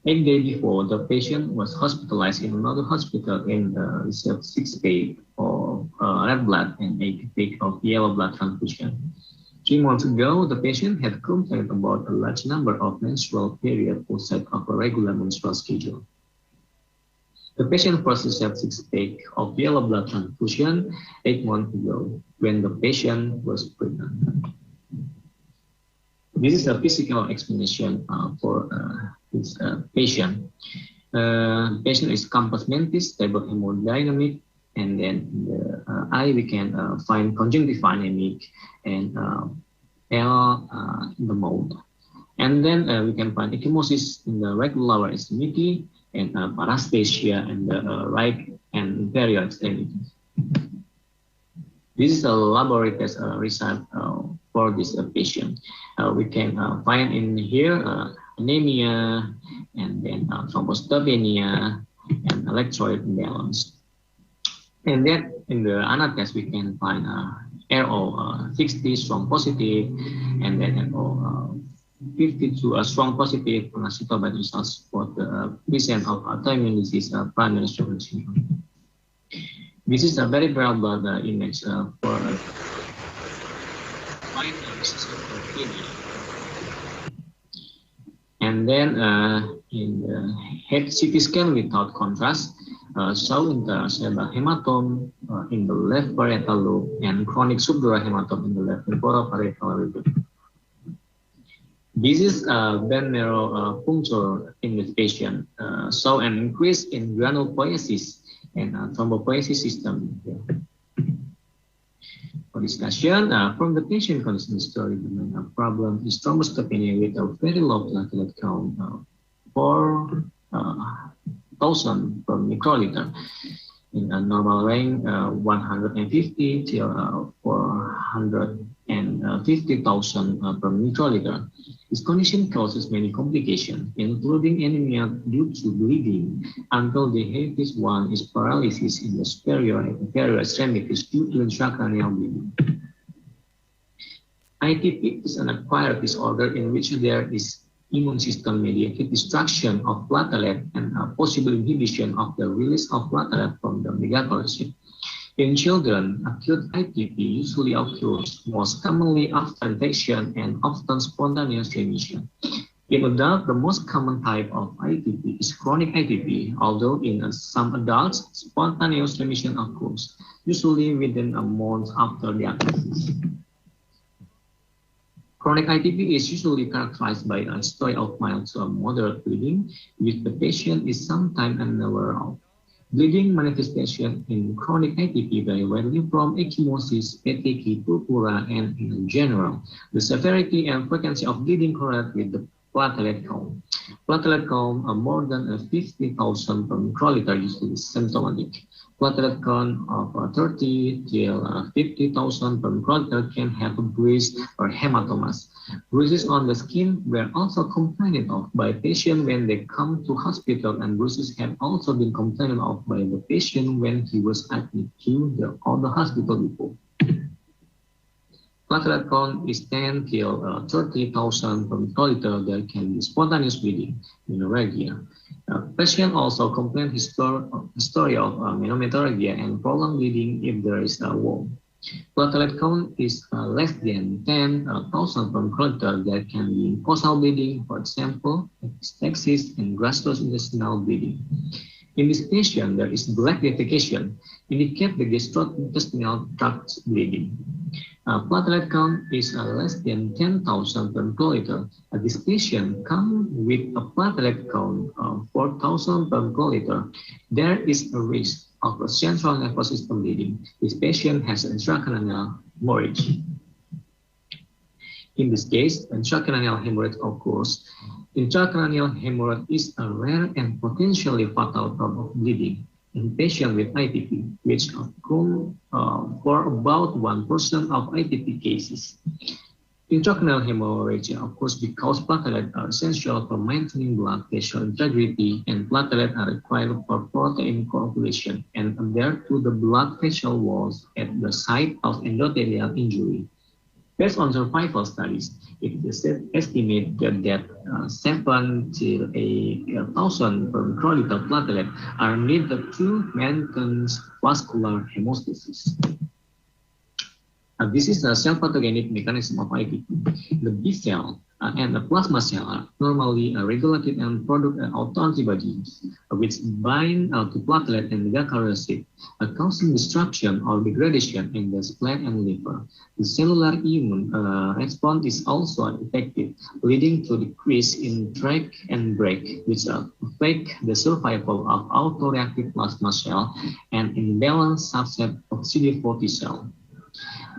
8 days before, the patient was hospitalized in another hospital and received 6 peg of red blood and 8 peg of yellow blood transfusion. 3 months ago, the patient had complained about a large number of menstrual periods outside of a regular menstrual schedule. The patient first received 6 peg of yellow blood transfusion 8 months ago when the patient was pregnant. This is a physical explanation for this patient. Patient is compass mentis, stable hemodynamic, and then in the eye we can find conjunctiva anemic and L in the mouth. And then we can find ecchymosis in the right lower extremity and paresthesia in the right and inferior extremity. This is a laboratory test result for this patient. We can find in here anemia and then thrombocytopenia and electrolyte imbalance. And then in the another test we can find RO 60 strong positive and then RO 52 strong positive cytobacter results for the presence of autoimmune disease primary menstrual syndrome. This is a very broad blood image for and then in the head CT scan without contrast, show intercerebral hematome in the left parietal lobe and chronic subdural hematome in the left temporoparietal lobe. This is bone marrow puncture in this patient, show an increase in granulopoiesis and thrombopoiesis system. For discussion, from the patient condition story, the main problem is thrombocytopenia with a very low platelet count, 4,000 per microliter. In a normal range, 150 till 450,000 per microliter. This condition causes many complications, including anemia due to bleeding, until the heaviest one is paralysis in the superior and inferior extremities due to intracranial bleeding. ITP is an acquired disorder in which there is immune system mediated destruction of platelet and possible inhibition of the release of platelet from the megakaryocyte. In children, acute ITP usually occurs most commonly after infection and often spontaneous remission. In adults, the most common type of ITP is chronic ITP, although in some adults, spontaneous remission occurs, usually within a month after diagnosis. Chronic ITP is usually characterized by a story of mild to moderate bleeding, which the patient is sometimes unaware of. Bleeding manifestation in chronic ITP vary widely from ecchymosis, petechiae, purpura, and in general, the severity and frequency of bleeding correlate with the platelet count. Platelet count more than 50,000 per microliter usually symptomatic. Platelet count of 30 till 50,000 per microliter can have bruises or hematomas. Bruises on the skin were also complained of by patients when they come to hospital, and bruises have also been complained of by the patient when he was admitted to the hospital before. Platelet count is 10 till 30,000 per microliter. There can be spontaneous bleeding in menorrhagia. Patient also complained history of menometrorrhagia and prolonged bleeding if there is a wound. Platelet count is less than 10,000 per microliter. There can be mucosal bleeding, for example, epistaxis and gastrointestinal bleeding. In this patient, there is black defecation, indicate the gastrointestinal tract bleeding. Platelet count is less than 10,000 per microliter. This patient comes with a platelet count of 4,000 per microliter. There is a risk of a central nervous system bleeding. This patient has intracranial hemorrhage. In this case, intracranial hemorrhage occurs. Intracranial hemorrhage is a rare and potentially fatal form of bleeding in patients with ITP, which occur for about 1% of ITP cases. Intracranial hemorrhage occurs because platelets are essential for maintaining blood vessel integrity, and platelets are required for protein coagulation and adhere to the blood vessel walls at the site of endothelial injury. Based on survival studies, it is estimated that 7 to 8,000 per microliter platelet are needed to maintain vascular hemostasis. This is a cell-pathogenic mechanism of ITP. The B cell and the plasma cell are normally regulated and produce autoantibodies which bind to platelet and megakaryocyte, causing destruction or degradation in the spleen and liver. The cellular immune response is also affected, leading to decrease in track and break, which affect the survival of autoreactive plasma cell and imbalanced subset of CD4 T cell.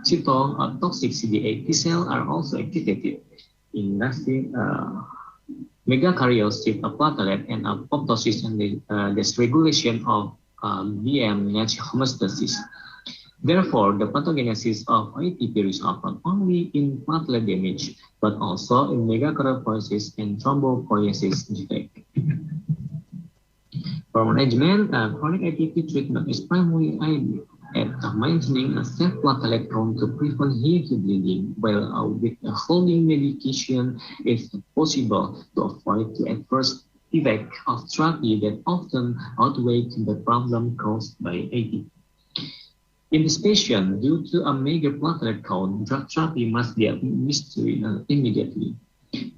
Cytotoxic CD8 T cells are also activated in megakaryocyte platelet and apoptosis and dysregulation of BM homeostasis. Therefore, the pathogenesis of ITP results not only in platelet damage, but also in megakaryocytosis and thrombopoiesis defect. For management, chronic ITP treatment is primarily aimed at maintaining a safe platelet count to prevent heavy bleeding, while with a holding medication it's possible to avoid the adverse effect of therapy that often outweigh the problem caused by ITP. In this patient, due to a major platelet count, drug therapy must be administered immediately.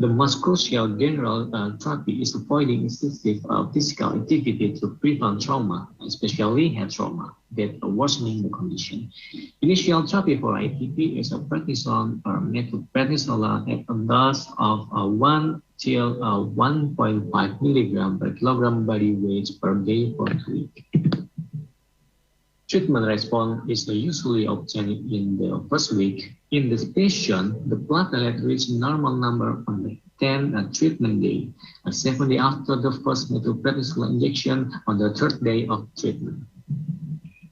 The most crucial general therapy is avoiding excessive physical activity to prevent trauma, especially head trauma, that worsening the condition. Initial therapy for ITP is a prednisone or methylprednisolone at a dose of 1 till 1.5 milligram per kilogram body weight per day for 2 weeks. Treatment response is usually obtained in the first week. In this patient, the platelet reaches normal number on the 10th treatment day, 7 days after the first methylprednisolone injection on the 3rd day of treatment.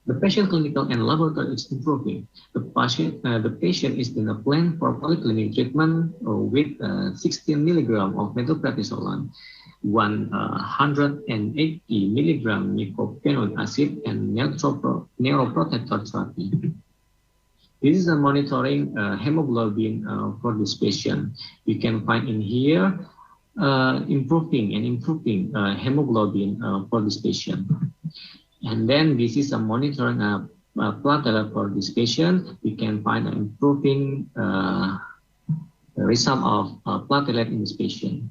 The patient clinical and laboratory is improving. The patient is in a plan for polyclinic treatment with 16 milligram of methylprednisolone, 180 milligram mycophenolic acid, and neuroprotector therapy. This is a monitoring hemoglobin for this patient. You can find in here improving hemoglobin for this patient. And then this is a monitoring platelet for this patient. We can find an improving result of platelet in this patient.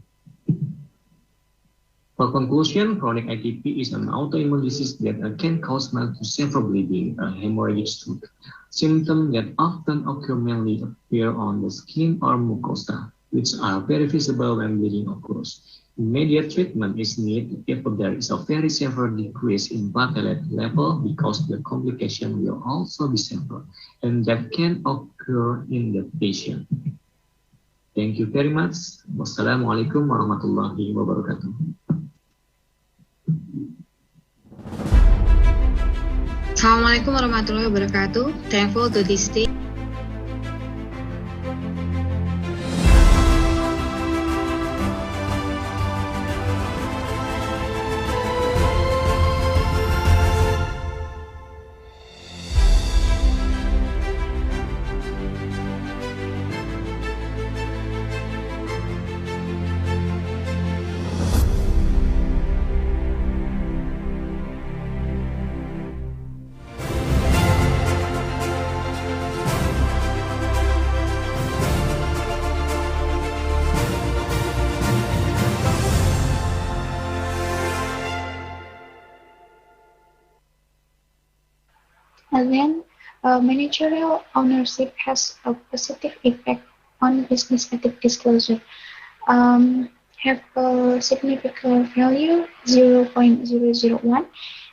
For conclusion, chronic ITP is an autoimmune disease that can cause mild to severe bleeding, hemorrhagic stroke, symptoms that often occur mainly appear on the skin or mucosa, which are very visible when bleeding occurs. Immediate treatment is needed if there is a very severe decrease in platelet level, because the complication will also be severe, and that can occur in the patient. Thank you very much. Wassalamualaikum warahmatullahi wabarakatuh. Assalamualaikum warahmatullahi wabarakatuh. Thankful to this day. And then managerial ownership has a positive effect on business ethic disclosure. Have a significant value 0.001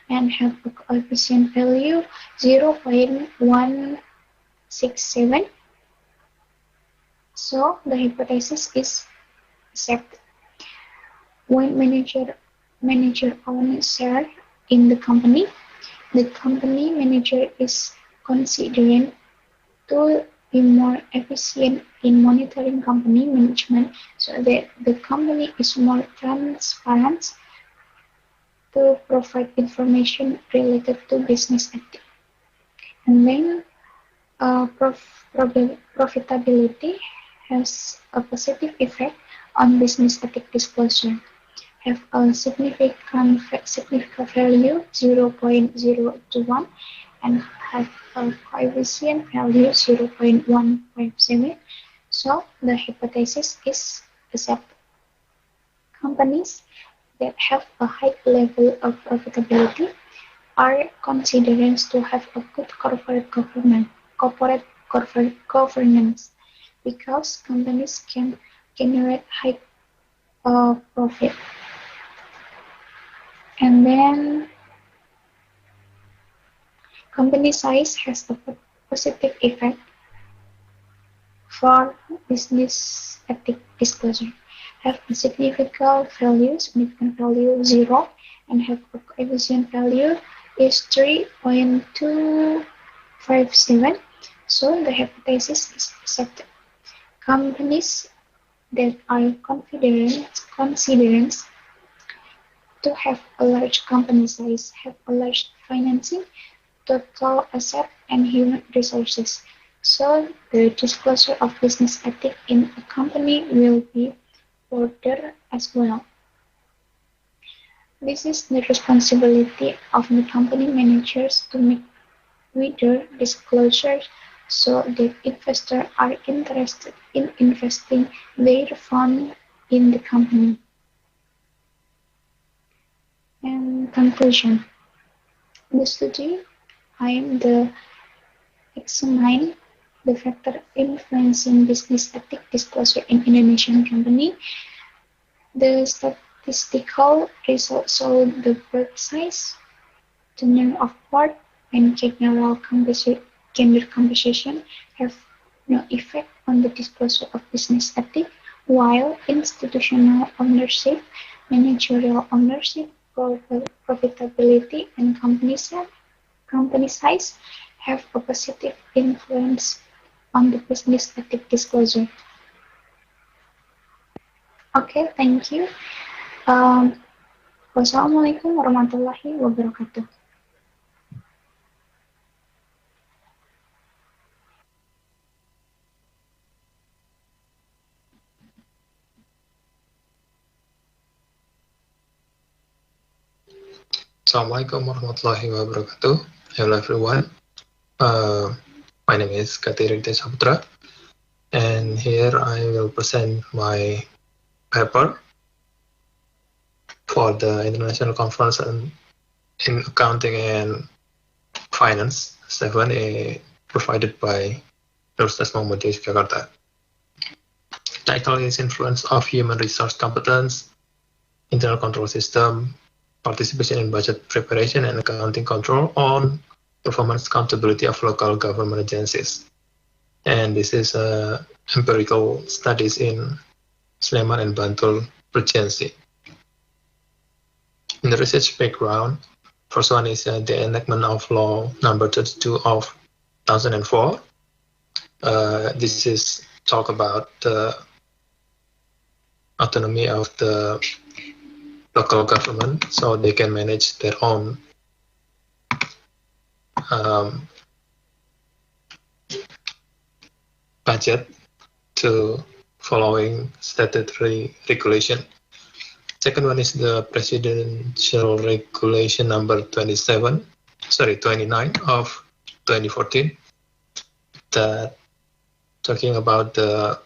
and have a coefficient value 0.167. So the hypothesis is accepted. When manager owns share in the company manager is considering to be more efficient in monitoring company management so that the company is more transparent to provide information related to business ethics. And then Profitability has a positive effect on business ethic disclosure. Have a significant value 0.021 and have a coefficient value 0.157. So the hypothesis is accepted. Companies that have a high level of profitability are considered to have a good corporate governance because companies can generate high profit. And then company size has a positive effect for business ethic disclosure. Have a significant value 0, and have a coefficient value is 3.257. So the hypothesis is accepted. Companies that are considered to have a large company size have a large financing, total asset, and human resources. So the disclosure of business ethics in a company will be broader as well. This is the responsibility of the company managers to make wider disclosures so that investors are interested in investing their funds in the company. And conclusion. In the study, examine the factor influencing business ethics disclosure in Indonesian company. The statistical results show the birth size, the number of board, and gender composition have no effect on the disclosure of business ethics, while institutional ownership, managerial ownership, profitability, and company size have a positive influence on the business ethics disclosure. Okay, thank you. Wassalamualaikum warahmatullahi wabarakatuh. Assalamualaikum warahmatullahi wabarakatuh. Hello everyone. My name is Katirinte Saputra, and here I will present my paper for the International Conference in Accounting and Finance 7A provided by Universitas Muhammadiyah Yogyakarta. Title is Influence of Human Resource Competence, Internal Control System, Participation in Budget Preparation and Accounting Control on Performance Accountability of Local Government Agencies. And this is empirical studies in Sleman and Bantul Regency. In the research background, first one is the enactment of Law Number 32 of 2004. This is talk about the autonomy of the local government, so they can manage their own budget to following statutory regulation. Second one is the Presidential Regulation number 29 of 2014, that talking about the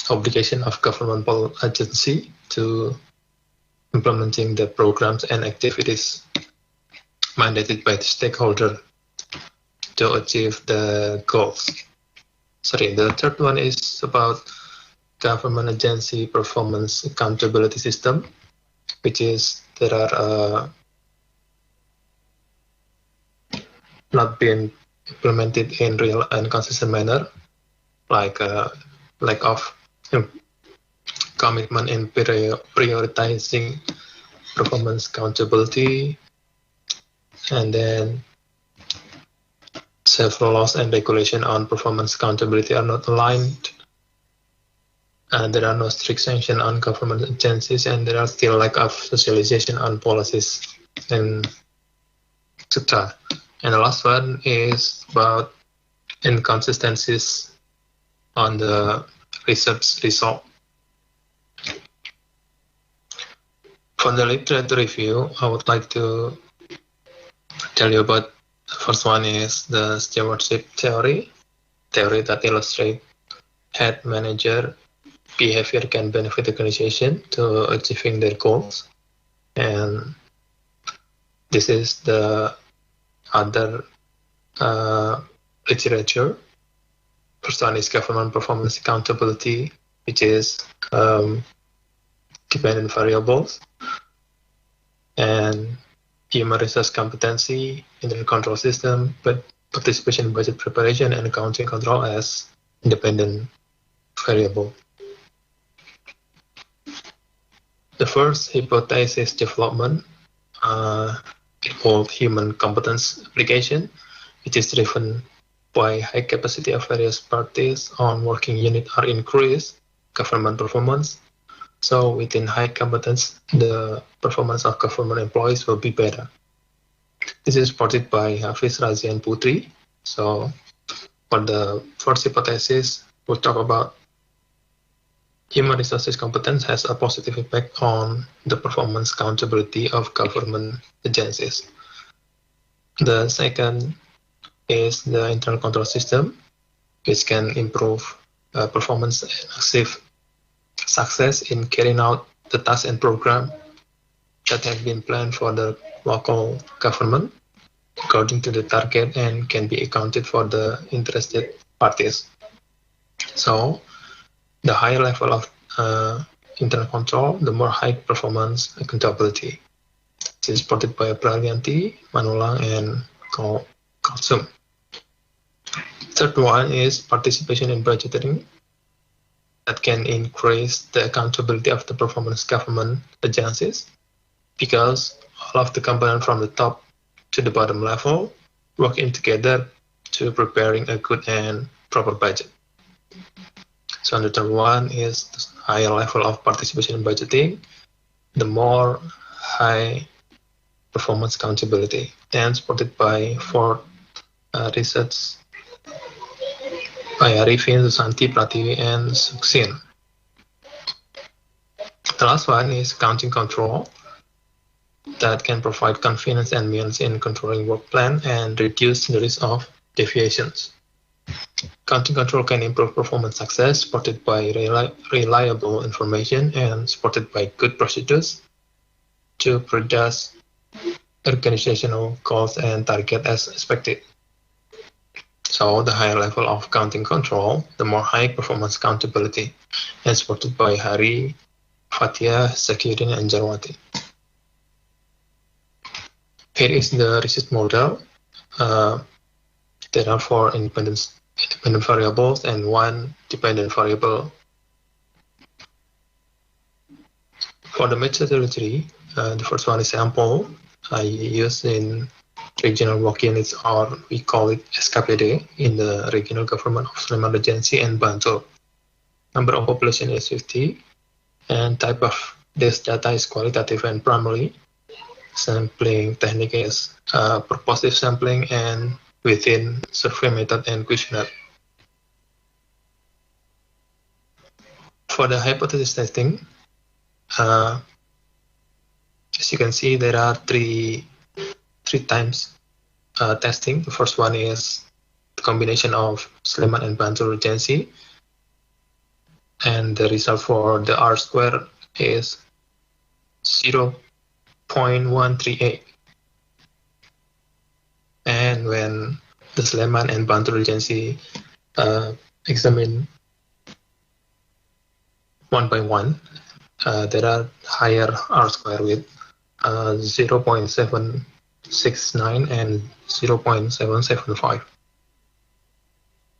obligation of governmental agency to implementing the programs and activities mandated by the stakeholder to achieve the goals. The third one is about government agency performance accountability system, which is there are not being implemented in real and consistent manner, like lack of commitment in prioritizing performance accountability, and then several laws and regulation on performance accountability are not aligned, and there are no strict sanctions on government agencies, and there are still lack of socialization on policies and etc. And the last one is about inconsistencies on the research result. For the literature review, I would like to tell you about the first one is the stewardship theory that illustrates head manager behavior can benefit the organization to achieving their goals. And this is the other literature. First one is government performance accountability, which is dependent variables, and human resource competency, internal control system, but participation in budget preparation and accounting control as independent variable. The first hypothesis development involved human competence application, which is driven by high capacity of various parties on working unit are increased, government performance. So within high competence, the performance of government employees will be better. This is supported by Hafiz, Razi, and Putri. So for the first hypothesis, we'll talk about human resources competence has a positive impact on the performance accountability of government agencies. The second is the internal control system, which can improve performance and achieve success in carrying out the tasks and program that have been planned for the local government according to the target and can be accounted for the interested parties. So the higher level of internal control, the more high performance accountability. This is supported by Pralianti, Manulang, and Kalsum. Third one is participation in budgeting that can increase the accountability of the performance government agencies because all of the components from the top to the bottom level working together to preparing a good and proper budget. So the third one is the higher level of participation in budgeting, the more high performance accountability, and supported by fourth research by Arifin, Susanti, Prativi, and Suksin. The last one is accounting control that can provide confidence and means in controlling work plan and reduce the risk of deviations. Accounting control can improve performance success, supported by reliable information and supported by good procedures to produce organizational goals and target as expected. So the higher level of accounting control, the more high performance accountability, and supported by Hari, Fatia, Zakirin, and Jarwati. Here is the research model. There are 4 independent variables and 1 dependent variable. For the methodology, the first one is sample. I use in regional work units, or we call it SKPD, in the regional government of Sleman Regency and Bantul. Number of population is 50, and type of this data is qualitative and primary. Sampling technique is purposive sampling and within survey method and questionnaire. For the hypothesis testing, as you can see, there are three times testing. The first one is the combination of Sleman and Bantul Regency, and the result for the R square is 0.138. And when the Sleman and Bantul Regency examine one by one, there are higher R square with 0.769 and 0.775.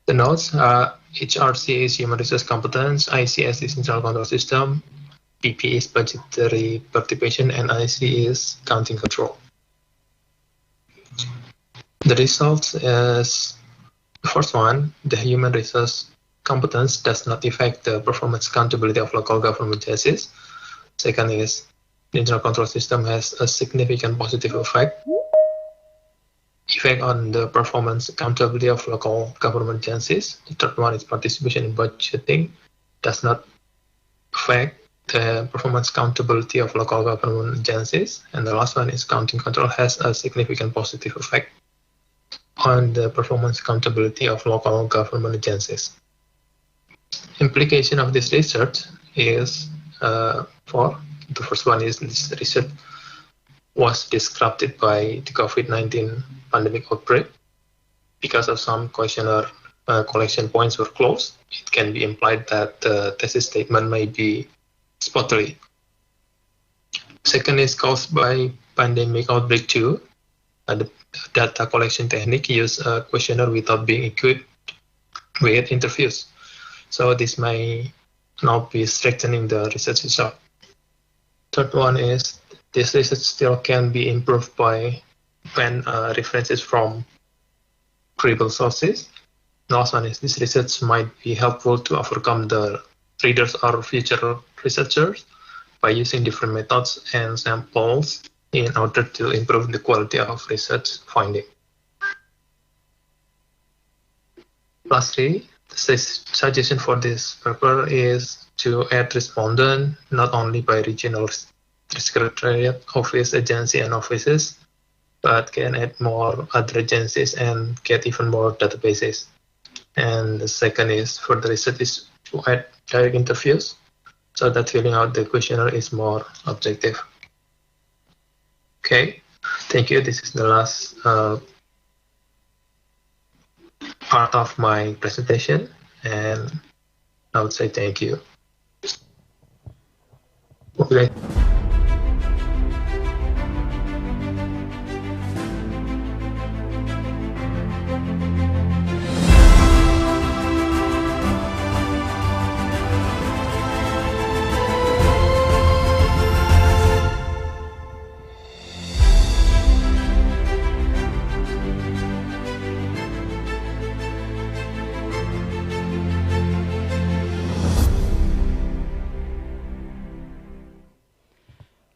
The notes are HRC is human resource competence, ICS is internal control system, PP is budgetary participation, and IC is accounting control. The results is the first one, the human resource competence does not affect the performance accountability of local government agencies. Second is the internal control system has a significant positive effect effect on the performance accountability of local government agencies. The third one is participation in budgeting does not affect the performance accountability of local government agencies. And the last one is counting control has a significant positive effect on the performance accountability of local government agencies. Implication of this research is the first one is this research was disrupted by the COVID-19 pandemic outbreak. Because of some questionnaire collection points were closed, it can be implied that the thesis statement may be spotty. Second is caused by pandemic outbreak too. The data collection technique use a questionnaire without being equipped with interviews. So this may not be strengthening the research result. Third one is this research still can be improved by when references from credible sources. The last one is this research might be helpful to overcome the readers or future researchers by using different methods and samples in order to improve the quality of research finding. Lastly, the suggestion for this paper is to add respondent not only by regional secretariat, office, agency, and offices, but can add more other agencies and get even more databases. And the second is for the research is to add direct interviews so that filling out the questionnaire is more objective. Okay, thank you. This is the last part of my presentation, and I would say thank you. Okay.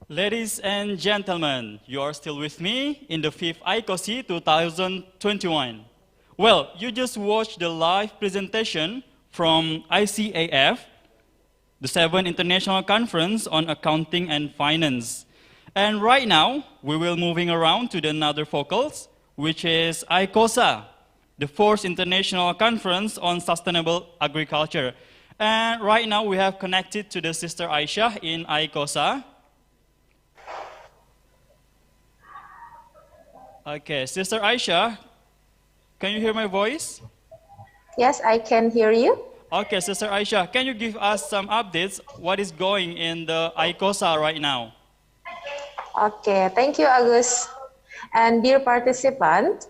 Ladies and gentlemen, you are still with me in the 5th ICoSI 2021. Well, you just watched the live presentation from ICAF, the 7th International Conference on Accounting and Finance. And right now, we will moving around to the another focus, which is ICoSA, the 4th International Conference on Sustainable Agriculture. And right now, we have connected to the Sister Aisha in ICoSA. Okay, Sister Aisha, can you hear my voice? Yes, I can hear you. Okay, Sister Aisha, can you give us some updates? What is going in the ICoSA right now? Okay, thank you, Agus. And dear participant,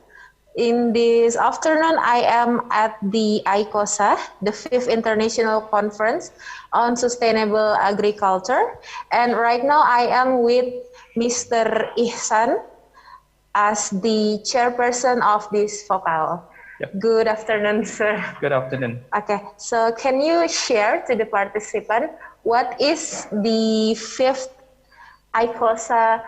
in this afternoon, I am at the ICoSA, the 5th International Conference on Sustainable Agriculture. And right now, I am with Mr. Ihsan as the chairperson of this focal. Yep. Good afternoon, sir. Good afternoon. Okay, so can you share to the participant what is the 5th ICoSA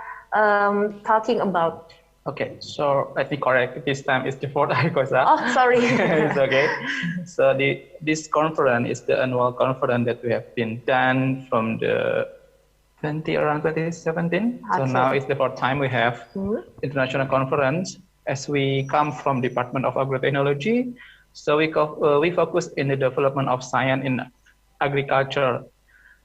talking about? Okay, so let me correct. This time is the 4th ICoSA. Oh, sorry. It's okay. So this conference is the annual conference that we have been done from the around 2017. Okay. So now it's the 4th time we have international conference. As we come from Department of Agrotechnology, so we focus in the development of science in agriculture.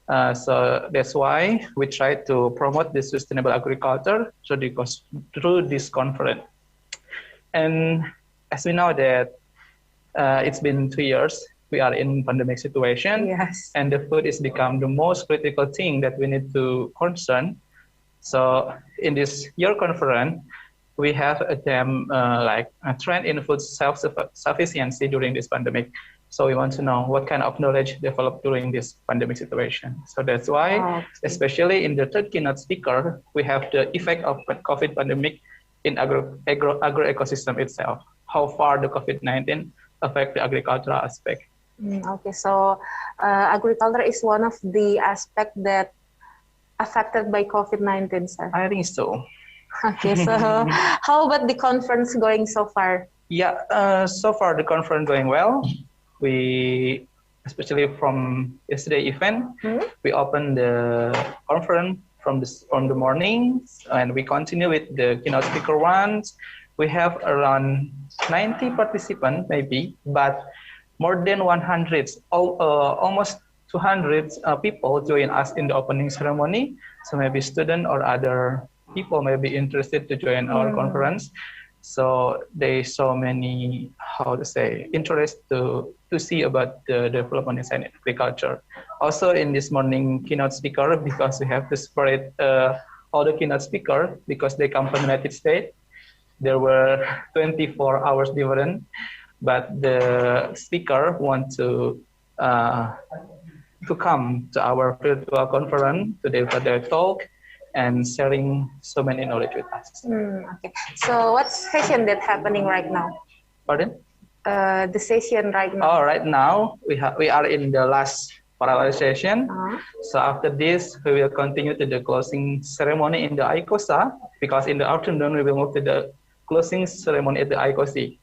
So that's why we try to promote this sustainable agriculture through this conference. And as we know that it's been 2 years, we are in pandemic situation, yes, and the food is become the most critical thing that we need to concern. So in this year conference, we have a theme like a trend in food self-sufficiency during this pandemic. So we want to know what kind of knowledge developed during this pandemic situation. So that's why, especially in the third keynote speaker, we have the effect of COVID pandemic in agro ecosystem itself. How far the COVID-19 affect the agricultural aspect. Okay, so agriculture is one of the aspects that affected by COVID-19, sir. I think so. Okay, so how about the conference going so far? Yeah, so far the conference going well. We, especially from yesterday event, we opened the conference from the morning, and we continue with the keynote speaker ones. We have around 90 participants maybe, but more than 100, almost 200 people join us in the opening ceremony. So maybe student or other people may be interested to join our conference. So they so many, how to say, interest to see about the development in science and agriculture. Also in this morning keynote speaker, because we have to separate all the keynote speaker because they come from the United States. There were 24 hours different, but the speaker want to come to our virtual conference to deliver their talk and sharing so many knowledge with us. Okay. So what session that happening right now? Pardon? The session right now. Oh, right now we are in the last parallel session. So after this, we will continue to the closing ceremony in the ICoSA, because in the afternoon we will move to the closing ceremony at the ICoSI.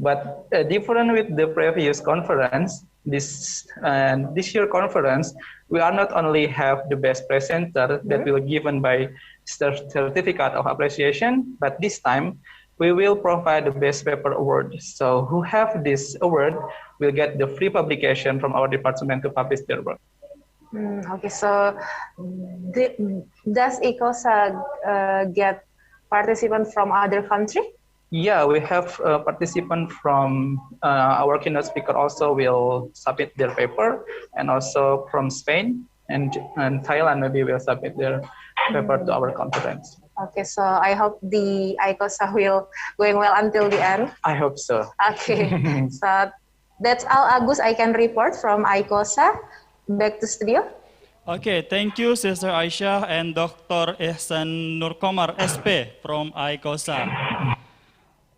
But different with the previous conference, this year conference, we are not only have the best presenter that will given by certificate of appreciation, but this time we will provide the best paper award. So who have this award will get the free publication from our department to publish their work. Okay, so does ICoSA get participants from other country? Yeah, we have participants from our keynote speaker also will submit their paper, and also from Spain and Thailand maybe will submit their paper to our conference. Okay, so I hope the ICoSA will going well until the end. I hope so. Okay, so that's all, Agus, I can report from ICoSA. Back to studio. Okay, thank you, Sister Aisha and Dr. Ihsan Nurkomar, SP from ICoSA.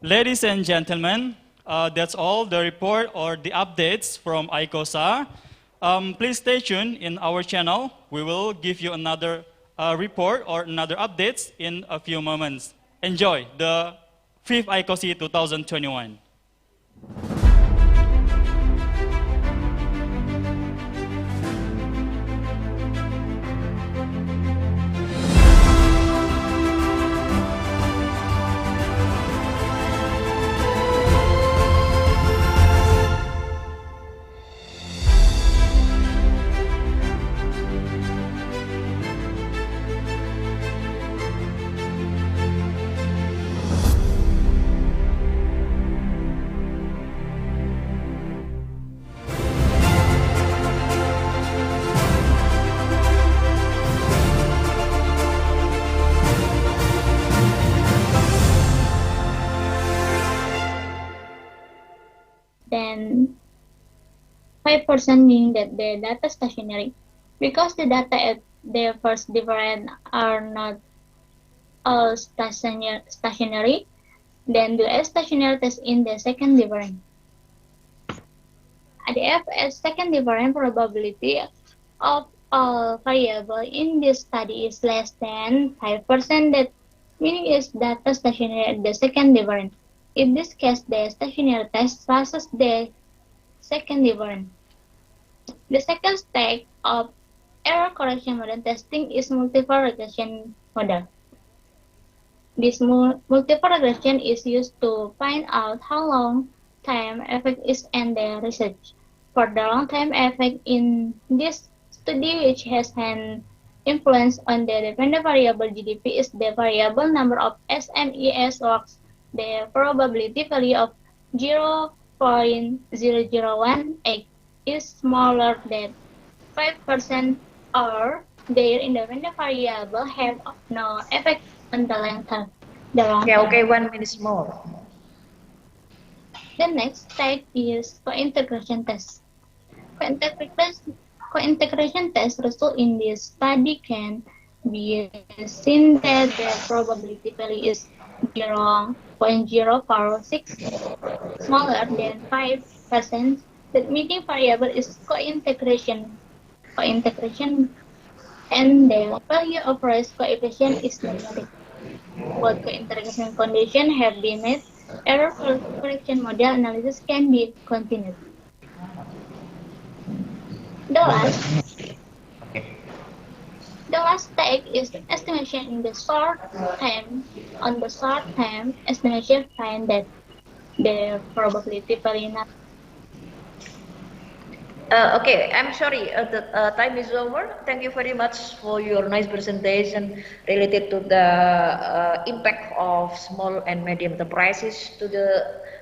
Ladies and gentlemen, that's all the report or the updates from ICoSA. Please stay tuned in our channel. We will give you another report or another updates in a few moments. Enjoy the 5th ICoSI 2021. Then 5% meaning that the data stationary, because the data at the first different are not all stationary, then do a stationary test in the second different. ADF as second different probability of all variable in this study is less than 5%, that meaning is data stationary at the second different. In this case, the stationary test passes the second different. The second step of error correction model testing is multiple regression model. This multiple regression is used to find out how long time effect is in the research. For the long time effect in this study, which has an influence on the dependent variable GDP, is the variable number of SMES works. The probability value of 0.0018 is smaller than 5%, or their independent variable have no effect on the long term. Okay, 1 minute more. The next type is co-integration test. Co-integration test result in this study can be seen that the probability value is 0.046, smaller than 5%. The meeting variable is co-integration, and the value of risk coefficient is negative. What co-interaction conditions have been met, error correction model analysis can be continued. The last, the last step is estimation in the short term. On the short term, estimation find that the probability variance. Okay, I'm sorry, the time is over. Thank you very much for your nice presentation related to the impact of small and medium enterprises to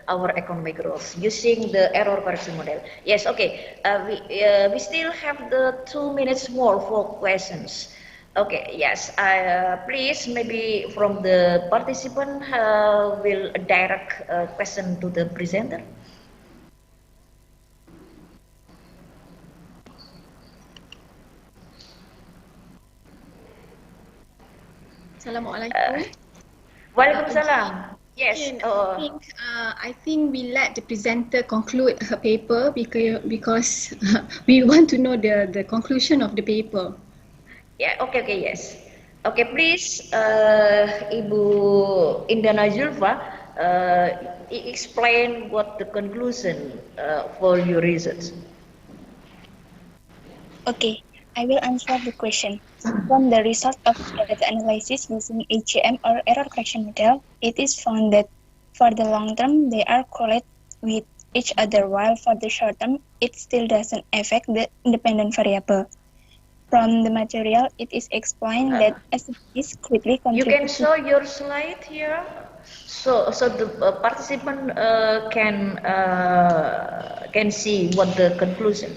our economic growth using the error correction model. Yes, okay. We still have the 2 minutes more for questions. Okay, yes. Please, maybe from the participant will direct a question to the presenter. Assalamualaikum. Waalaikumsalam. Yes. I think we let the presenter conclude her paper because we want to know the conclusion of the paper. Yeah. Okay. Okay. Yes. Okay. Please, Ibu Indana Zulfa, explain what the conclusion for your research. Okay, I will answer the question. From the result of data analysis using HCM or error correction model, it is found that for the long term, they are correlate with each other, while for the short term, it still doesn't affect the independent variable. From the material, it is explained that SMEs quickly You contribute can show your slide here, so the participant can see what the conclusion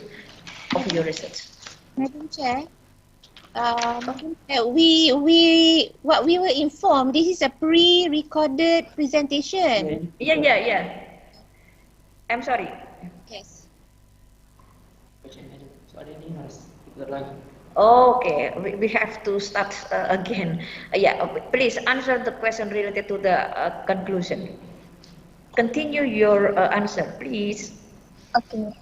of your research. Madam Chair, we were informed this is a pre-recorded presentation. Yeah. I'm sorry. Yes. Okay, we have to start again. Yeah, please answer the question related to the conclusion. Continue your answer, please. Okay.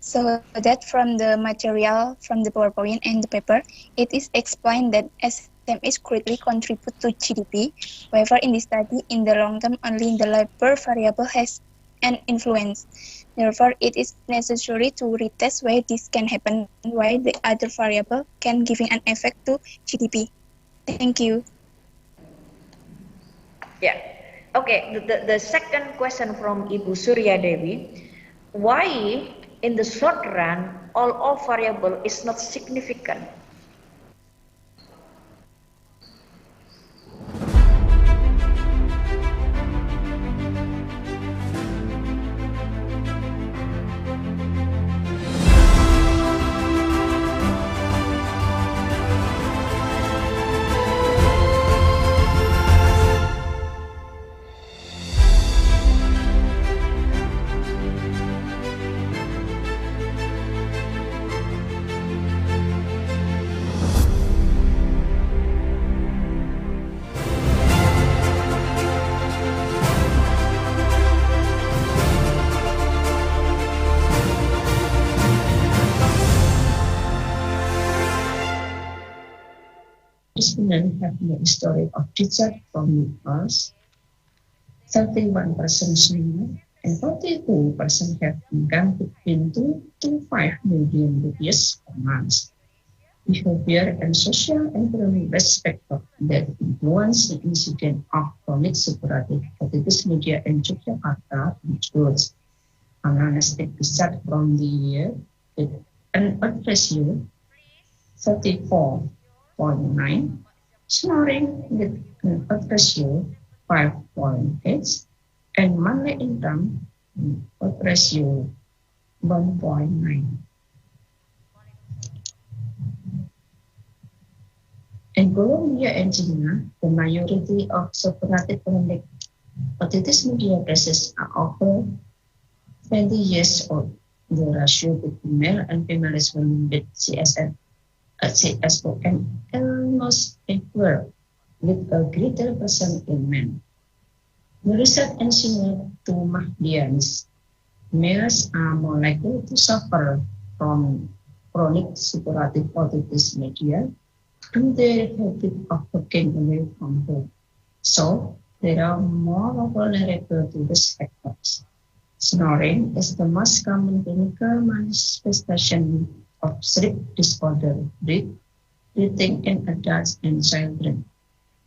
So that from the material, from the PowerPoint and the paper, it is explained that SMEs greatly contribute to GDP. However, in this study, in the long term, only the labor variable has an influence. Therefore, it is necessary to retest why this can happen, why the other variable can giving an effect to GDP. Thank you. Yeah. Okay, the second question from Ibu Surya Dewi. Why in the short run all variable is not significant? Students have no history of teacher from us. 31% senior and 42% have income between 2 to 5 million rupees per month. Behavior and social environment factors that influence the incidence of chronic suppurative hepatitis media in Yogyakarta includes analysis result from the year with an odds ratio 34.9, snoring with an odds ratio 5.8, and monthly income odds ratio 1.9. In Colombia and China, the majority of suppurative chronic hepatitis media cases are over 20 years old. The ratio between male and female women with CSOM almost equal, with a greater percent in men. The result ensured to Muhammadiyah males are more likely to suffer from chronic suppurative hepatitis media and their habit of working away from home. So, they are more vulnerable to risk factors. Snoring is the most common clinical manifestation of sleep disorder, breathing in adults and children.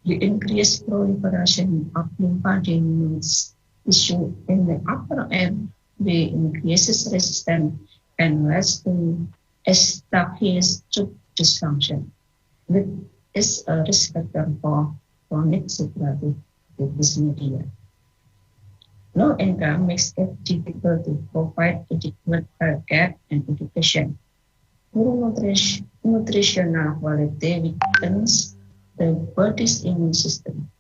The increased proliferation of lymphadenemic tissue in the upper airway increases resistance and leads to esophageal tube dysfunction, which is a risk factor for chronic suppurative dyspnea. Low income makes it difficult to provide adequate care and education. Poor nutritional quality weakens the body's immune system,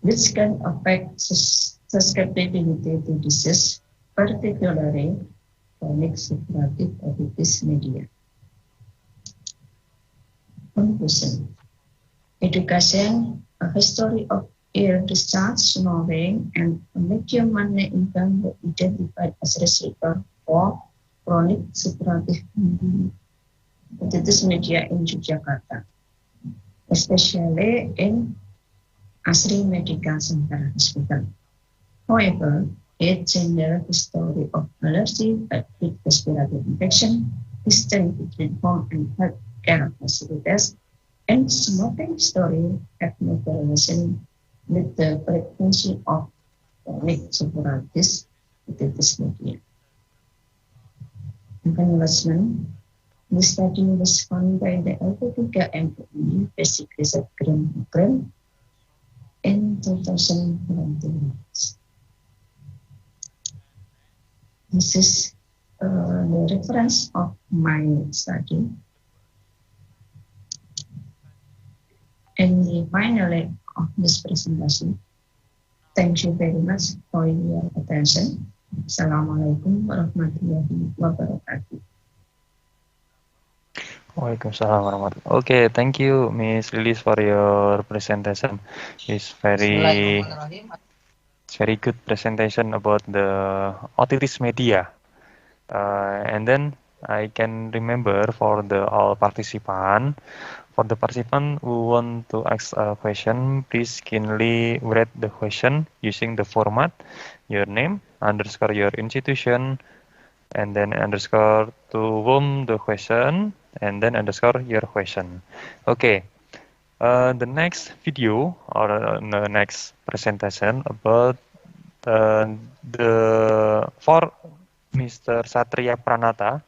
which can affect susceptibility to disease, particularly chronic suppurative dyspnea. Conclusion. Education, a history of ear discharge, snoring, and a medium money income were identified as risk factors for chronic suppurative dyspnea in Yogyakarta, especially in Asri Medical Center Hospital. However, its general history of allergy, acute respiratory infection, history between home and health care facilities, and smoking story have no correlation with the frequency of chronic suppurative dyspnea. Acknowledgement. The study was funded by the L3 MUI Basic Research Grant Program in 2021. This is the reference of my study. And the final of this presentation. Thank you very much for your attention. Assalamualaikum warahmatullahi wabarakatuh. Waalaikumsalam warahmatullahi wabarakatuh. Okay, thank you, Miss Lilis, for your presentation. It's very good presentation about the otitis media. And then I can remember for the all participant. For the participant who want to ask a question, please kindly write the question using the format, your name, underscore your institution, and then underscore to whom the question, and then underscore your question. Okay, the next video or the next presentation about for Mr. Satria Pranata.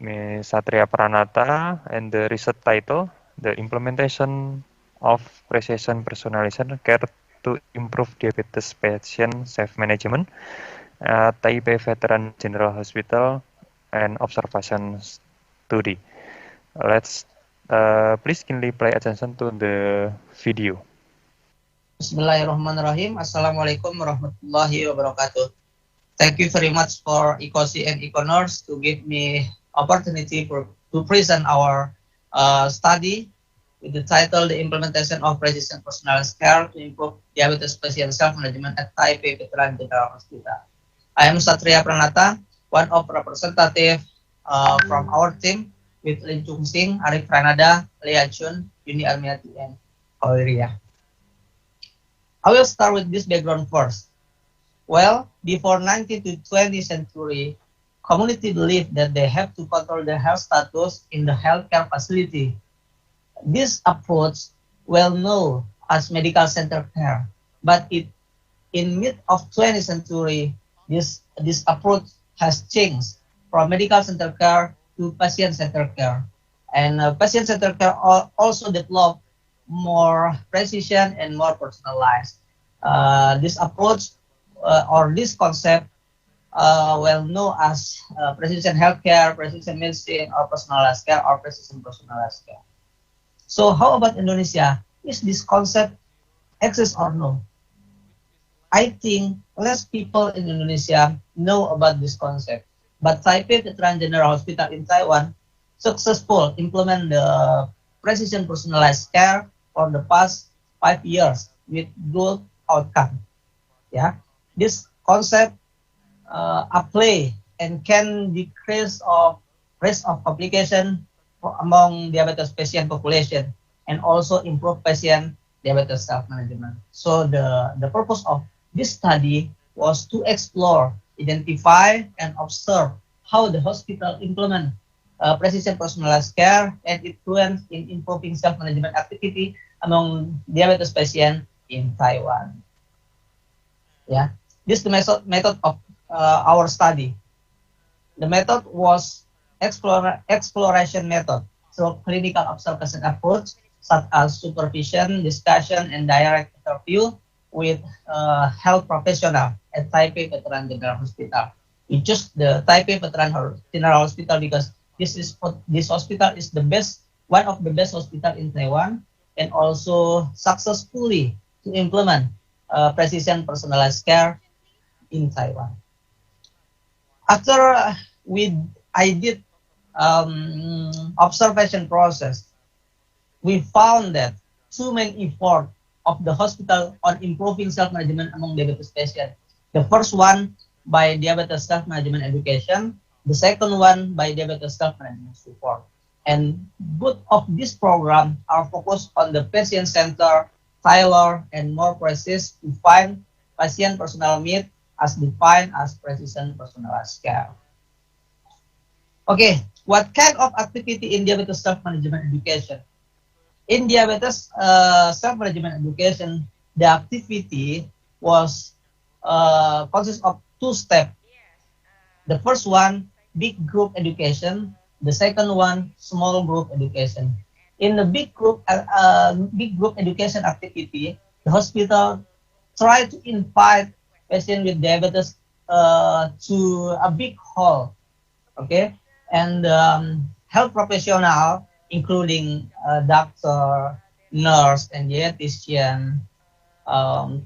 Ms. Satria Pranata, and the research title, The Implementation of Precision Personalization Care to Improve Diabetes Patient Self-Management at Taipei Veteran General Hospital and Observation Study. Let's please kindly pay attention to the video. Bismillahirrahmanirrahim. Assalamualaikum warahmatullahi wabarakatuh. Thank you very much for ICoSI and ICONORS to give me opportunity to present our study with the title The Implementation of Precision Personalized Care to Improve Diabetes Patient Self-Management at Taipei Veteran General Hospital. I am Satria Pranata, one of representative from our team with Lin Chung Sing, Arif Pranada, Lea Chun, Yuni Armiati, and Valeria. I will start with this background first. Well, before 19th to 20th century, community believe that they have to control their health status in the healthcare facility. This approach, well known as medical center care, but in mid of 20th century, this approach has changed from medical center care to patient center care, and patient center care also developed more precision and more personalized. This approach or this concept well known as precision healthcare, precision medicine, or personalized care, or precision personalized care. So how about Indonesia? Is this concept exist or no? I think less people in Indonesia know about this concept. But Taipei Veteran General Hospital in Taiwan successful implement the precision personalized care for the past 5 years with good outcome. Yeah, this concept apply and can decrease of risk of complication among diabetes patient population and also improve patient diabetes self-management. So the purpose of this study was to explore, identify, and observe how the hospital implement precision personalized care and influence in improving self-management activity among diabetes patients in Taiwan. Yeah, this is the method of our study. The method was exploration method, so clinical observation approach such as supervision, discussion, and direct interview with health professional at Taipei Veteran General Hospital. We choose the Taipei Veteran General Hospital because this hospital is the best, one of the best hospital in Taiwan, and also successfully to implement precision personalized care in Taiwan. After I did observation process, we found that two main efforts of the hospital on improving self-management among diabetes patients. The first one by diabetes self-management education, the second one by diabetes self-management support. And both of these programs are focused on the patient center, tailored, and more precise to find patient personal needs as defined as precision personalized care. Okay, what kind of activity in diabetes self-management education? In diabetes self-management education, the activity was consists of two steps. The first one, big group education. The second one, small group education. In the big group education activity, the hospital tried to invite patients with diabetes to a big hall, okay, and health professional, including doctor, nurse, and dietitian,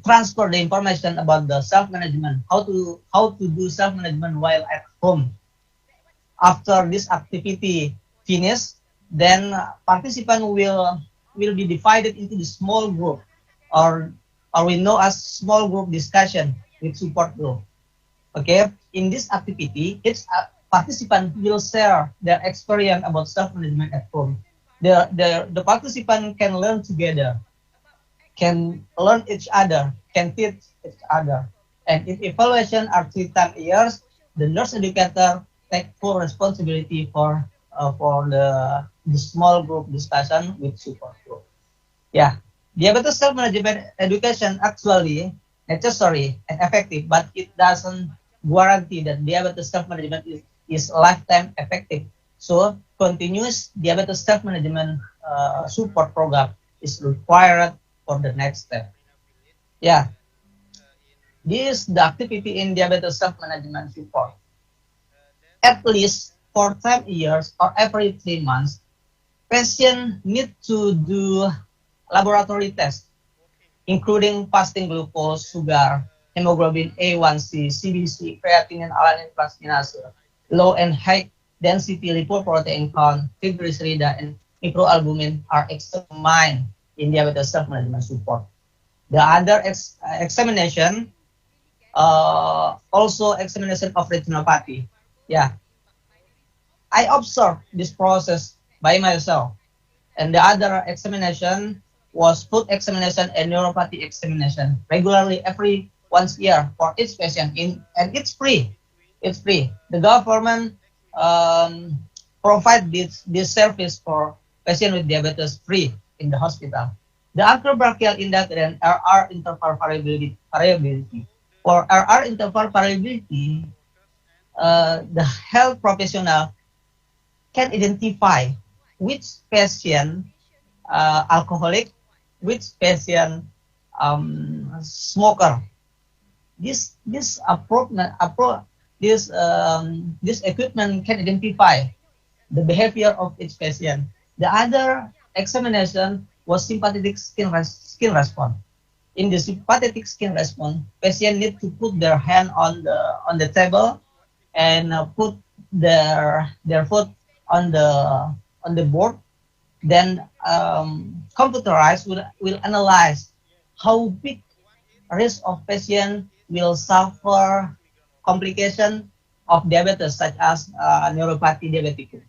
transfer the information about the self-management, how to do self-management while at home. After this activity finished, then participants will be divided into the small group, or we know as small group discussion with support group. Okay, in this activity, each participant will share their experience about self-management at home. The participant can learn together, can learn each other, can teach each other. And if evaluation are 3 times a year, the nurse educator take full responsibility for the small group discussion with support group. Yeah, diabetes self-management education actually necessary and effective, but it doesn't guarantee that diabetes self-management is lifetime effective. So continuous diabetes self-management support program is required for the next step. Yeah, this is the activity in diabetes self-management support. At least 4 times a year or every 3 months, patients need to do laboratory tests, including fasting glucose, sugar, hemoglobin A1C, CBC, creatinine, alanine, plasminase, low and high density lipoprotein count, triglyceride, and microalbumin are examined in diabetes self-management support. The other examination, also examination of retinopathy. Yeah, I observed this process by myself. And the other examination was food examination and neuropathy examination regularly every once a year for each patient, and it's free. It's free. The government provide this service for patients with diabetes free in the hospital. The acrobrachial index and RR interval variability. For RR interval variability, the health professional can identify which patient alcoholic, which patient smoker. This equipment can identify the behavior of each patient. The other examination was sympathetic skin response. In the sympathetic skin response, patient need to put their hand on the table and put their foot on the board. Then computerized will analyze how big risk of patient will suffer complication of diabetes such as neuropathy diabeticus.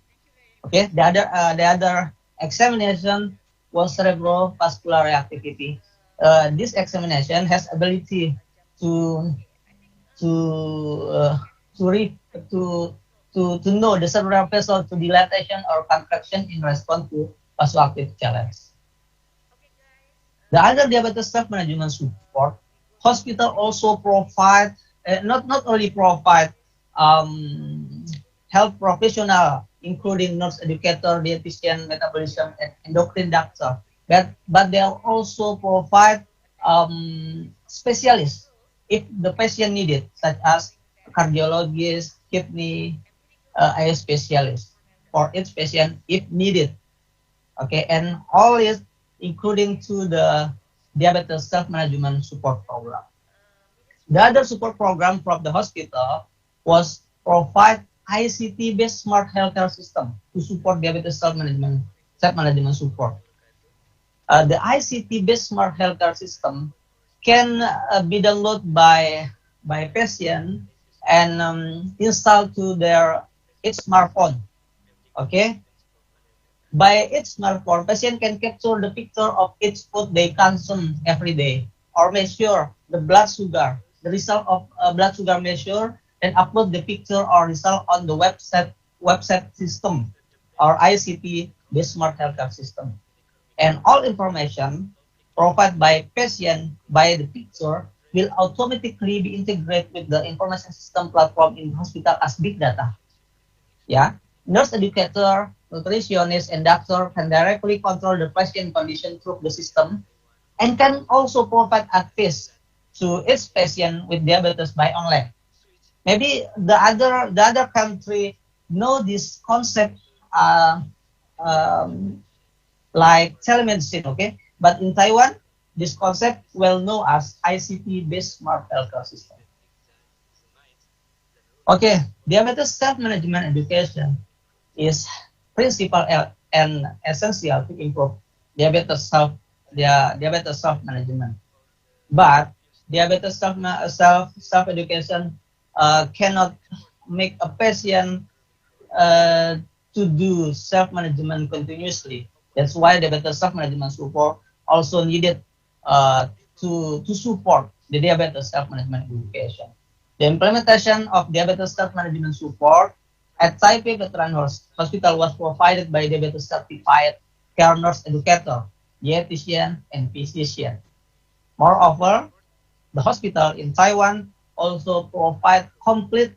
Okay, the other examination was cerebrovascular activity. This examination has ability to to uh, to read to know the cerebral vessel to dilatation or contraction in response to vasoactive challenge. The other diabetes self-management support, hospital also provide not only provide health professional, including nurse educator, dietitian, metabolism, and endocrine doctor, but they also provide specialists if the patient needed, such as cardiologist, kidney, eye specialist for each patient if needed. Okay, and all is including to the diabetes self-management support program. The other support program from the hospital was provide ICT-based smart healthcare system to support diabetes self-management support. The ICT-based smart healthcare system can be downloaded by patient and installed to their each smartphone. Okay, by each smartphone, patient can capture the picture of each food they consume every day, or measure the blood sugar, the result of blood sugar measure, and upload the picture or result on the website system or ICT based smart healthcare system. And all information provided by patient by the picture will automatically be integrated with the information system platform in hospital as big data. Yeah, nurse educator, nutritionist, and doctor can directly control the patient condition through the system and can also provide advice to each patient with diabetes by online. Maybe the other country know this concept like telemedicine, okay? But in Taiwan, this concept well known as ICT-based smart healthcare system. Okay, diabetes self-management education is principal and essential to improve diabetes self-management. But diabetes self-education cannot make a patient to do self-management continuously. That's why diabetes self-management support also needed to support the diabetes self-management education. The implementation of diabetes self-management support at Taipei Veteran Hospital was provided by diabetes certified care nurse educator, dietitian, and physician. Moreover, the hospital in Taiwan also provide complete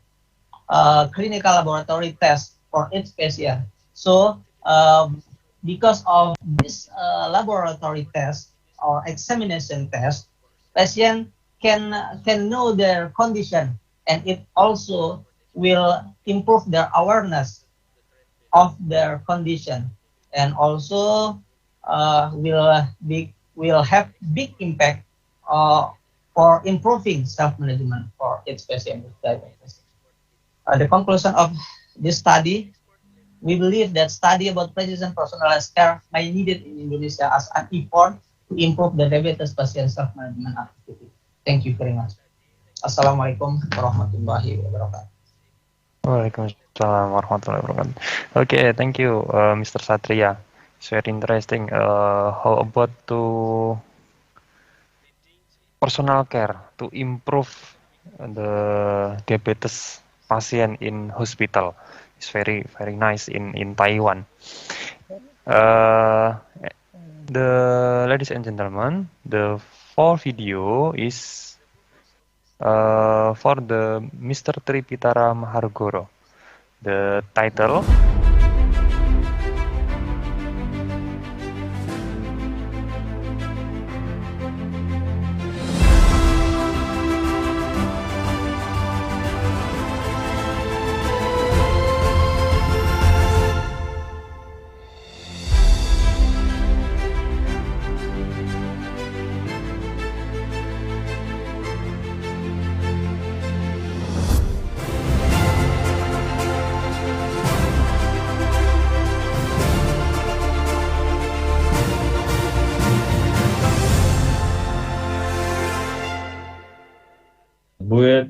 clinical laboratory tests for each patient. So, because of this laboratory test or examination test, patient can know their condition, and it also will improve their awareness of their condition, and also will have big impact for improving self-management for each patient with diabetes. The conclusion of this study, we believe that study about precision personalized care may be needed in Indonesia as an effort to improve the diabetes patient self-management activity. Thank you very much. Assalamualaikum warahmatullahi wabarakatuh. Waalaikumsalam warahmatullahi wabarakatuh. Okay, thank you, Mr. Satria. It's very interesting. How about to personal care to improve the diabetes patient in hospital? It's very nice in Taiwan. The ladies and gentlemen, the full video is for the Mr. Tripitara Mahargoro. The title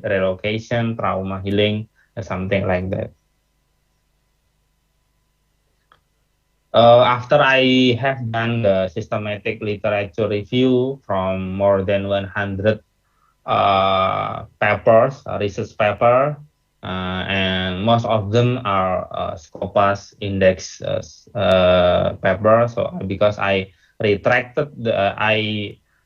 relocation, trauma healing, something like that. After I have done the systematic literature review from more than 100 papers, research paper, and most of them are Scopus index paper. So because I retracted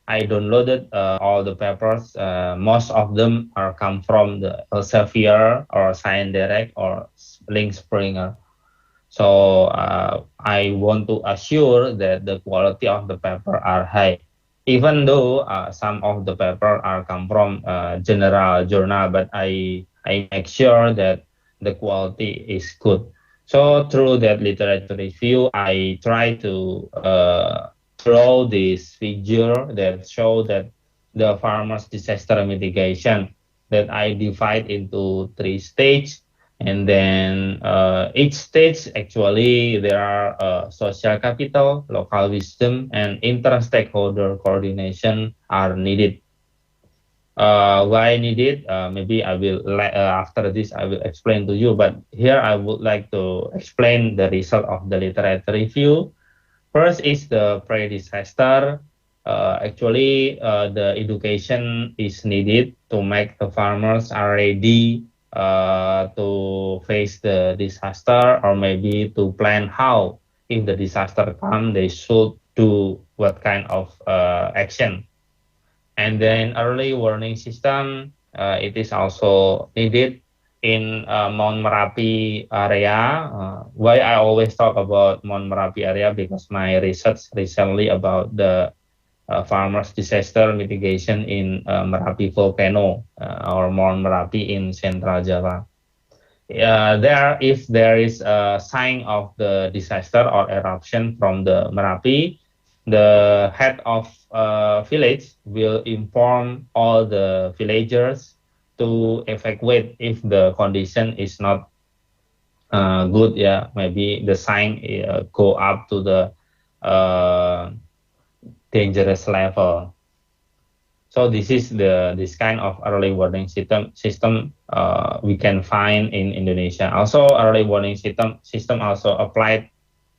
I downloaded all the papers. Most of them are come from the Elsevier or Science Direct or Link Springer. So I want to assure that the quality of the paper are high, even though some of the paper are come from general journal, but I make sure that the quality is good. So through that literature review, I try to draw this figure that show that the farmers disaster mitigation that I divide into 3 stages. And then each stage actually there are social capital, local wisdom, and inter-stakeholder coordination are needed. Why needed? Maybe I will after this I will explain to you. But here I would like to explain the result of the literature review. First is the pre-disaster. Actually, the education is needed to make the farmers are ready to face the disaster, or maybe to plan how if the disaster comes they should do what kind of action. And then early warning system, it is also needed in Mount Merapi area. Why I always talk about Mount Merapi area, because my research recently about the farmers disaster mitigation in Merapi volcano or Mount Merapi in Central Java. There, if there is a sign of the disaster or eruption from the Merapi, the head of village will inform all the villagers to evacuate if the condition is not good. Yeah, maybe the sign go up to the dangerous level. So this is this kind of early warning system we can find in Indonesia. Also, early warning system also applied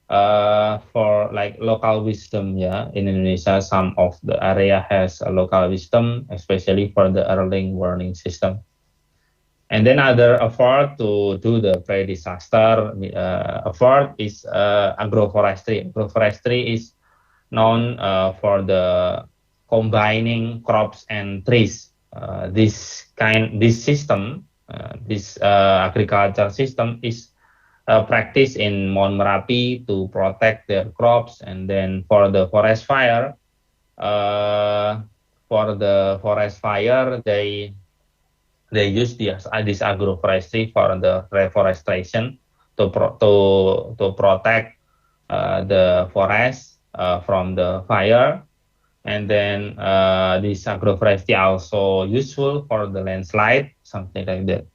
for like local wisdom. Yeah, in Indonesia, some of the area has a local wisdom, especially for the early warning system. And then other effort to do the pre-disaster effort is agroforestry. Agroforestry is known for the combining crops and trees. This system, this agriculture system is practiced in Mount Merapi to protect their crops. And then for the forest fire, they use this agroforestry for the reforestation to protect the forest from the fire. And then this agroforestry also useful for the landslide, something like that.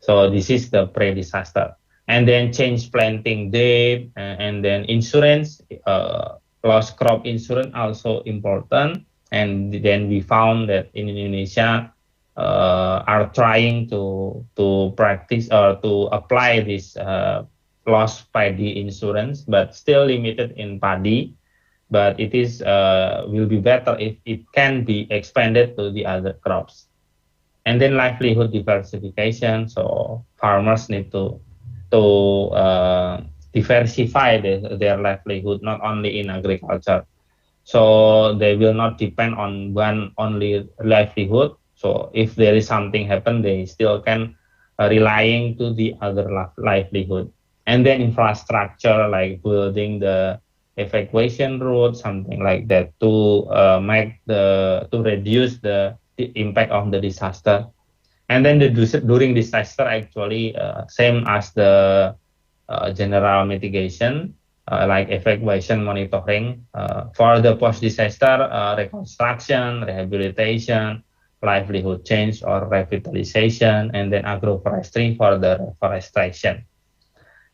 So this is the pre-disaster. And then change planting date, and then insurance, lost crop insurance also important. And then we found that in Indonesia are trying to practice or to apply this lost paddy insurance, but still limited in paddy. But it is will be better if it can be expanded to the other crops. And then livelihood diversification. So farmers need to diversify their livelihood, not only in agriculture. So they will not depend on one only livelihood. So if there is something happen, they still can relying to the other livelihood. And then infrastructure, like building the evacuation route, something like that, to reduce the impact of the disaster. And then during disaster, actually same as the general mitigation, like evacuation monitoring, for the post disaster reconstruction, rehabilitation, livelihood change or revitalization, and then agroforestry for the reforestation.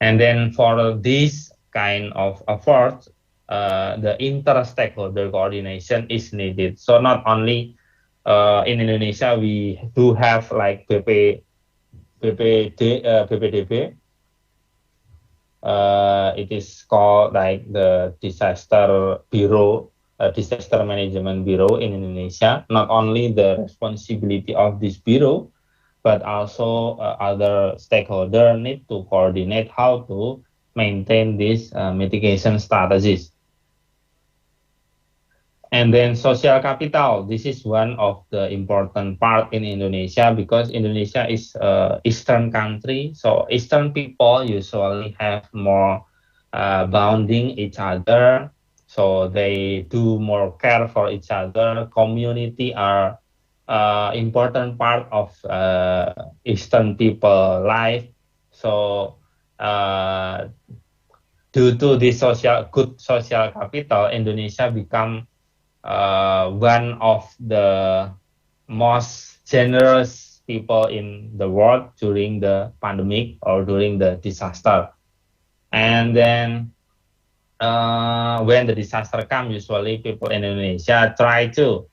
And then for this kind of efforts, the inter-stakeholder coordination is needed. So not only in Indonesia, we do have like BPDB, It is called like the disaster bureau, disaster management bureau in Indonesia. Not only the responsibility of this bureau, but also other stakeholder need to coordinate how to maintain these mitigation strategies. And then social capital, this is one of the important part in Indonesia because Indonesia is Eastern country. So Eastern people usually have more bonding each other. So they do more care for each other. Community are important part of Eastern people life. So due to this good social capital, Indonesia become one of the most generous people in the world during the pandemic or during the disaster. And then when the disaster comes, usually people in Indonesia try to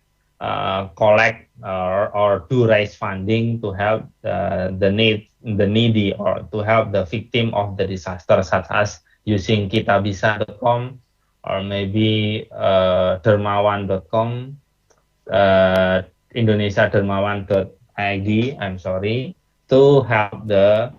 collect or do raise funding to help the needy or to help the victim of the disaster, such as using kitabisa.com or maybe dermawan.com, indonesiadermawan.id, I'm sorry, to help the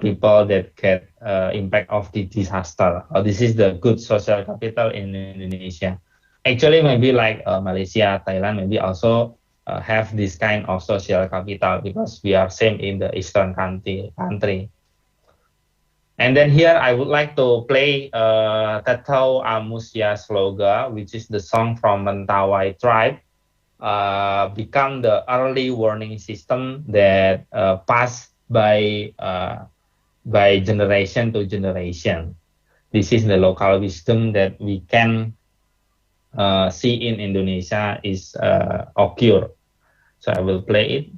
people that get impact of the disaster. This is the good social capital in Indonesia. Actually, maybe like Malaysia, Thailand, maybe also have this kind of social capital because we are same in the Eastern country. And then here I would like to play Tatau Amusya Sloga, which is the song from Mentawai tribe, become the early warning system that passed by generation to generation. This is the local wisdom that we can see in Indonesia is occur. So I will play it.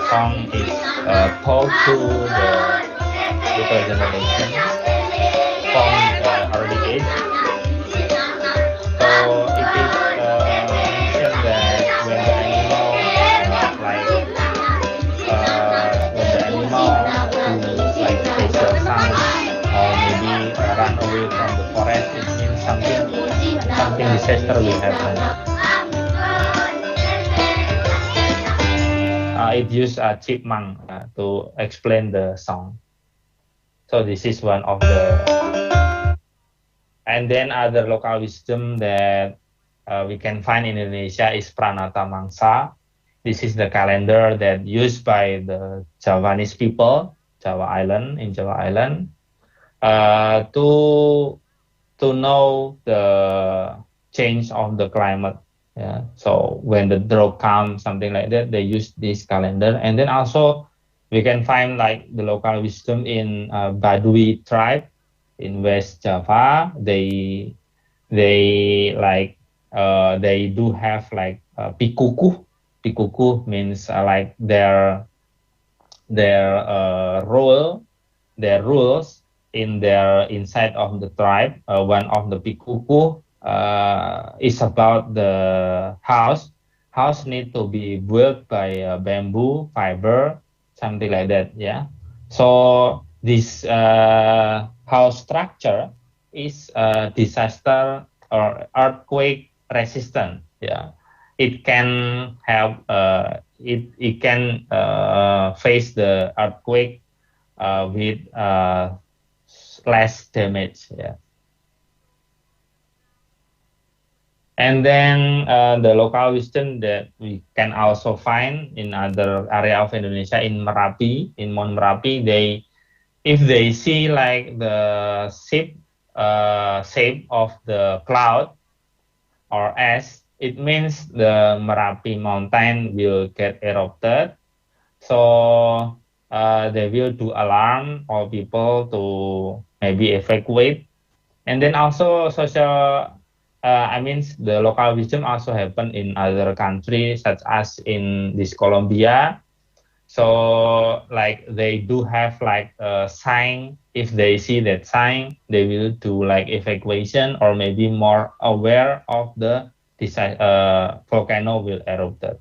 Song is told to the little generation from early age. So it is mentioned that when the animal do like special sound or maybe run away from the forest, it means something disaster will happen. It used a chipmunk to explain the song. So this is one of the, and then other local wisdom that we can find in Indonesia is Pranata Mangsa. This is the calendar that used by the Javanese people, Java Island, to know the change of the climate. Yeah. So when the drought comes, something like that, they use this calendar. And then also we can find like the local wisdom in Baduy tribe in West Java. They like they do have like pikuku. Pikuku means like their rules in their inside of the tribe. One of the pikuku is about the house. House need to be built by bamboo fiber, something like that. Yeah. So this house structure is disaster or earthquake resistant. Yeah. It can have it can face the earthquake with less damage. Yeah. And then the local wisdom that we can also find in other area of Indonesia, in Merapi, in Mount Merapi, if they see like the shape of the cloud or ash, it means the Merapi mountain will get erupted. So they will do alarm all people to maybe evacuate. And then also social I mean, the local wisdom also happen in other countries, such as in this Colombia. So like they do have like a sign. If they see that sign, they will do like evacuation or maybe more aware of the volcano will erupt.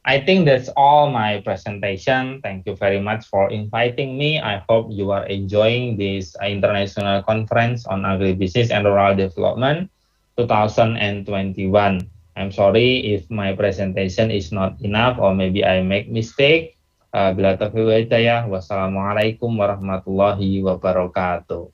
I think that's all my presentation. Thank you very much for inviting me. I hope you are enjoying this international conference on agribusiness and rural development 2021. I'm sorry if my presentation is not enough or maybe I make mistake. Bila taufiq wal hidayah. Wassalamualaikum warahmatullahi wabarakatuh.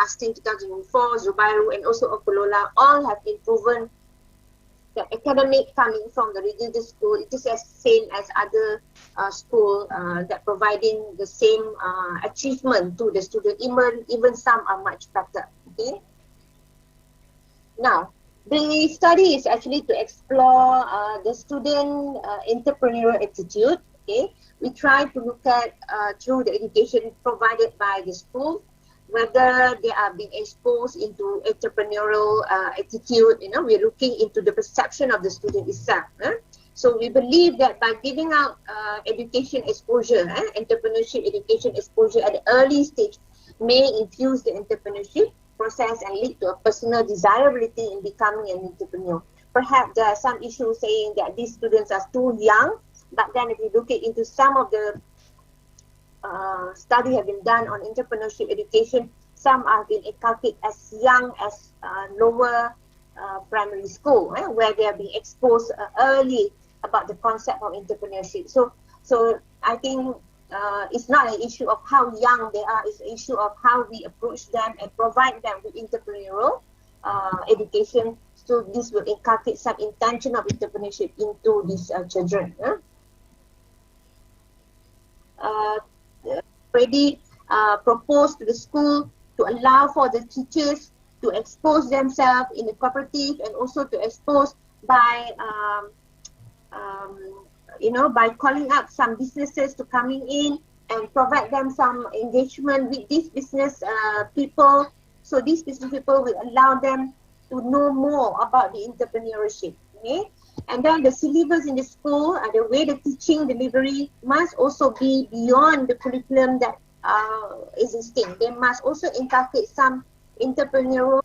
Astin 2004, Zubairu, and also Okolola all have been proven that academic coming from the religious school, it is as same as other school that providing the same achievement to the student. Even some are much better. Okay. Now, the study is actually to explore the student entrepreneurial attitude. Okay, we try to look at through the education provided by the school, whether they are being exposed into entrepreneurial attitude. You know, we're looking into the perception of the student itself. So we believe that by giving out education exposure, entrepreneurship education exposure at the early stage may infuse the entrepreneurship process and lead to a personal desirability in becoming an entrepreneur. Perhaps there are some issues saying that these students are too young, but then if you look into some of the study have been done on entrepreneurship education, some have been inculcated as young as lower primary school, where they are being exposed early about the concept of entrepreneurship. So I think it's not an issue of how young they are, it's an issue of how we approach them and provide them with entrepreneurial education. So this will inculcate some intention of entrepreneurship into these children. Already proposed to the school to allow for the teachers to expose themselves in the cooperative and also to expose by by calling up some businesses to coming in and provide them some engagement with these business people. So these business people will allow them to know more about the entrepreneurship. Okay? And then the syllabus in the school and the way the teaching delivery must also be beyond the curriculum that existing. They must also inculcate some entrepreneurial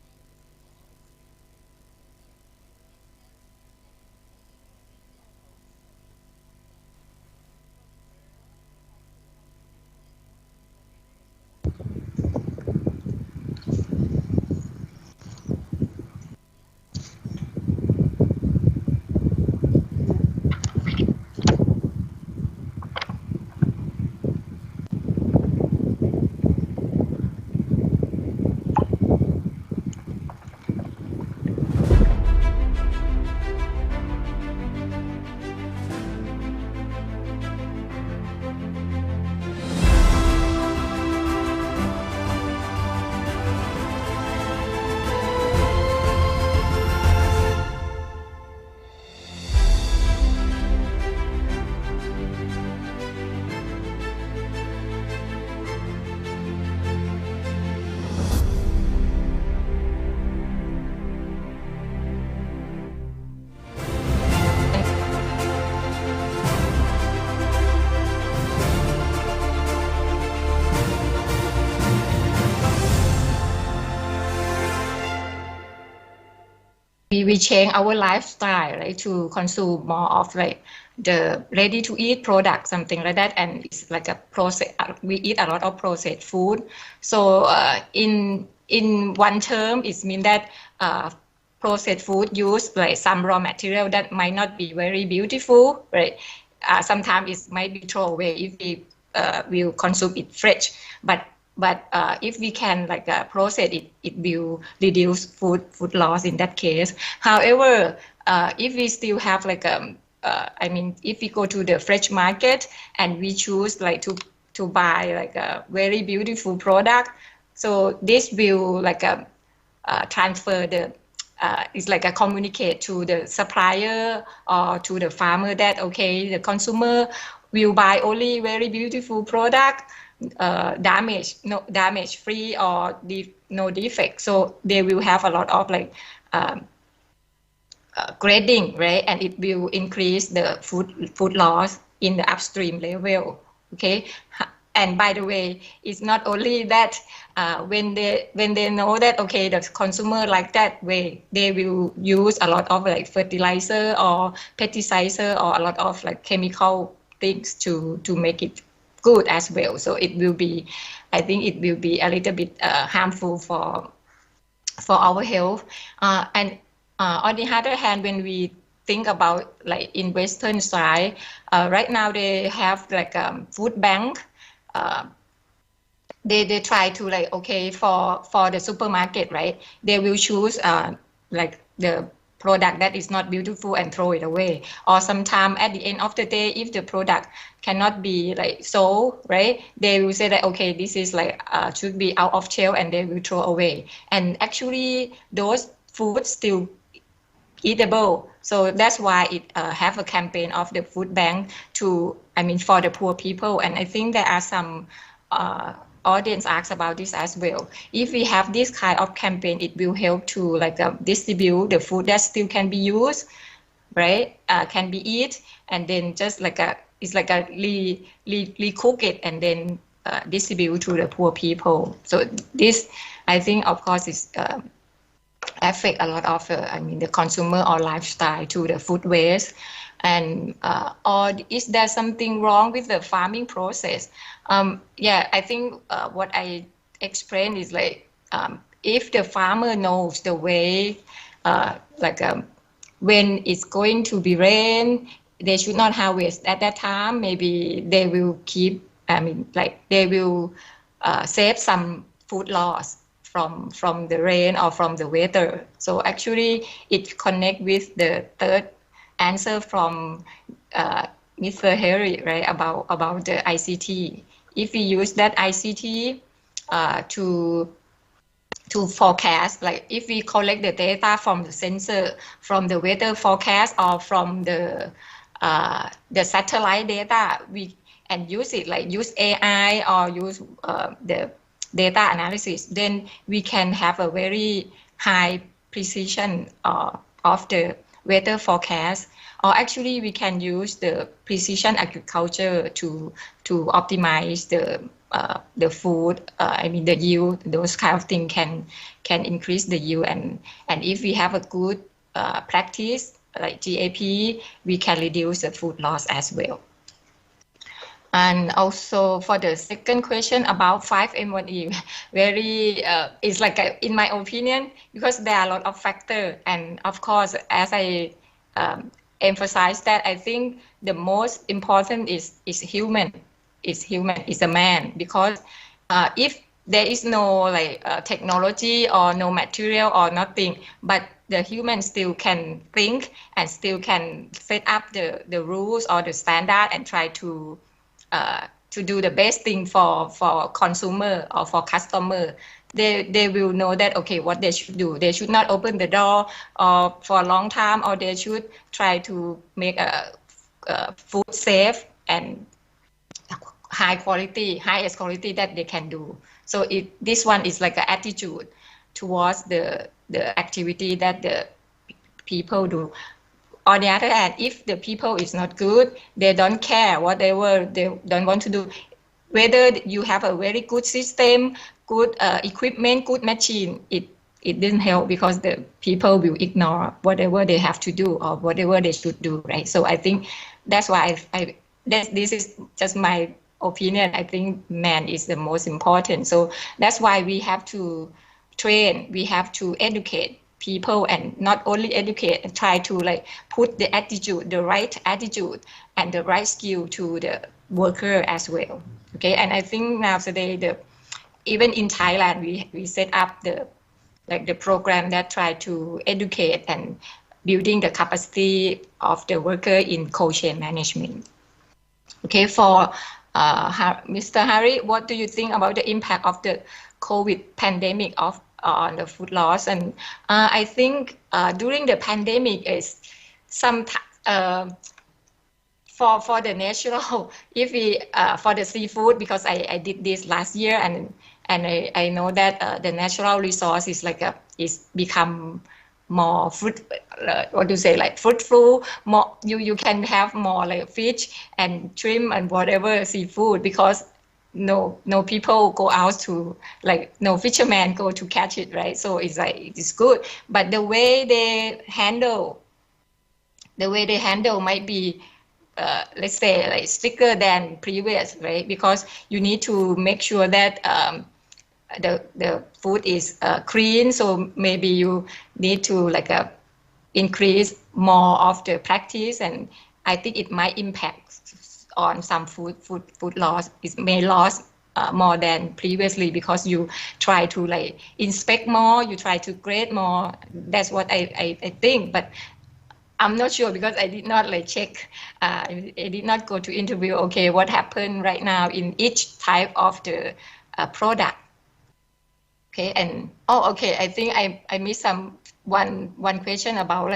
we change our lifestyle, right, to consume more of like the ready to eat product, something like that, and it's like a process. We eat a lot of processed food. So in one term, it means that processed food use like some raw material that might not be very beautiful, right? Sometimes it might be thrown away if we will consume it fresh, but if we can like process it, it will reduce food loss in that case. However, if we still have like I mean, if we go to the fresh market and we choose like to buy like a very beautiful product, so this will like transfer the it's like a communicate to the supplier or to the farmer that okay, the consumer will buy only very beautiful product, damage free or no defect. So they will have a lot of like grading, right? And it will increase the food loss in the upstream level. Okay. And by the way, it's not only that when they know that okay, the consumer like that way, they will use a lot of like fertilizer or pesticizer or a lot of like chemical things to make it good as well. So it will be, I think it will be a little bit harmful for our health. And on the other hand, when we think about like in Western side, right now they have like food bank. They try to like okay for the supermarket, right? They will choose like the product that is not beautiful and throw it away. Or sometime at the end of the day, if the product cannot be like sold, right? They will say that okay, this is like should be out of shelf, and they will throw away. And actually, those foods still eatable. So that's why it have a campaign of the food bank to, I mean, for the poor people. And I think there are some audience asks about this as well. If we have this kind of campaign, it will help to like distribute the food that still can be used, right? Can be eat, and then just like it's like a recook it and then distribute to the poor people. So this, I think, of course, is affect a lot of I mean the consumer or lifestyle to the food waste. And or is there something wrong with the farming process? Yeah, I think what I explained is like if the farmer knows the way like when it's going to be rain, they should not harvest at that time. Maybe they will keep, I mean, like they will save some food loss from the rain or from the weather. So actually it connect with the third answer from Mr. Harry, right, about the ICT. If we use that ICT to forecast, like if we collect the data from the sensor, from the weather forecast, or from the satellite data, and use it, like use AI or use the data analysis, then we can have a very high precision of the weather forecast. Or actually we can use the precision agriculture to optimize the food, I mean the yield. Those kind of things can increase the yield, and if we have a good practice like GAP, we can reduce the food loss as well. And also for the second question about 5M1E, very it's like in my opinion, because there are a lot of factors, and of course as I emphasize that I think the most important is human, is a man, because if there is no like technology or no material or nothing, but the human still can think and still can set up the rules or the standard and try to do the best thing for consumer or for customer. They will know that okay, what they should do. They should not open the door for a long time, or they should try to make a food safe and highest quality that they can do. So this one is like an attitude towards the activity that the people do. On the other hand, if the people is not good, they don't care whatever they don't want to do. Whether you have a very good system, good equipment, good machine, it didn't help, because the people will ignore whatever they have to do or whatever they should do, right? So I think that's why this is just my opinion. I think man is the most important. So that's why we have to train, we have to educate people, and not only educate, and try to like put the attitude, the right attitude and the right skill to the worker as well. Okay, and I think now today even in Thailand we set up the program that try to educate and building the capacity of the worker in cold chain management. Okay, for Mr. Harry, what do you think about the impact of the COVID pandemic on the food loss? And I think during the pandemic is some for the natural, if we for the seafood, because I did this last year, and I know that the natural resource is is become more fruitful, more you can have more like fish and shrimp and whatever seafood, because no people go out to no fishermen go to catch it, right? So it's it's good, but the way they handle might be let's say stricter than previous, right? Because you need to make sure that the food is clean, so maybe you need to increase more of the practice, and I think it might impact on some food loss. It may lose more than previously, because you try to inspect more, you try to grade more. That's what I think, but I'm not sure, because I did not check. I did not go to interview. Okay, what happened right now in each type of the product? Okay, and okay, I think I missed one question about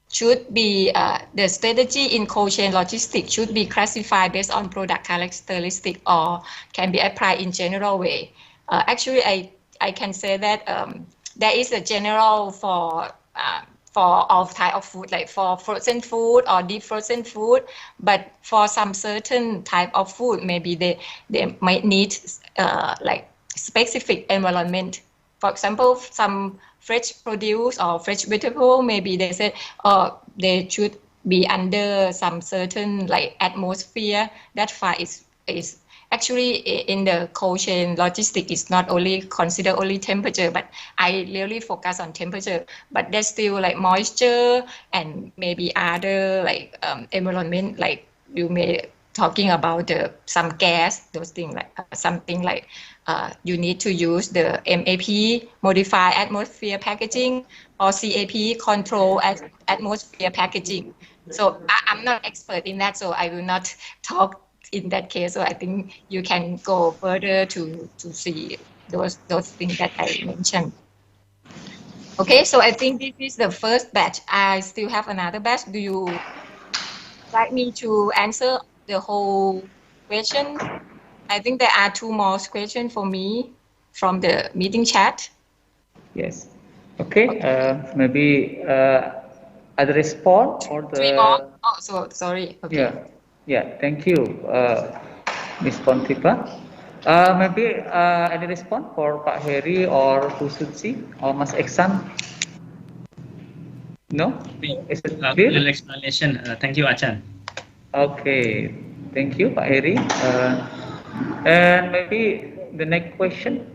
should be the strategy in cold chain logistics should be classified based on product characteristic, or can be applied in general way. Actually, I can say that there is a general for all type of food, like for frozen food or deep frozen food, but for some certain type of food, maybe they might need specific environment. For example, some fresh produce or fresh vegetable, maybe they said they should be under some certain atmosphere. That far is actually in the cold chain logistics is not only consider only temperature, but I really focus on temperature. But there's still moisture and maybe other environment, you may talking about some gas, those things something you need to use the MAP, modified atmosphere packaging, or CAP, control atmosphere packaging. So I'm not expert in that, so I will not talk in that case. So I think you can go further to see those things that I mentioned. Okay, so I think this is the first batch. I still have another batch. Do you like me to answer the whole question? I think there are two more questions for me from the meeting chat. Yes. Okay. Maybe other response or the. 3 more. Oh, so sorry. Okay. Yeah. Yeah. Thank you, Ms. Pontipa. Maybe any response for Pak Heri or Bu Suci or Mas Eksan? No. Is it clear? Little explanation. Thank you, Achan. Okay. Thank you, Pak Heri. And maybe the next question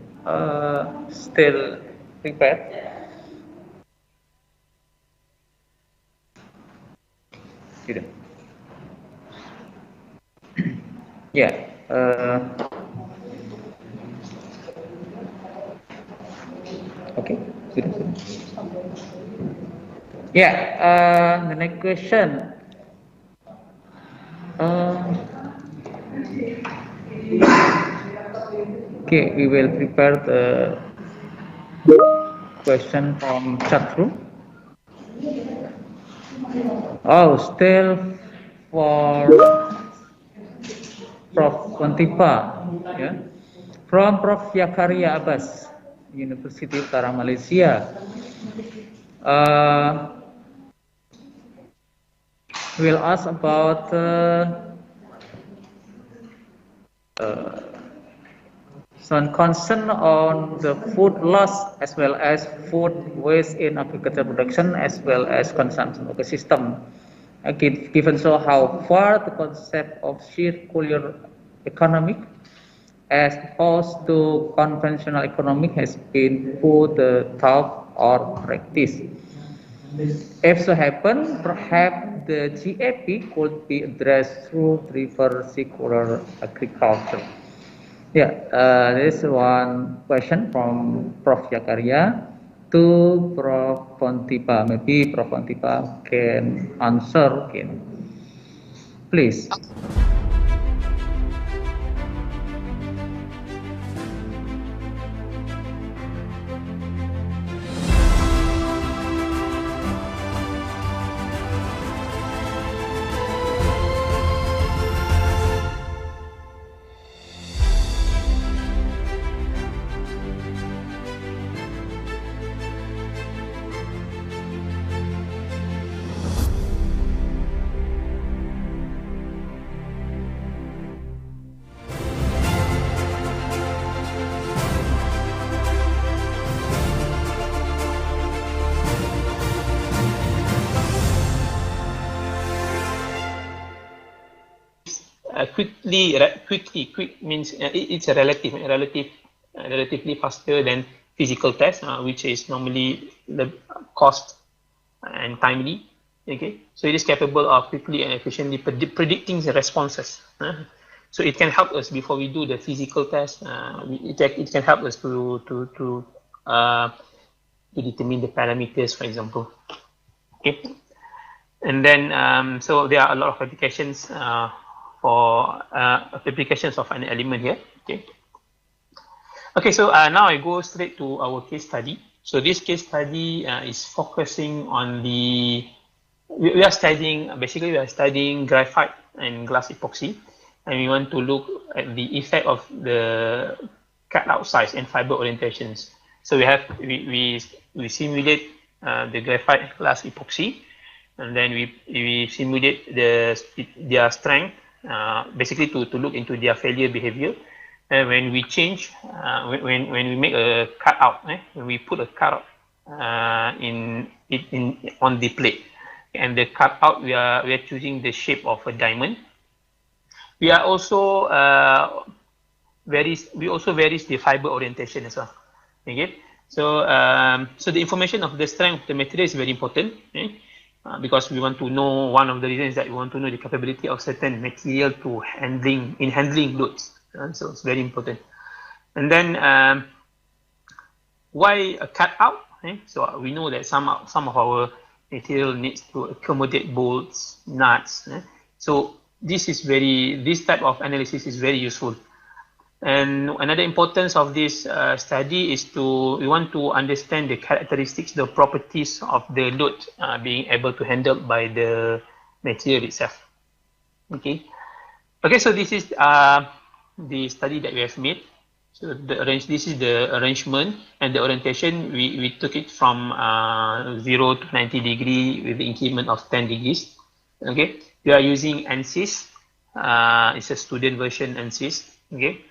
still prepared. Yeah. Okay. Yeah. The next question. Okay, we will prepare the question from chat room. Oh, still for Prof. Pontipa, yeah, from Prof. Yakaria Abbas, University Utara Malaysia. We'll ask about some concern on the food loss as well as food waste in agricultural production as well as consumption ecosystem. given so how far the concept of circular economic as opposed to conventional economic has been put thought or practice. If so happen, perhaps the GAP could be addressed through reverse circular agriculture. Yeah, there is one question from Prof. Yakaria to Prof. Pontipa. Maybe Prof. Pontipa can answer again. Please. Quick means it's a relatively faster than physical test, which is normally the cost and timely. Okay, so it is capable of quickly and efficiently predicting the responses. So it can help us before we do the physical test. It can help us to determine the parameters, for example. Okay, and then so there are a lot of applications. For applications of an element here. Okay, so now I go straight to our case study. So this case study is focusing on we are studying graphite and glass epoxy, and we want to look at the effect of the cutout size and fiber orientations. So we simulate the graphite glass epoxy, and then we simulate their strength. Basically to look into their failure behavior, and when we change, when we make a cutout, when we put a cutout on the plate, and the cutout we are choosing the shape of a diamond. We are also varies the fiber orientation as well. Okay, so so the information of the strength of the material is very important. Because we want to know, one of the reasons that we want to know the capability of certain material to handling loads. So it's very important. And then why a cutout? So we know that some of our material needs to accommodate bolts, nuts. So this type of analysis is very useful. And another importance of this study is we want to understand the characteristics, the properties of the load being able to handle by the material itself. Okay, so this is the study that we have made. So this is the arrangement and the orientation. We took it from 0 to 90 degree with the increment of 10 degrees. Okay, we are using ANSYS. It's a student version ANSYS. Okay.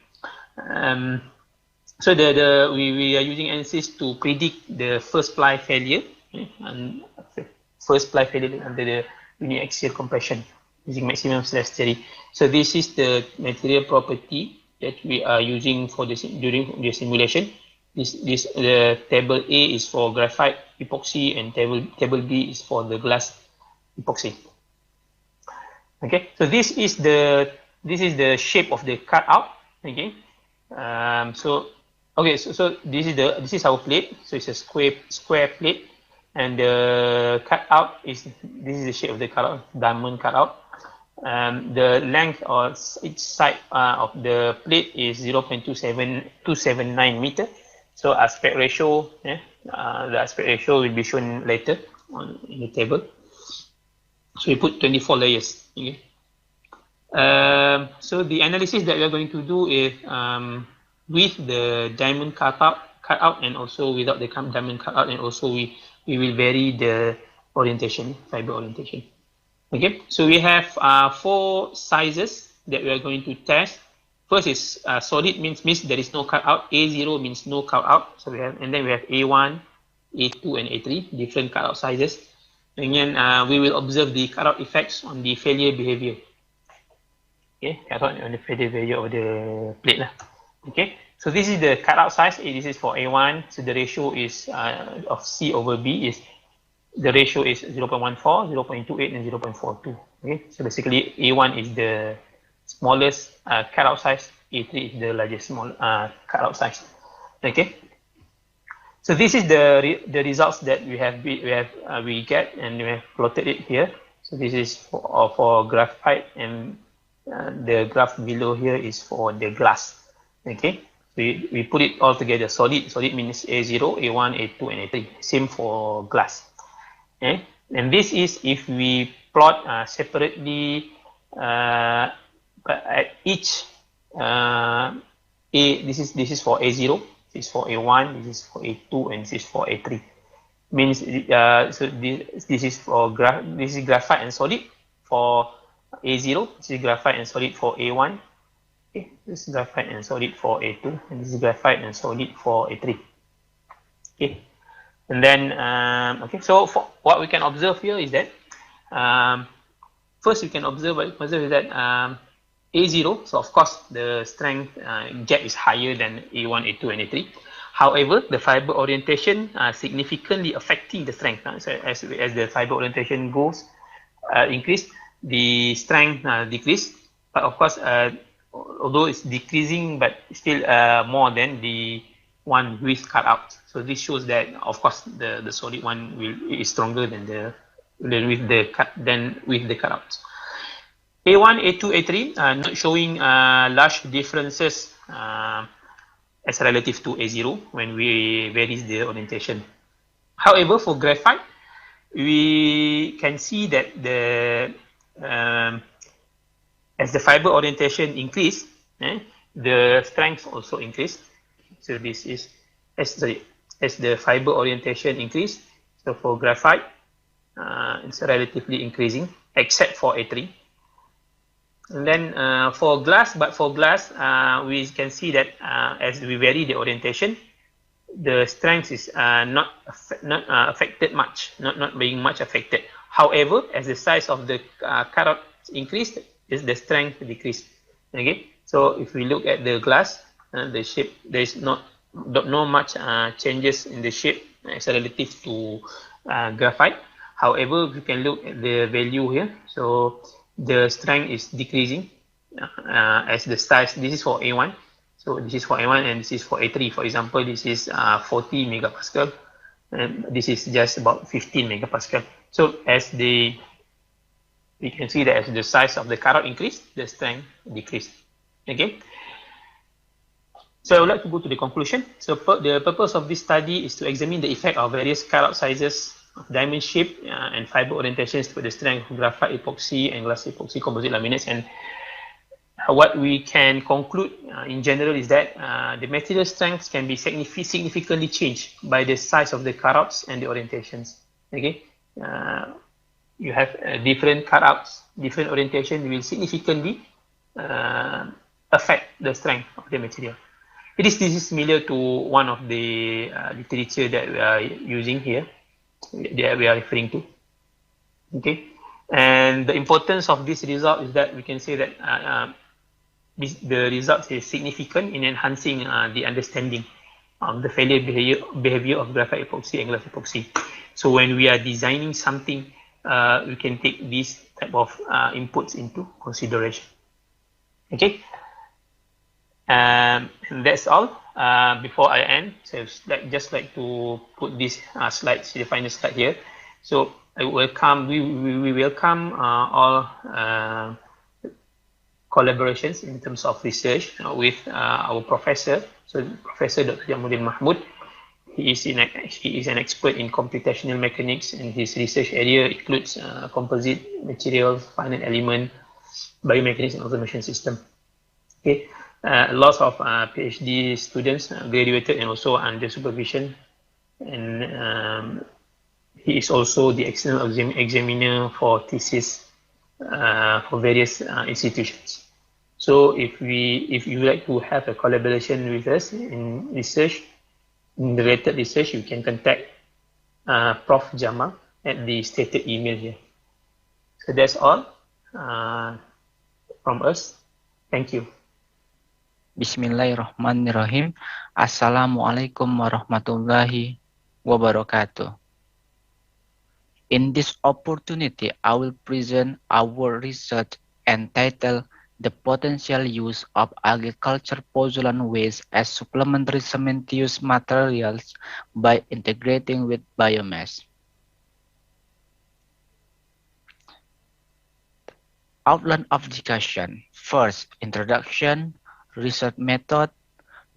So we are using ANSYS to predict the first ply failure, and first ply failure under the uniaxial compression using maximum stress theory. So this is the material property that we are using for during the simulation. The table A is for graphite epoxy, and table B is for the glass epoxy. Okay, so this is the shape of the cutout. Okay. So this is our plate. So it's a square plate, and the cutout this is the shape of the cutout, diamond cutout. The length of each side of the plate is 0.279 meter. So aspect ratio, the aspect ratio will be shown later in the table. So we put 24 layers. Okay. So the analysis that we are going to do is with the diamond cutout, and also without the diamond cutout, and also we will vary the orientation, fiber orientation. Okay, so we have 4 sizes that we are going to test. First is solid, means there is no cutout. A0 means no cutout. So we have, and then we have A1, A2, and A3, different cutout sizes. Again, we will observe the cutout effects on the failure behavior. Okay, cutout on the failure behavior of the plate lah. Okay, so this is the cutout size. This is for A1. So the ratio is of C over B is the ratio is 0.14, 0.28, and 0.42. Okay, so basically A1 is the smallest cutout size. A3 is the largest cutout size. Okay. So this is the results that we get, and we have plotted it here. So this is for graphite, and the graph below here is for the glass. Okay, we put it all together. Solid means A0, A1, A2, and A3. Same for glass. Okay, and this is if we plot separately at each This is for A0. This is for A1, this is for A2, and this is for A3. Means so this is for this is graphite and solid for A0. This is graphite and solid for A1. Okay, this is graphite and solid for A2, and this is graphite and solid for A3. Okay, and then okay. So for what we can observe here is that first we can observe is that A0, so of course the strength gap is higher than A1, A2, and A3. However, the fiber orientation significantly affecting the strength. So as the fiber orientation goes increase, the strength decrease. But of course, although it's decreasing, but still more than the one with cutout. So this shows that of course the solid one is stronger than with the cutouts. A1, A2, A3 not showing large differences as relative to A0 when we vary the orientation. However, for graphite, we can see that as the fiber orientation increase, the strength also increase. So this is as the fiber orientation increase. So for graphite, it's relatively increasing, except for A3. And then for glass, we can see that as we vary the orientation, the strength is not affected much, not being much affected. However, as the size of the cutout increased, the strength decreased. Okay, so if we look at the glass, the shape, there is not much changes in the shape as relative to graphite. However, we can look at the value here. So the strength is decreasing as the size. This is for A1, so this is for A1, and this is for A3. For example, this is 40 megapascal, and this is just about 15 megapascal. So we can see that as the size of the cutout increased, the strength decreased. Okay. So I would like to go to the conclusion. So the purpose of this study is to examine the effect of various cutout sizes, diamond shape, and fiber orientations to the strength of graphite epoxy and glass epoxy composite laminates. And what we can conclude in general is that the material strengths can be significantly changed by the size of the cutouts and the orientations. Okay, you have different cutouts, different orientation will significantly affect the strength of the material. This is similar to one of the literature that we are using here, that we are referring to. Okay, and the importance of this result is that we can say that the result is significant in enhancing the understanding of the failure behavior of graphite epoxy and glass epoxy. So when we are designing something, we can take these type of inputs into consideration. Okay, and that's all. Before I end, so just like to put this slide, the final slide here. So I welcome, we welcome all collaborations in terms of research with our professor. So Professor Dr. Jamaluddin Mahmud, he is an expert in computational mechanics, and his research area includes composite materials, finite element, biomechanics, and automation system. Okay. Lots of PhD students graduated and also under supervision, and he is also the external examiner for thesis for various institutions. So if you would like to have a collaboration with us in research, in related research, you can contact Prof. Jamal at the stated email here. So that's all from us. Thank you. Bismillahirrahmanirrahim. Assalamualaikum warahmatullahi wabarakatuh. In this opportunity, I will present our research entitled The Potential Use of Agriculture Pozzolan Waste as Supplementary Cementitious Materials by Integrating with Biomass. Outline of discussion. First, introduction, research method,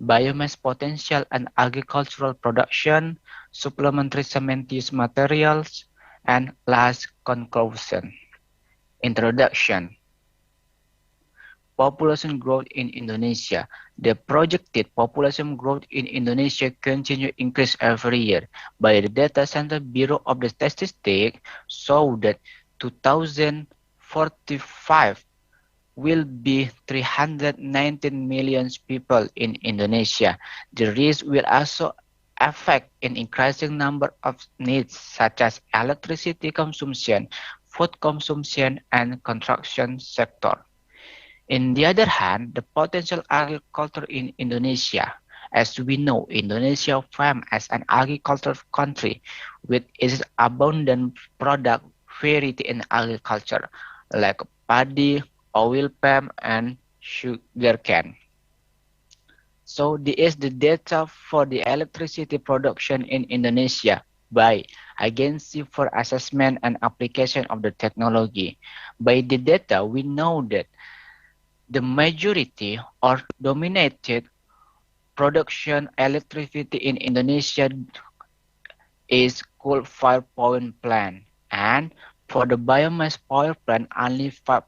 biomass potential and agricultural production, supplementary cementitious materials, and last conclusion. Introduction. Population growth in Indonesia. The projected population growth in Indonesia continue increase every year. By the Data Center Bureau of the Statistics show that 2045 will be 319 million people in Indonesia. The risk will also affect an increasing number of needs such as electricity consumption, food consumption, and construction sector. On the other hand, the potential agriculture in Indonesia. As we know, Indonesia famed as an agricultural country with its abundant product variety in agriculture like paddy, oil palm, and sugarcane. So this is the data for the electricity production in Indonesia by Agency for Assessment and Application of the Technology. By the data, we know that the majority or dominated production electricity in Indonesia is coal-fired power plant, and for the biomass power plant only 5%.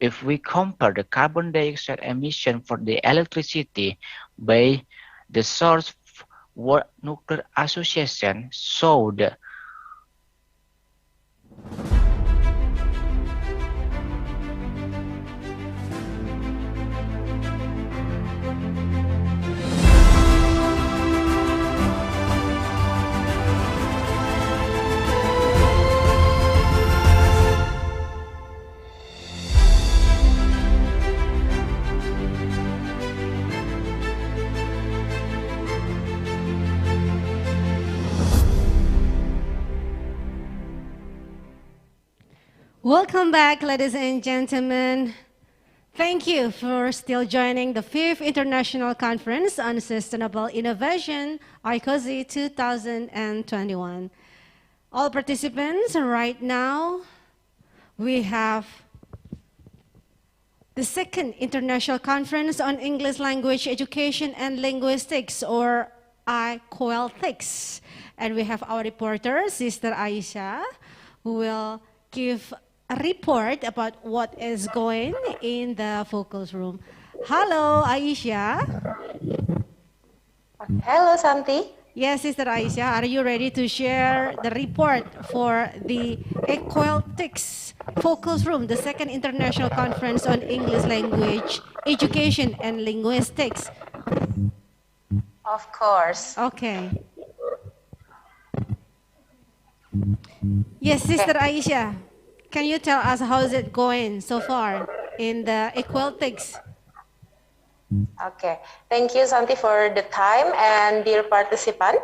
If we compare the carbon dioxide emission for the electricity by the source World Nuclear Association showed Welcome back, ladies and gentlemen. Thank you for still joining the 5th International Conference on Sustainable Innovation, ICoSI 2021. All participants, right now, we have the 2nd International Conference on English Language Education and Linguistics, or ICoLTICS. And we have our reporter, Sister Aisha, who will give a report about what is going in the focus room. Hello, Aisha. Hello, Santi. Yes, Sister Aisha, are you ready to share the report for the ICoLTICS focus room, the 2nd International Conference on English Language Education and Linguistics? Of course. Okay. Yes, Sister Aisha. Can you tell us how is it going so far in the ICoLTICS? Okay, thank you, Santi, for the time, and dear participant.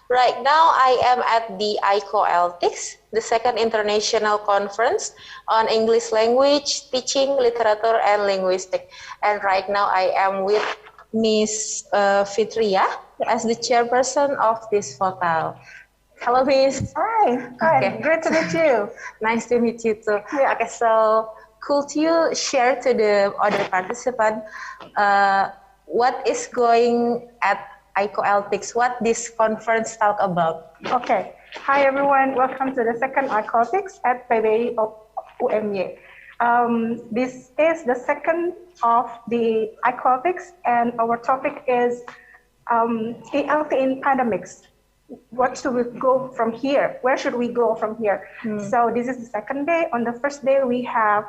Right now, I am at the ICoLTICS, the 2nd International Conference on English Language, Teaching, Literature, and Linguistics. And right now, I am with Miss Fitria as the chairperson of this portal. Hello, Miss. Hi. Okay. Great to meet you. Nice to meet you too. Yeah. Okay, so could you share to the other participant what is going at ICoLTICS, what this conference talk about? Okay. Hi, everyone. Welcome to the 2nd ICoLTICS at PBI of UMY. This is the 2nd of the ICoLTICS, and our topic is ELT in pandemics. What should we go from here? Where should we go from here? So this is the 2nd day. On the 1st day, we have,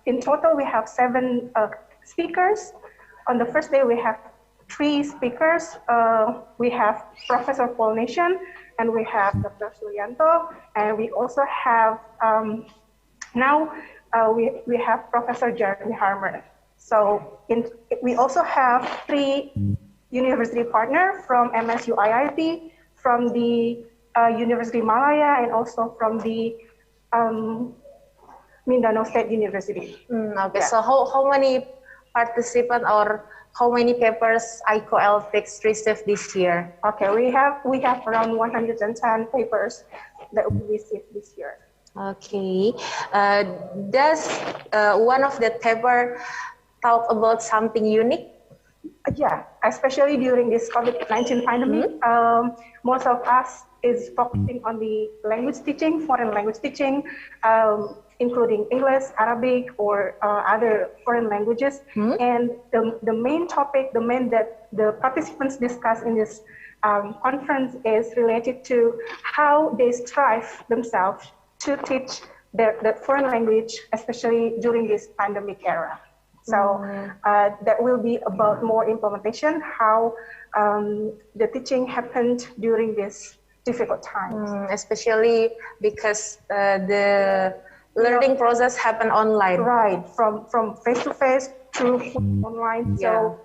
in total, we have 7 speakers. On the 1st day, we have three speakers. We have Professor Paul Nation, and we have Dr. Suryanto, and we also have we have Professor Jeremy Harmer. So we also have three university partners from MSU IIT, from the University Malaya, and also from the Mindanao State University. Okay, so how many participants or how many papers ICoLTICS received this year? Okay, we have around 110 papers that we received this year. Okay, does one of the paper talk about something unique? Yeah, especially during this COVID-19 pandemic, most of us is focusing on the language teaching, foreign language teaching, including English, Arabic, or other foreign languages. And the main topic, that the participants discuss in this conference is related to how they strive themselves to teach the foreign language, especially during this pandemic era. So that will be about more implementation, how the teaching happened during this difficult times. Especially because the learning process happened online. Right, from face-to-face to online. So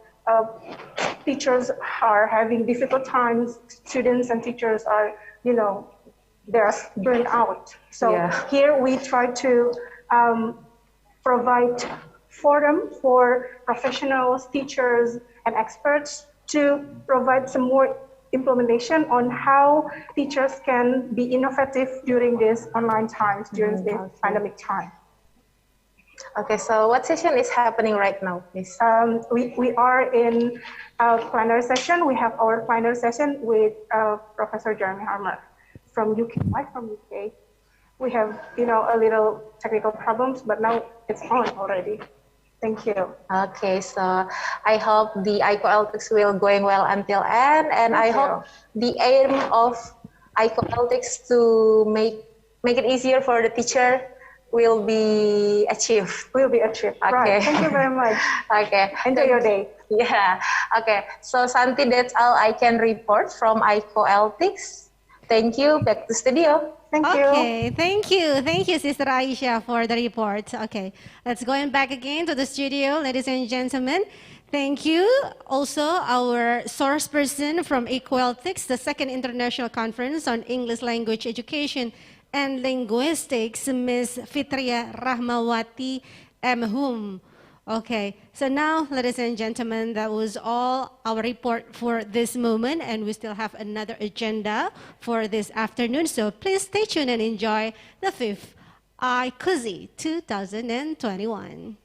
teachers are having difficult times. Students and teachers are, they're burned out. So here we try to provide forum for professionals, teachers, and experts to provide some more implementation on how teachers can be innovative during these online times, during this pandemic time. Okay, so what session is happening right now, please? We are in a plenary session. We have our plenary session with Professor Jeremy Harmer from UK. Why from UK? We have, a little technical problems, but now it's on already. Thank you. Okay, so I hope the ICoLTICS will going well until end, and I hope the aim of ICoLTICS to make it easier for the teacher will be achieved. Okay. Right. Thank you very much. Okay. Enjoy your day. Yeah. Okay. So Santi, that's all I can report from ICoLTICS. Thank you. Back to studio. Thank you. Okay, thank you. Thank you, Sister Aisha, for the report. Okay, let's go back again to the studio, ladies and gentlemen. Thank you. Also, our source person from ICoLTICS, the second international conference on English language education and linguistics, Ms. Fitria Rahmawati M. Okay, so now, ladies and gentlemen, that was all our report for this moment, and we still have another agenda for this afternoon. So please stay tuned and enjoy the 5th ICoSI 2021.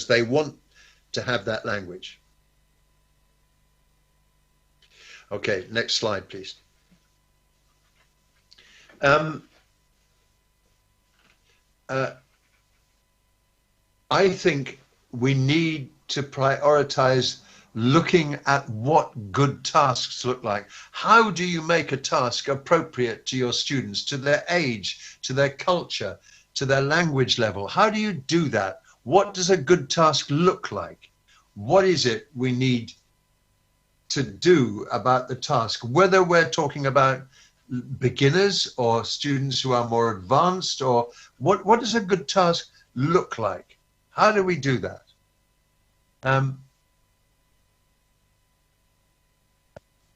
They want to have that language. Okay, next slide, please. I think we need to prioritize looking at what good tasks look like. How do you make a task appropriate to your students, to their age, to their culture, to their language level? How do you do that? What does a good task look like? What is it we need to do about the task? Whether we're talking about beginners or students who are more advanced, or what does a good task look like? How do we do that?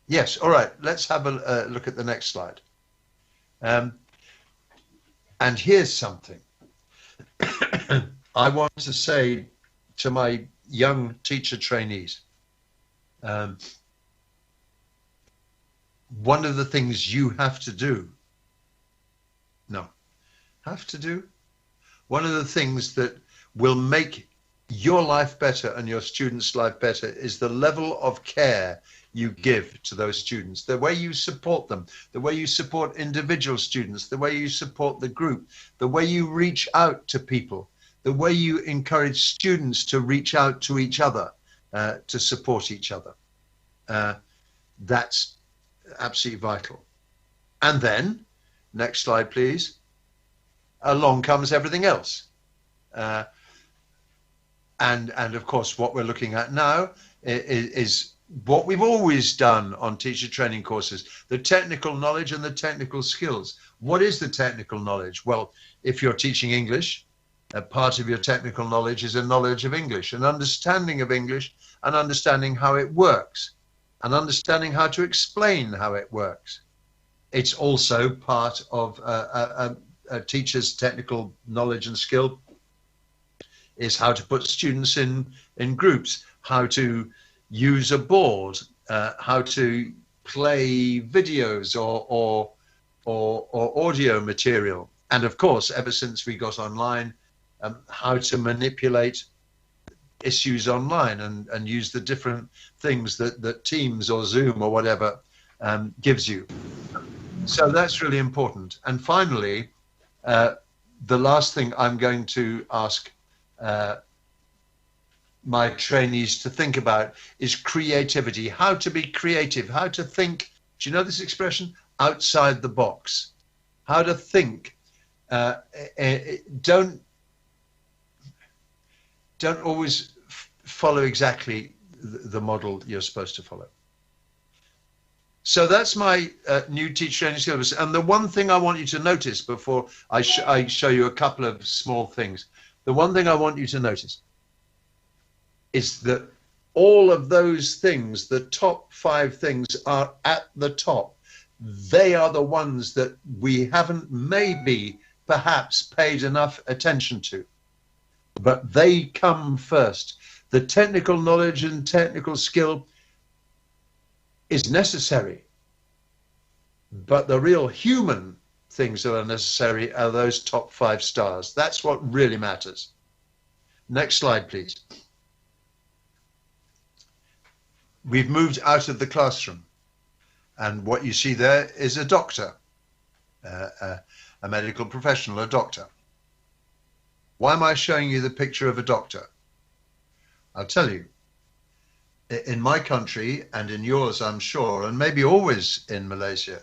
Yes, all right, let's have a look at the next slide. And here's something I want to say to my young teacher trainees. one of the things you have to do. No, have to do. One of the things that will make your life better and your students' life better is the level of care you give to those students, the way you support them, the way you support individual students, the way you support the group, the way you reach out to people, the way you encourage students to reach out to each other, to support each other. That's absolutely vital. And then, next slide, please. Along comes everything else. And of course, what we're looking at now is what we've always done on teacher training courses, the technical knowledge and the technical skills. What is the technical knowledge? Well, if you're teaching English, a part of your technical knowledge is a knowledge of English, an understanding of English, and understanding how it works, and understanding how to explain how it works. It's also part of a teacher's technical knowledge and skill is how to put students in groups, how to use a board, how to play videos or audio material. And of course, ever since we got online, how to manipulate issues online and use the different things that Teams or Zoom or whatever gives you. So that's really important. And finally, the last thing I'm going to ask my trainees to think about is creativity, how to be creative, how to think, do you know this expression? Outside the box. How to think. Don't always follow exactly the model you're supposed to follow. So that's my new teacher training syllabus. And the one thing I want you to notice before I show you a couple of small things, the one thing I want you to notice is that all of those things, the top 5 things, are at the top. They are the ones that we haven't maybe perhaps paid enough attention to, but they come first. The technical knowledge and technical skill is necessary, but the real human things that are necessary are those top 5 stars. That's what really matters. Next slide, please. We've moved out of the classroom, and what you see there is a doctor, a medical professional, a doctor. Why am I showing you the picture of a doctor? I'll tell you. In my country and in yours, I'm sure, and maybe always in Malaysia,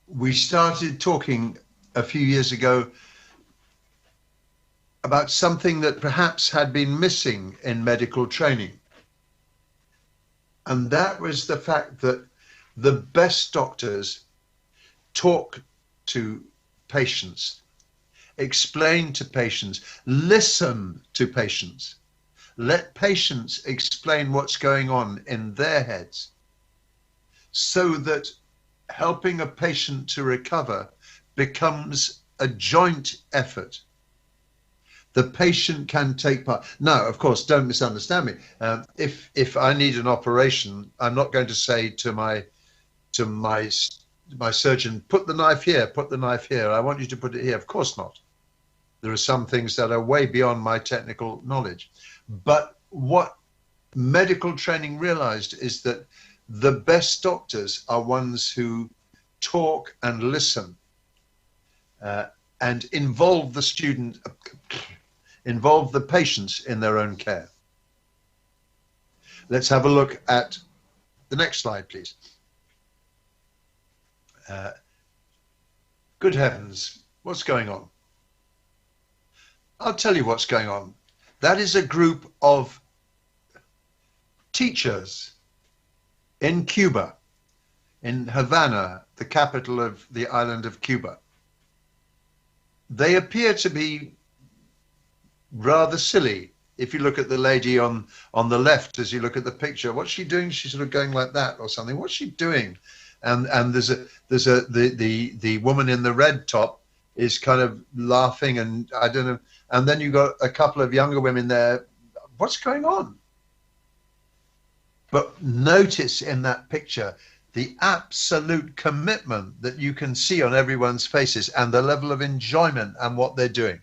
we started talking a few years ago about something that perhaps had been missing in medical training. And that was the fact that the best doctors talk to patients, explain to patients, listen to patients, let patients explain what's going on in their heads, so that helping a patient to recover becomes a joint effort. The patient can take part. Now, of course, don't misunderstand me. If I need an operation, I'm not going to say to my surgeon, put the knife here, put the knife here. I want you to put it here. Of course not. There are some things that are way beyond my technical knowledge. But what medical training realized is that the best doctors are ones who talk and listen and involve the student, involve the patients in their own care. Let's have a look at the next slide, please. Good heavens, what's going on? I'll tell you what's going on. That is a group of teachers in Cuba, in Havana, the capital of the island of Cuba. They appear to be rather silly. If you look at the lady on the left, as you look at the picture, what's she doing? She's sort of going like that or something. What's she doing? And the woman in the red top is kind of laughing, and I don't know. And then you got a couple of younger women there. What's going on? But notice in that picture the absolute commitment that you can see on everyone's faces and the level of enjoyment and what they're doing.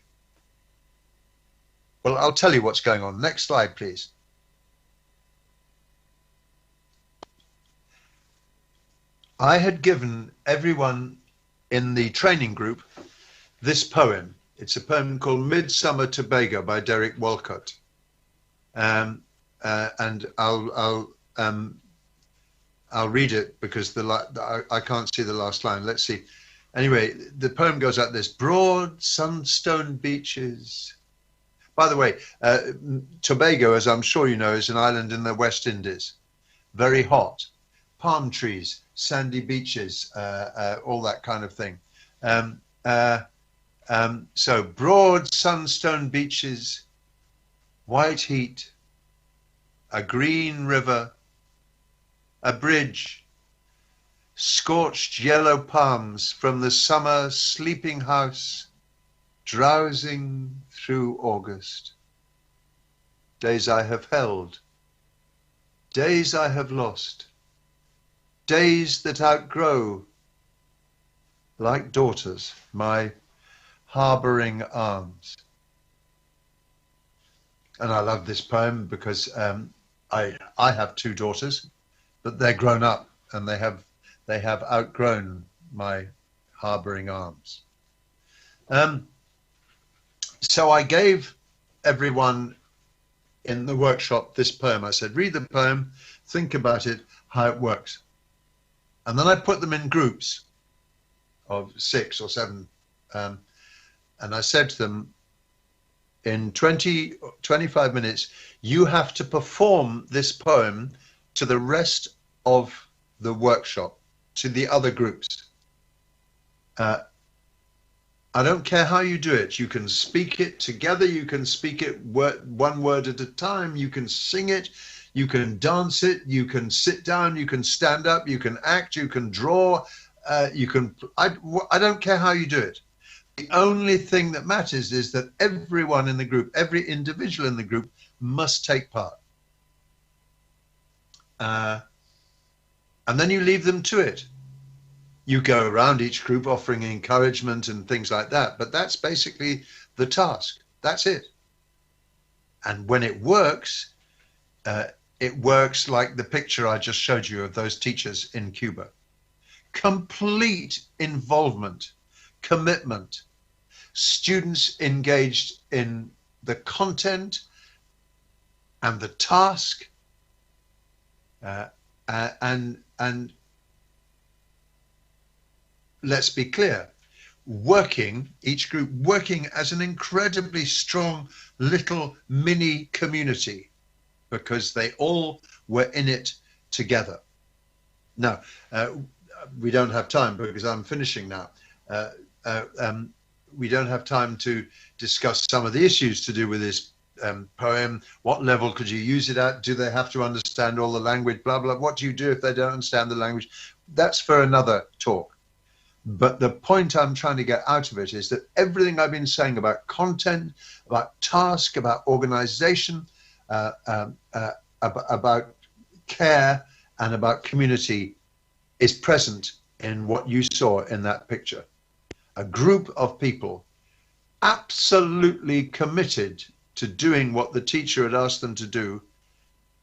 Well, I'll tell you what's going on. Next slide, please. I had given everyone in the training group this poem. It's a poem called Midsummer Tobago by Derek Walcott. And I'll read it because I can't see the last line. Let's see. Anyway, the poem goes like this. Broad sunstone beaches. By the way, Tobago, as I'm sure you know, is an island in the West Indies. Very hot. Palm trees, sandy beaches, all that kind of thing. So broad sunstone beaches, white heat, a green river, a bridge, scorched yellow palms from the summer sleeping house, drowsing through August. Days I have held, days I have lost, days that outgrow, like daughters, my harboring arms. And I love this poem because I have two daughters, but they're grown up and they have outgrown my harboring arms. So I gave everyone in the workshop this poem. I said, read the poem, think about it, how it works. And then I put them in groups of 6 or 7. And I said to them, in 25 minutes, you have to perform this poem to the rest of the workshop, to the other groups. I don't care how you do it. You can speak it together. You can speak it one word at a time. You can sing it. You can dance it. You can sit down. You can stand up. You can act. You can draw. I don't care how you do it. The only thing that matters is that everyone in the group, every individual in the group must take part. And then you leave them to it. You go around each group offering encouragement and things like that, but that's basically the task. That's it. And when it works like the picture I just showed you of those teachers in Cuba. Complete involvement, commitment, students engaged in the content and the task, and let's be clear, each group working as an incredibly strong little mini community because they all were in it together. Now, we don't have time because I'm finishing now. We don't have time to discuss some of the issues to do with this poem. What level could you use it at? Do they have to understand all the language? Blah, blah. What do you do if they don't understand the language? That's for another talk. But the point I'm trying to get out of it is that everything I've been saying about content, about task, about organization, about care, and about community is present in what you saw in that picture. A group of people absolutely committed to doing what the teacher had asked them to do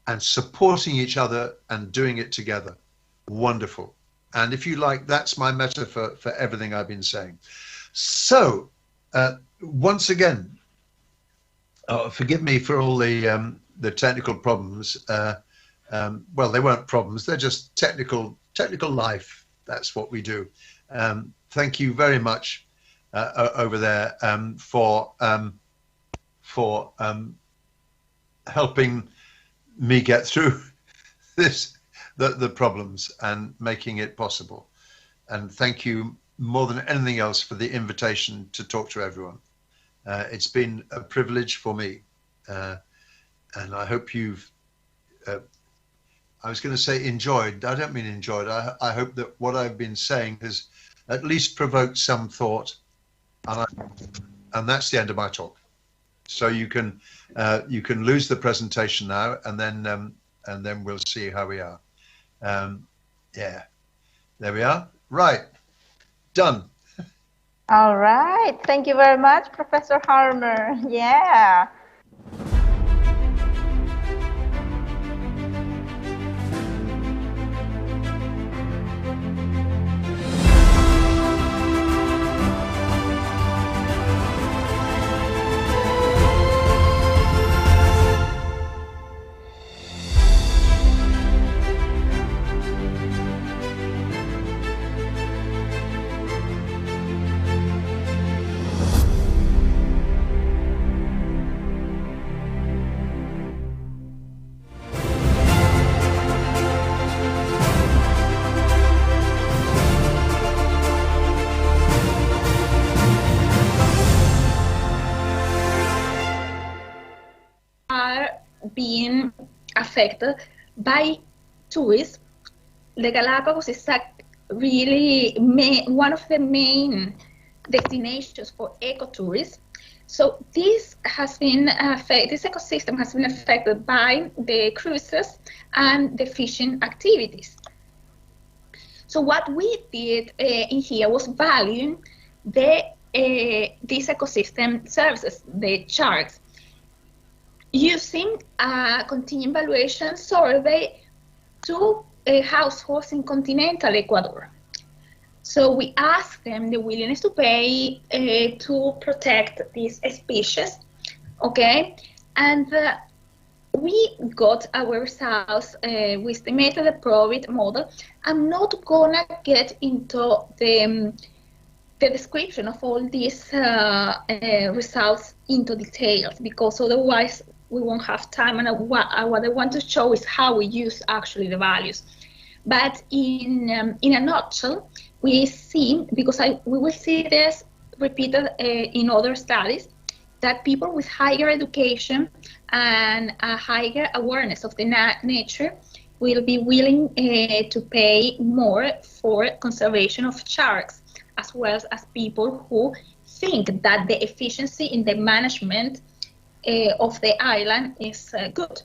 and supporting each other and doing it together. Wonderful. And if you like, that's my metaphor for everything I've been saying. So, once again, forgive me for all the technical problems. Well, they weren't problems. They're just technical life. That's what we do. Thank you very much over there for helping me get through the problems and making it possible. And thank you more than anything else for the invitation to talk to everyone. It's been a privilege for me. And I hope you've, I was going to say enjoyed. I don't mean enjoyed. I hope that what I've been saying has at least provoked some thought. And that's the end of my talk. So you can lose the presentation now, and then and then we'll see how we are. Yeah, there we are. Right, done. All right. Thank you very much, Professor Harmer. Yeah. Being affected by tourism. The Galapagos is really one of the main destinations for ecotourism. So this has been this ecosystem has been affected by the cruises and the fishing activities. So what we did in here was valuing these ecosystem services, the sharks, using a continuing valuation survey to households in continental Ecuador. So we asked them the willingness to pay to protect these species, okay? And we got our results. We estimated the profit model. I'm not gonna get into the description of all these results into details, because otherwise we won't have time, and what I want to show is how we use actually the values. But in a nutshell, we see, because we will see this repeated in other studies, that people with higher education and a higher awareness of the nature will be willing to pay more for conservation of sharks, as well as people who think that the efficiency in the management of the island is good.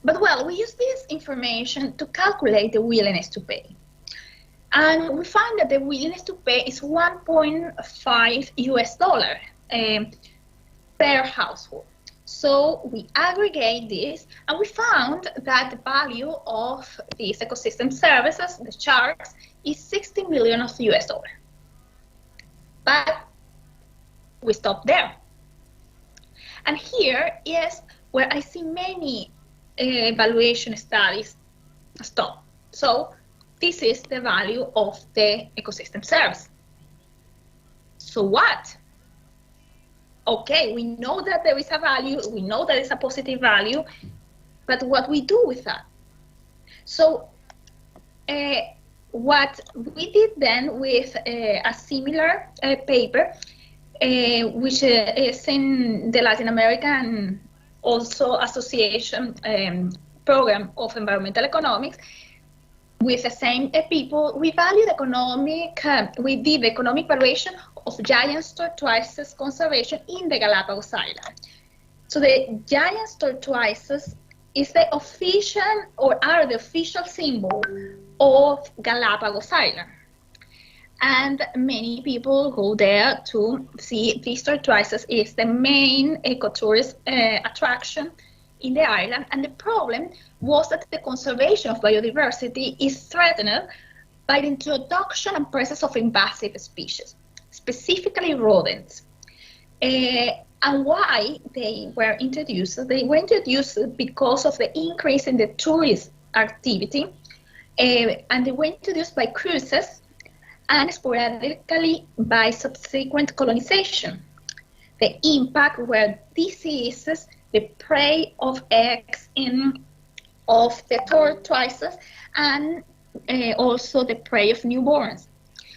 But well, we use this information to calculate the willingness to pay. And we find that the willingness to pay is $1.5 per household. So we aggregate this, and we found that the value of these ecosystem services, the sharks, is $60 million. But we stop there. And here is where I see many evaluation studies stop. So this is the value of the ecosystem service. So what? Okay, we know that there is a value, we know that it's a positive value, but what we do with that? So what we did then with a similar paper, which is in the Latin American also association program of environmental economics, with the same people, we valued we did economic valuation of giant tortoises conservation in the Galapagos Island. So the giant tortoises is the official, or are the official symbol of Galapagos Island. And many people go there to see these tortoises. It's the main ecotourist attraction in the island. And the problem was that the conservation of biodiversity is threatened by the introduction and presence of invasive species, specifically rodents. And why they were introduced? They were introduced because of the increase in the tourist activity, and they were introduced by cruises and sporadically by subsequent colonization. The impact were diseases, the prey of eggs of the tortoises, and also the prey of newborns.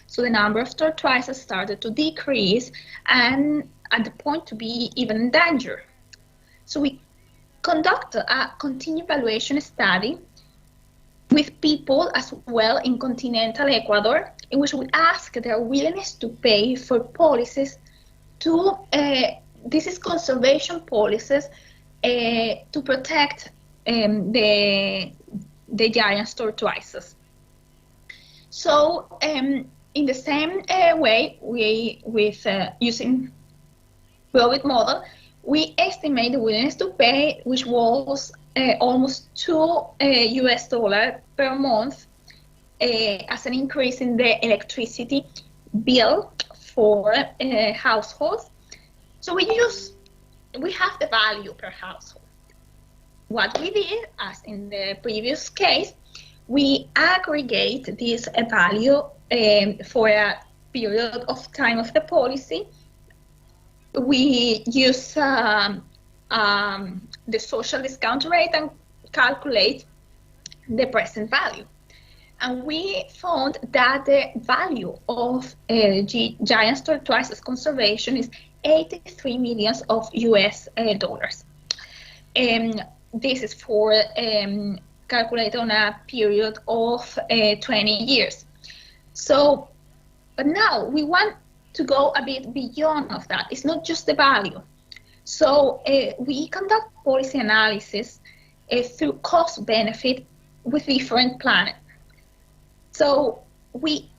So the number of tortoises started to decrease, and at the point to be even in danger. So we conducted a continued evaluation study with people as well in continental Ecuador, in which we asked their willingness to pay for policies to, this is conservation policies, to protect the giant tortoises. So in the same way, using profit model, we estimate the willingness to pay, which was almost $2 per month as an increase in the electricity bill for households. So we have the value per household. What we did, as in the previous case, we aggregate this value for a period of time of the policy. We use the social discount rate and calculate the present value. And we found that the value of giant tortoises conservation is $83 million of US dollars. This is for calculated on a period of 20 years. So, but now we want to go a bit beyond of that. It's not just the value. So we conduct policy analysis through cost benefit with different planets. So we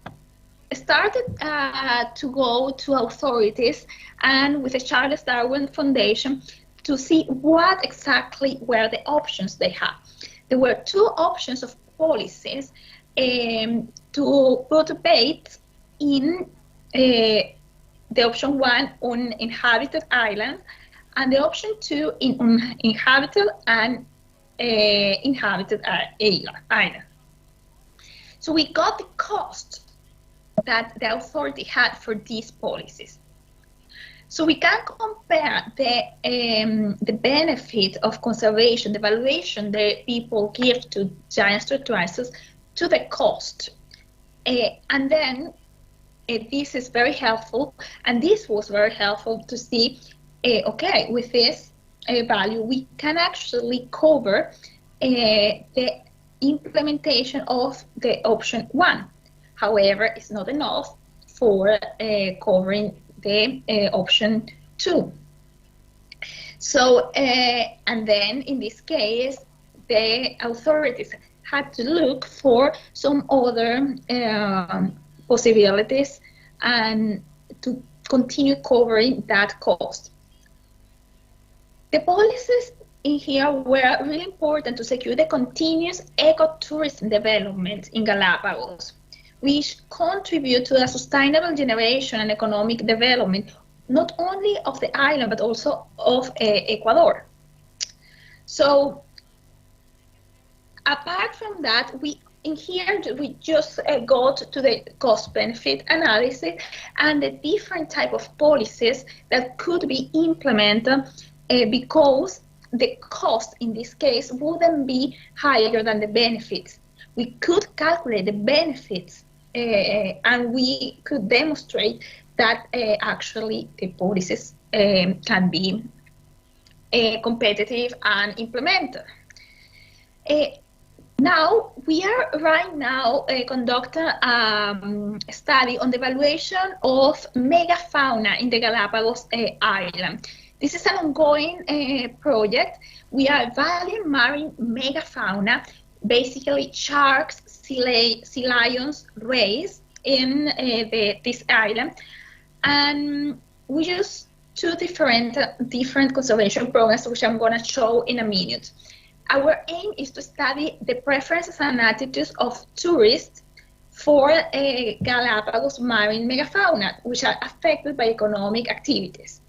started to go to authorities and with the Charles Darwin Foundation to see what exactly were the options they had. There were two options of policies to put debate in the option one on inhabited islands and the option two in uninhabited and inhabited island. So we got the cost that the authority had for these policies. So we can compare the benefit of conservation, the valuation that people give to giant tortoises to the cost. And then this is very helpful, and this was very helpful to see, okay, with this value, we can actually cover the implementation of the option one. However, it's not enough for covering the option two. So, and then in this case, the authorities had to look for some other possibilities and to continue covering that cost. The policies in here were really important to secure the continuous ecotourism development in Galapagos, which contribute to the sustainable generation and economic development, not only of the island, but also of Ecuador. So, apart from that, we just got to the cost-benefit analysis and the different type of policies that could be implemented because the cost in this case wouldn't be higher than the benefits. We could calculate the benefits and we could demonstrate that actually the policies can be competitive and implemented. Now, we are right now conducting a study on the evaluation of megafauna in the Galapagos island. This is an ongoing project. We are evaluating marine megafauna, basically sharks, sea lions, rays in this island. And we use two different conservation programs, which I'm going to show in a minute. Our aim is to study the preferences and attitudes of tourists for Galapagos marine megafauna, which are affected by economic activities.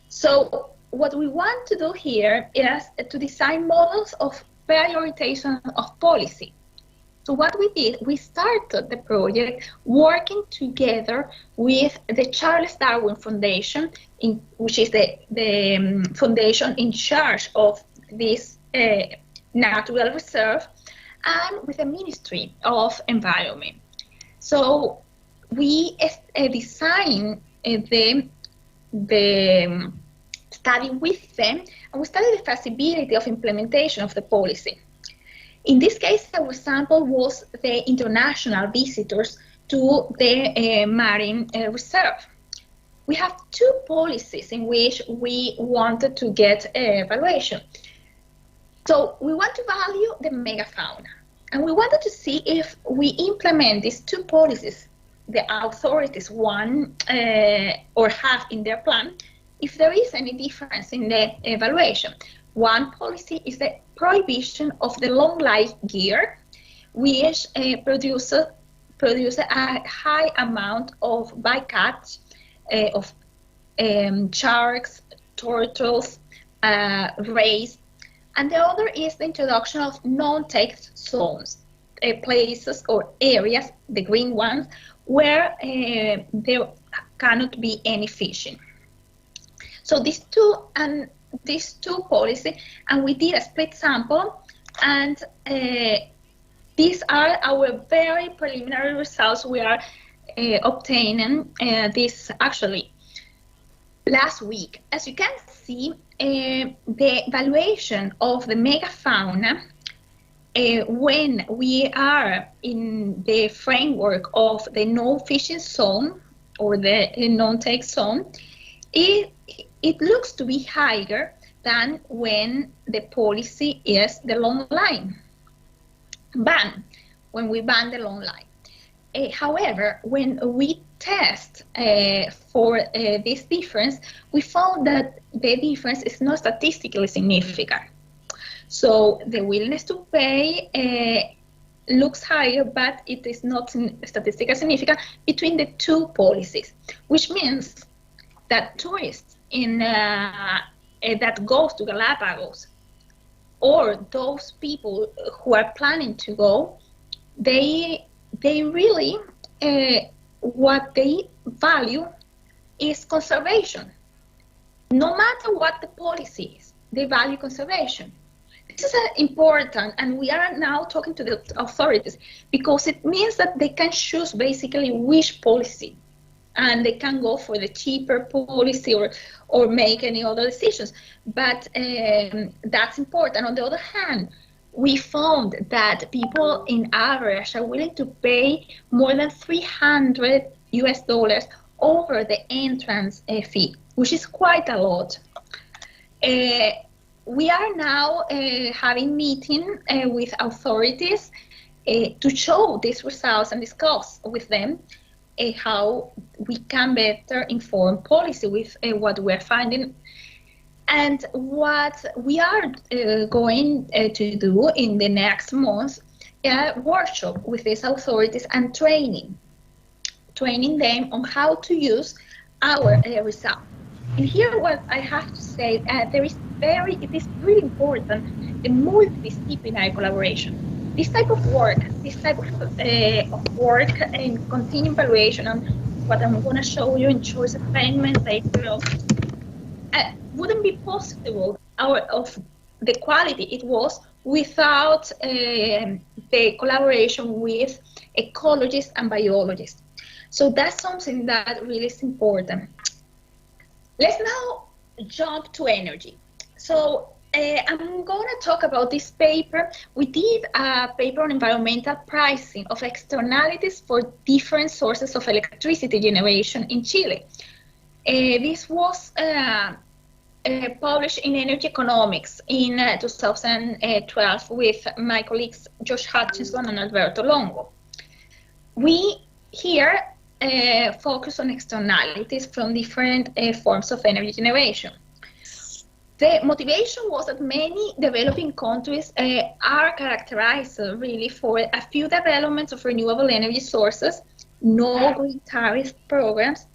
So what we want to do here is to design models of prioritization of policy. So what we did, we started the project working together with the Charles Darwin Foundation, which is the foundation in charge of this natural reserve, and with the Ministry of Environment. So we designed the study with them, and we studied the feasibility of implementation of the policy. In this case, our sample was the international visitors to the marine reserve. We have two policies in which we wanted to get evaluation. So we want to value the megafauna, and we wanted to see if we implement these two policies the authorities want or have in their plan, if there is any difference in the evaluation. One policy is the prohibition of the long life gear, which produces a high amount of bycatch of sharks, turtles, rays, and the other is the introduction of non-take zones, places or areas, the green ones, where there cannot be any fishing. So these two policies, and we did a split sample, and these are our very preliminary results we are obtaining this actually last week. As you can see, the evaluation of the megafauna when we are in the framework of the no fishing zone or the non-take zone, it looks to be higher than when the policy is the long line ban, when we ban the long line. However, when we test for this difference, we found that the difference is not statistically significant. So the willingness to pay looks higher, but it is not statistically significant between the two policies, which means that tourists that goes to Galapagos, or those people who are planning to go, they really what they value is conservation. No matter what the policy is, they value conservation. This is important, and we are now talking to the authorities because it means that they can choose basically which policy, and they can go for the cheaper policy or make any other decisions. But that's important. On the other hand, we found that people in average are willing to pay more than $300 over the entrance fee, which is quite a lot. We are now having meeting with authorities to show these results and discuss with them how we can better inform policy with what we're finding. And what we are going to do in the next month, a workshop with these authorities and training them on how to use our results. And here what I have to say, it is really important, the multidisciplinary collaboration. This type of work and continuing evaluation, and what I'm going to show you in choice assignment later on, wouldn't be possible of the quality it was without the collaboration with ecologists and biologists. So that's something that really is important. Let's now jump to energy. So I'm going to talk about this paper. We did a paper on environmental pricing of externalities for different sources of electricity generation in Chile. This was published in Energy Economics in 2012 with my colleagues Josh Hutchinson and Alberto Longo. We here focus on externalities from different forms of energy generation. The motivation was that many developing countries are characterized really for a few developments of renewable energy sources, no green tariff programs.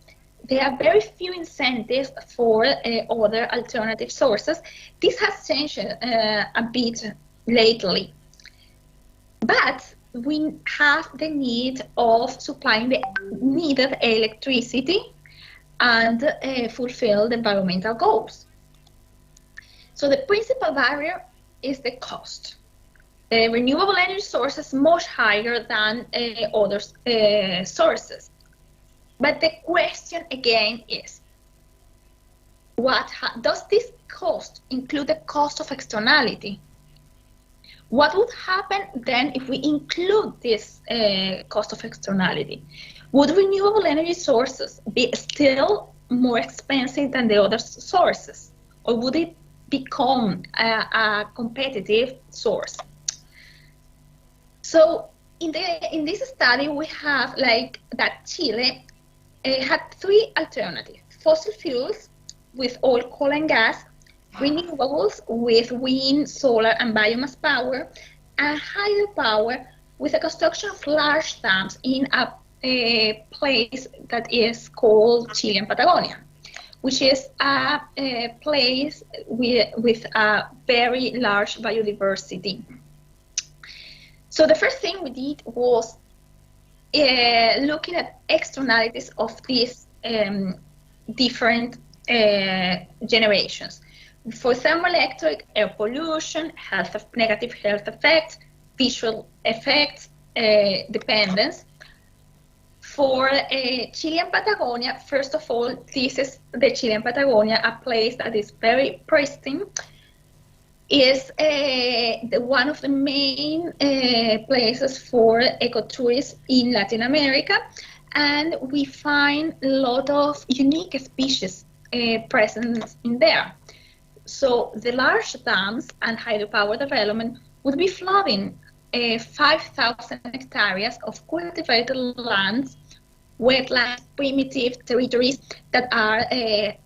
There are very few incentives for other alternative sources. This has changed a bit lately. But we have the need of supplying the needed electricity and fulfill the environmental goals. So the principal barrier is the cost. Renewable energy sources much higher than other sources. But the question again is, does this cost include the cost of externality? What would happen then if we include this cost of externality? Would renewable energy sources be still more expensive than the other sources? Or would it become a competitive source. So in this study, we have like that Chile had three alternatives: fossil fuels with oil, coal, and gas, renewables with wind, solar, and biomass power, and hydropower with the construction of large dams in a place that is called Chilean Patagonia, which is a place with a very large biodiversity. So the first thing we did was looking at externalities of these different generations. For thermoelectric, air pollution, negative health effects, visual effects, dependence. For Chilean Patagonia, first of all, this is the Chilean Patagonia, a place that is very pristine, is one of the main places for ecotourism in Latin America, and we find a lot of unique species present in there. So the large dams and hydropower development would be flooding 5,000 hectares of cultivated lands, wetlands, primitive territories that are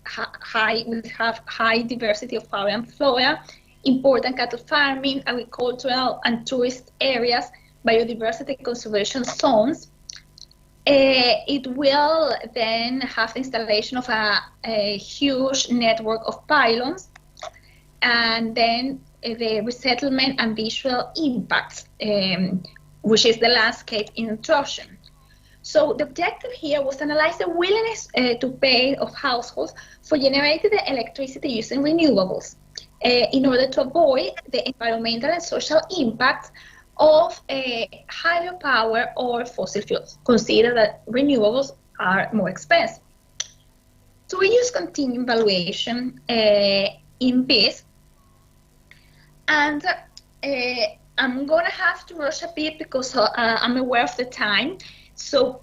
have high diversity of fauna and flora, important cattle farming, agricultural and tourist areas, biodiversity conservation zones. It will then have the installation of a huge network of pylons, and then the resettlement and visual impacts, which is the landscape intrusion. So the objective here was to analyze the willingness to pay of households for generating the electricity using renewables in order to avoid the environmental and social impacts of hydropower or fossil fuels. Consider that renewables are more expensive. So we use continuum valuation in this, and I'm going to have to rush a bit because I'm aware of the time. So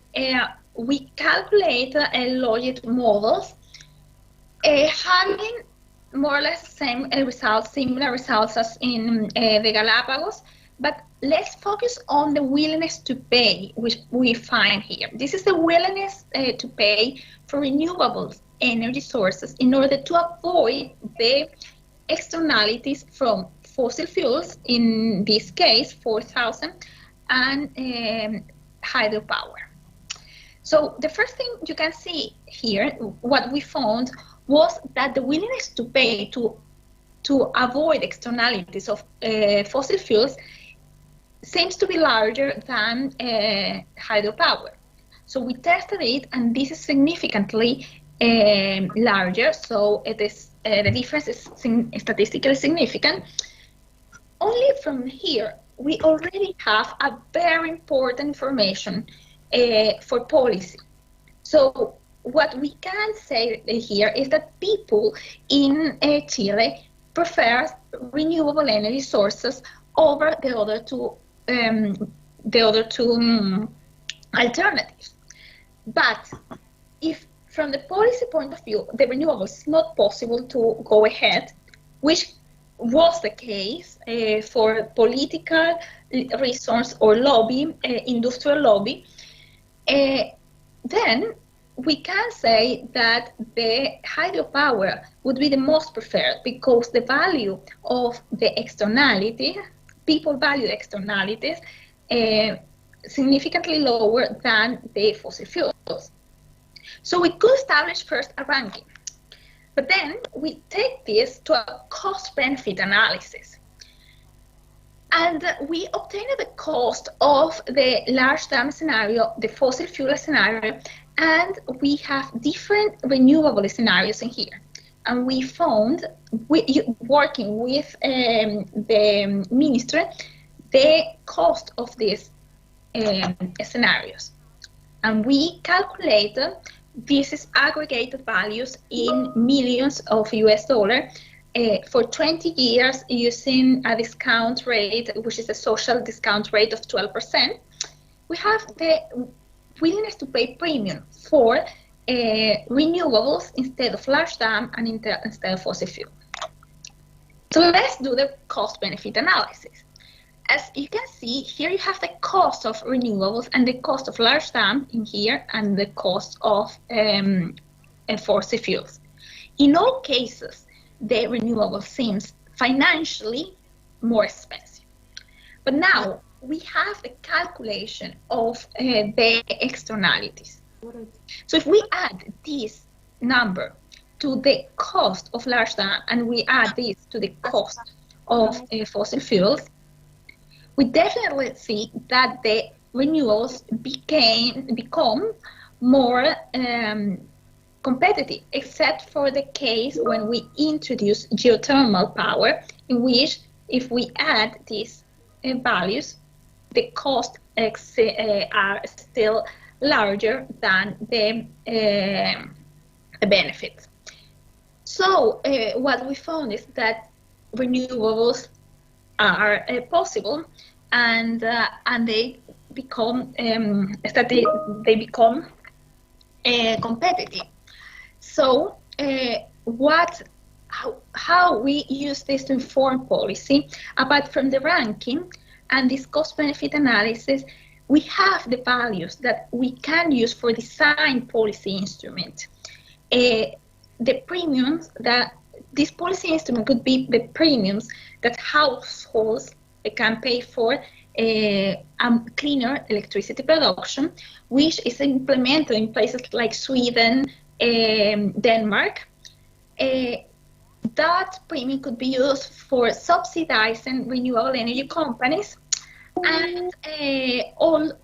we calculate logic models having more or less the same results, similar results as in the Galapagos, but let's focus on the willingness to pay, which we find here. This is the willingness to pay for renewable energy sources in order to avoid the externalities from fossil fuels, in this case 4,000, and hydropower. So the first thing you can see here, what we found was that the willingness to pay to avoid externalities of fossil fuels seems to be larger than hydropower. So we tested it, and this is significantly larger. So it is the difference is statistically significant. Only from here, we already have a very important information for policy. So what we can say here is that people in Chile prefer renewable energy sources over the other two alternatives. But if from the policy point of view, the renewables is not possible to go ahead, which was the case for political reasons or lobby, industrial lobby, then we can say that the hydropower would be the most preferred because the value of the externality, people value externalities, significantly lower than the fossil fuels. So we could establish first a ranking, but then we take this to a cost-benefit analysis. And we obtained the cost of the large dam scenario, the fossil fuel scenario, and we have different renewable scenarios in here. And we found, working with the ministry, the cost of these scenarios. And we calculated, this is aggregated values in millions of US dollar for 20 years using a discount rate, which is a social discount rate of 12%. We have the willingness to pay premium for renewables instead of large dam and instead of fossil fuel. So let's do the cost-benefit analysis. As you can see, here you have the cost of renewables and the cost of large dam in here and the cost of fossil fuels. In all cases, the renewable seems financially more expensive. But now we have a calculation of the externalities. So if we add this number to the cost of large dam and we add this to the cost of fossil fuels, we definitely see that the renewables become more competitive, except for the case when we introduce geothermal power, in which if we add these values, the costs are still larger than the benefits. So what we found is that renewables are possible, and they become competitive. So how we use this to inform policy, apart from the ranking and this cost-benefit analysis, we have the values that we can use for design policy instrument. The premiums that this policy instrument could be the premiums that households can pay for cleaner electricity production, which is implemented in places like Sweden, Denmark. That premium could be used for subsidizing renewable energy companies, and or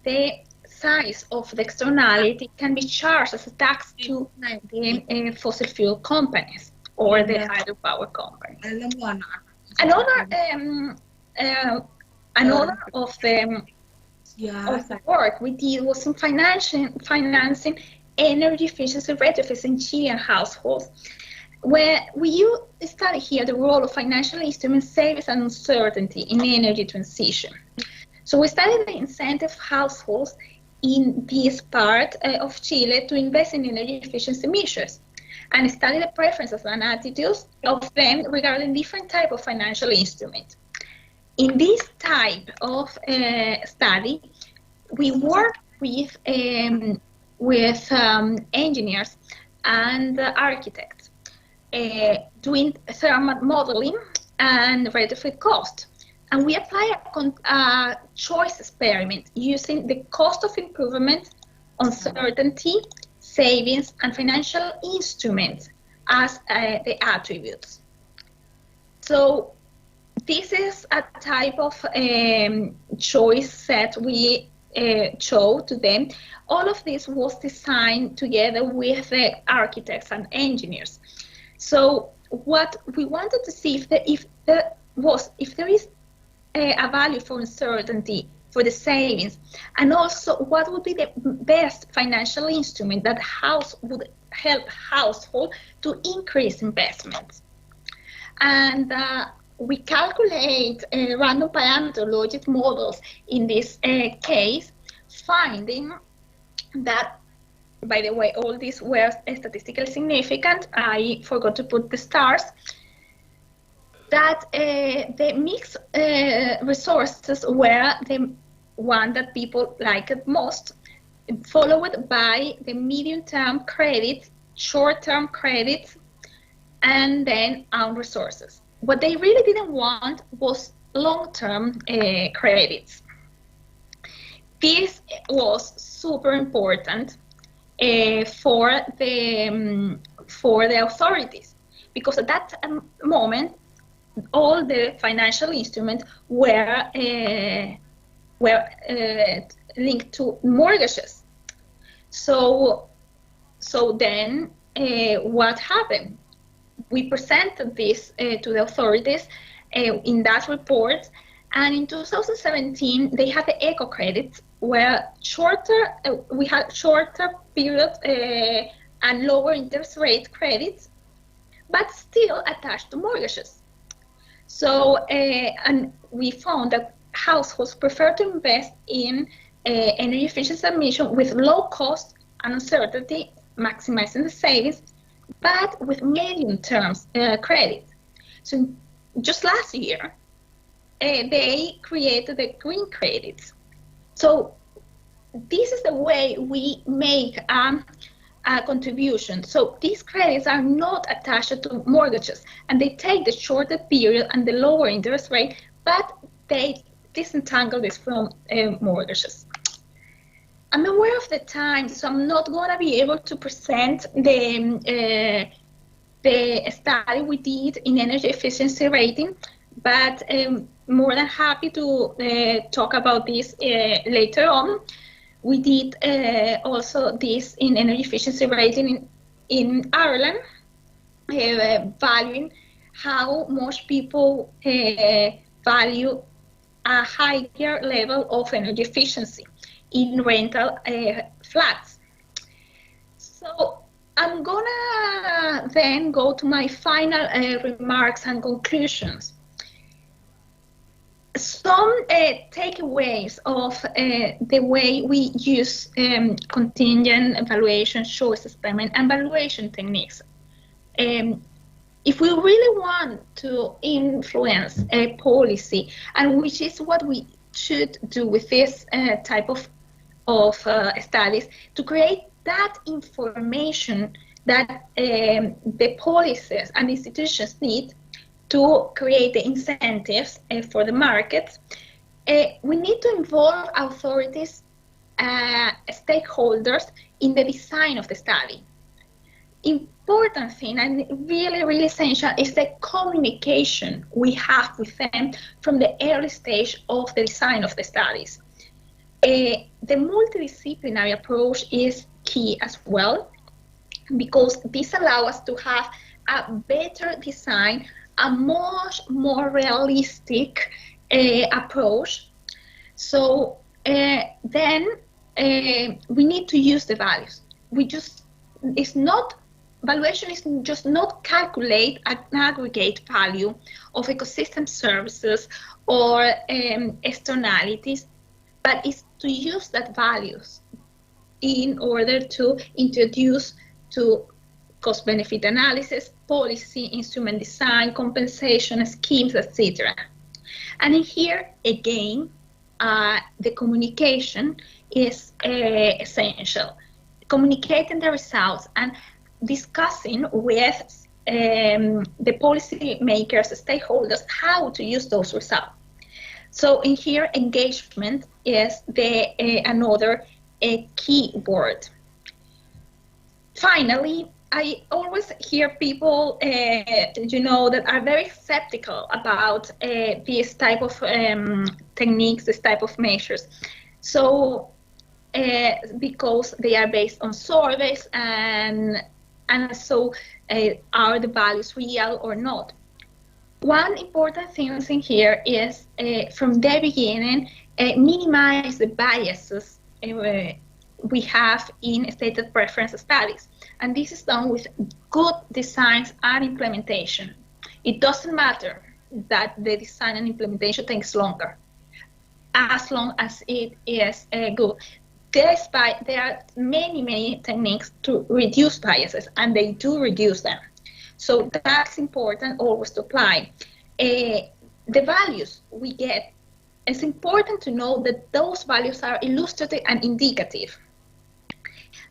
the size of the externality can be charged as a tax to the fossil fuel companies or the hydropower companies. Another of the work we did was in financing energy efficiency retrofits in Chilean households, where we study here the role of financial instruments, savings, and uncertainty in energy transition. So we studied the incentive households in this part of Chile to invest in energy efficiency measures, and study the preferences and attitudes of them regarding different types of financial instruments. In this type of study, we work with engineers and architects doing thermal modeling and retrofit cost. And we apply a choice experiment using the cost of improvement, uncertainty, savings, and financial instruments as the attributes. So this is a type of choice set we showed to them. All of this was designed together with the architects and engineers. So what we wanted to see if there is a value for uncertainty, for the savings, and also what would be the best financial instrument that would help household to increase investments. And we calculate random parameter logic models in this case, finding that, by the way, all these were statistically significant. I forgot to put the stars. That the mixed resources were the one that people liked most, followed by the medium-term credits, short-term credits, and then own resources. What they really didn't want was long-term credits. This was super important for the authorities, because at that moment, all the financial instruments were linked to mortgages. So then what happened? We presented this to the authorities in that report, and in 2017 they had the eco credits, where we had shorter period and lower interest rate credits, but still attached to mortgages. So, and we found that households prefer to invest in energy efficiency emission with low cost and uncertainty, maximizing the savings, but with medium-term credit. So just last year, they created the green credits. So this is the way we make a contribution. So these credits are not attached to mortgages, and they take the shorter period and the lower interest rate, but they disentangle this from mortgages. I'm aware of the time, so I'm not going to be able to present the study we did in energy efficiency rating, but more than happy to talk about this later on. We did also this in energy efficiency rating in Ireland, valuing how much people value a higher level of energy efficiency in rental flats. So I'm gonna then go to my final remarks and conclusions. Some takeaways of the way we use contingent evaluation, choice experiment, and evaluation techniques. If we really want to influence a policy, and which is what we should do with this type of studies, to create that information that the policies and institutions need to create the incentives for the markets, we need to involve authorities, stakeholders in the design of the study. Important thing and really, really essential is the communication we have with them from the early stage of the design of the studies. The multidisciplinary approach is key as well, because this allows us to have a better design, a much more realistic approach. So then we need to use the values. Valuation is just not calculate an aggregate value of ecosystem services or externalities, but it's to use that values in order to introduce to cost-benefit analysis, policy, instrument design, compensation schemes, etc. And in here, again, the communication is essential. Communicating the results and discussing with the policy makers, stakeholders, how to use those results. So in here, engagement is another key word. Finally, I always hear people, that are very skeptical about this type of techniques, this type of measures. So, because they are based on surveys, and so are the values real or not? One important thing in here is, from the beginning, minimize the biases we have in stated preference studies. And this is done with good designs and implementation. It doesn't matter that the design and implementation takes longer, as long as it is good. Despite there are many techniques to reduce biases, and they do reduce them. So that's important always to apply. The values we get, it's important to know that those values are illustrative and indicative.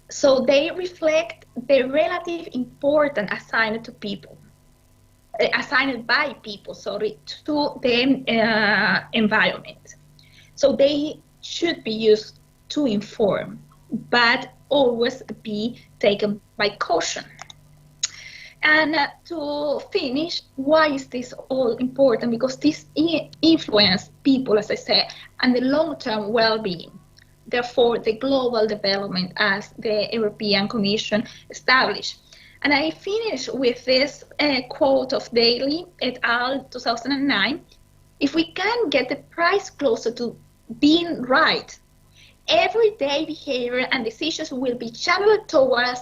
So they reflect the relative importance assigned to people, assigned by people, sorry, to the environment. So they should be used to inform, but always be taken by caution. And to finish, why is this all important? Because this influences people, as I said, and the long-term well-being. Therefore, the global development as the European Commission established. And I finish with this quote of Daly et al. 2009. If we can get the price closer to being right, everyday behavior and decisions will be channeled towards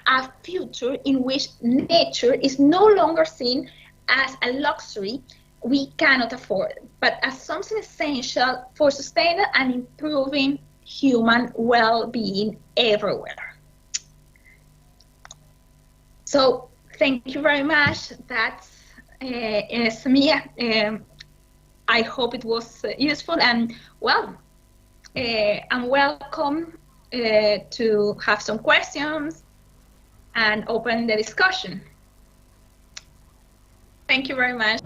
a future in which nature is no longer seen as a luxury we cannot afford, but as something essential for sustaining and improving human well-being everywhere. So thank you very much. That's Samia. I hope it was useful, and well, I'm welcome to have some questions and open the discussion. Thank you very much.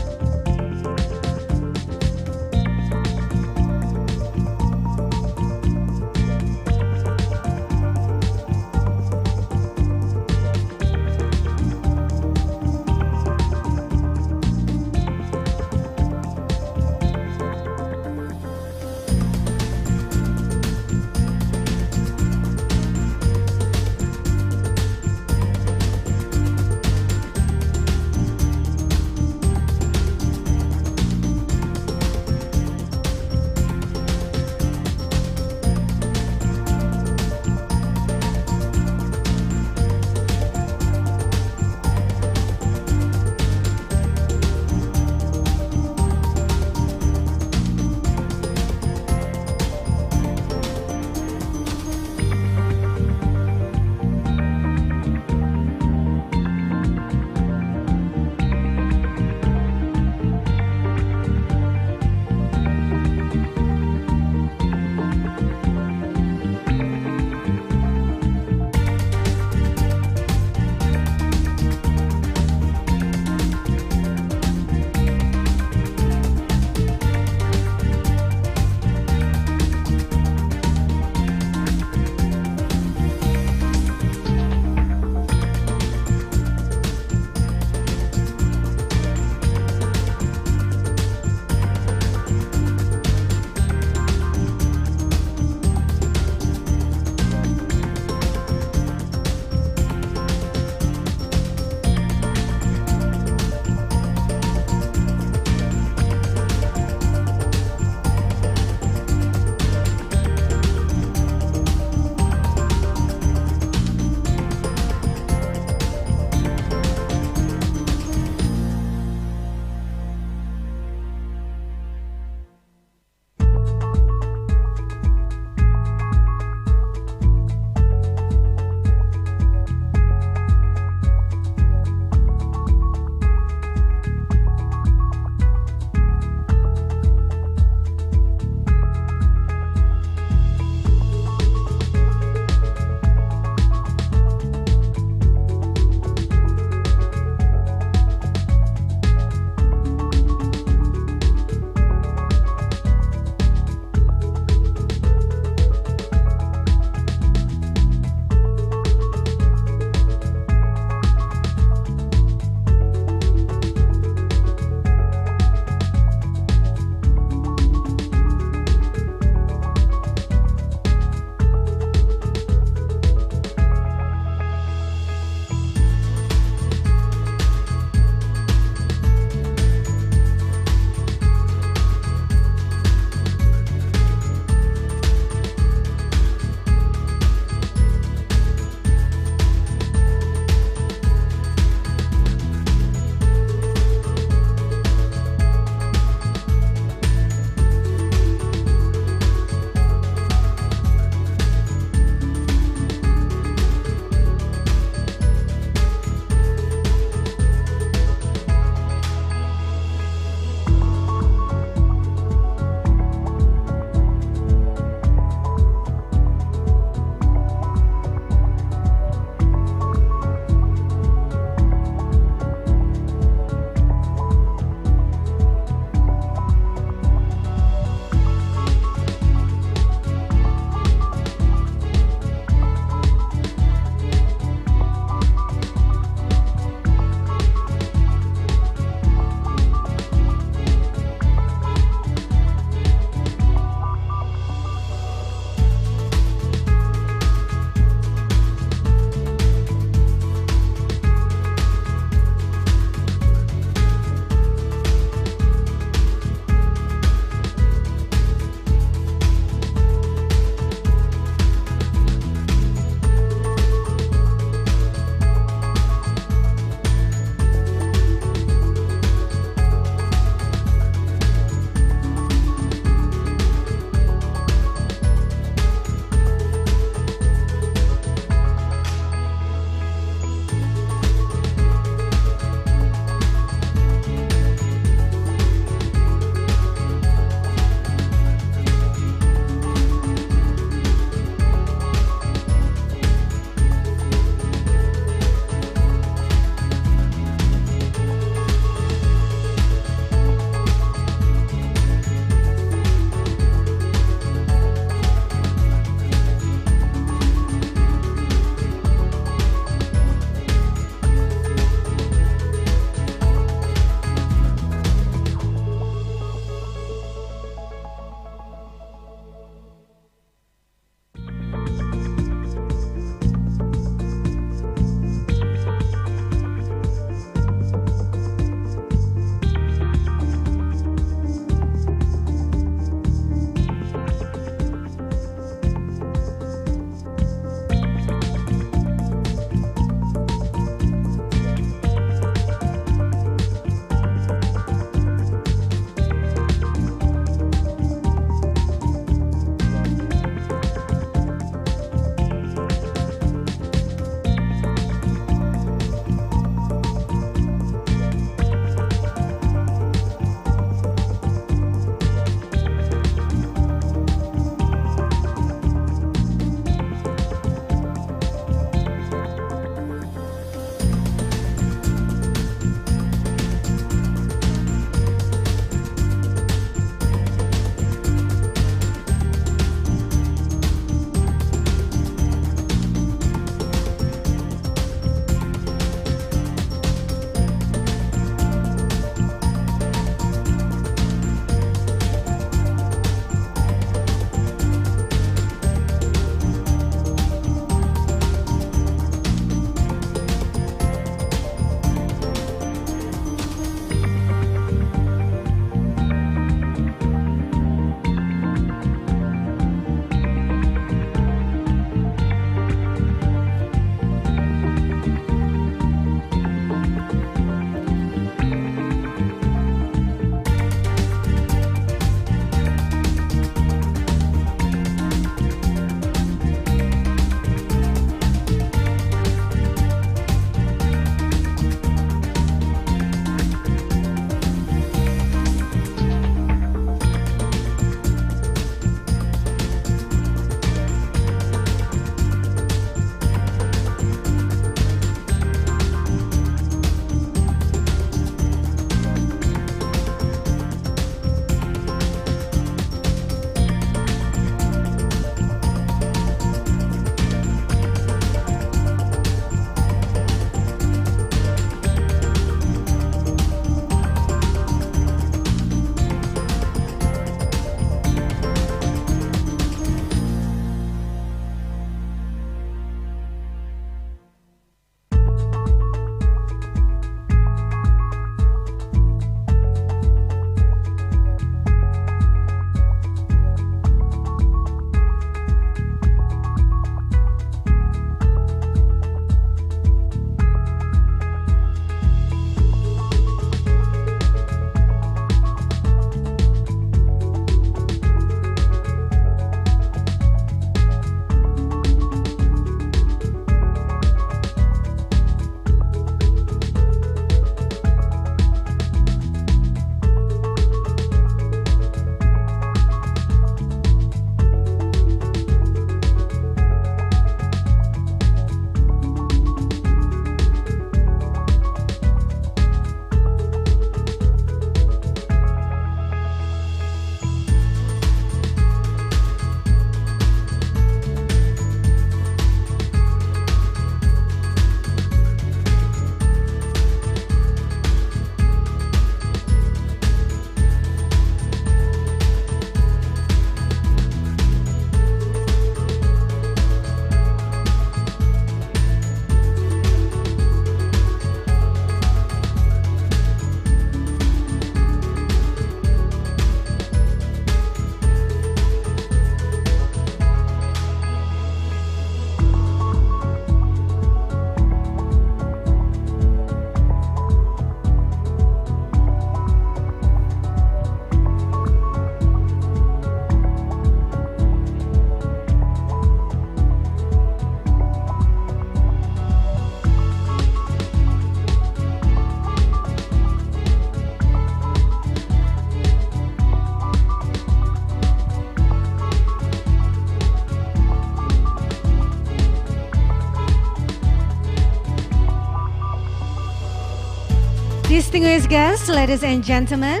Distinguished guests, ladies and gentlemen,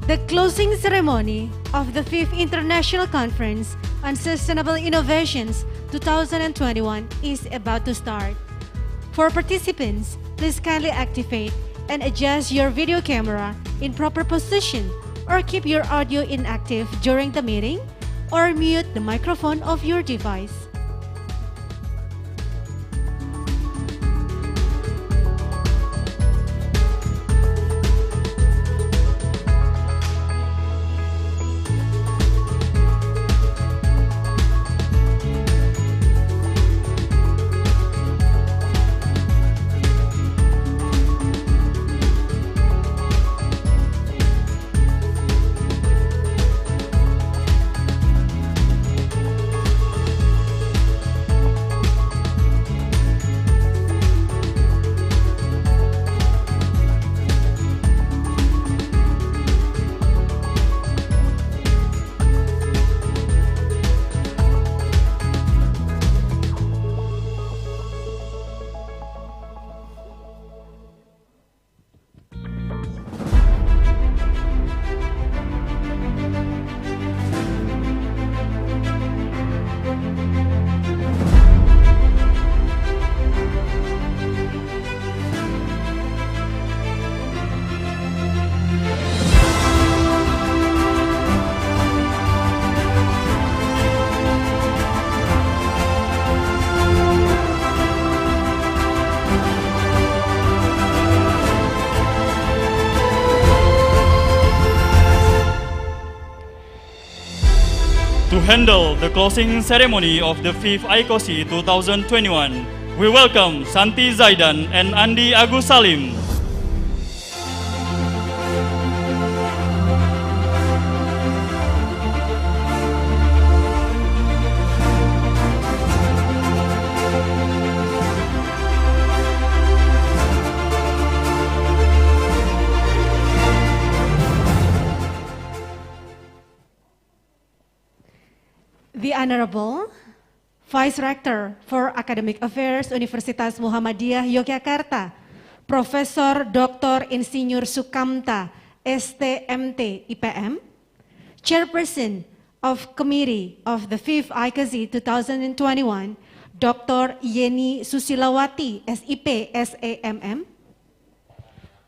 the closing ceremony of the 5th International Conference on Sustainable Innovations 2021 is about to start. For participants, please kindly activate and adjust your video camera in proper position or keep your audio inactive during the meeting or mute the microphone of your device. To handle the closing ceremony of the 5th ICoSI 2021, we welcome Santi Zaidan and Andi Agus Salim. The Honorable Vice Rector for Academic Affairs Universitas Muhammadiyah Yogyakarta, Profesor Dr. Insinyur Sukamta, STMT IPM, Chairperson of Committee of the 5th ICoSI 2021, Dr. Yeni Susilawati, SIP, SAMM,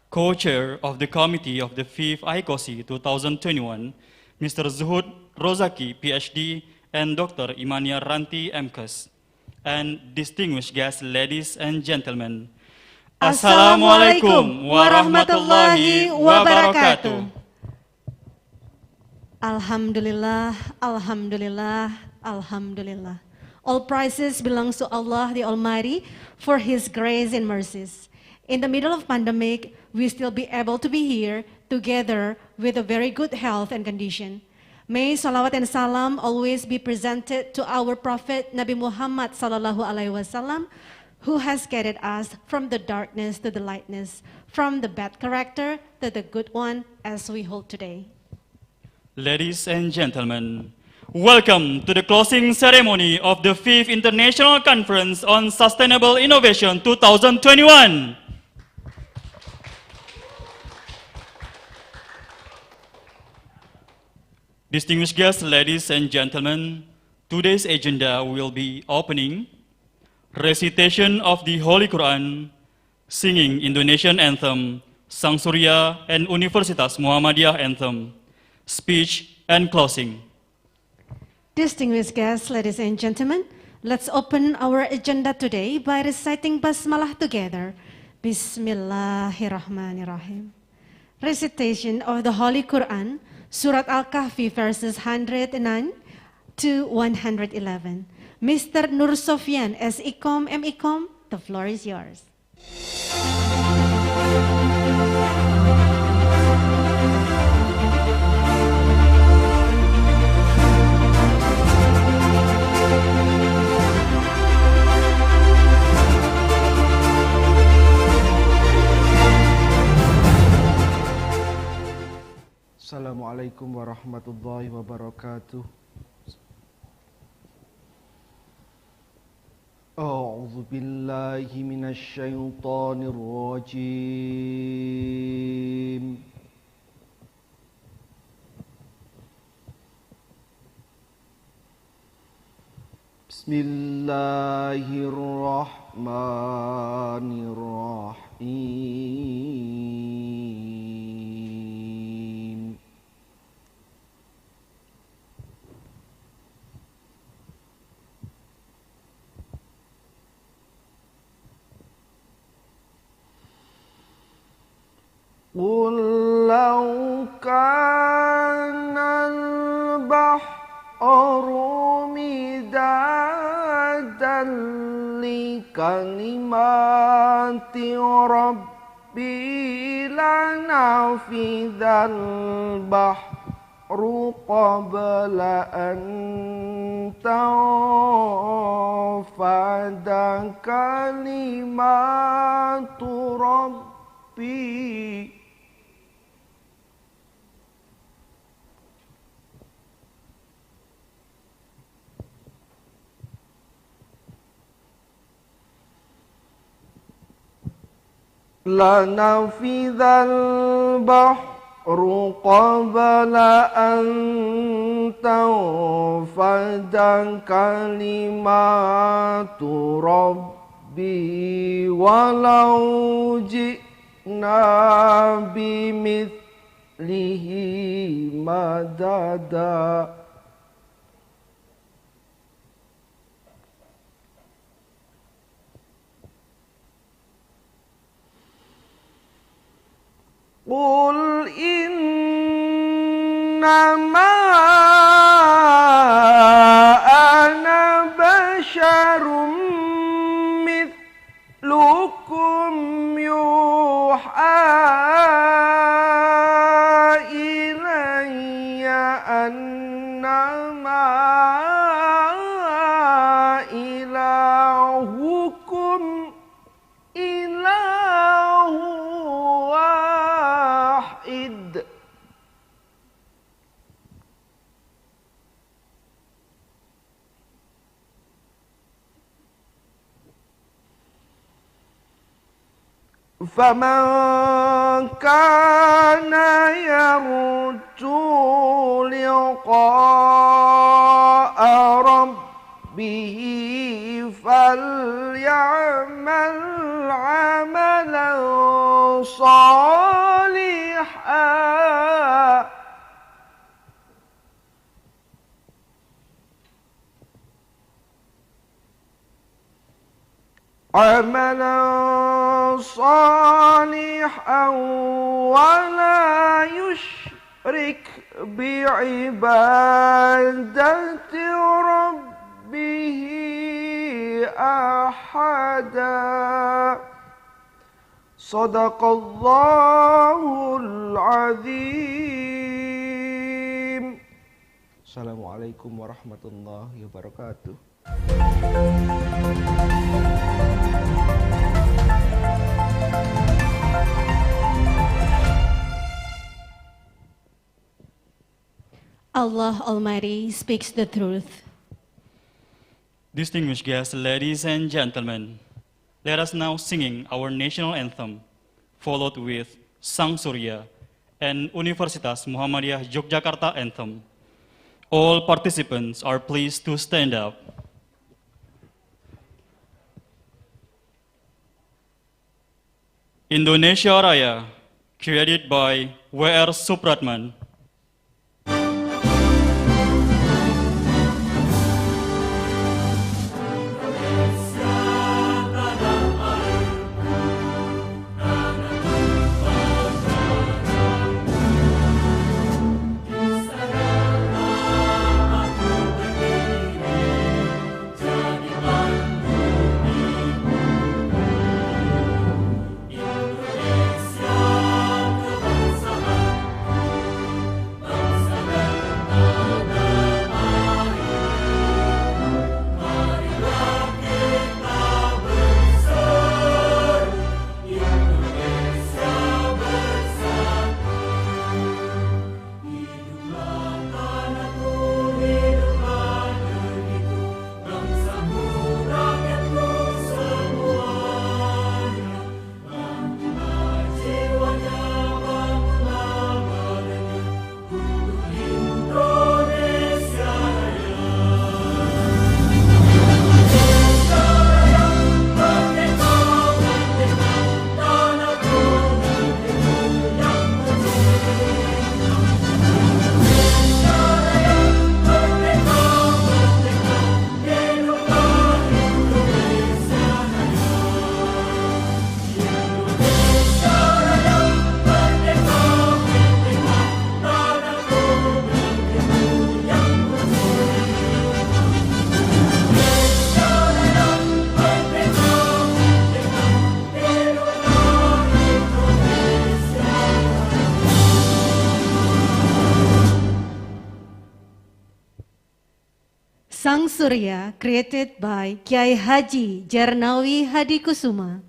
Co-Chair of the Committee of the 5th ICoSI 2021, Mr. Zuhud Rozaki, PhD, and Dr. Imania Ranti, MKes, and distinguished guests, ladies and gentlemen. Assalamualaikum warahmatullahi wabarakatuh. Alhamdulillah, Alhamdulillah, Alhamdulillah. All praises belongs to Allah the Almighty for His grace and mercies. In the middle of pandemic, we still be able to be here together with a very good health and condition. May salawat and salam always be presented to our Prophet Nabi Muhammad sallallahu alaihi wasallam, who has guided us from the darkness to the lightness, from the bad character to the good one, as we hold today. Ladies and gentlemen, welcome to the closing ceremony of the 5th International Conference on Sustainable Innovation 2021. Distinguished guests, ladies and gentlemen, today's agenda will be opening, recitation of the Holy Quran, singing Indonesian anthem, Sang Surya and Universitas Muhammadiyah anthem, speech and closing. Distinguished guests, ladies and gentlemen, let's open our agenda today by reciting Basmalah together. Bismillahirrahmanirrahim. Recitation of the Holy Quran, Surat Al-Kahfi verses 109 to 111. Mr. Nur Sofyan as ICOM MECOM, the floor is yours. Assalamualaikum warahmatullahi wabarakatuh. أعوذ بالله من الشيطان الرجيم بسم الله الرحمن الرحيم قل لو كان البحر مدادا لكلمات ربي لنفذ البحر قبل أن تنفد كلمات ربي لنفذ البحر قبل أن تنفد كلمات ربي ولو جئنا بمثله مددا قل إنما أنا بشر مثلكم يوحى إلي أنما إلهكم إله واحد فمن كان يرجو لقاء ربه فليعمل عملا صالحا ولا يشرك بعبادة ربه أحدا صدق الله العظيم. Assalamualaikum warahmatullahi wabarakatuh. Allah Almighty speaks the truth. Distinguished guests, ladies and gentlemen, let us now singing our national anthem, followed with Sang Surya and Universitas Muhammadiyah Yogyakarta anthem. All participants are pleased to stand up. Indonesia Raya, created by W.R. Supratman. Bang Surya, created by Kiai Haji Jarnawi Hadikusuma.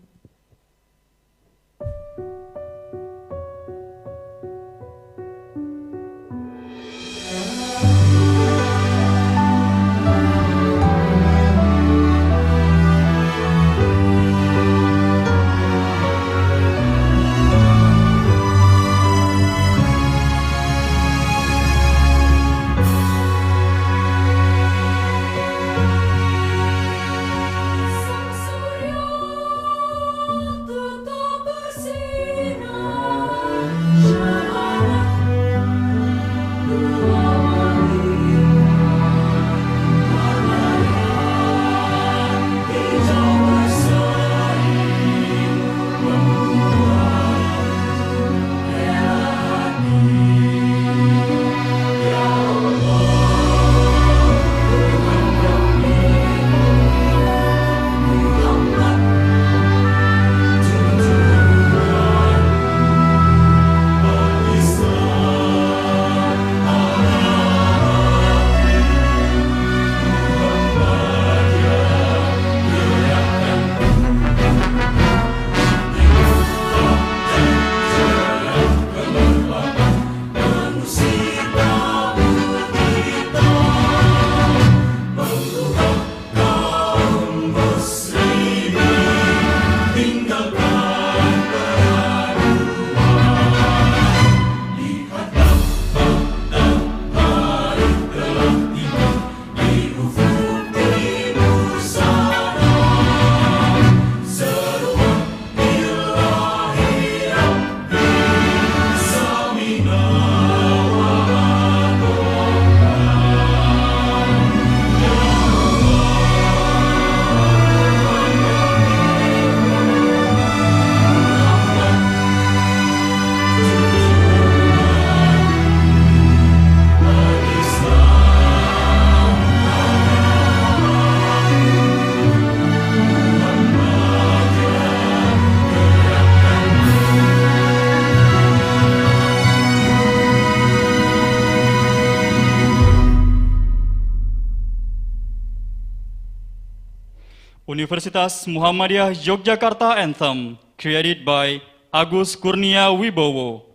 Universitas Muhammadiyah Yogyakarta Anthem, created by Agus Kurnia Wibowo.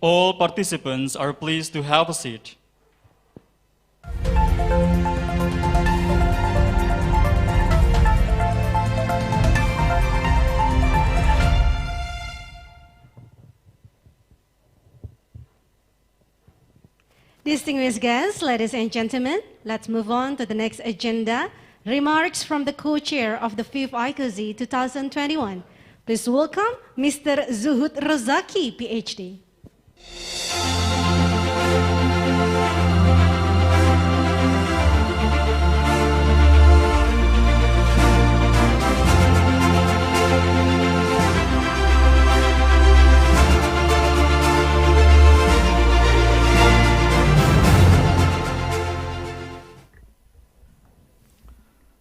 All participants are pleased to have a seat. Distinguished guests, ladies and gentlemen, let's move on to the next agenda. Remarks from the co-chair of the 5th ICoSI 2021. Please welcome Mr. Zuhud Rozaki, PhD.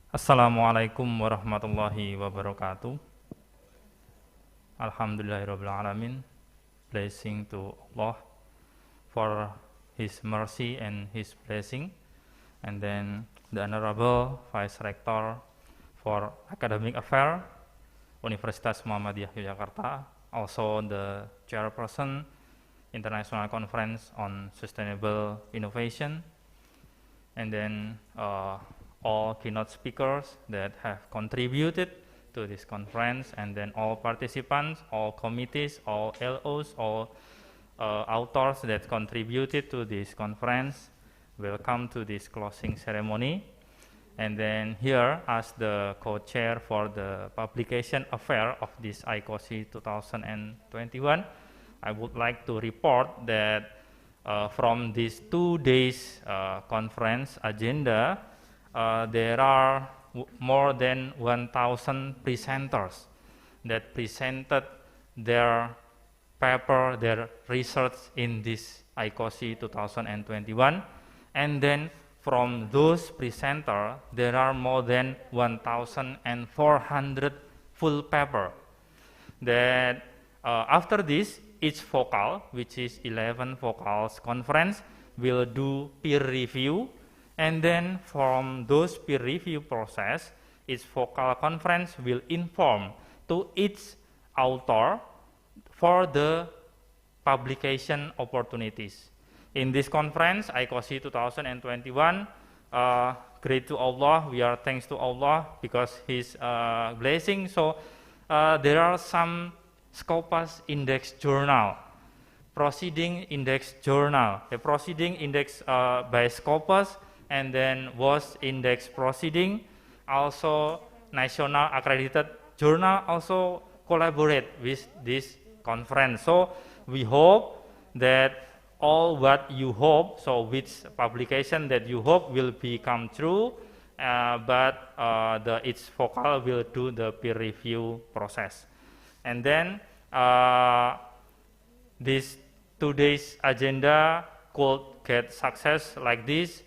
Assalamualaikum warahmatullahi wabarakatuh. Alhamdulillahirabbil alamin. Blessing to Allah for His mercy and His blessing. And then the Honorable Vice Rector for Academic Affairs, Universitas Muhammadiyah Yogyakarta, also the Chairperson, International Conference on Sustainable Innovation, and then all keynote speakers that have contributed to this conference, and then all participants, all committees, all LOs, all authors that contributed to this conference. Welcome to this closing ceremony. And then here, as the co-chair for the publication affair of this ICoSI 2021, I would like to report that from this 2 days conference agenda, there are more than 1,000 presenters that presented their paper, their research in this ICoSI 2021. And then from those presenters, there are more than 1,400 full paper. That after this, each focal, which is 11 vocals conference, will do peer review. And then from those peer review process, each focal conference will inform to each author for the publication opportunities. In this conference, ICoSI 2021, great to Allah, we are thanks to Allah because His blessing. So there are some Scopus Index Journal, Proceeding Index Journal, the Proceeding Index by Scopus, and then was index proceeding, also national accredited journal also collaborate with this conference. So we hope that all what you hope, so which publication that you hope will become true, but each focal will do the peer review process. And then this 2 days agenda could get success like this,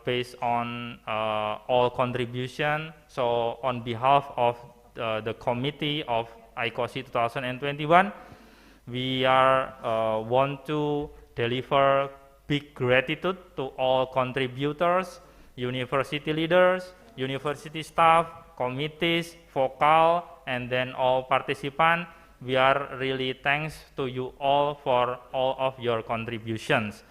based on all contribution. So on behalf of the committee of ICoSI 2021, we want to deliver big gratitude to all contributors, university leaders, university staff, committees, focal, and then all participants. We are really thanks to you all for all of your contributions.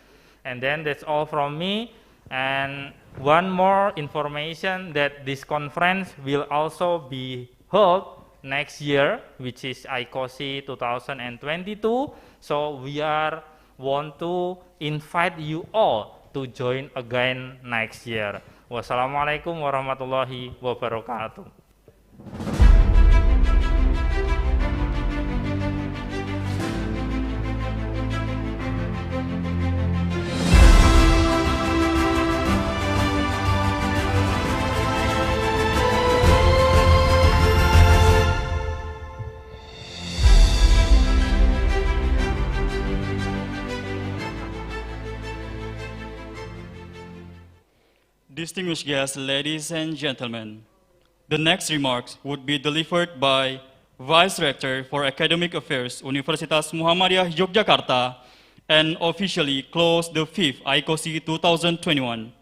And then that's all from me. And one more information that this conference will also be held next year, which is ICoSI 2022. So we want to invite you all to join again next year. Wassalamualaikum warahmatullahi wabarakatuh. Distinguished guests, ladies and gentlemen, the next remarks would be delivered by Vice Rector for Academic Affairs, Universitas Muhammadiyah Yogyakarta, and officially close the 5th ICoSI 2021.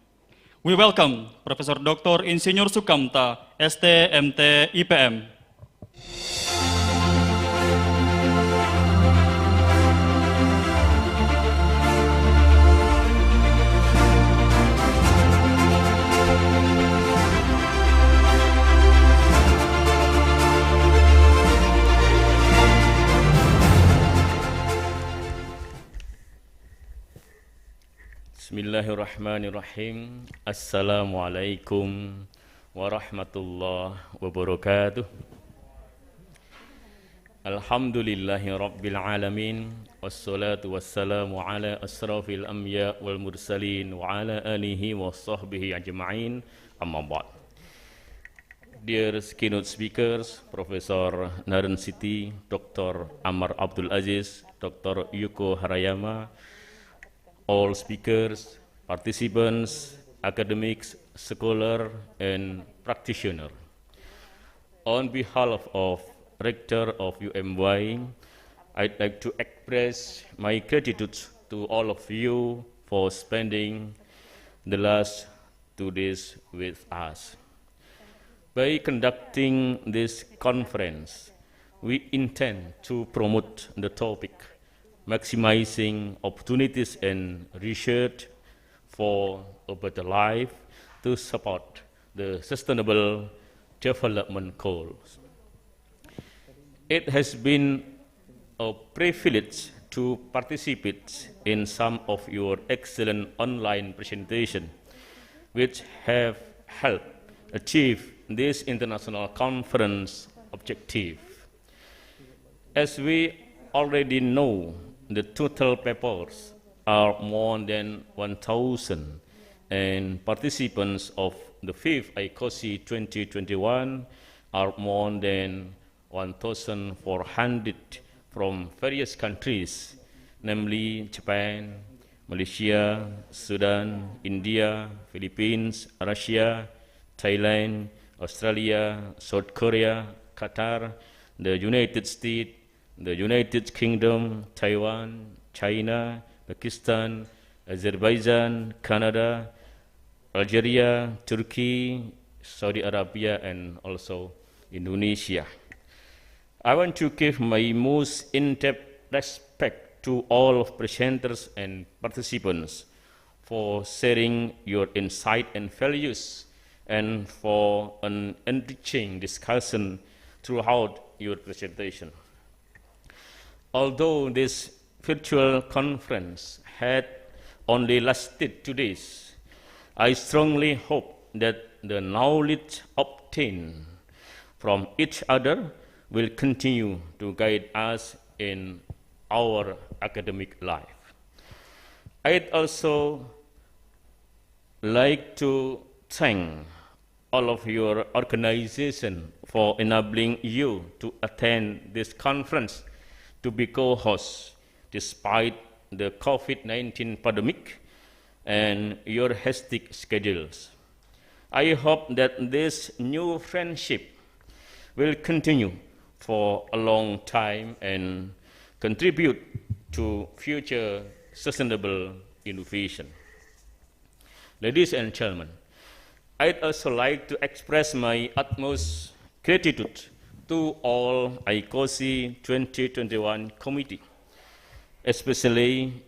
We welcome Professor Dr. Insinyur Sukamta, ST, MT, IPM. Bismillahirrahmanirrahim. Assalamualaikum warahmatullahi wabarakatuh. Alhamdulillahi rabbil alamin. Wassalatu wassalamu ala asrafil anbiya wal mursalin wa ala alihi wa sahbihi ajma'in. Amma ba'd. Dear keynote speakers, Professor Naren Siti, Dr. Ammar Abdul Aziz, Dr. Yuko Harayama, all speakers, participants, academics, scholar, and practitioner. On behalf of Rector of UMY, I'd like to express my gratitude to all of you for spending the last 2 days with us. By conducting this conference, we intend to promote the topic maximizing opportunities and research for a better life to support the Sustainable Development Goals. It has been a privilege to participate in some of your excellent online presentations, which have helped achieve this international conference objective. As we already know, the total papers are more than 1,000, and participants of the 5th ICoSI 2021 are more than 1,400 from various countries, namely Japan, Malaysia, Sudan, India, Philippines, Russia, Thailand, Australia, South Korea, Qatar, the United States, the United Kingdom, Taiwan, China, Pakistan, Azerbaijan, Canada, Algeria, Turkey, Saudi Arabia, and also Indonesia. I want to give my most in-depth respect to all of presenters and participants for sharing your insight and values and for an enriching discussion throughout your presentation. Although this virtual conference had only lasted 2 days, I strongly hope that the knowledge obtained from each other will continue to guide us in our academic life. I'd also like to thank all of your organization for enabling you to attend this conference to be co-hosts despite the COVID-19 pandemic and your hectic schedules. I hope that this new friendship will continue for a long time and contribute to future sustainable innovation. Ladies and gentlemen, I'd also like to express my utmost gratitude to all ICoSI 2021 committee, especially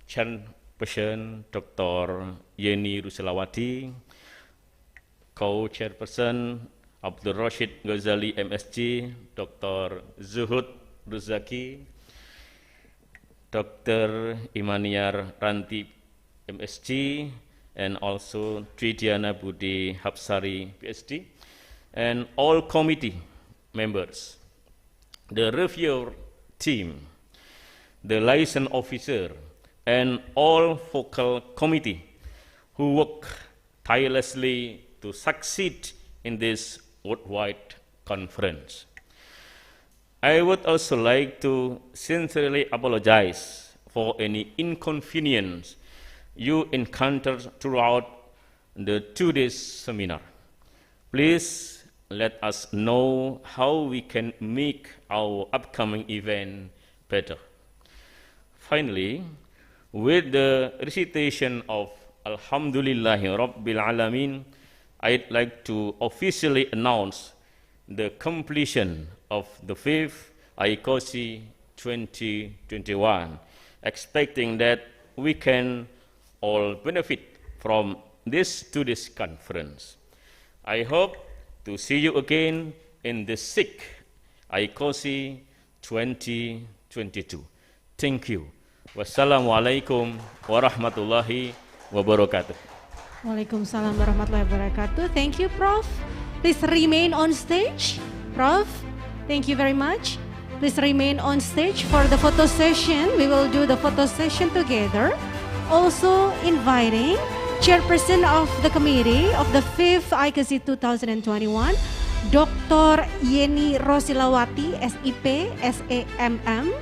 Chairperson Dr. Yeni Ruslawati, Co-Chairperson Abdul Rashid Ghazali MSc, Dr. Zuhud Ruzaki, Dr. Imaniar Ranti MSc, and also Tridiana Budi Hapsari PhD, and all committee members, the reviewer team, the liaison officer, and all focal committee who work tirelessly to succeed in this worldwide conference. I would also like to sincerely apologize for any inconvenience you encountered throughout the 2 days seminar. Please let us know how we can make our upcoming event better. Finally, with the recitation of Alhamdulillahi Rabbil Alamin, I'd like to officially announce the completion of the 5th ICoSI 2021, expecting that we can all benefit from this 2 days conference. I hope to see you again in the 6th ICoSI 2022. Thank you. Wassalamualaikum warahmatullahi wabarakatuh. Waalaikumsalam warahmatullahi wabarakatuh. Thank you, Prof. Please remain on stage. Prof, thank you very much. Please remain on stage for the photo session. We will do the photo session together. Also inviting Chairperson of the Committee of the 5th ICoSI 2021, Dr. Yeni Rosilawati, SIP, SAMM,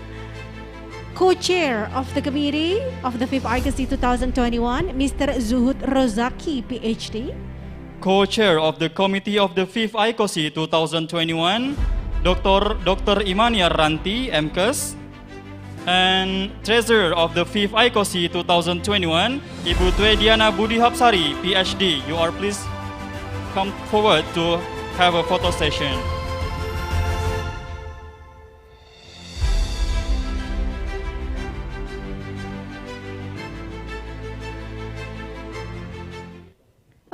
Co-Chair of the Committee of the 5th ICoSI 2021, Mr. Zuhud Rozaki, PhD. Co-Chair of the Committee of the 5th ICoSI 2021, Dr. Imania Ranti, MCAS, and Treasurer of the 5th ICoSI 2021, Ibu Twe Diana Budi Hapsari, PhD. You are please come forward to have a photo session.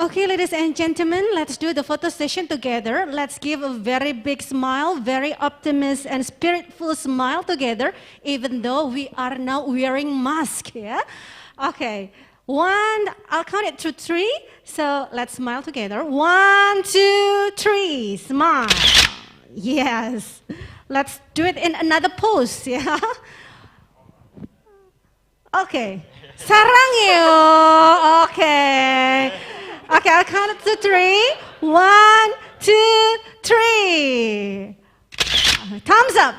Okay, ladies and gentlemen, let's do the photo session together. Let's give a very big smile, very optimistic and spiritful smile together, even though we are now wearing masks, yeah? Okay, I'll count it to 3, so let's smile together. 1, 2, 3, smile. Yes. Let's do it in another pose, yeah? Okay. Sarang yuk. Okay. Okay, I'll count it to 3. 1, 2, 3. Thumbs up.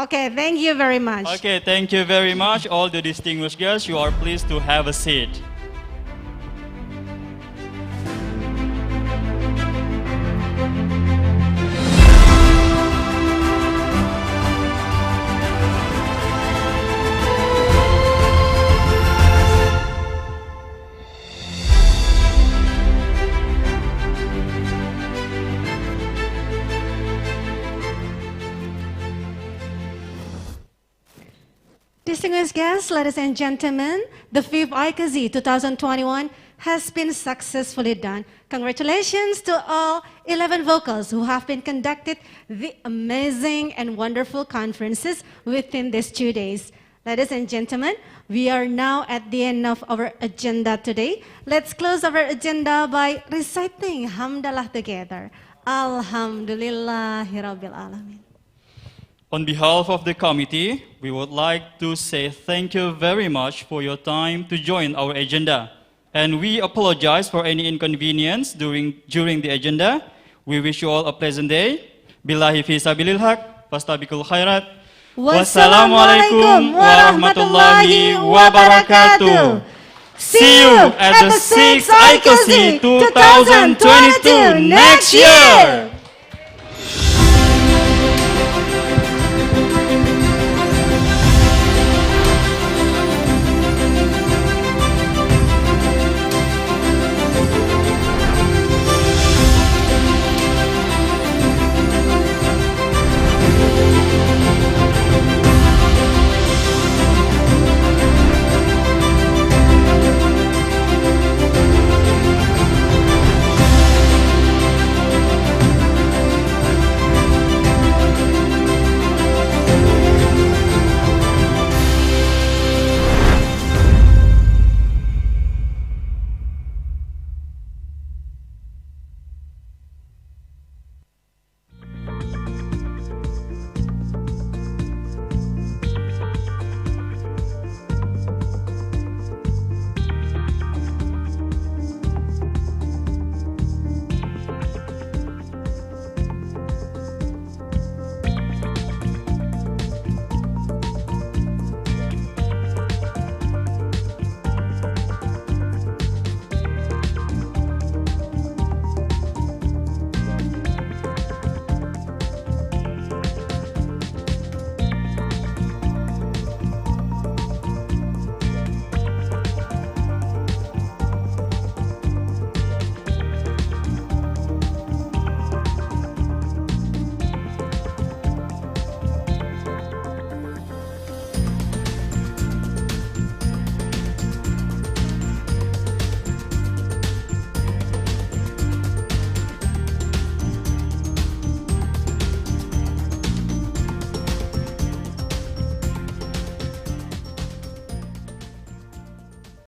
Okay, thank you very much. Okay, thank you very much. All the distinguished guests, you are pleased to have a seat. Distinguished guests, ladies and gentlemen, the 5th ICoSI 2021 has been successfully done. Congratulations to all 11 vocals who have been conducted the amazing and wonderful conferences within these 2 days. Ladies and gentlemen, we are now at the end of our agenda today. Let's close our agenda by reciting Hamdalah together. Alhamdulillahirabbil alamin. On behalf of the committee, we would like to say thank you very much for your time to join our agenda. And we apologize for any inconvenience during the agenda. We wish you all a pleasant day. Billahi fi sabilil haq, fastabikul khairat. Wassalamualaikum warahmatullahi wabarakatuh. See you at the 6th ICoSI 2022 next year.